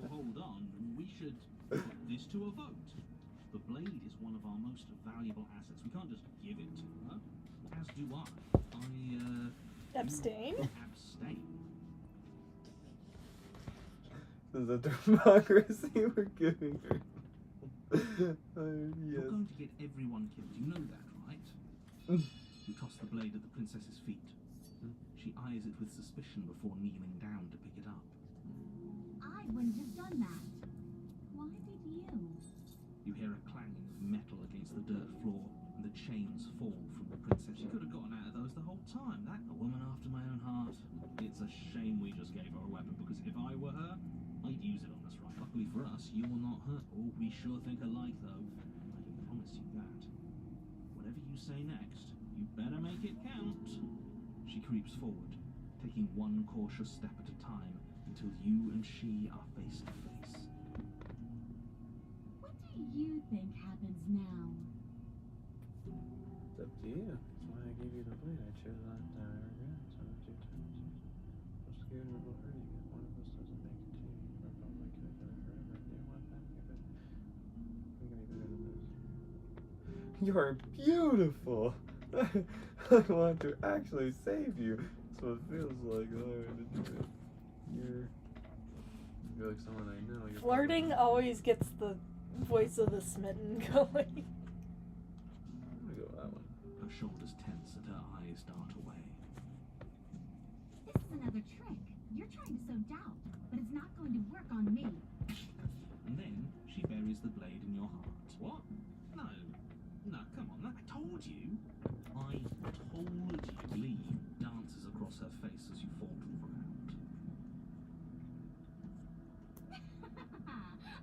Speaker 5: Hold on, we should put this to a vote. The blade is one of our most valuable assets. We can't just give it to her. As do I.
Speaker 1: Abstain?
Speaker 5: Abstain.
Speaker 7: This is a democracy we're giving her.
Speaker 5: You're
Speaker 7: Yes.
Speaker 5: going to get everyone killed. You know that, right? You toss the blade at the princess's feet. She eyes it with suspicion before kneeling down to pick it up.
Speaker 8: I wouldn't have done that. Why did you?
Speaker 5: You hear a clanging of metal against the dirt floor, and the chains fall from the princess. She could have gotten out of those the whole time. That, a woman after my own heart. It's a shame we just gave her a weapon, because if I were her, I'd use it on us, right? Luckily for us, you will not hurt. Oh, we sure think alike, though. I can promise you that. Whatever you say next, you better make it count. She creeps forward, taking one cautious step at a time until you and she are face to face.
Speaker 8: What do you think happens now?
Speaker 7: It's up to you. That's why I gave you the blade. I chose not to regret. So it's your turn. I'm scared it will hurt you if one of us doesn't make it to you. We're probably could have done it forever. Do you want that? If it... I'm gonna be better than this. You're beautiful! I want to actually save you. That's what it feels like. I want to do it. You're like someone I know. You're
Speaker 1: Flirting
Speaker 7: probably...
Speaker 1: always gets the voice of the smitten going.
Speaker 7: I'm gonna go with that one.
Speaker 5: Her shoulders tense and her eyes dart away.
Speaker 8: This is another trick. You're trying to sow doubt, but it's not going to work on me.
Speaker 5: And then she buries the blade in your heart. What? No, come on, I told you. I told you. Glee dances across her face as you fall to the ground.
Speaker 8: I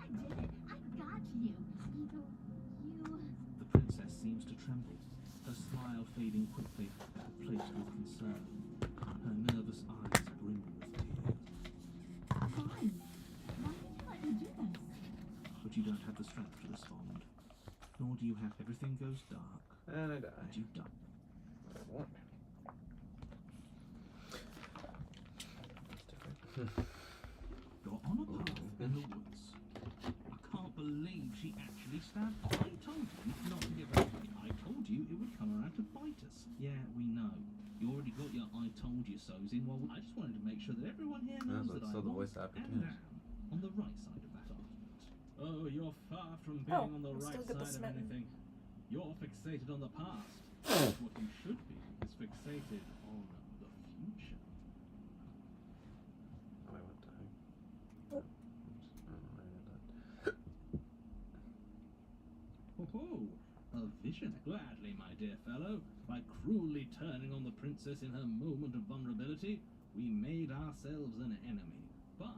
Speaker 8: did it. I got you. You...
Speaker 5: The princess seems to tremble, her smile fading quickly, replaced with concern. Her nervous eyes brim with tears.
Speaker 8: Why? Why did you let me do this?
Speaker 5: But you don't have the strength to respond. Nor do you have... Everything goes dark,
Speaker 7: And I die.
Speaker 5: and you die.
Speaker 7: I won. That's different.
Speaker 5: You're on a path in the woods. I can't believe she actually stabbed. I told you not to get back to me. I told you it would come around to bite us. Yeah, we know. You already got your I told you so's in. Well, I just wanted to make sure that everyone here knows that I
Speaker 7: so the
Speaker 5: was
Speaker 7: voice actor
Speaker 5: and
Speaker 7: too.
Speaker 5: am on the right side of that argument. Oh, you're far from being
Speaker 1: Oh,
Speaker 5: on the
Speaker 1: let's
Speaker 5: right
Speaker 1: look at the
Speaker 5: side of
Speaker 1: smitten.
Speaker 5: anything. You're fixated on the past. What you should be is fixated on the future.
Speaker 7: Oh, I went to hang.
Speaker 1: Oh.
Speaker 7: I did that.
Speaker 5: Oh, a vision. Gladly, my dear fellow. By cruelly turning on the princess in her moment of vulnerability, we made ourselves an enemy. But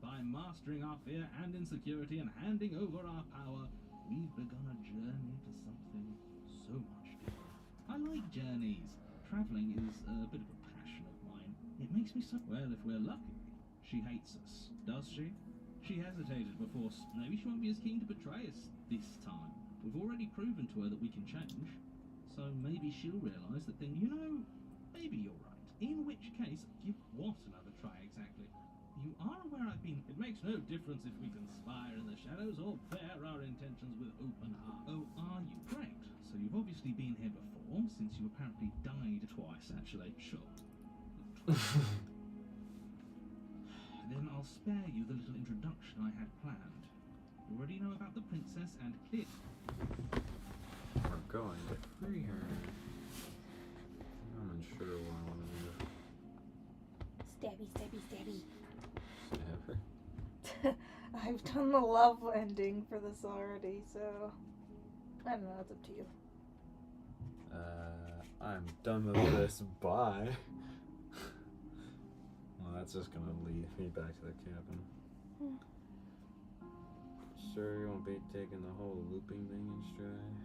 Speaker 5: by mastering our fear and insecurity and handing over our power, we've begun a journey to something so much deeper. I like journeys. Traveling is a bit of a passion of mine. It makes me so... Well, if we're lucky, she hates us. Does she? She hesitated before... Maybe she won't be as keen to betray us this time. We've already proven to her that we can change. So maybe she'll realise that thing... You know, maybe you're right. In which case, give what another try exactly? You are aware I've been... It makes no difference if we conspire in the shadows or bear our intentions with open heart. Oh, are you? Great. So you've obviously been here before, since you apparently died twice, actually. Sure. Then I'll spare you the little introduction I had planned. You already know about the princess and clear...
Speaker 7: We're going. free her. I'm unsure what I want to do.
Speaker 1: Stabby, stabby, stabby.
Speaker 7: Stab her.
Speaker 1: I've done the love ending for this already, so I don't know, it's up to you.
Speaker 7: I'm done with this. Bye. Well, that's just gonna lead me back to the cabin. Sure, you won't be taking the whole looping thing in stride.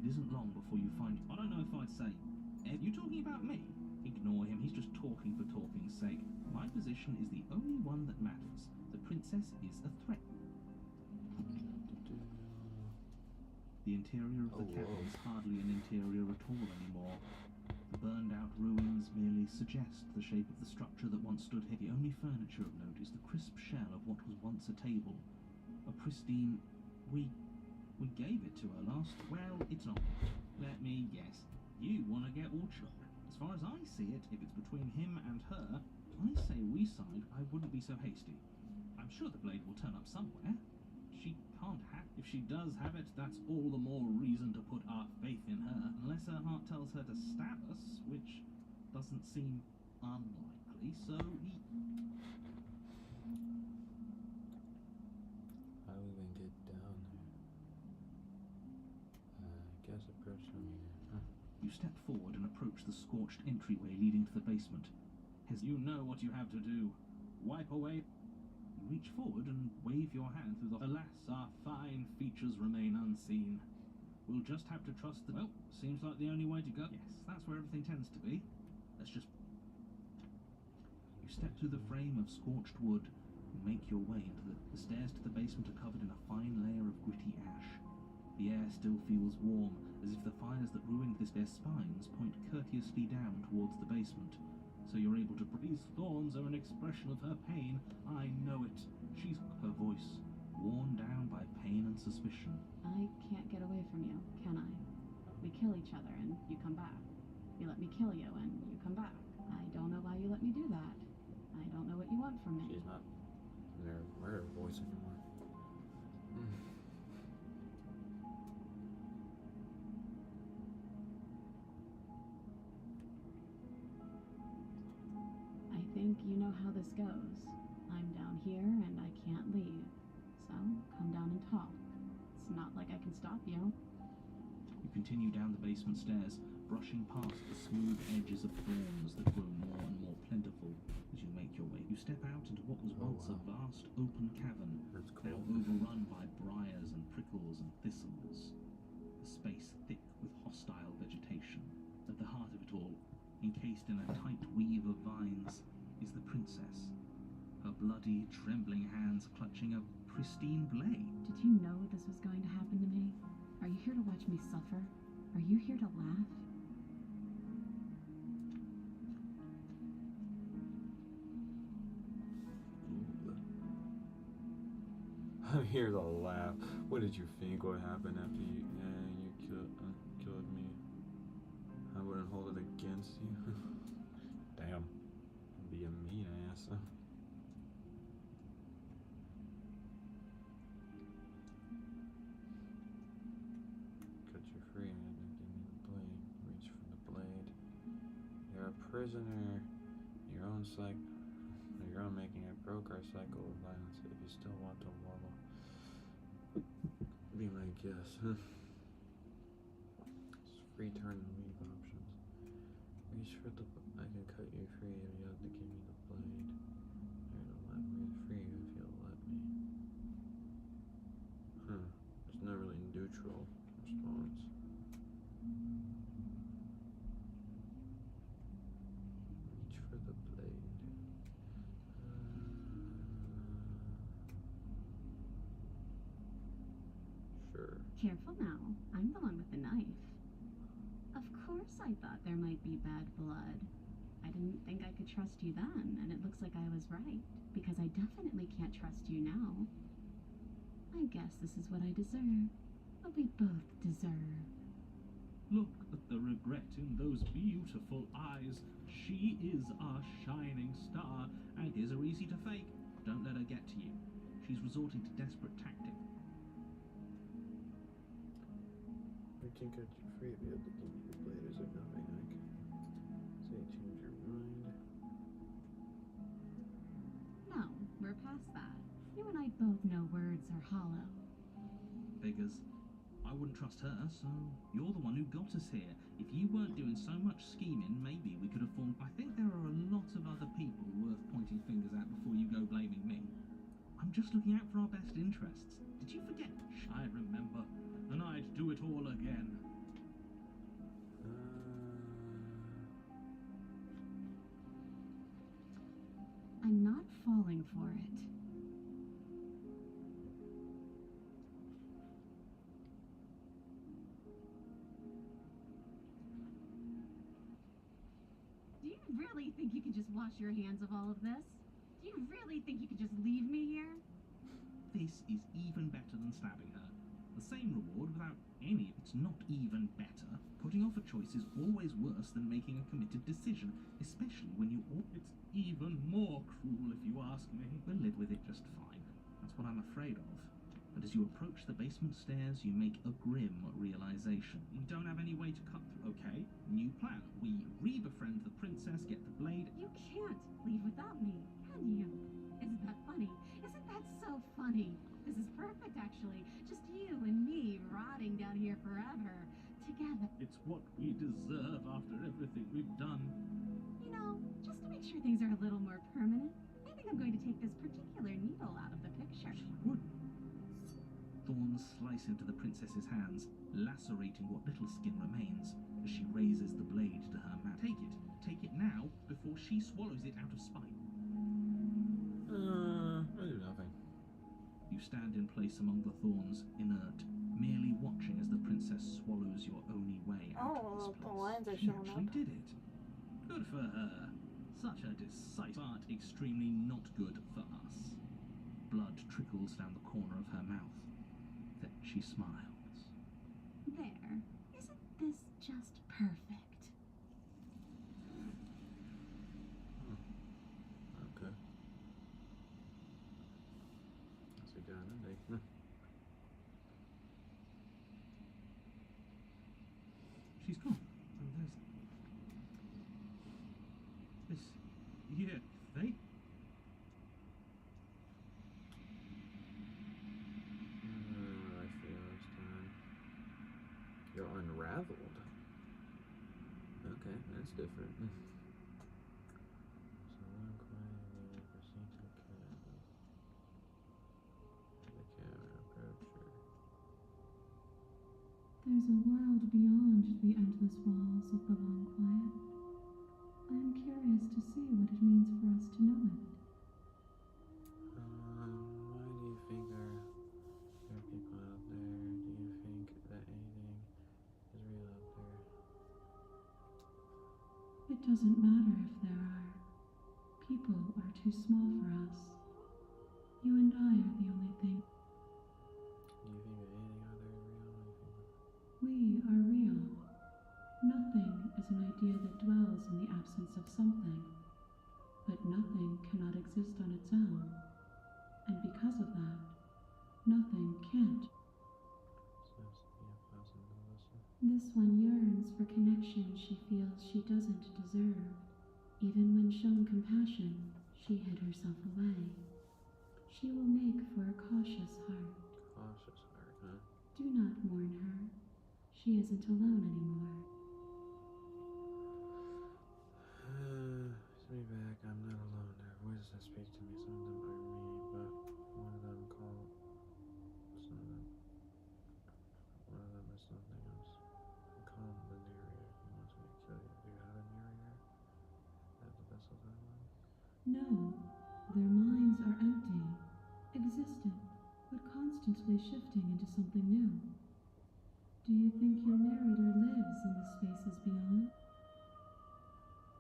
Speaker 5: It isn't long before you find. I don't know if I'd say. Ed, you talking about me? Ignore him. He's just talking for talking's sake. My position is the only one that matters. The princess is a threat. The interior of the cabin is hardly an interior at all anymore. The burned-out ruins merely suggest the shape of the structure that once stood here. The only furniture of note is the crisp shell of what was once a table. A pristine... We gave it to her last... Well, it's not. Let me guess. You want to get all shook. As far as I see it, if it's between him and her, I say we side, I wouldn't be so hasty. I'm sure the blade will turn up somewhere. She can't have... If she does have it, that's all the more reason to put our faith in her, unless her heart tells her to stab us, which doesn't seem unlikely, so
Speaker 7: How do we even get down there? I guess approach from here.
Speaker 5: You step forward and approach the scorched entryway leading to the basement. You know what you have to do. Wipe away. You reach forward and wave your hand through the... Alas, our fine features remain unseen. We'll just have to trust the... Well, seems like the only way to go. Yes, that's where everything tends to be. Let's just... You step through the frame of scorched wood and make your way into the stairs to the basement are covered in a fine layer of gritty ash. The air still feels warm, as if the fires that ruined their spines point courteously down towards the basement. So you're able to... These thorns are an expression of her pain. I know it. She's... Her voice, worn down by pain and suspicion.
Speaker 6: I can't get away from you, can I? We kill each other and you come back. You let me kill you and you come back. I don't know why you let me do that. I don't know what you want from me.
Speaker 7: She's not in her murder voice anymore.
Speaker 6: I think you know how this goes. I'm down here and I can't leave. So, come down and talk. It's not like I can stop you.
Speaker 5: You continue down the basement stairs, brushing past the smooth edges of thorns that grow more and more plentiful as you make your way. You step out into what was once a vast open cavern,
Speaker 7: That's cool.
Speaker 5: now overrun by briars and prickles and thistles. The space thick with hostile vegetation. At the heart of it all, encased in a tight weave of vines, is the princess. Her bloody, trembling hands clutching a pristine blade.
Speaker 6: Did you know this was going to happen to me? Are you here to watch me suffer? Are you here to laugh?
Speaker 7: I'm here to laugh. What did you think would happen after you killed me? I wouldn't hold it against you. Damn. Be a mean ass. Cut you free and then give me the blade. Reach for the blade. You're a prisoner. Your own making. I broke our cycle of violence. If you still want to wallow, be my guest. It's free turn and leave options. Reach for the... I can cut you free if you have to give me the blade. You're to let me free if you'll let me. It's not really neutral response. Reach for the blade. Sure.
Speaker 6: Careful now. I'm the one with the knife. Of course I thought there might be bad blood. I didn't think I could trust you then, and it looks like I was right, because I definitely can't trust you now. I guess this is what I deserve. What we both deserve.
Speaker 5: Look at the regret in those beautiful eyes. She is our shining star, and his are easy to fake. Don't let let her get to you. She's resorting to desperate tactic.
Speaker 7: I think I'd free to be able to give you the blade. Is there nothing I can say change your mind?
Speaker 8: No, we're past that. You and I both know words are hollow.
Speaker 5: Figures. I wouldn't trust her, so you're the one who got us here. If you weren't doing so much scheming, maybe we could have formed... I think there are a lot of other people worth pointing fingers at before you go blaming me. I'm just looking out for our best interests. Did you forget?
Speaker 9: I remember, and I'd do it all again.
Speaker 8: I'm not falling for it. Do you really think you can just wash your hands of all of this? Do you really think you could just leave me here?
Speaker 5: This is even better than stabbing her. The same reward without any... It's not even better. Putting off a choice is always worse than making a committed decision, especially when you...
Speaker 9: It's even more cruel if you ask me.
Speaker 5: We'll live with it just fine. That's what I'm afraid of. But as you approach the basement stairs, you make a grim realization. We don't have any way to cut through. Okay, new plan. We re-befriend the princess, get the blade...
Speaker 8: You can't leave without me, can you? Isn't that funny? Isn't that so funny? This is perfect, actually. Just you and me rotting down here forever, together.
Speaker 9: It's what we deserve after everything we've done.
Speaker 8: You know, just to make sure things are a little more permanent, I think I'm going to take this particular needle out of the picture.
Speaker 5: Would. Thorns slice into the princess's hands, lacerating what little skin remains, as she raises the blade to her mouth. Take it. Take it now, before she swallows it out of spite.
Speaker 7: I do nothing.
Speaker 5: You stand in place among the thorns, inert, merely watching as the princess swallows your only way out of this place.
Speaker 1: The lines are
Speaker 5: She
Speaker 1: showing
Speaker 5: actually
Speaker 1: up.
Speaker 5: did it.
Speaker 9: Good for her. Such a decisive,
Speaker 5: But extremely not good for us. Blood trickles down the corner of her mouth. Then she smiles.
Speaker 8: There. Isn't this just perfect?
Speaker 7: Okay. That's a good ending.
Speaker 5: She's gone. And there's... This... Yeah, they...
Speaker 7: I feel this time. You're unraveled. Okay, that's different. So one quiet and proceed to the cavern. The cavern approach her.
Speaker 6: There's a world beyond the endless walls of the long quiet. I am curious to see what it means for us to know it.
Speaker 7: Why do you think there are people out there? Do you think that anything is real out there?
Speaker 6: It doesn't matter if there are. People are too small for us. You and I are the only thing.
Speaker 7: Do you think that anything out there is real?
Speaker 6: We are real. Nothing is an idea that dwells in the absence of something. But nothing cannot exist on its own. And because of that, nothing can't.
Speaker 7: Seems to be a pleasant to listen.
Speaker 6: This one yearns for connection she feels she doesn't deserve. Even when shown compassion, she hid herself away. She will make for a cautious heart.
Speaker 7: Cautious heart, huh?
Speaker 6: Do not mourn her. She isn't alone anymore.
Speaker 7: It's me back. I'm not alone. There are voices that speak to me. Some of them are me, but one of them called. One of them is something else. I call him the narrator. He wants me to kill you. Do you have a narrator? At the vessel timeline?
Speaker 6: No, their minds are empty, existent, but constantly shifting into something new. Do you think your narrator lives in the spaces beyond?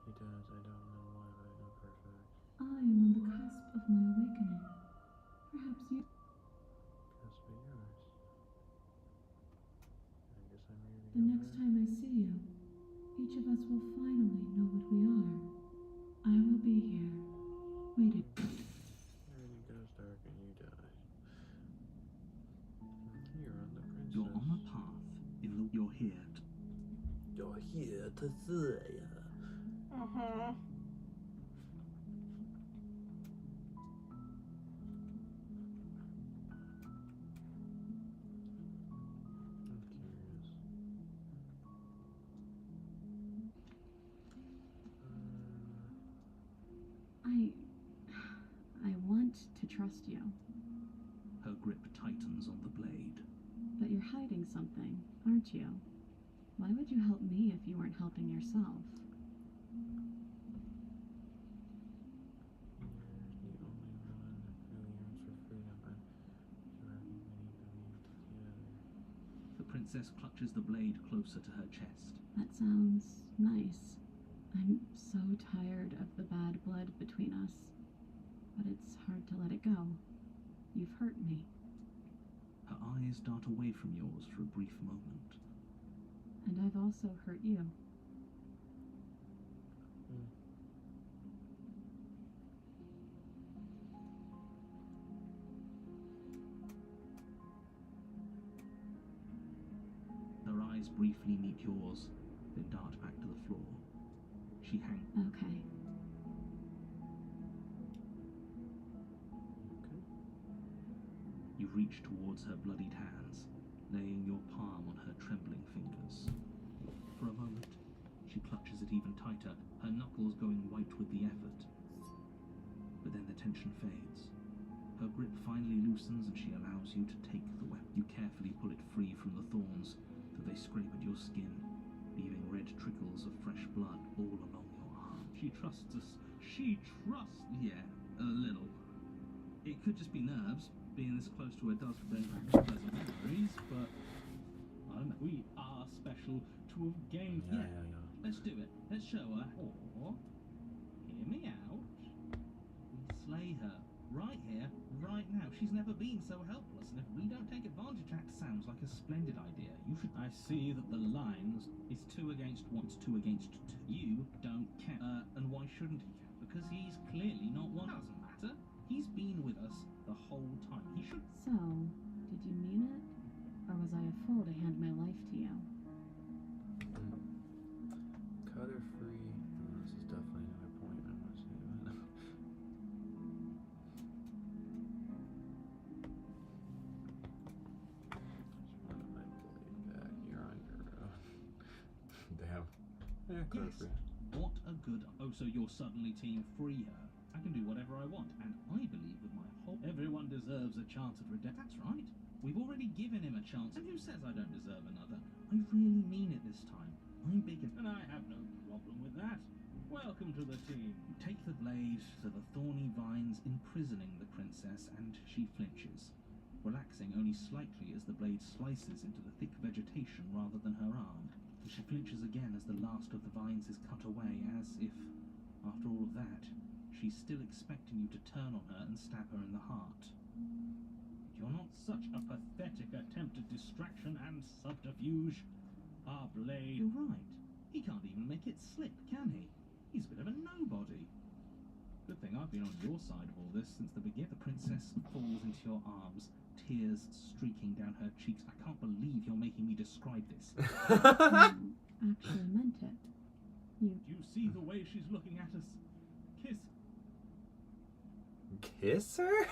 Speaker 7: He does. I don't know why, but I know for a fact.
Speaker 6: I am on the cusp of my awakening. Perhaps you...
Speaker 7: Must be yours. I guess I'm here to
Speaker 6: The next time I see you, each of us will finally know what we are. I will be here, waiting.
Speaker 7: Everything goes
Speaker 3: path in the you're here.
Speaker 2: You're here to see.
Speaker 1: Mm-hmm.
Speaker 6: I want to trust you,
Speaker 3: Her grip tightens on the blade.
Speaker 6: but you're hiding something, aren't you? Why would you help me if you weren't helping yourself?
Speaker 3: The princess clutches the blade closer to her chest.
Speaker 6: That sounds nice. I'm so tired of the bad blood between us, but it's hard to let it go. You've hurt me.
Speaker 3: Her eyes dart away from yours for a brief moment.
Speaker 6: And I've also hurt you.
Speaker 3: Her eyes briefly meet yours, then dart back to the floor. She hangs.
Speaker 6: Okay.
Speaker 3: You reach towards her bloodied hands, laying your palm on her trembling fingers. For a moment, she clutches it even tighter, her knuckles going white with the effort. But then the tension fades. Her grip finally loosens and she allows you to take the weapon. You carefully pull it free from the thorns, though they scrape at your skin, leaving red trickles of fresh blood all along your arm. She trusts us. Yeah, a little. It could just be nerves, being this close to her does bring back pleasant memories, but I don't know. We are special to have gained.
Speaker 2: Yeah.
Speaker 3: Let's do it. Let's show her. Or, hear me out. We slay her. Right here, right now. She's never been so helpless, and if we don't take advantage, that sounds like a splendid idea. You should. I see that the lines is 2 against 1, 2 against 2. You don't count. And why shouldn't he count? Because he's clearly not one. Doesn't matter. He's been with us the whole time. He should.
Speaker 6: So, did you mean it? Or was I a fool to hand my life to you?
Speaker 2: Cut her free. Oh, this is definitely another point I want to say about it. Just wanted my blade back. You're on your own. Damn. Yeah, cut her
Speaker 3: Yes.
Speaker 2: free.
Speaker 3: What a good. Oh, so you're suddenly team free her. I can do whatever I want, and I believe with my whole. Everyone deserves a chance at redemption. That's right. We've already given him a chance. And who says I don't deserve another? I really mean it this time. I'm big and I have no problem with that. Welcome to the team. You take the blade to the thorny vines imprisoning the princess, and she flinches, relaxing only slightly as the blade slices into the thick vegetation rather than her arm. And she flinches again as the last of the vines is cut away, as if, after all of that, she's still expecting you to turn on her and stab her in the heart. You're not such a pathetic attempt at distraction and subterfuge. Our blade... You're right. He can't even make it slip, can he? He's a bit of a nobody. Good thing I've been on your side of all this since the beginning. The princess falls into your arms, tears streaking down her cheeks. I can't believe you're making me describe this.
Speaker 6: You actually meant it.
Speaker 3: Do you see the way she's looking at us? Kiss.
Speaker 2: Kiss her?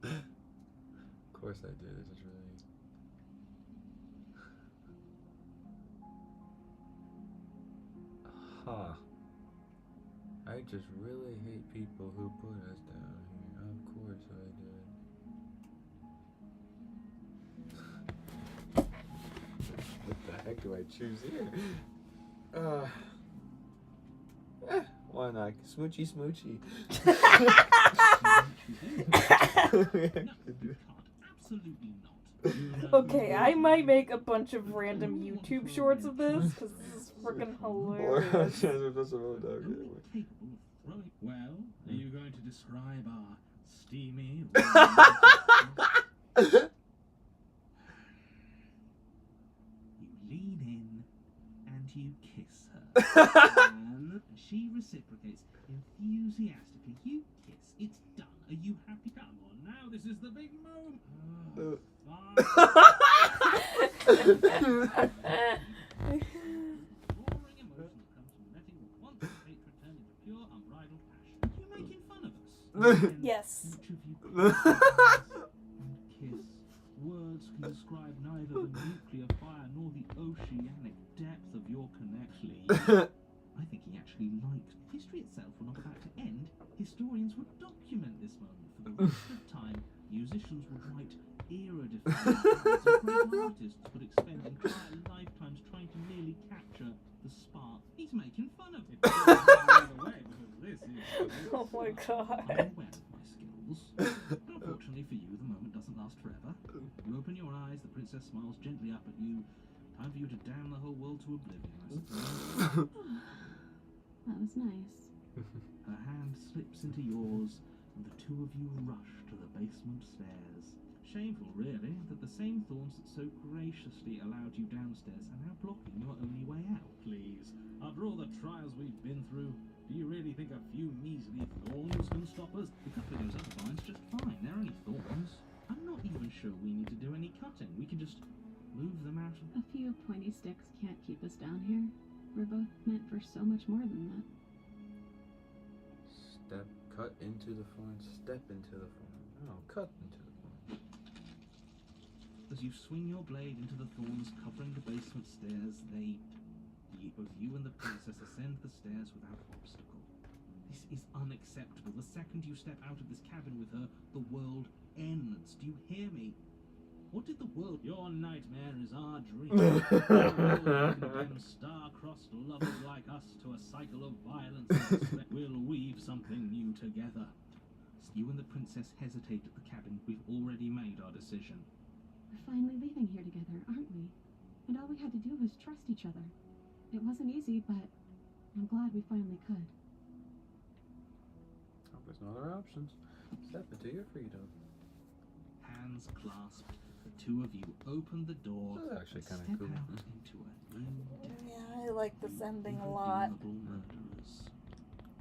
Speaker 2: Of course I did. This is really. Huh. I just really hate people who put us down here. Of course I did. What the heck do I choose here? Why not? Smoochy smoochy.
Speaker 3: Absolutely not.
Speaker 1: Okay, I might make a bunch of random YouTube shorts of this, because this is freaking hilarious.
Speaker 3: Well, are you going to describe our steamy... You lean in and you kiss her. And she reciprocates enthusiastically. You kiss. It's done. Are you happy? Come on now, this is the big moment.
Speaker 5: emotion that comes from letting what once was hatred turn into pure, unbridled passion. You making fun of us?
Speaker 1: Yes.
Speaker 5: Each of you and kiss. Words can describe neither the nuclear fire nor the oceanic depth of your connection. I think he actually liked. If history itself were not about to end, historians would document this moment for the rest of time. Musicians would write era-defining songs, and great artists would expend entire lifetimes trying to merely capture the spark. He's making fun of it.
Speaker 1: Oh my god.
Speaker 5: I'm aware of my skills, but unfortunately for you, the moment doesn't last forever. You open your eyes, the princess smiles gently up at you. Time for you to damn the whole world to oblivion, I suppose.
Speaker 6: That was nice.
Speaker 5: Her hand slips into yours, and the two of you rush to the basement stairs. Shameful, really, that the same thorns that so graciously allowed you downstairs are now blocking your only way out. Please, after all the trials we've been through, do you really think a few measly thorns can stop us? We cut through those other vines just fine. They're only thorns. I'm not even sure we need to do any cutting. We can just move them out of...
Speaker 6: A few pointy sticks can't keep us down here. We're both meant for so much more than that.
Speaker 7: Cut into the thorn, step into the thorn. Oh, cut into the thorn.
Speaker 5: As you swing your blade into the thorns covering the basement stairs, both you and the princess ascend the stairs without obstacle. This is unacceptable. The second you step out of this cabin with her, the world ends. Do you hear me? What did the world... Your nightmare is our dream. Condemn star-crossed lovers like us to a cycle of violence and despair. We'll weave something new together. You and the princess hesitate at the cabin. We've already made our decision.
Speaker 6: We're finally leaving here together, aren't we? And all we had to do was trust each other. It wasn't easy, but I'm glad we finally could.
Speaker 7: Oh, there's no other options. Step into your freedom.
Speaker 5: Hands clasped, the two of you open the door.
Speaker 7: This is actually kind
Speaker 5: step
Speaker 7: of cool.
Speaker 5: out into a new day.
Speaker 1: Yeah, I like this ending a lot.
Speaker 5: Irredeemable murderers.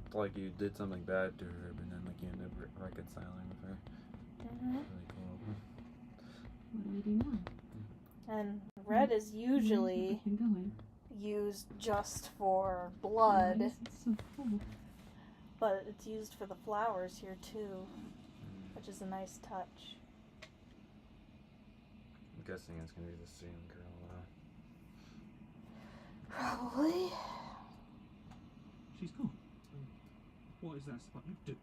Speaker 7: It's like you did something bad to her, but then like you end up reconciling with her. Really cool.
Speaker 6: What do we do now?
Speaker 1: And red is usually
Speaker 6: Keep going.
Speaker 1: used just for blood,
Speaker 6: Why is it so full?
Speaker 1: but it's used for the flowers here too, which is a nice touch.
Speaker 7: I'm guessing it's gonna be the same girl.
Speaker 1: Probably.
Speaker 5: She's gone. What is that supposed to do?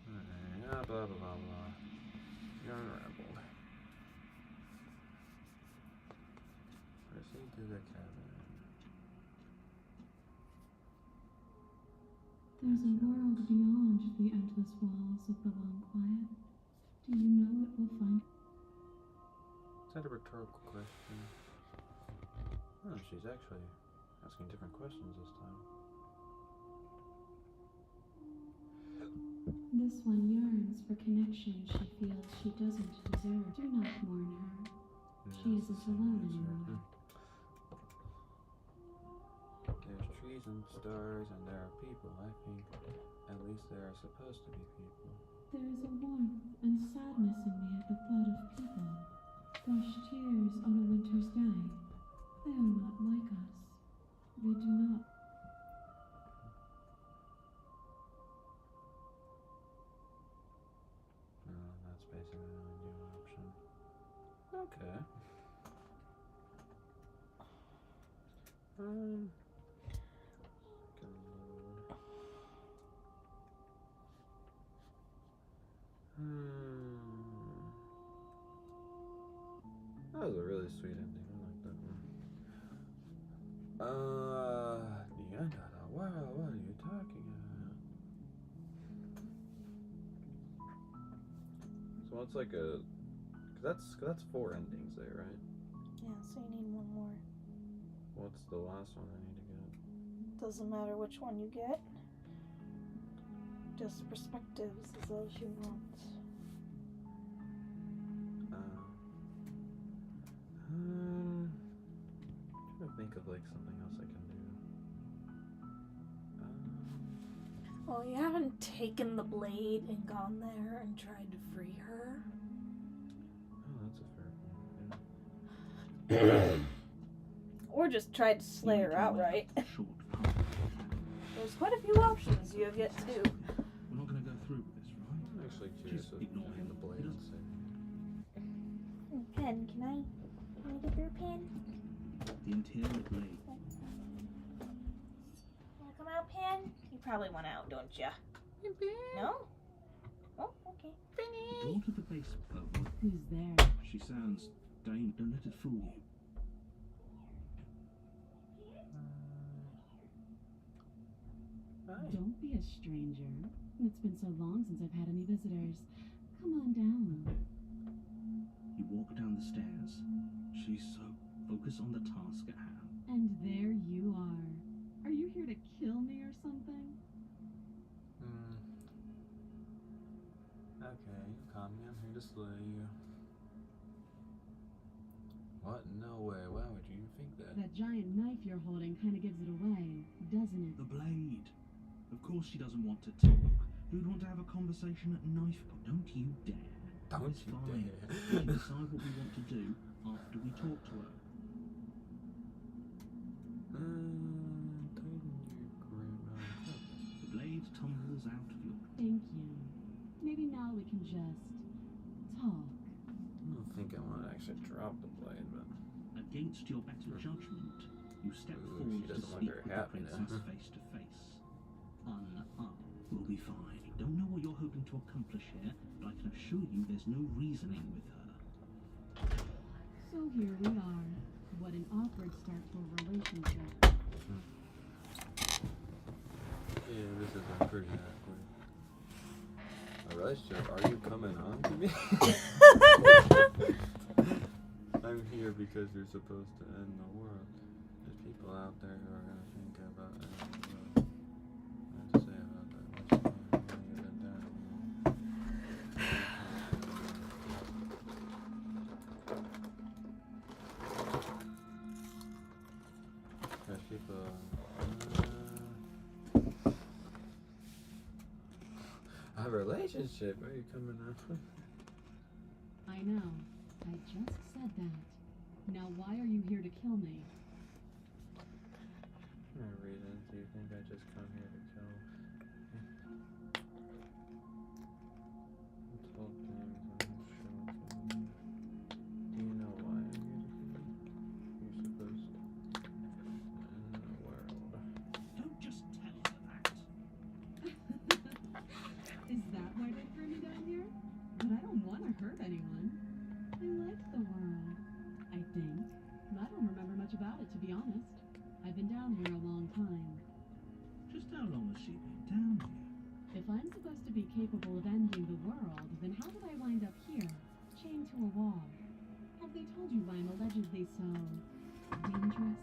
Speaker 7: Yeah, blah blah blah blah. You're unraveled. Proceed to the cabin.
Speaker 6: There's a world beyond the endless walls of the long quiet. Do you know it will find?
Speaker 7: Is that a rhetorical question? Oh, she's actually asking different questions this time.
Speaker 6: This one yearns for connection she feels she doesn't deserve. Do not mourn her. She isn't alone anymore.
Speaker 7: There's trees and stars and there are people, I think. At least there are supposed to be people.
Speaker 6: There is a warmth and sadness in me at the thought of people. Fresh tears on a winter's day. They are not like us. They do not.
Speaker 7: No, that's basically the only new option. Okay. Good lord. That was a really sweet ending. I like that one. The end of the world. What are you talking about? So it's like a. Cause that's 4 endings there, right?
Speaker 1: Yeah, so you need one more.
Speaker 7: What's the last one I need to get?
Speaker 1: Doesn't matter which one you get. Just perspectives is all she wants.
Speaker 7: Trying to think of like something else I can do.
Speaker 1: Well, you haven't taken the blade and gone there and tried to free her.
Speaker 7: Oh, that's a fair point. Yeah.
Speaker 1: Or just try to slay her outright.
Speaker 3: Short path.
Speaker 1: There's quite a few options you get too.
Speaker 3: We're not going to go through with this, right?
Speaker 7: I'm actually curious
Speaker 3: Just
Speaker 7: of
Speaker 3: ignore him.
Speaker 7: the blade.
Speaker 3: He doesn't-
Speaker 10: Pen, can I get your pen?
Speaker 3: The interior blade.
Speaker 10: Wanna come out, Pen? You probably want out, don't ya? No? Oh, okay.
Speaker 3: The door to the base.
Speaker 8: Who's there?
Speaker 3: She sounds. Don't let it fool you.
Speaker 7: Hi.
Speaker 8: Don't be a stranger. It's been so long since I've had any visitors. Come on down.
Speaker 3: You walk down the stairs. She's so focused on the task at hand.
Speaker 8: And there you are. Are you here to kill me or something?
Speaker 7: Okay, calm me. I'm here to slay you. What? No way. Why would you think that?
Speaker 8: That giant knife you're holding kind of gives it away, doesn't it?
Speaker 3: The blade. Of course she doesn't want to talk. Who'd want to have a conversation at knife point? Don't you dare.
Speaker 7: Don't
Speaker 3: It's
Speaker 7: you
Speaker 3: fine.
Speaker 7: dare.
Speaker 3: We can decide what we want to do after we talk to her. The blade tumbles out of your...
Speaker 8: Thank you. Maybe now we can just talk.
Speaker 7: I don't think I want to actually drop the blade, but
Speaker 3: Against your better judgment, you step
Speaker 7: Ooh,
Speaker 3: forward
Speaker 7: she
Speaker 3: to
Speaker 7: doesn't look
Speaker 3: speak
Speaker 7: very
Speaker 3: with the
Speaker 7: happy now.
Speaker 3: princess face to face. We'll be fine. Don't know what you're hoping to accomplish here, but I can assure you there's no reasoning with her.
Speaker 8: So here we are. What an awkward start to a relationship.
Speaker 7: yeah, this is pretty awkward. A relationship? Are you coming on to me? I'm here because you're supposed to end the world. There's people out there who are gonna think about ending the world. What to say about that? What's even done? There's people. A relationship? Are you coming up?
Speaker 8: I know. I just said that. Now why are you here to kill me?
Speaker 7: No reason. Do you think I just come here to kill? It's all things I'm sure. Do you know why I'm here to kill you? You're supposed to end the world.
Speaker 3: Don't just tell her that.
Speaker 8: Is that why they threw me down here? But I don't want to hurt anyone. I like the world, I think. I don't remember much about it, to be honest. I've been down here a long time.
Speaker 3: Just how long has she been down here?
Speaker 8: If I'm supposed to be capable of ending the world, then how did I wind up here, chained to a wall? Have they told you why I'm allegedly so dangerous?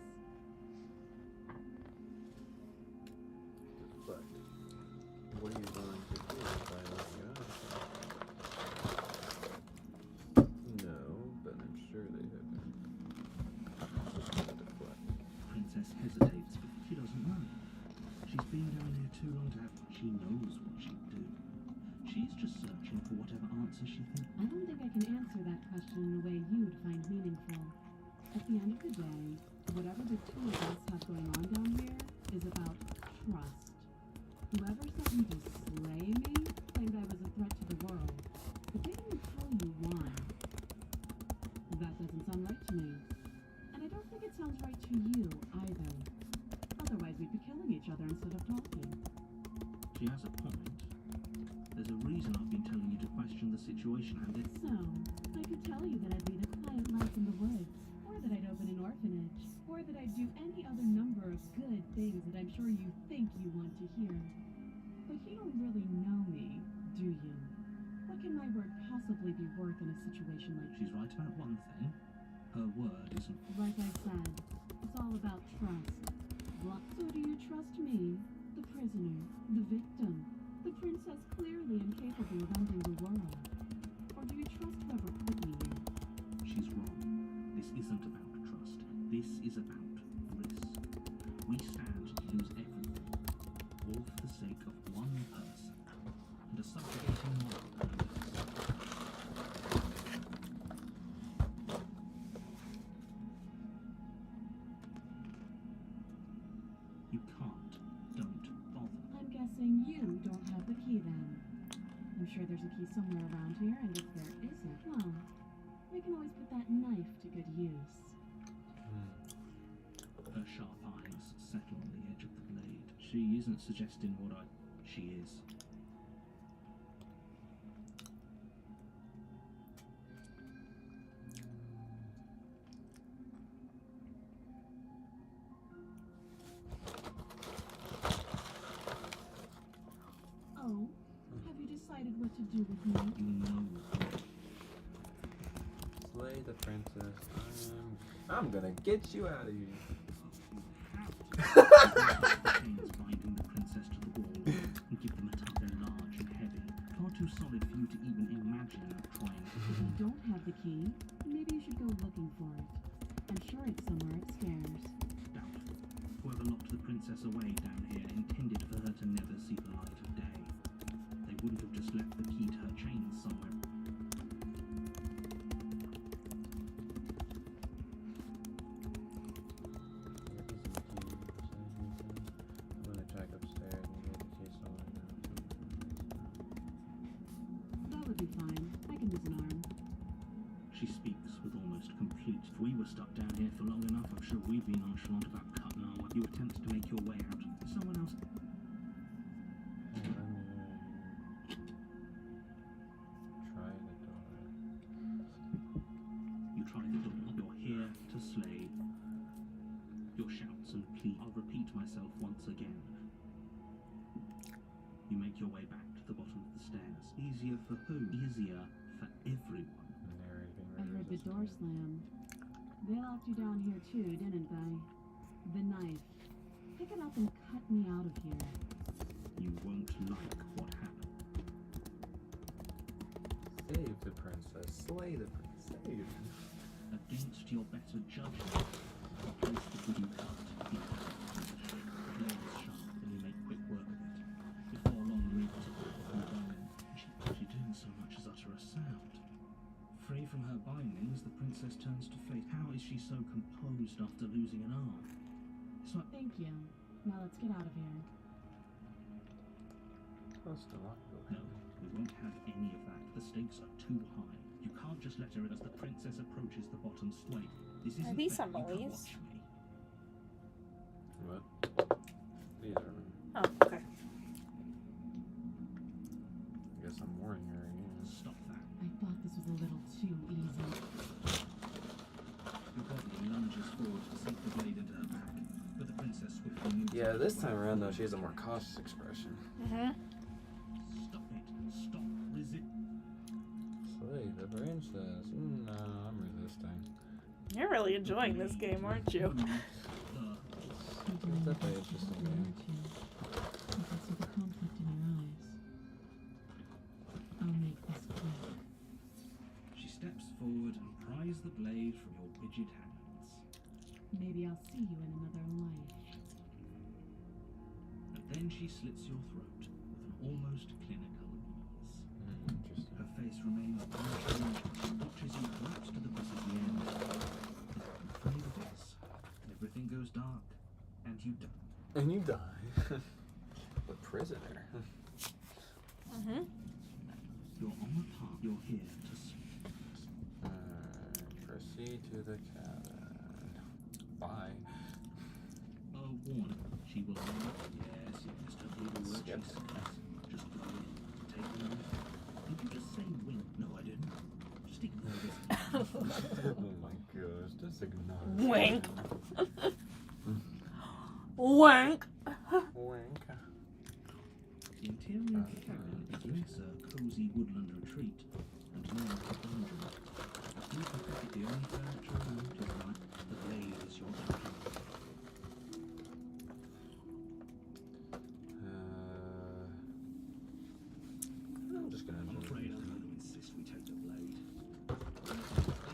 Speaker 7: But what are you going to do if I let you out? No, but I'm sure they have been. Just gonna deflect.
Speaker 3: Princess hesitates, but she doesn't know. She's been down here too long to have... She knows what she'd do. She's just searching for whatever answer she thinks.
Speaker 8: I don't think I can answer that question in a way you'd find meaningful. At the end of the day, whatever the two of us have going on down here is about trust. Whoever sent me to slay me claimed I was a threat to the world, but they didn't tell you why. That doesn't sound right to me. And I don't think it sounds right to you either. Otherwise we'd be killing each other instead of talking.
Speaker 3: She has a point. There's a reason I've been telling you to question the situation, and it's...
Speaker 8: So, I could tell you that I'd lead a quiet life in the woods, or that I'd open an orphanage, or that I'd do any other number of good things that I'm sure you think you want to hear. But you don't really know me, do you? What can my word possibly be worth in a situation like
Speaker 3: She's right about one thing. Her word isn't...
Speaker 8: Like I said, it's all about trust. So do you trust me, the prisoner, the victim, the princess clearly incapable of ending the world? Or do you trust whoever put me here?
Speaker 3: She's wrong. This isn't about trust. This is about risk. We stand to lose everything, all for the sake of one person, and a subjugating moral behind us.
Speaker 6: key then. I'm sure there's a key somewhere around here, and if there isn't, well, we can always put that knife to good use.
Speaker 3: Her sharp eyes settle on the edge of the blade. She isn't suggesting what she is.
Speaker 6: Oh, have you decided what to do with me?
Speaker 3: You know.
Speaker 7: Slay the princess. I'm gonna get you out of here.
Speaker 3: Chains binding the princess to the wall and give them a tuck. They're large and heavy, far too solid for you to even imagine trying.
Speaker 6: If you don't have the key, maybe you should go looking for it. I'm sure it's somewhere upstairs.
Speaker 3: Doubtful. Whoever locked the princess away down here intended for her to never see the light of day. They wouldn't have just left the key to her chains somewhere.
Speaker 7: I'm gonna check upstairs and get the key somewhere now.
Speaker 6: That would be fine. I can use an arm.
Speaker 3: She speaks with almost complete. If we were stuck down here for long enough, I'm sure we'd be nonchalant about cutting our way. You attempt to make your way out. Someone else.
Speaker 7: Try the door.
Speaker 3: You try the door. You're here to slay. Your shouts and pleas. I'll repeat myself once again. You make your way back to the bottom of the stairs. Easier for who? Easier for everyone.
Speaker 6: I heard the door slam. They locked you down here too, didn't they? The knife. Pick it up and cut me out of here.
Speaker 3: You won't like what happened.
Speaker 7: Save the princess. Slay the princess. Save.
Speaker 3: Against your better judgment, the place that you cut, you cut. The blade is sharp and you make quick work of it. Before long, you're able to pull from the bone. She doing so much as utter a sound. Free from her bindings, the princess turns to face. How is she so composed after losing an arm? It's not.
Speaker 6: Thank you. Now let's get out of here.
Speaker 7: Close to lock.
Speaker 3: No, we won't have any of that. The stakes are too high. You can't just let her in as the princess approaches the bottom swing. This isn't
Speaker 1: these
Speaker 3: fair.
Speaker 1: some
Speaker 3: You can't
Speaker 1: noise?
Speaker 3: watch me.
Speaker 7: What? These are.
Speaker 1: Oh, okay.
Speaker 7: I guess I'm warning her again.
Speaker 3: Stop that.
Speaker 6: I thought this was a little too easy.
Speaker 3: Your body lunges forward to sink the blade into her back, but the princess swiftly moves.
Speaker 7: Yeah, this time around though, she has a more cautious expression.
Speaker 1: Mm-hmm.
Speaker 3: Stop it. Stop. Resist.
Speaker 7: Slay the princess. No, I'm resisting.
Speaker 1: You're really enjoying this game, aren't you?
Speaker 7: It's definitely an interesting game.
Speaker 6: I can see the conflict in your eyes. I'll make this quick.
Speaker 3: She steps forward and pries the blade from your rigid hands.
Speaker 6: Maybe I'll see you in another life.
Speaker 3: And then she slits your throat with an almost clinical ease.
Speaker 7: Interesting.
Speaker 3: Her face remains unchanged. She watches you collapse to the precipice end. And from the abyss, everything goes dark, and you die.
Speaker 7: And you die. The prisoner.
Speaker 1: Mm-hmm.
Speaker 3: You're on the path. You're here to sleep.
Speaker 7: Proceed to the cabin. Bye.
Speaker 3: Warning. She will not. Yes, don't need a word.
Speaker 7: Yep.
Speaker 3: She says. Just go in. Take the knife. Did you just say wink? No, I didn't. Just ignore this.
Speaker 7: Oh my gosh, just ignore it.
Speaker 1: Wink. Wank.
Speaker 7: Wink.
Speaker 3: The interior of the cabin begins a cozy woodland retreat, and now a dungeon. You can pick the only furniture around to your right. The blade is your dungeon.
Speaker 7: I'm just gonna
Speaker 3: I'm
Speaker 7: enjoy
Speaker 3: afraid
Speaker 7: it.
Speaker 3: I'm going to insist we take the blade.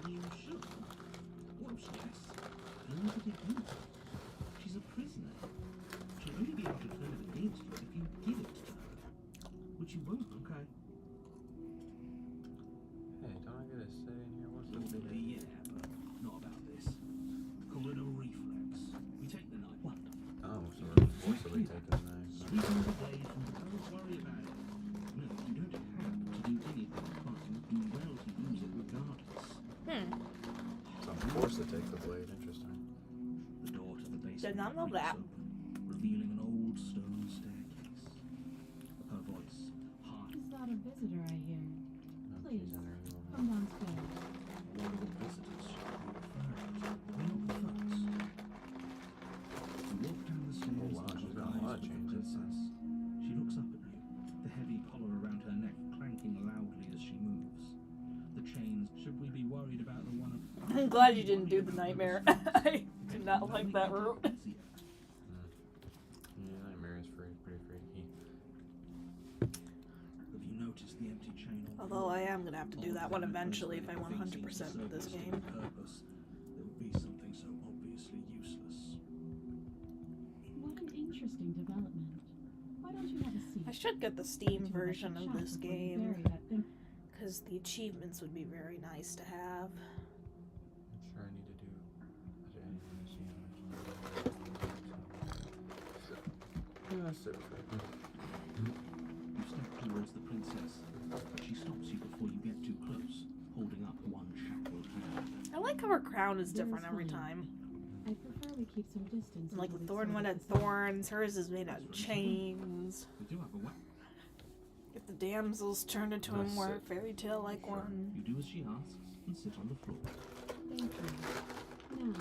Speaker 3: You should. What stress? Look at it. She's a prisoner. She'll only be able to turn it against you if you give it to her. Which you won't, okay?
Speaker 7: Hey, don't I get a say in here? What's the
Speaker 3: Probably,
Speaker 7: big
Speaker 3: yeah, but not about
Speaker 2: Some force to take the blade. Interesting.
Speaker 3: The door to the basement
Speaker 1: Did not know
Speaker 3: creaks
Speaker 1: that.
Speaker 3: open, revealing an old stone staircase. Her voice, high.
Speaker 6: Is that a visitor I hear?
Speaker 2: Oh,
Speaker 6: Please,
Speaker 2: she's entering the
Speaker 6: come downstairs.
Speaker 3: One of the visitors should be referring to. We're not the first. You walk down the stairs.
Speaker 2: Oh, wow,
Speaker 3: into
Speaker 2: she's
Speaker 3: the
Speaker 2: got a lot of
Speaker 3: eyes of the
Speaker 2: changes.
Speaker 3: princess. She looks up at you, the heavy collar around her neck clanking loudly as she moves. The chains. Should we be worried about the one of?
Speaker 1: I'm glad you didn't do the nightmare. I did not like that route.
Speaker 2: Yeah, nightmare is pretty freaky.
Speaker 3: Have you noticed the empty chain on the
Speaker 1: Although
Speaker 3: floor?
Speaker 1: I am gonna have to do that one eventually if I want 100% of this game.
Speaker 3: Purpose, there would be something so obviously useless.
Speaker 6: What an interesting development. Why don't you have a seat?
Speaker 1: I should get the Steam
Speaker 6: Would you like
Speaker 1: version
Speaker 6: to
Speaker 1: of
Speaker 6: chat
Speaker 1: this
Speaker 6: before you
Speaker 1: game,
Speaker 6: bury that thing?
Speaker 1: because the achievements would be very nice to have.
Speaker 2: I'm sure I need to do. I didn't want to see how much. Yeah, that's it.
Speaker 3: You step towards the princess. She stops you before you get too close, holding up one shackled hand.
Speaker 1: I like how her crown is
Speaker 6: There
Speaker 1: different
Speaker 6: is
Speaker 1: every
Speaker 6: one.
Speaker 1: time.
Speaker 6: I prefer we keep some distance.
Speaker 1: Like the
Speaker 6: until we
Speaker 1: thorn
Speaker 6: sort
Speaker 1: one
Speaker 6: out
Speaker 1: had
Speaker 6: this out.
Speaker 1: thorns, hers is made out of chains.
Speaker 3: We do have a weapon.
Speaker 1: If the damsels turned into a
Speaker 2: That's
Speaker 1: more
Speaker 2: it.
Speaker 1: fairy tale like one.
Speaker 3: You do as she asks and sit on the floor.
Speaker 6: Thank you. Now,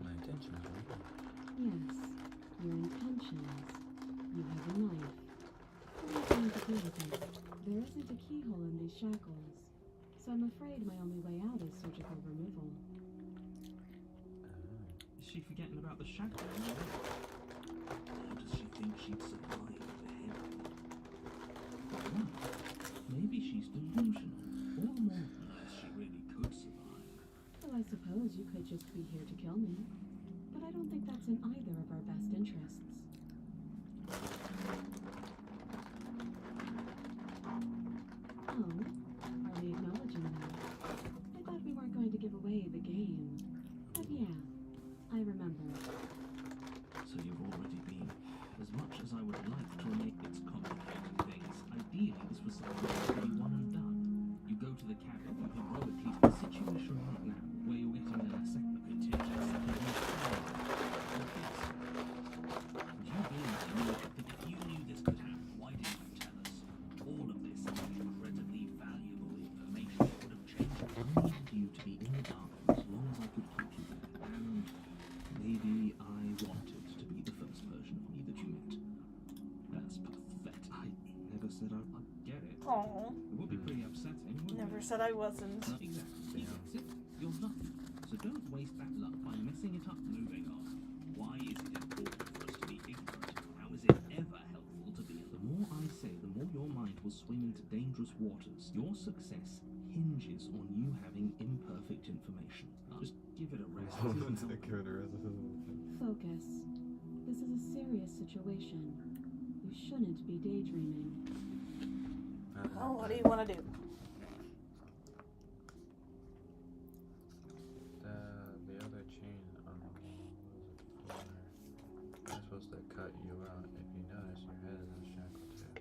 Speaker 2: My intention is right.
Speaker 6: yes, your intention is. You have a knife. What are you going to do with it? There isn't a keyhole in these shackles, so I'm afraid my only way out is surgical removal.
Speaker 3: Is she forgetting about the shackle? Or does she think she'd survive the heavy? Well, maybe she's delusional. Or more, unless she really could survive.
Speaker 6: Well, I suppose you could just be here to kill me, but I don't think that's in either of our best interests. Oh, are we acknowledging that? I thought we weren't going to give away the game. But yeah, I remember.
Speaker 3: So you've already been. As much as I would like to make its complicated things, ideally this was supposed to be one and done. You go to the cabin and heroically to the situation right now, where you're getting a second contingent. Would you be that if you knew this could happen, why didn't you tell us? All of this is incredibly valuable information that would have changed. I needed you to be in the dark as long as I could keep you there. And maybe I wanted to be the first version of me that you met. That's pathetic. I never said I'd get it.
Speaker 1: Aww.
Speaker 3: It would be pretty upsetting, wouldn't
Speaker 1: Never
Speaker 3: it?
Speaker 1: said I wasn't.
Speaker 3: No, exactly. That's it. You're lucky. So don't waste that luck by messing it up moving on. Why is it important for us to be ignorant? How is it ever helpful to be? The more I say, the more your mind will swim into dangerous waters. Your success hinges on you having imperfect information. Just give it a rest.
Speaker 6: Focus. This is a serious situation. You shouldn't be daydreaming.
Speaker 1: Oh, what do you want to do?
Speaker 2: The other chain on the wall was it's supposed to cut you out. If you notice, your head is shackled too.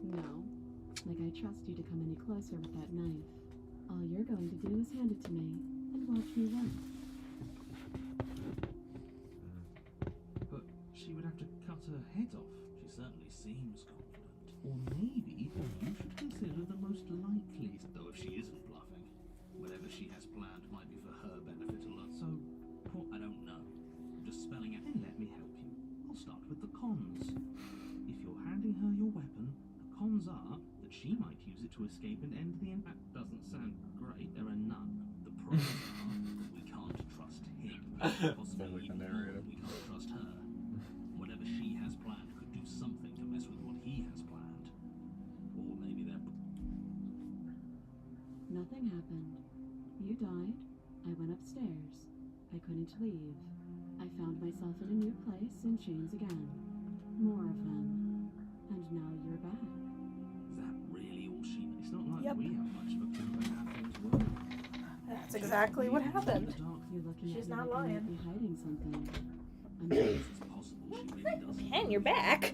Speaker 6: No. Like I trust you to come any closer with that knife. All you're going to do is hand it to me and watch me work.
Speaker 3: But she would have to cut her head off. She certainly seems confident. Or maybe you should consider the most likely, though if she isn't bluffing. Whatever she has planned might be for her benefit alone. So, I don't know. I'm just spelling out. Then let me help you. I'll start with the cons. If you're handing her your weapon, the cons are that she might use it to escape and end the impact. Doesn't sound great. There are none. The pros are that we can't trust him. Possibly even more, we can't trust her. Whatever she has planned could do something to mess with what he has planned. Or maybe they're...
Speaker 6: Nothing happened. You died. I went upstairs. I couldn't leave. I found myself in a new place in chains again. More of them. And now you're back.
Speaker 3: Is that really all she... It's not like
Speaker 1: Yep.
Speaker 3: we have much of a clue about how things work.
Speaker 1: That's exactly what happened.
Speaker 6: You're looking
Speaker 1: She's
Speaker 6: at me
Speaker 1: not
Speaker 6: like I might
Speaker 1: lying.
Speaker 6: be hiding something. I'm
Speaker 3: It's possible she really doesn't.
Speaker 1: And you're back.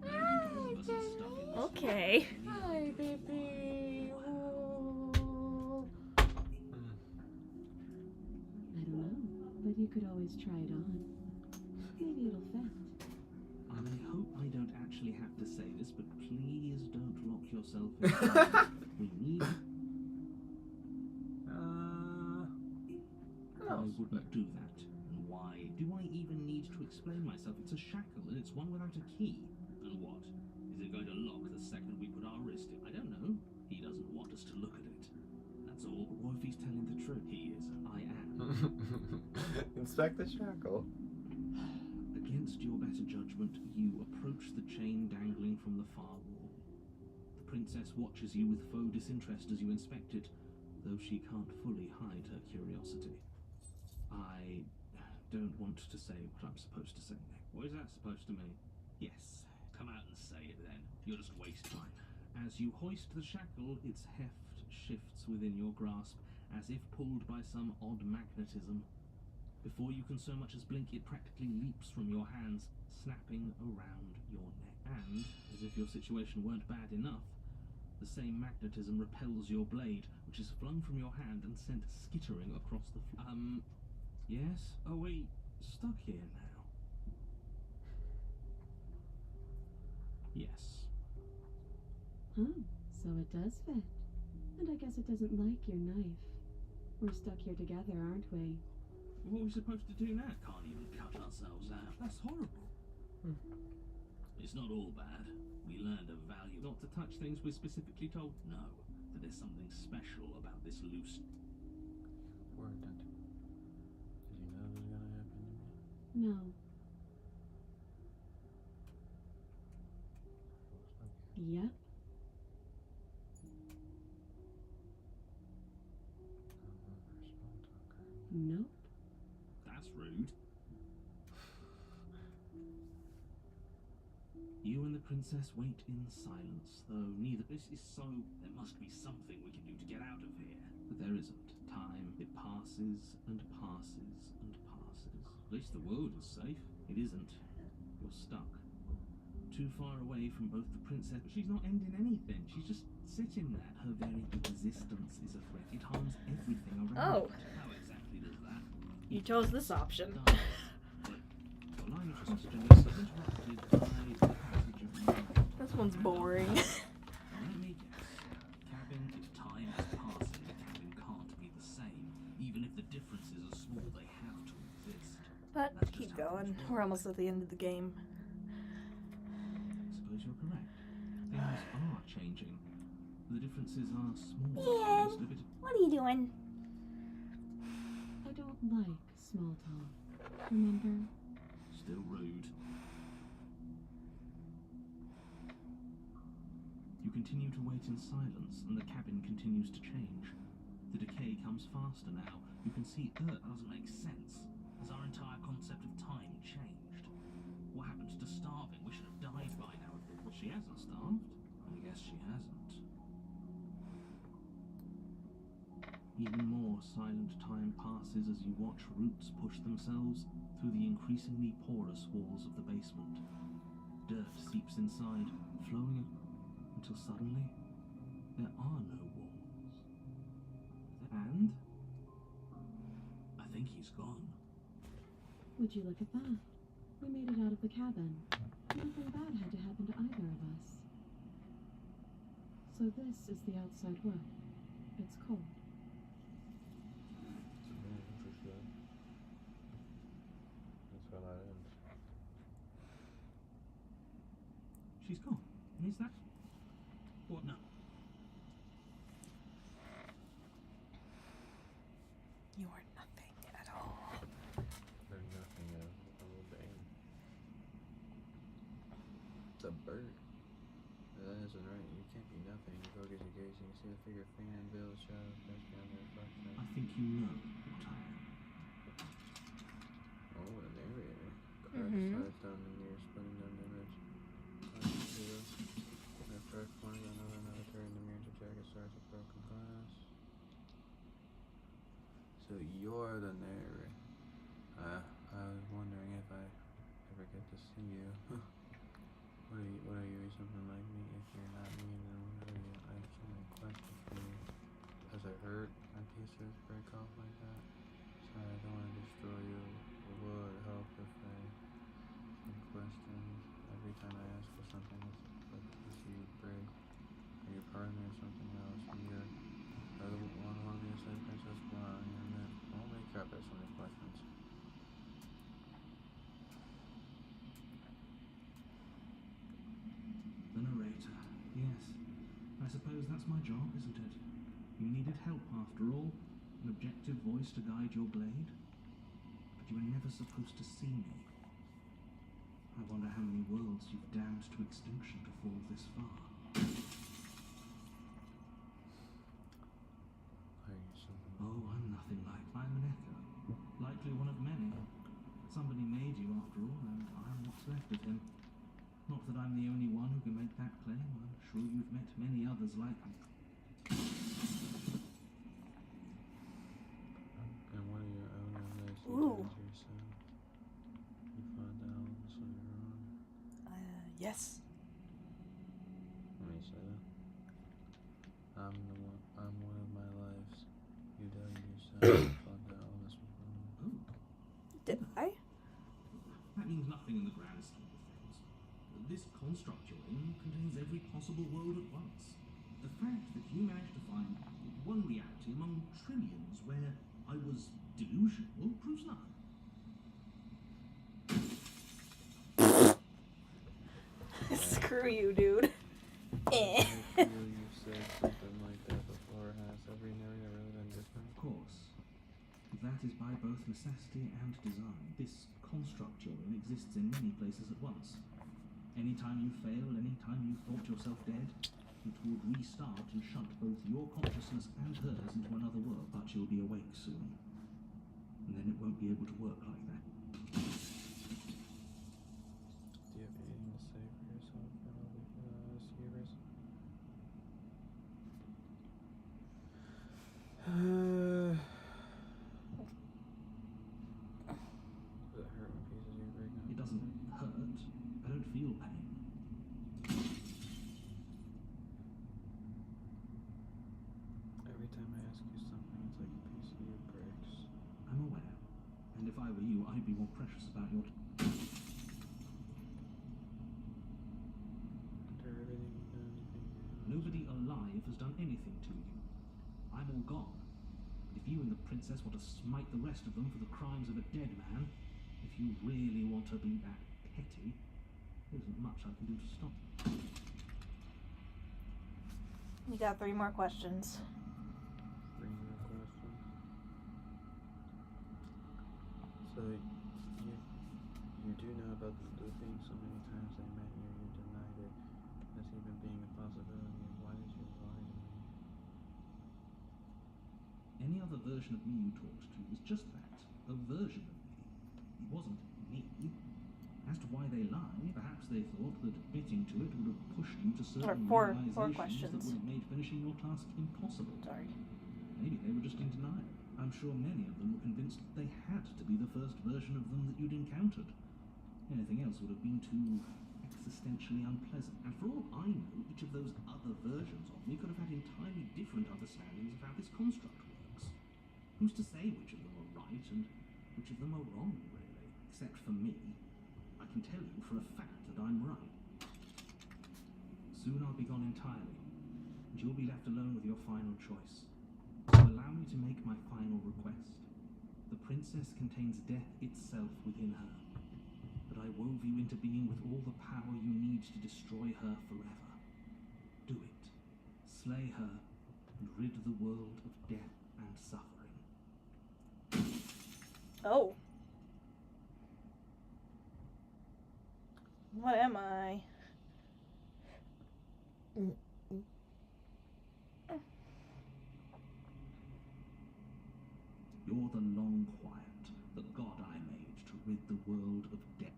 Speaker 3: Maybe both of us are stuck in this
Speaker 1: Okay.
Speaker 6: Hi, baby. Oh. But you could always try it on. Maybe it'll fit.
Speaker 3: I hope I don't actually have to say this, but please don't lock yourself in. We need... I wouldn't do that. And why? Do I even need to explain myself? It's a shackle, and it's one without a key. And what? Is it going to lock the second we put our wrist in? I don't know. He doesn't want us to look at it. That's all. But what if he's telling the truth? He is. I am.
Speaker 7: Inspect the shackle.
Speaker 3: Against your better judgment, you approach the chain dangling from the far wall. The princess watches you with faux disinterest as you inspect it, though she can't fully hide her curiosity. I don't want to say what I'm supposed to say. What is that supposed to mean? Yes. Come out and say it then. You'll just waste time. As you hoist the shackle, its heft shifts within your grasp, as if pulled by some odd magnetism. Before you can so much as blink, it practically leaps from your hands, snapping around your neck. And, as if your situation weren't bad enough, the same magnetism repels your blade, which is flung from your hand and sent skittering across the floor. Yes? Are we stuck here now? Yes.
Speaker 6: Huh, so it does fit. And I guess it doesn't like your knife. We're stuck here together, aren't we?
Speaker 3: What are we supposed to do now? Can't even cut ourselves out. That's horrible. It's not all bad. We learned a value not to touch things we're specifically told. No, that there's something special about this loose...
Speaker 7: Word, did you know this was gonna happen to me?
Speaker 6: No. Yep. Nope.
Speaker 3: That's rude. You and the princess wait in silence, though neither... This is so... There must be something we can do to get out of here. But there isn't. Time, it passes and passes and passes. At least the world is safe. It isn't. You're stuck. Too far away from both the princess... But she's not ending anything. She's just sitting there. Her very existence is a threat. It harms everything around
Speaker 1: Oh.
Speaker 3: it. How exactly does that?
Speaker 1: You chose this option.
Speaker 3: Your line of question is interrupted by the passage of time.
Speaker 1: This one's boring.
Speaker 3: Let me guess. Cabin, if time is passing, the cabin can't be the same. Even if the differences are small, they have to exist.
Speaker 1: But
Speaker 3: That's just
Speaker 1: keep
Speaker 3: how
Speaker 1: going.
Speaker 3: things
Speaker 1: We're
Speaker 3: work.
Speaker 1: almost at the end of the game.
Speaker 3: I suppose you're correct. Things are changing. The differences are small.
Speaker 10: Ian,
Speaker 3: Just a bit...
Speaker 10: what are you doing?
Speaker 6: I don't like small talk. Remember?
Speaker 3: Still rude. You continue to wait in silence, and the cabin continues to change. The decay comes faster now. You can see Earth doesn't make sense. Has our entire concept of time changed? What happened to starving? We should have died by now. Well, she hasn't starved. I guess she hasn't. Even more silent time passes as you watch roots push themselves through the increasingly porous walls of the basement. Dirt seeps inside, flowing until suddenly there are no walls. And I think he's gone.
Speaker 6: Would you look at that? We made it out of the cabin. Nothing bad had to happen to either of us. So this is the outside world. It's cold.
Speaker 7: That's how that ends.
Speaker 3: She's gone. And is that... What? No.
Speaker 1: You are nothing at all.
Speaker 7: There's nothing of a little bang. It's a bird. That isn't right. You can't be nothing. You focus your gaze, you can see the figure, fan, bill, shadow, that's down there, reflection.
Speaker 3: I think you know what I am.
Speaker 7: Oh, an narrator.
Speaker 1: Mhm.
Speaker 7: Slides down the near spinning down the image. Left right corner, another turn the mirror to check it starts with broken glass. So you're the narrator. I was wondering if I ever get to see you. What are you, something like me? If you're not me, then what are you? I have so many questions for you. Does it hurt when pieces break off like that? So I don't want to destroy you. Will it help if I question every time I ask for something it's like a piece you break? Are you part of me or something else? You are the one wanting me to say Princess Blah, and then holy crap, there's so many questions.
Speaker 3: The narrator. Yes. I suppose that's my job, isn't it? You needed help after all. An objective voice to guide your blade. But you were never supposed to see me. I wonder how many worlds you've damned to extinction to fall this far.
Speaker 7: Are you something?
Speaker 3: Oh, I'm nothing like. I'm an echo. Likely one of many. Somebody made you after all, and I'm what's left of him. Not that I'm the only one who can make that claim. I'm sure you've met many others like me.
Speaker 7: And one of your own unless
Speaker 1: Ooh.
Speaker 7: yourself. You find out this on your own.
Speaker 1: Yes.
Speaker 7: Let me say that. I'm one of my lives. You done yourself. Find out this before.
Speaker 3: Oh,
Speaker 1: Did I?
Speaker 3: that means nothing in the grand scheme of things. This construct you're in contains every possible world at once. The fact that you managed to find one reality among trillions where I was delusional proves nothing.
Speaker 1: Screw you, dude.
Speaker 7: I feel you said something like that before. Has every narrator really been different?
Speaker 3: Of course. That is by both necessity and design. This construct you're in exists in many places at once. Anytime you failed, anytime you thought yourself dead, it would restart and shunt both your consciousness and hers into another world. But you'll be awake soon. And then it won't be able to work like that.
Speaker 7: Do you have anything to say for yourself for all the skiers? Does it hurt when pieces you break now?
Speaker 3: It doesn't hurt. I don't feel pain.
Speaker 7: Every time I ask you something, it's like a piece of you breaks.
Speaker 3: I'm aware. And if I were you, I'd be more precious about your...
Speaker 7: After everything you've done, you think
Speaker 3: Nobody alive has done anything to you. I'm all gone. But if you and the princess want to smite the rest of them for the crimes of a dead man, if you really want to be that petty, there isn't much I can do to stop you.
Speaker 1: You got 3 more questions.
Speaker 7: Bring you a question. So you do know about the looping so many times they met you, you denied it as even being a possibility. Why did you lie to me?
Speaker 3: Any other version of me you talked to was just that, a version of me. It wasn't me. As to why they lie, perhaps they thought that admitting to it would have pushed you to certain
Speaker 1: four
Speaker 3: realizations
Speaker 1: questions.
Speaker 3: that would have made finishing your task impossible.
Speaker 1: Sorry.
Speaker 3: Maybe they were just in denial. I'm sure many of them were convinced that they had to be the first version of them that you'd encountered. Anything else would have been too existentially unpleasant. And for all I know, each of those other versions of me could have had entirely different understandings of how this construct works. Who's to say which of them are right and which of them are wrong, really? Except for me. I can tell you for a fact that I'm right. Soon I'll be gone entirely, and you'll be left alone with your final choice. So allow me to make my final request. The princess contains death itself within her, but I wove you into being with all the power you need to destroy her forever. Do it. Slay her, and rid the world of death and suffering.
Speaker 1: Oh. What am I?
Speaker 3: You're the long quiet, the god I made to rid the world of death.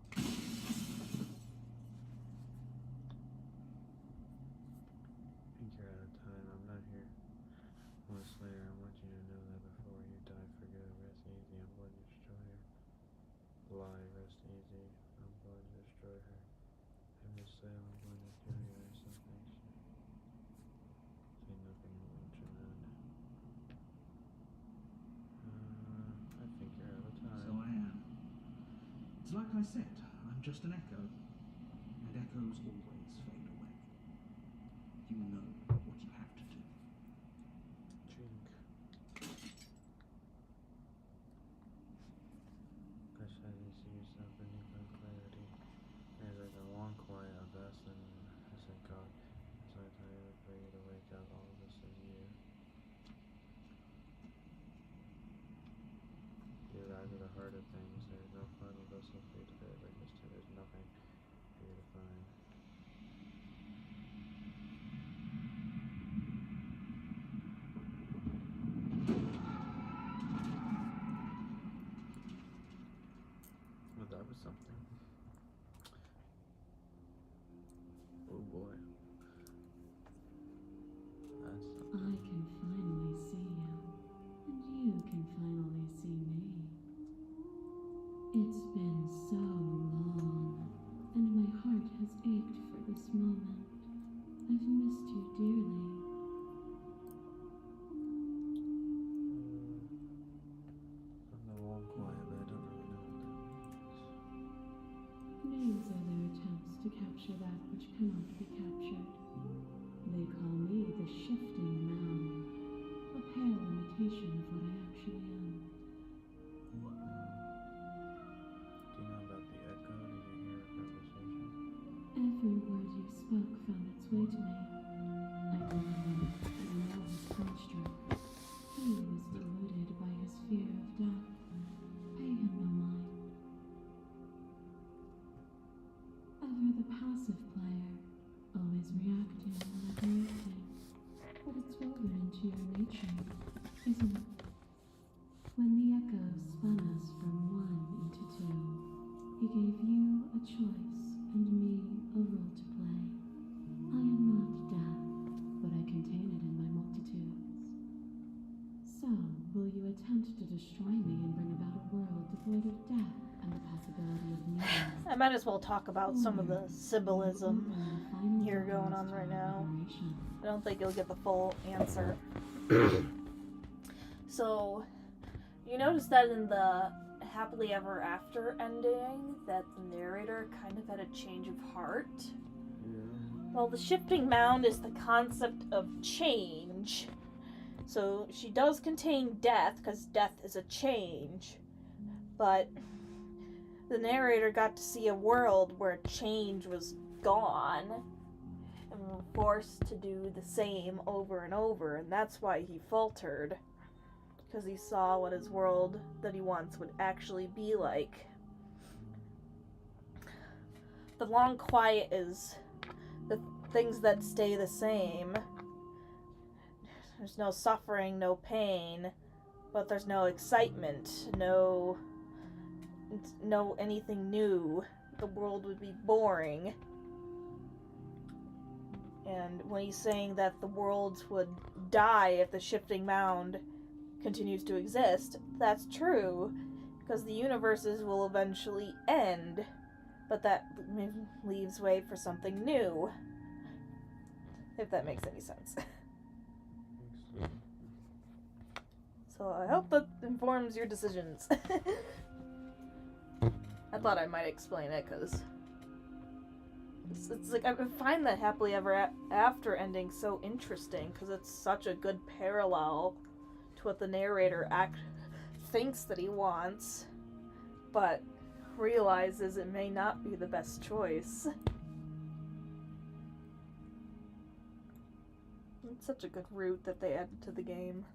Speaker 7: I think you're out of time. I'm not here. One Slayer, I want you to know that before you die for good, rest easy. I'm going to destroy her. Lie, rest easy. I'm going to destroy her. And just say I'm going to kill you or something. Say nothing will let you end.
Speaker 3: It's like I said, I'm just an echo. And echoes always fade away. You know what you have to do.
Speaker 7: Drink. Gosh, I need to use that vanilla clarity. There's like a long quiet of us, and I said, God, I'm so tired for you to wake up. All of this is you. You arrive at the heart of things. There is no final vessel for you to bear witness to. There's nothing for you to find. Well, that was something. Oh boy. That's something.
Speaker 6: I can finally see you, and you can finally see me. It's been so long, and my heart has ached for this moment. I've missed you dearly.
Speaker 7: I'm the long quiet, but I don't really know what that means.
Speaker 6: Names are their attempts to capture that which cannot be captured. They call me the Shifting Mound, a pale imitation of what I actually am.
Speaker 7: Do you know about the echo? Did you hear a conversation?
Speaker 6: Every word you spoke found its way to me. I believe him, and I know his construct. He was deluded by his fear of death. Pay him no mind. Ever the passive player, always reacting when overacting. But it's woven into your nature, isn't it? When the echo spun us from one into two, he gave you a choice and me a role to play. I am not death, but I contain it in my multitudes. So, will you attempt to destroy me and bring about a world devoid of death and the possibility of newness?
Speaker 1: I might as well talk about some of the symbolism here going on right now. I don't think you'll get the full answer. So, you notice that in the happily ever after ending, that the narrator kind of had a change of heart.
Speaker 7: Yeah.
Speaker 1: Well, the shifting mound is the concept of change. So she does contain death, because death is a change. But the narrator got to see a world where change was gone and were forced to do the same over and over, and that's why he faltered. Because he saw what his world that he wants would actually be like. The long quiet is the things that stay the same. There's no suffering, no pain, but there's no excitement, no anything new. The world would be boring. And when he's saying that the worlds would die if the shifting mound continues to exist, that's true, because the universes will eventually end, but that leaves way for something new, if that makes any sense. So I hope that informs your decisions. I thought I might explain it, because it's like, I find that happily ever after ending so interesting, because it's such a good parallel to what the narrator thinks that he wants, but realizes it may not be the best choice. It's such a good route that they added to the game.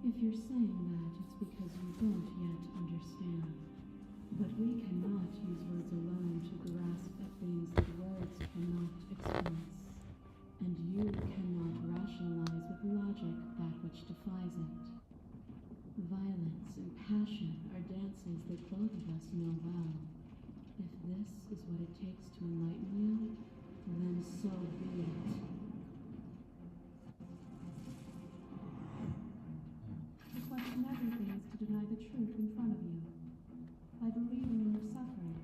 Speaker 6: If you're saying that, it's because you don't yet understand. But we cannot use words alone to grasp at things that words cannot express. And you cannot rationalize with logic that which defies it. Violence and passion are dances that both of us know well. If this is what it takes to enlighten you, then so be it. To question everything is to deny the truth in front of you. By believing in your suffering,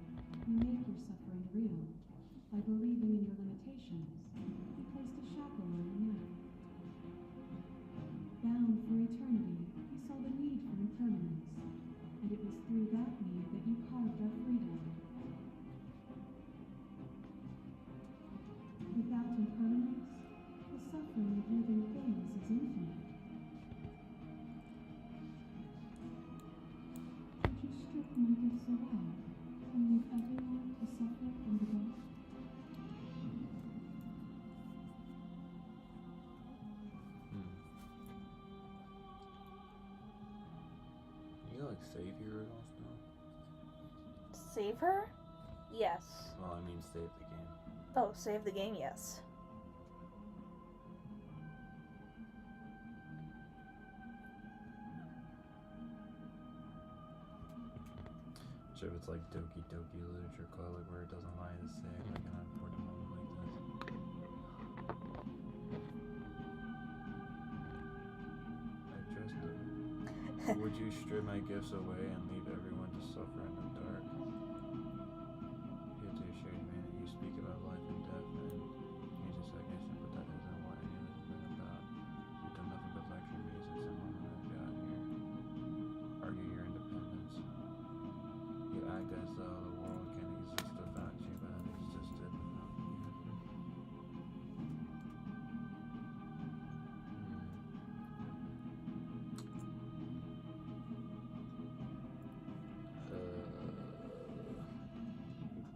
Speaker 6: you make your suffering real. By believing in your limitations, you placed a shackle on your neck. Bound for eternity, you saw the need for impermanence. Without impermanence, the suffering of living things is infinite. Would you strip my gifts away and leave everyone to suffer in the dark?
Speaker 7: You like save your riddles now?
Speaker 1: Save her? Yes.
Speaker 7: Well, I mean save the game.
Speaker 1: Oh, save the game, yes.
Speaker 7: Sure, if it's like Doki Doki Literature Club, like where it doesn't allow you to save, like an important moment like this. I trust it. Would you strip my gifts away and leave everyone to suffer in the dark? Yet to assure you, man, that you speak about life and death, and here's a stagnation, but that isn't what any of this has been about. You've done nothing but lecture me since the moment I've got here. Argue your independence. You act as though the world can exist without you, but it existed without you.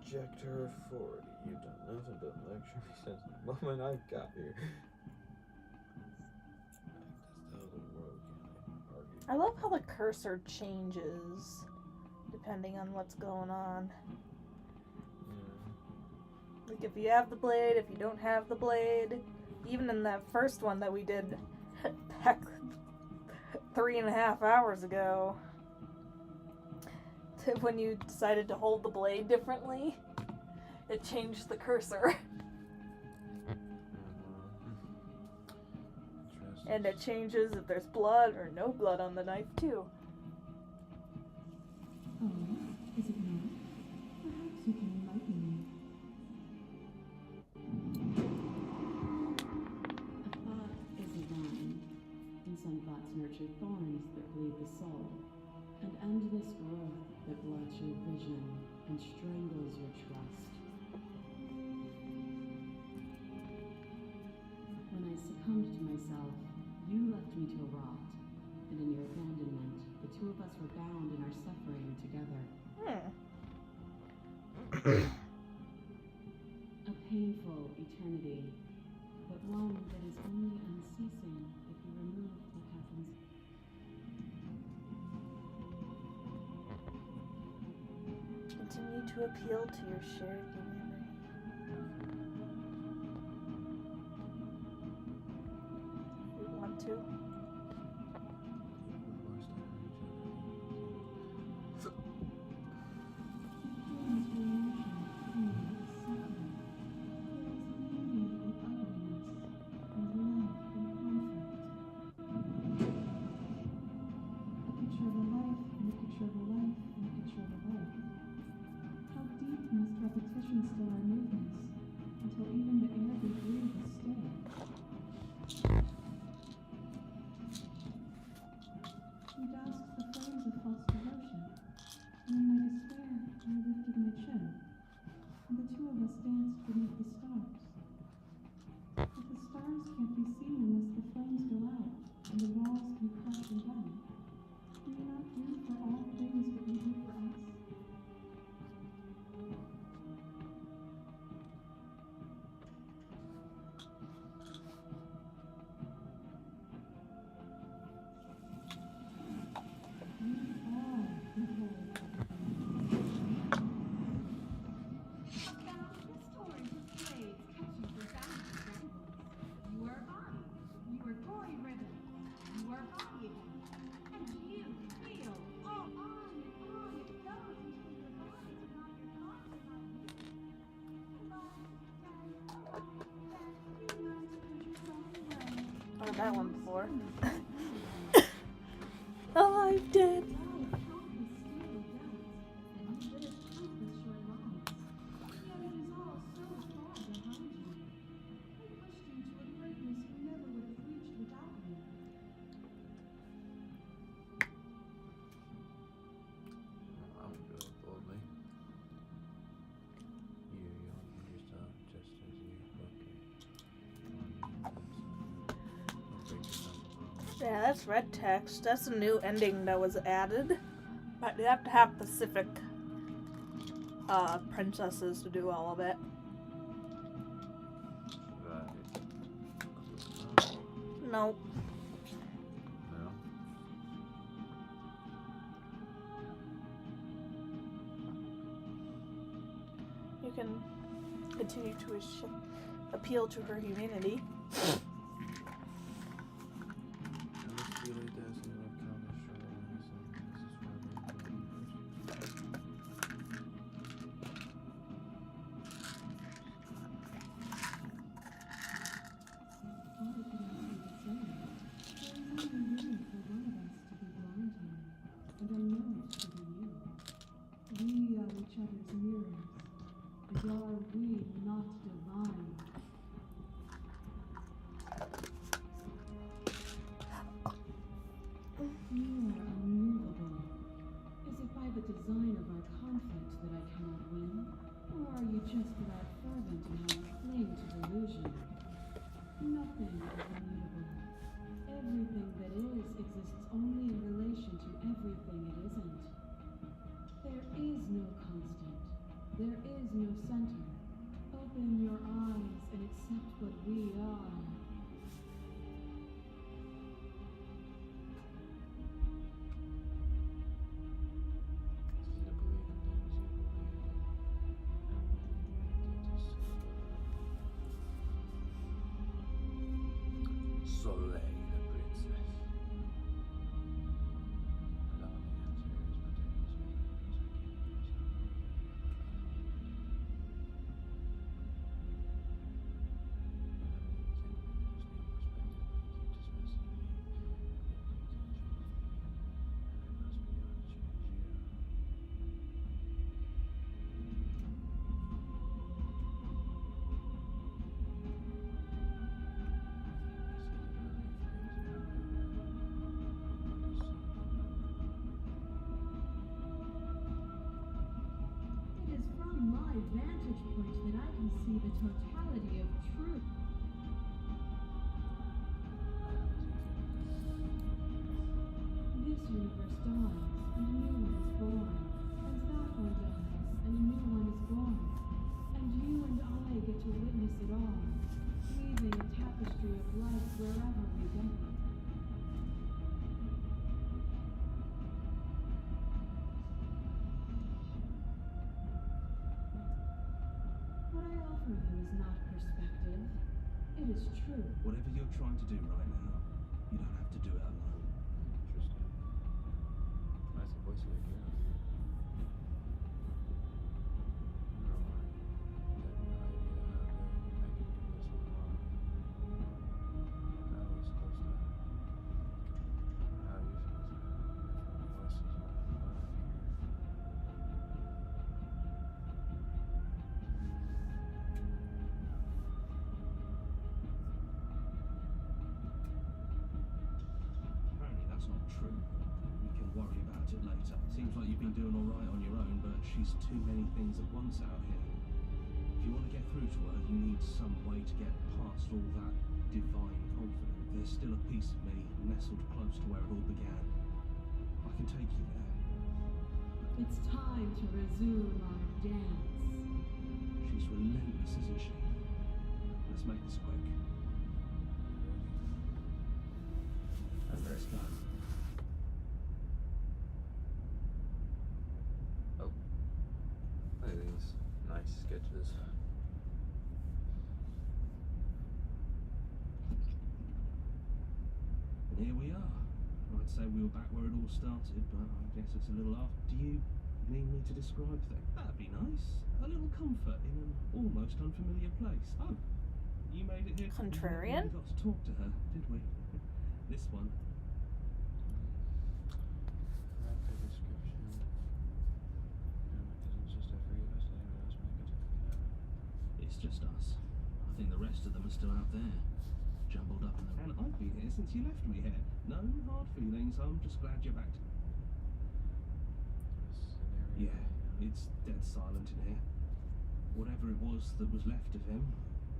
Speaker 7: Ejector 40. You've done nothing but lecture me since the moment I got here. Act as though the world can argue.
Speaker 1: I love how the cursor changes depending on what's going on.
Speaker 7: Yeah.
Speaker 1: Like if you have the blade, if you don't have the blade. Even in that first one that we did back 3.5 hours ago, when you decided to hold the blade differently, it changed the cursor. And it changes if there's blood or no blood on the knife too.
Speaker 6: Oh, is it not? Perhaps you can enlighten me. A thought is a vine, and some thoughts nurture thorns that bleed the soul, and endless growth that blots your vision and strangles your trust. When I succumbed to myself, you left me to rot, and in your abandonment, the two of us were bound in our suffering together. A painful eternity, but one that is only unceasing if you remove what happens.
Speaker 1: Continue to appeal to your shared humanity. You want to?
Speaker 6: Still our movements, until even the air we breathe is still. You doused the flames of false devotion, and in my despair, I lifted my chin, and the two of us danced beneath the stars. But the stars can't be seen unless the flames go out, and the walls come crashing down. Do you not do for all things what you do for us?
Speaker 1: That one before. Alive, dead.
Speaker 7: You young yourself just as you look in
Speaker 1: Yeah, that's red text. That's a new ending that was added. But you have to have Pacific princesses to do all of it. No.
Speaker 7: No.
Speaker 1: You can continue to appeal to her humanity.
Speaker 7: Soleil, the princess.
Speaker 6: Vantage point that I can see the totality of truth. This universe dies, and a new one is born. And that one dies, and a new one is born. And you and I get to witness it all, weaving a tapestry of life wherever we go. You is not perspective. It is true.
Speaker 5: Whatever you're trying to do right now, you don't have to do it alone.
Speaker 7: Interesting. Nice voice of the girl. No, I had no idea how good I could do this one alone. At least close to that. How you feel that? My voice is all out of here.
Speaker 5: Worry about it later. Seems like you've been doing alright on your own, but she's too many things at once out here. If you want to get through to her, you need some way to get past all that divine confidence. There's still a piece of me nestled close to where it all began. I can take you there.
Speaker 6: It's time to resume our dance.
Speaker 5: She's relentless, isn't she? Let's make this quick.
Speaker 7: I'm very smart. Look at these nice sketches.
Speaker 5: And here we are. I'd say we were back where it all started, but I guess it's a little after. Do you need me to describe things? That'd be nice. A little comfort in an almost unfamiliar place. Oh, you made it here.
Speaker 1: Contrarian?
Speaker 5: We got to talk to her, did we? This one. It's just us. I think the rest of them are still out there, jumbled up in the... And I've been here since you left me here. No hard feelings, I'm just glad you're back. Yeah, it's dead silent in here. Whatever it was that was left of him,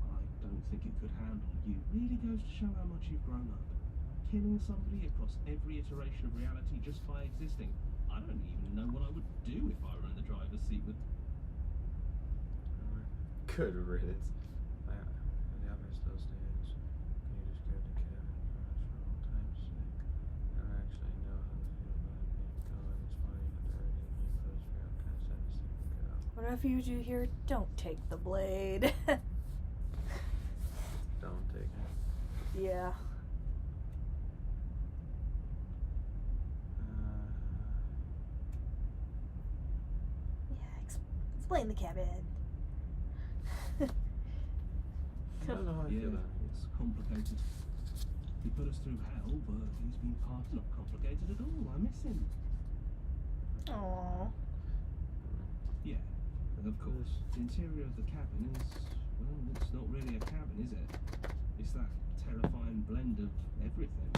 Speaker 5: I don't think it could handle you. Really goes to show how much you've grown up. killing somebody across every iteration of reality just by existing. I don't even know what I would do if I were in the driver's seat with...
Speaker 7: Good riddance. The other still stands. Can you describe the cabin for us for old time's sake? I don't actually know how to feel about it being gone. It's funny that everything you post for kind of 7 seconds ago.
Speaker 1: Whatever you do here, don't take the blade.
Speaker 7: Don't take it.
Speaker 1: Yeah. Explain the cabin.
Speaker 7: I don't know how I feel about it.
Speaker 5: It's complicated. He put us through hell, but he's been not complicated at all. I miss him.
Speaker 1: Aww.
Speaker 5: Yeah, and of course, the interior of the cabin is, well, it's not really a cabin, is it? It's that terrifying blend of everything.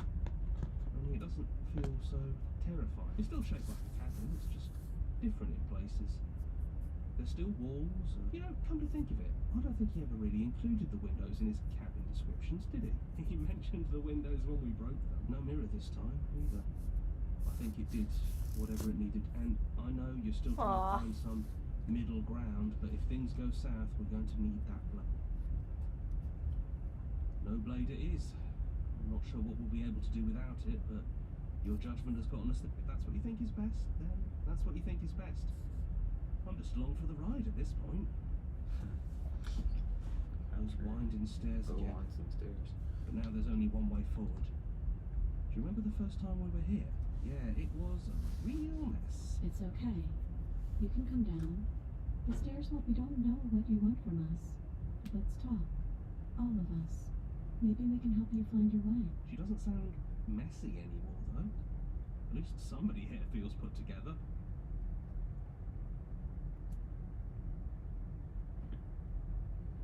Speaker 5: Only it doesn't feel so terrifying. It's still shaped like a cabin, it's just different in places. There's still walls, and, you know, come to think of it, I don't think he ever really included the windows in his cabin descriptions, did he? He mentioned the windows when we broke them. No mirror this time, either. I think it did whatever it needed, and I know you're still trying to find some middle ground, but if things go south, we're going to need that blade. No blade it is. I'm not sure what we'll be able to do without it, but your judgment has gotten us that if that's what you think is best, then that's what you think is best. I'm just along for the ride at this point. Those winding stairs again.
Speaker 7: Winding stairs.
Speaker 5: But now there's only one way forward. Do you remember the first time we were here? Yeah, it was a real mess.
Speaker 6: It's okay. You can come down. The stairs hope we don't know what you want from us. Let's talk. All of us. Maybe we can help you find your way.
Speaker 5: She doesn't sound messy anymore, though. At least somebody here feels put together.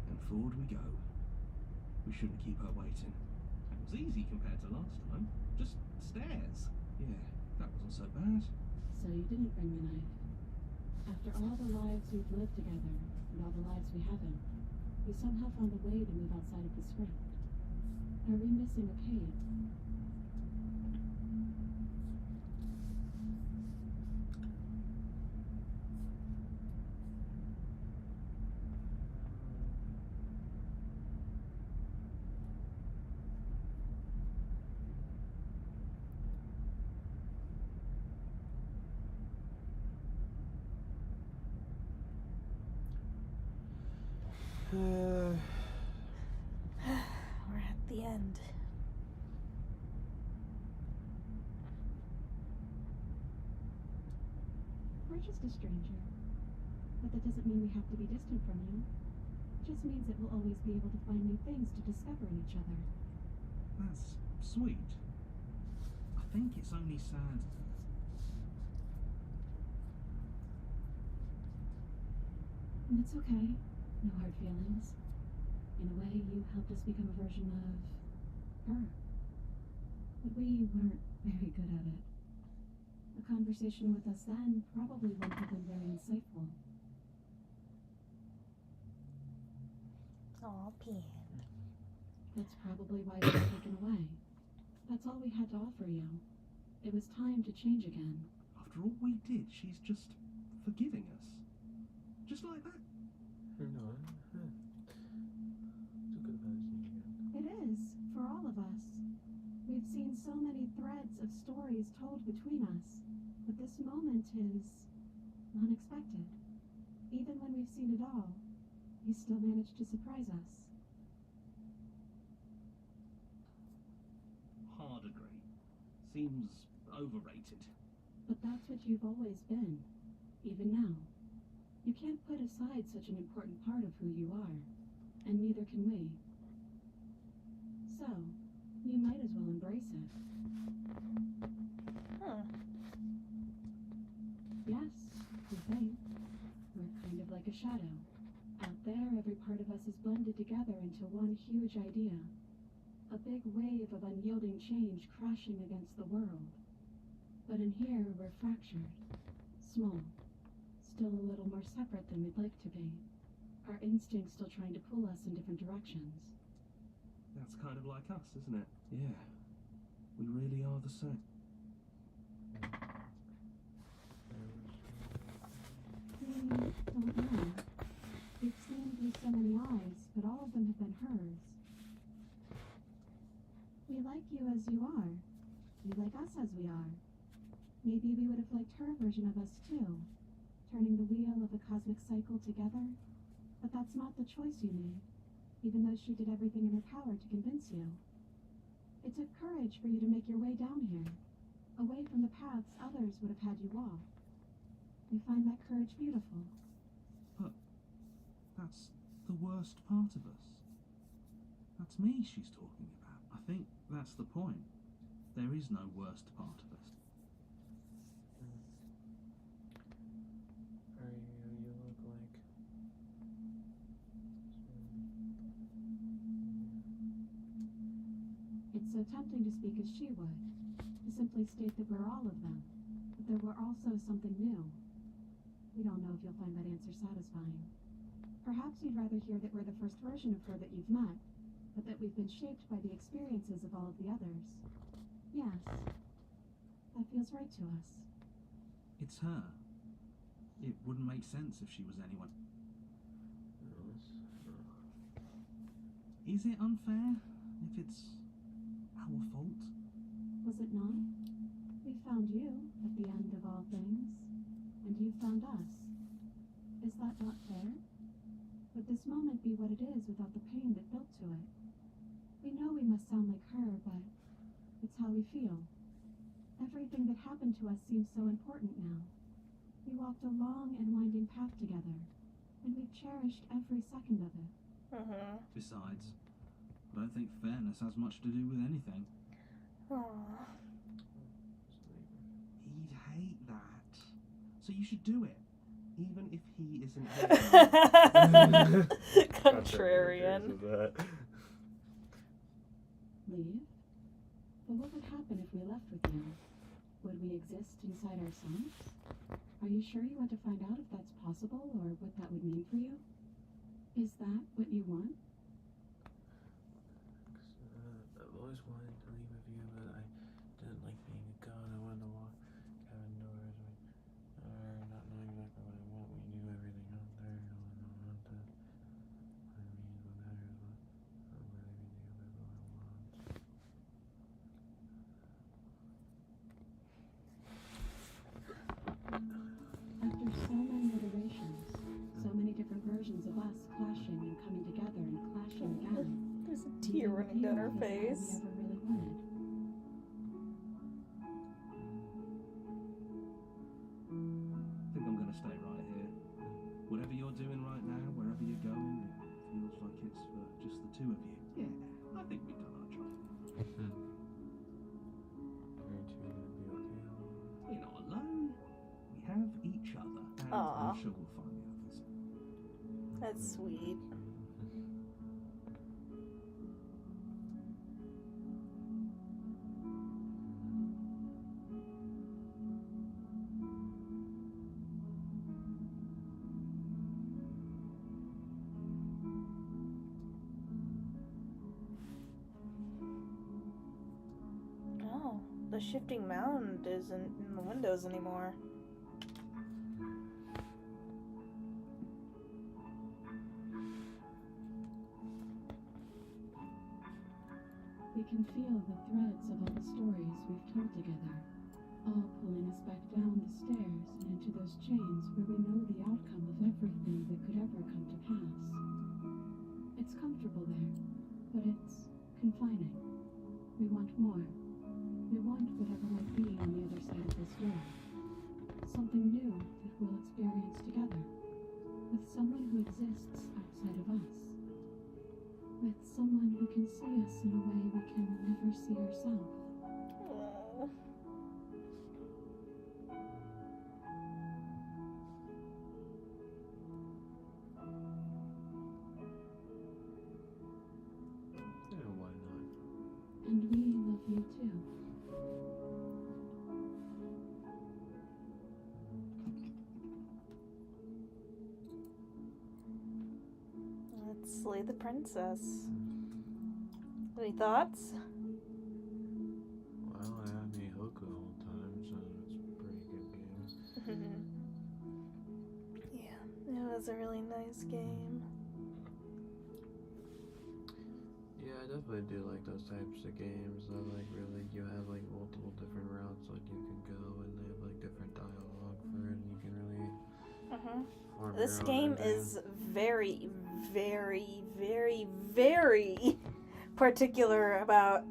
Speaker 5: And forward we go. We shouldn't keep her waiting. It was easy compared to last time. Just stairs. Yeah, that wasn't so bad.
Speaker 6: So you didn't bring the knife. After all the lives we've lived together, and all the lives we haven't, we somehow found a way to move outside of the script. Are we missing a page?
Speaker 1: We're at the end.
Speaker 6: We're just a stranger. But that doesn't mean we have to be distant from you. It just means that we'll always be able to find new things to discover in each other.
Speaker 5: That's sweet. I think it's only sad.
Speaker 6: And it's okay. No hard feelings. In a way, you helped us become a version of her. But we weren't very good at it. A conversation with us then probably wouldn't have been very insightful.
Speaker 1: Aw, Pan.
Speaker 6: That's probably why we were taken away. That's all we had to offer you. It was time to change again.
Speaker 5: After all we did, she's just forgiving us. Just like that.
Speaker 7: No, it's a good advice.
Speaker 6: It is, for all of us. We've seen so many threads of stories told between us, but this moment is unexpected. Even when we've seen it all, you still managed to surprise us.
Speaker 5: Hard agree. Seems overrated.
Speaker 6: But that's what you've always been, even now. You can't put aside such an important part of who you are, and neither can we. So, you might as well embrace it. Yes, we think. We're kind of like a shadow. Out there, every part of us is blended together into one huge idea. A big wave of unyielding change crashing against the world. But in here, we're fractured. Small. Still a little more separate than we'd like to be. Our instincts still trying to pull us in different directions.
Speaker 5: That's kind of like us, isn't it? Yeah. We really are the same.
Speaker 6: We don't know. We've seen through so many eyes, but all of them have been hers. We like you as you are. You like us as we are. Maybe we would have liked her version of us too, turning the wheel of a cosmic cycle together. But that's not the choice you made, even though she did everything in her power to convince you. It took courage for you to make your way down here, away from the paths others would have had you walk. We find that courage beautiful.
Speaker 5: But that's the worst part of us. That's me she's talking about. I think that's the point. There is no worst part of us.
Speaker 7: You look like...
Speaker 6: It's so tempting to speak as she would, to simply state that we're all of them, but there were also something new. We don't know if you'll find that answer satisfying. Perhaps you'd rather hear that we're the first version of her that you've met, but that we've been shaped by the experiences of all of the others. Yes, that feels right to us.
Speaker 5: It's her. It wouldn't make sense if she was anyone. Is it unfair if it's our fault?
Speaker 6: Was it not? We found you at the end of all things, and you found us. Is that not fair? Would this moment be what it is without the pain that built to it? We know we must sound like her, but it's how we feel. Everything that happened to us seems so important now. We walked a long and winding path together, and we've cherished every second of it.
Speaker 5: Besides, I don't think fairness has much to do with anything.
Speaker 1: Aww.
Speaker 11: He'd hate that. So you should do it, even if he isn't here.
Speaker 1: Contrarian.
Speaker 6: Leave? But what would happen if we left with you? Would we exist inside ourselves? Are you sure you want to find out if that's possible, or what that would mean for you? Is that what you want?
Speaker 7: I've always wanted to leave with you, but I didn't like being a god. I wanted to walk out indoors, not knowing exactly what I want. We knew everything out there. No one wanted to. I mean, what matters what everything about what I want.
Speaker 6: After so many iterations, so many different versions of us clashing and coming together and clashing again,
Speaker 1: There's a tear running down her face.
Speaker 6: we ever really wanted.
Speaker 5: I think I'm gonna stay right here. Whatever you're doing right now, wherever you're going, it feels like it's for just the two of you. Yeah, I think we've done our job.
Speaker 7: Are you two gonna be okay alone?
Speaker 5: We're not alone. We have each other, and
Speaker 1: Aw.
Speaker 5: I'm sure we'll find the others.
Speaker 1: That's sweet. Oh, the shifting mound isn't in the windows anymore.
Speaker 6: We can feel the threads of all the stories we've told together, all pulling us back down the stairs and into those chains where we know the outcome of everything that could ever come to pass. It's comfortable there, but it's confining. We want more. We want whatever might be on the other side of this door. Something new that we'll experience together, with someone who exists outside of us. With someone who can see us in a way we can never see ourselves.
Speaker 1: Aww.
Speaker 7: Yeah, why not?
Speaker 6: And we love you too.
Speaker 1: Let's slay the princess. Any thoughts? was a really nice game.
Speaker 2: Yeah, I definitely do like those types of games that like really you have like multiple different routes like you can go and they have like different dialogue for it and you can really form
Speaker 1: This
Speaker 2: your own
Speaker 1: game
Speaker 2: ending.
Speaker 1: is very, very, very, very particular about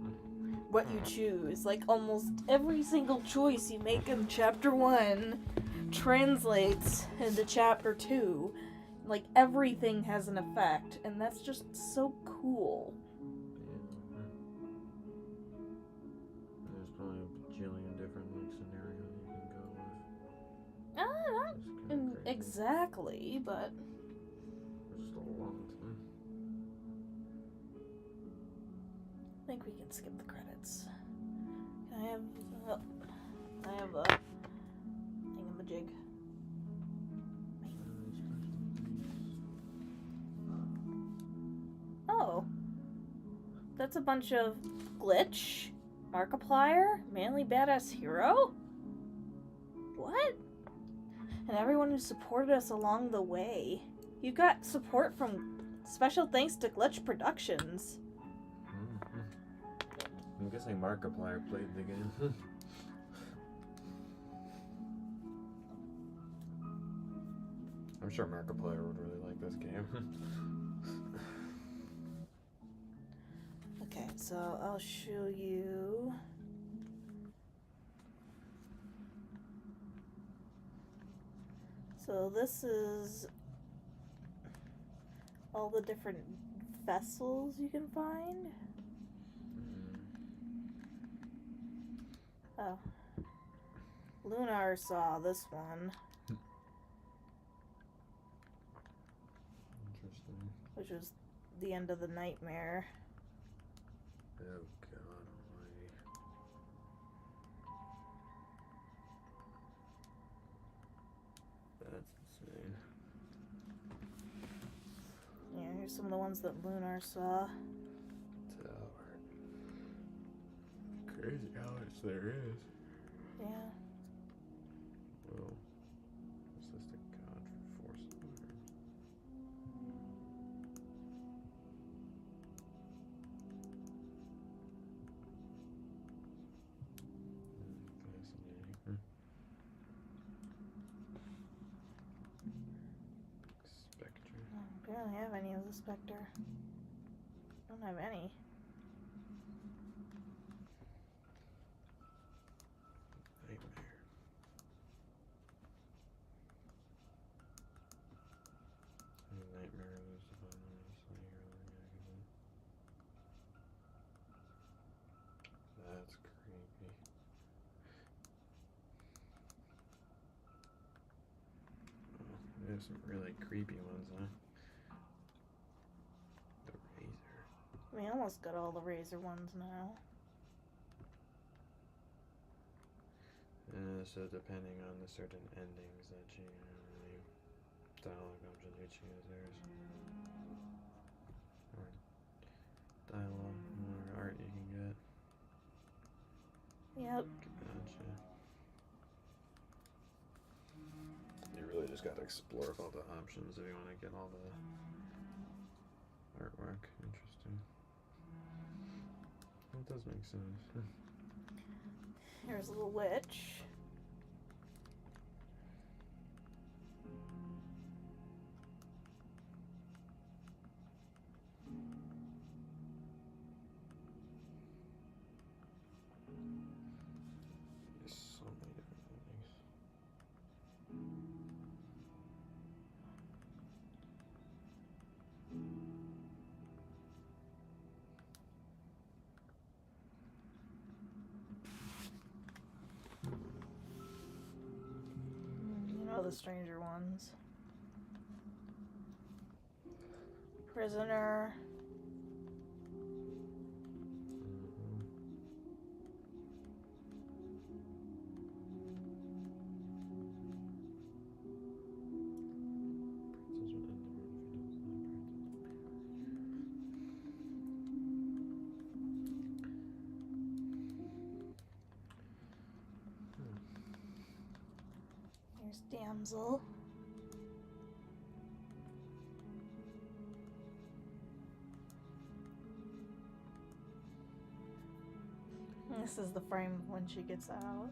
Speaker 1: what you choose. Like almost every single choice you make in chapter 1 translates into chapter 2. Like everything has an effect, and that's just so cool.
Speaker 2: There's probably a bajillion different like scenarios you can go with.
Speaker 1: Not
Speaker 2: It's kinda crazy.
Speaker 1: exactly, but
Speaker 2: It's just a long time.
Speaker 1: I think we can skip the credits. Can I have a thingamajig. Oh. That's a bunch of glitch, Markiplier, manly badass hero? What? And everyone who supported us along the way. You got support from special thanks to Glitch Productions.
Speaker 2: I'm guessing Markiplier played the game. I'm sure Markiplier would really like this game.
Speaker 1: Okay, so I'll show you. So this is all the different vessels you can find. Oh. Lunar saw this one,
Speaker 2: Interesting.
Speaker 1: which was the end of the nightmare.
Speaker 2: Oh God almighty. That's insane.
Speaker 1: Yeah, here's some of the ones that Lunar saw.
Speaker 2: Tower. Crazy how much there is.
Speaker 1: Yeah.
Speaker 2: Well, what's this the god for force alarms? Fascinating. Spectre.
Speaker 1: I don't have any of the Spectre. Don't have any.
Speaker 2: Nightmare. Nightmare lives upon the magazine. That's creepy. Oh, there's some really creepy ones, huh? The razor.
Speaker 1: We almost got all the Razor ones now.
Speaker 2: So depending on the certain endings that you dialogue options you choose, there's more dialogue, more art you can get.
Speaker 1: Yep.
Speaker 2: Gotcha. You really just gotta explore all the options if you want to get all the artwork. Interesting. That does make sense.
Speaker 1: Here's a little witch.
Speaker 2: There's so many different endings.
Speaker 1: You know the stranger ones. Prisoner. Here's damsel. This is the frame when she gets out.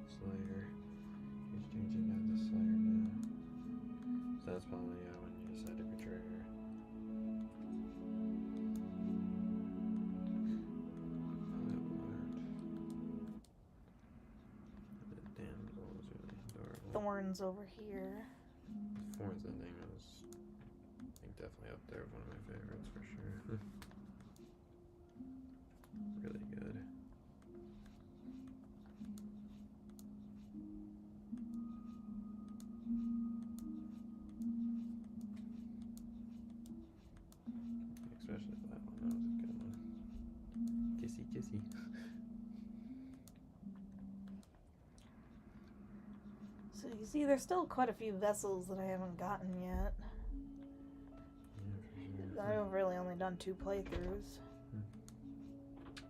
Speaker 7: Slayer. He's changing out the Slayer now. So that's probably when you decide to betray her. Probably learned. The damn goal is really adorable.
Speaker 1: Thorns over here.
Speaker 7: Thorns ending was, I think, definitely up there with one of my favorites for sure. Really good. Especially that one, that was a good one. Kissy, kissy.
Speaker 1: So you see, there's still quite a few vessels that I haven't gotten yet.
Speaker 7: Yeah, for sure.
Speaker 1: I've really only done 2 playthroughs.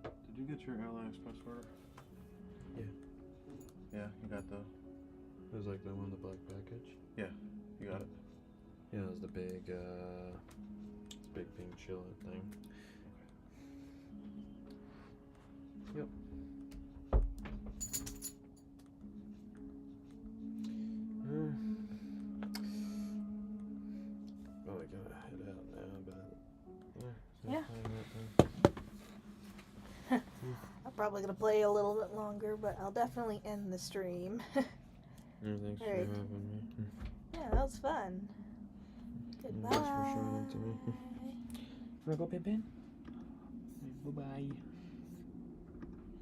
Speaker 2: Did you get your Ally Express order?
Speaker 7: Yeah.
Speaker 2: Yeah, you got the.
Speaker 7: It was like the one, the black package.
Speaker 2: Yeah, you got it.
Speaker 7: Yeah, it was the big, big pink chiller thing. Yep. Well, I gotta head out now, but
Speaker 1: Yeah. I'm probably gonna play a little bit longer, but I'll definitely end the stream.
Speaker 7: Yeah, thanks for
Speaker 1: Alright.
Speaker 7: having me.
Speaker 1: Yeah, that was fun. Goodbye.
Speaker 7: Thanks for showing it to me. Wanna go, Pin Pin? Bye bye.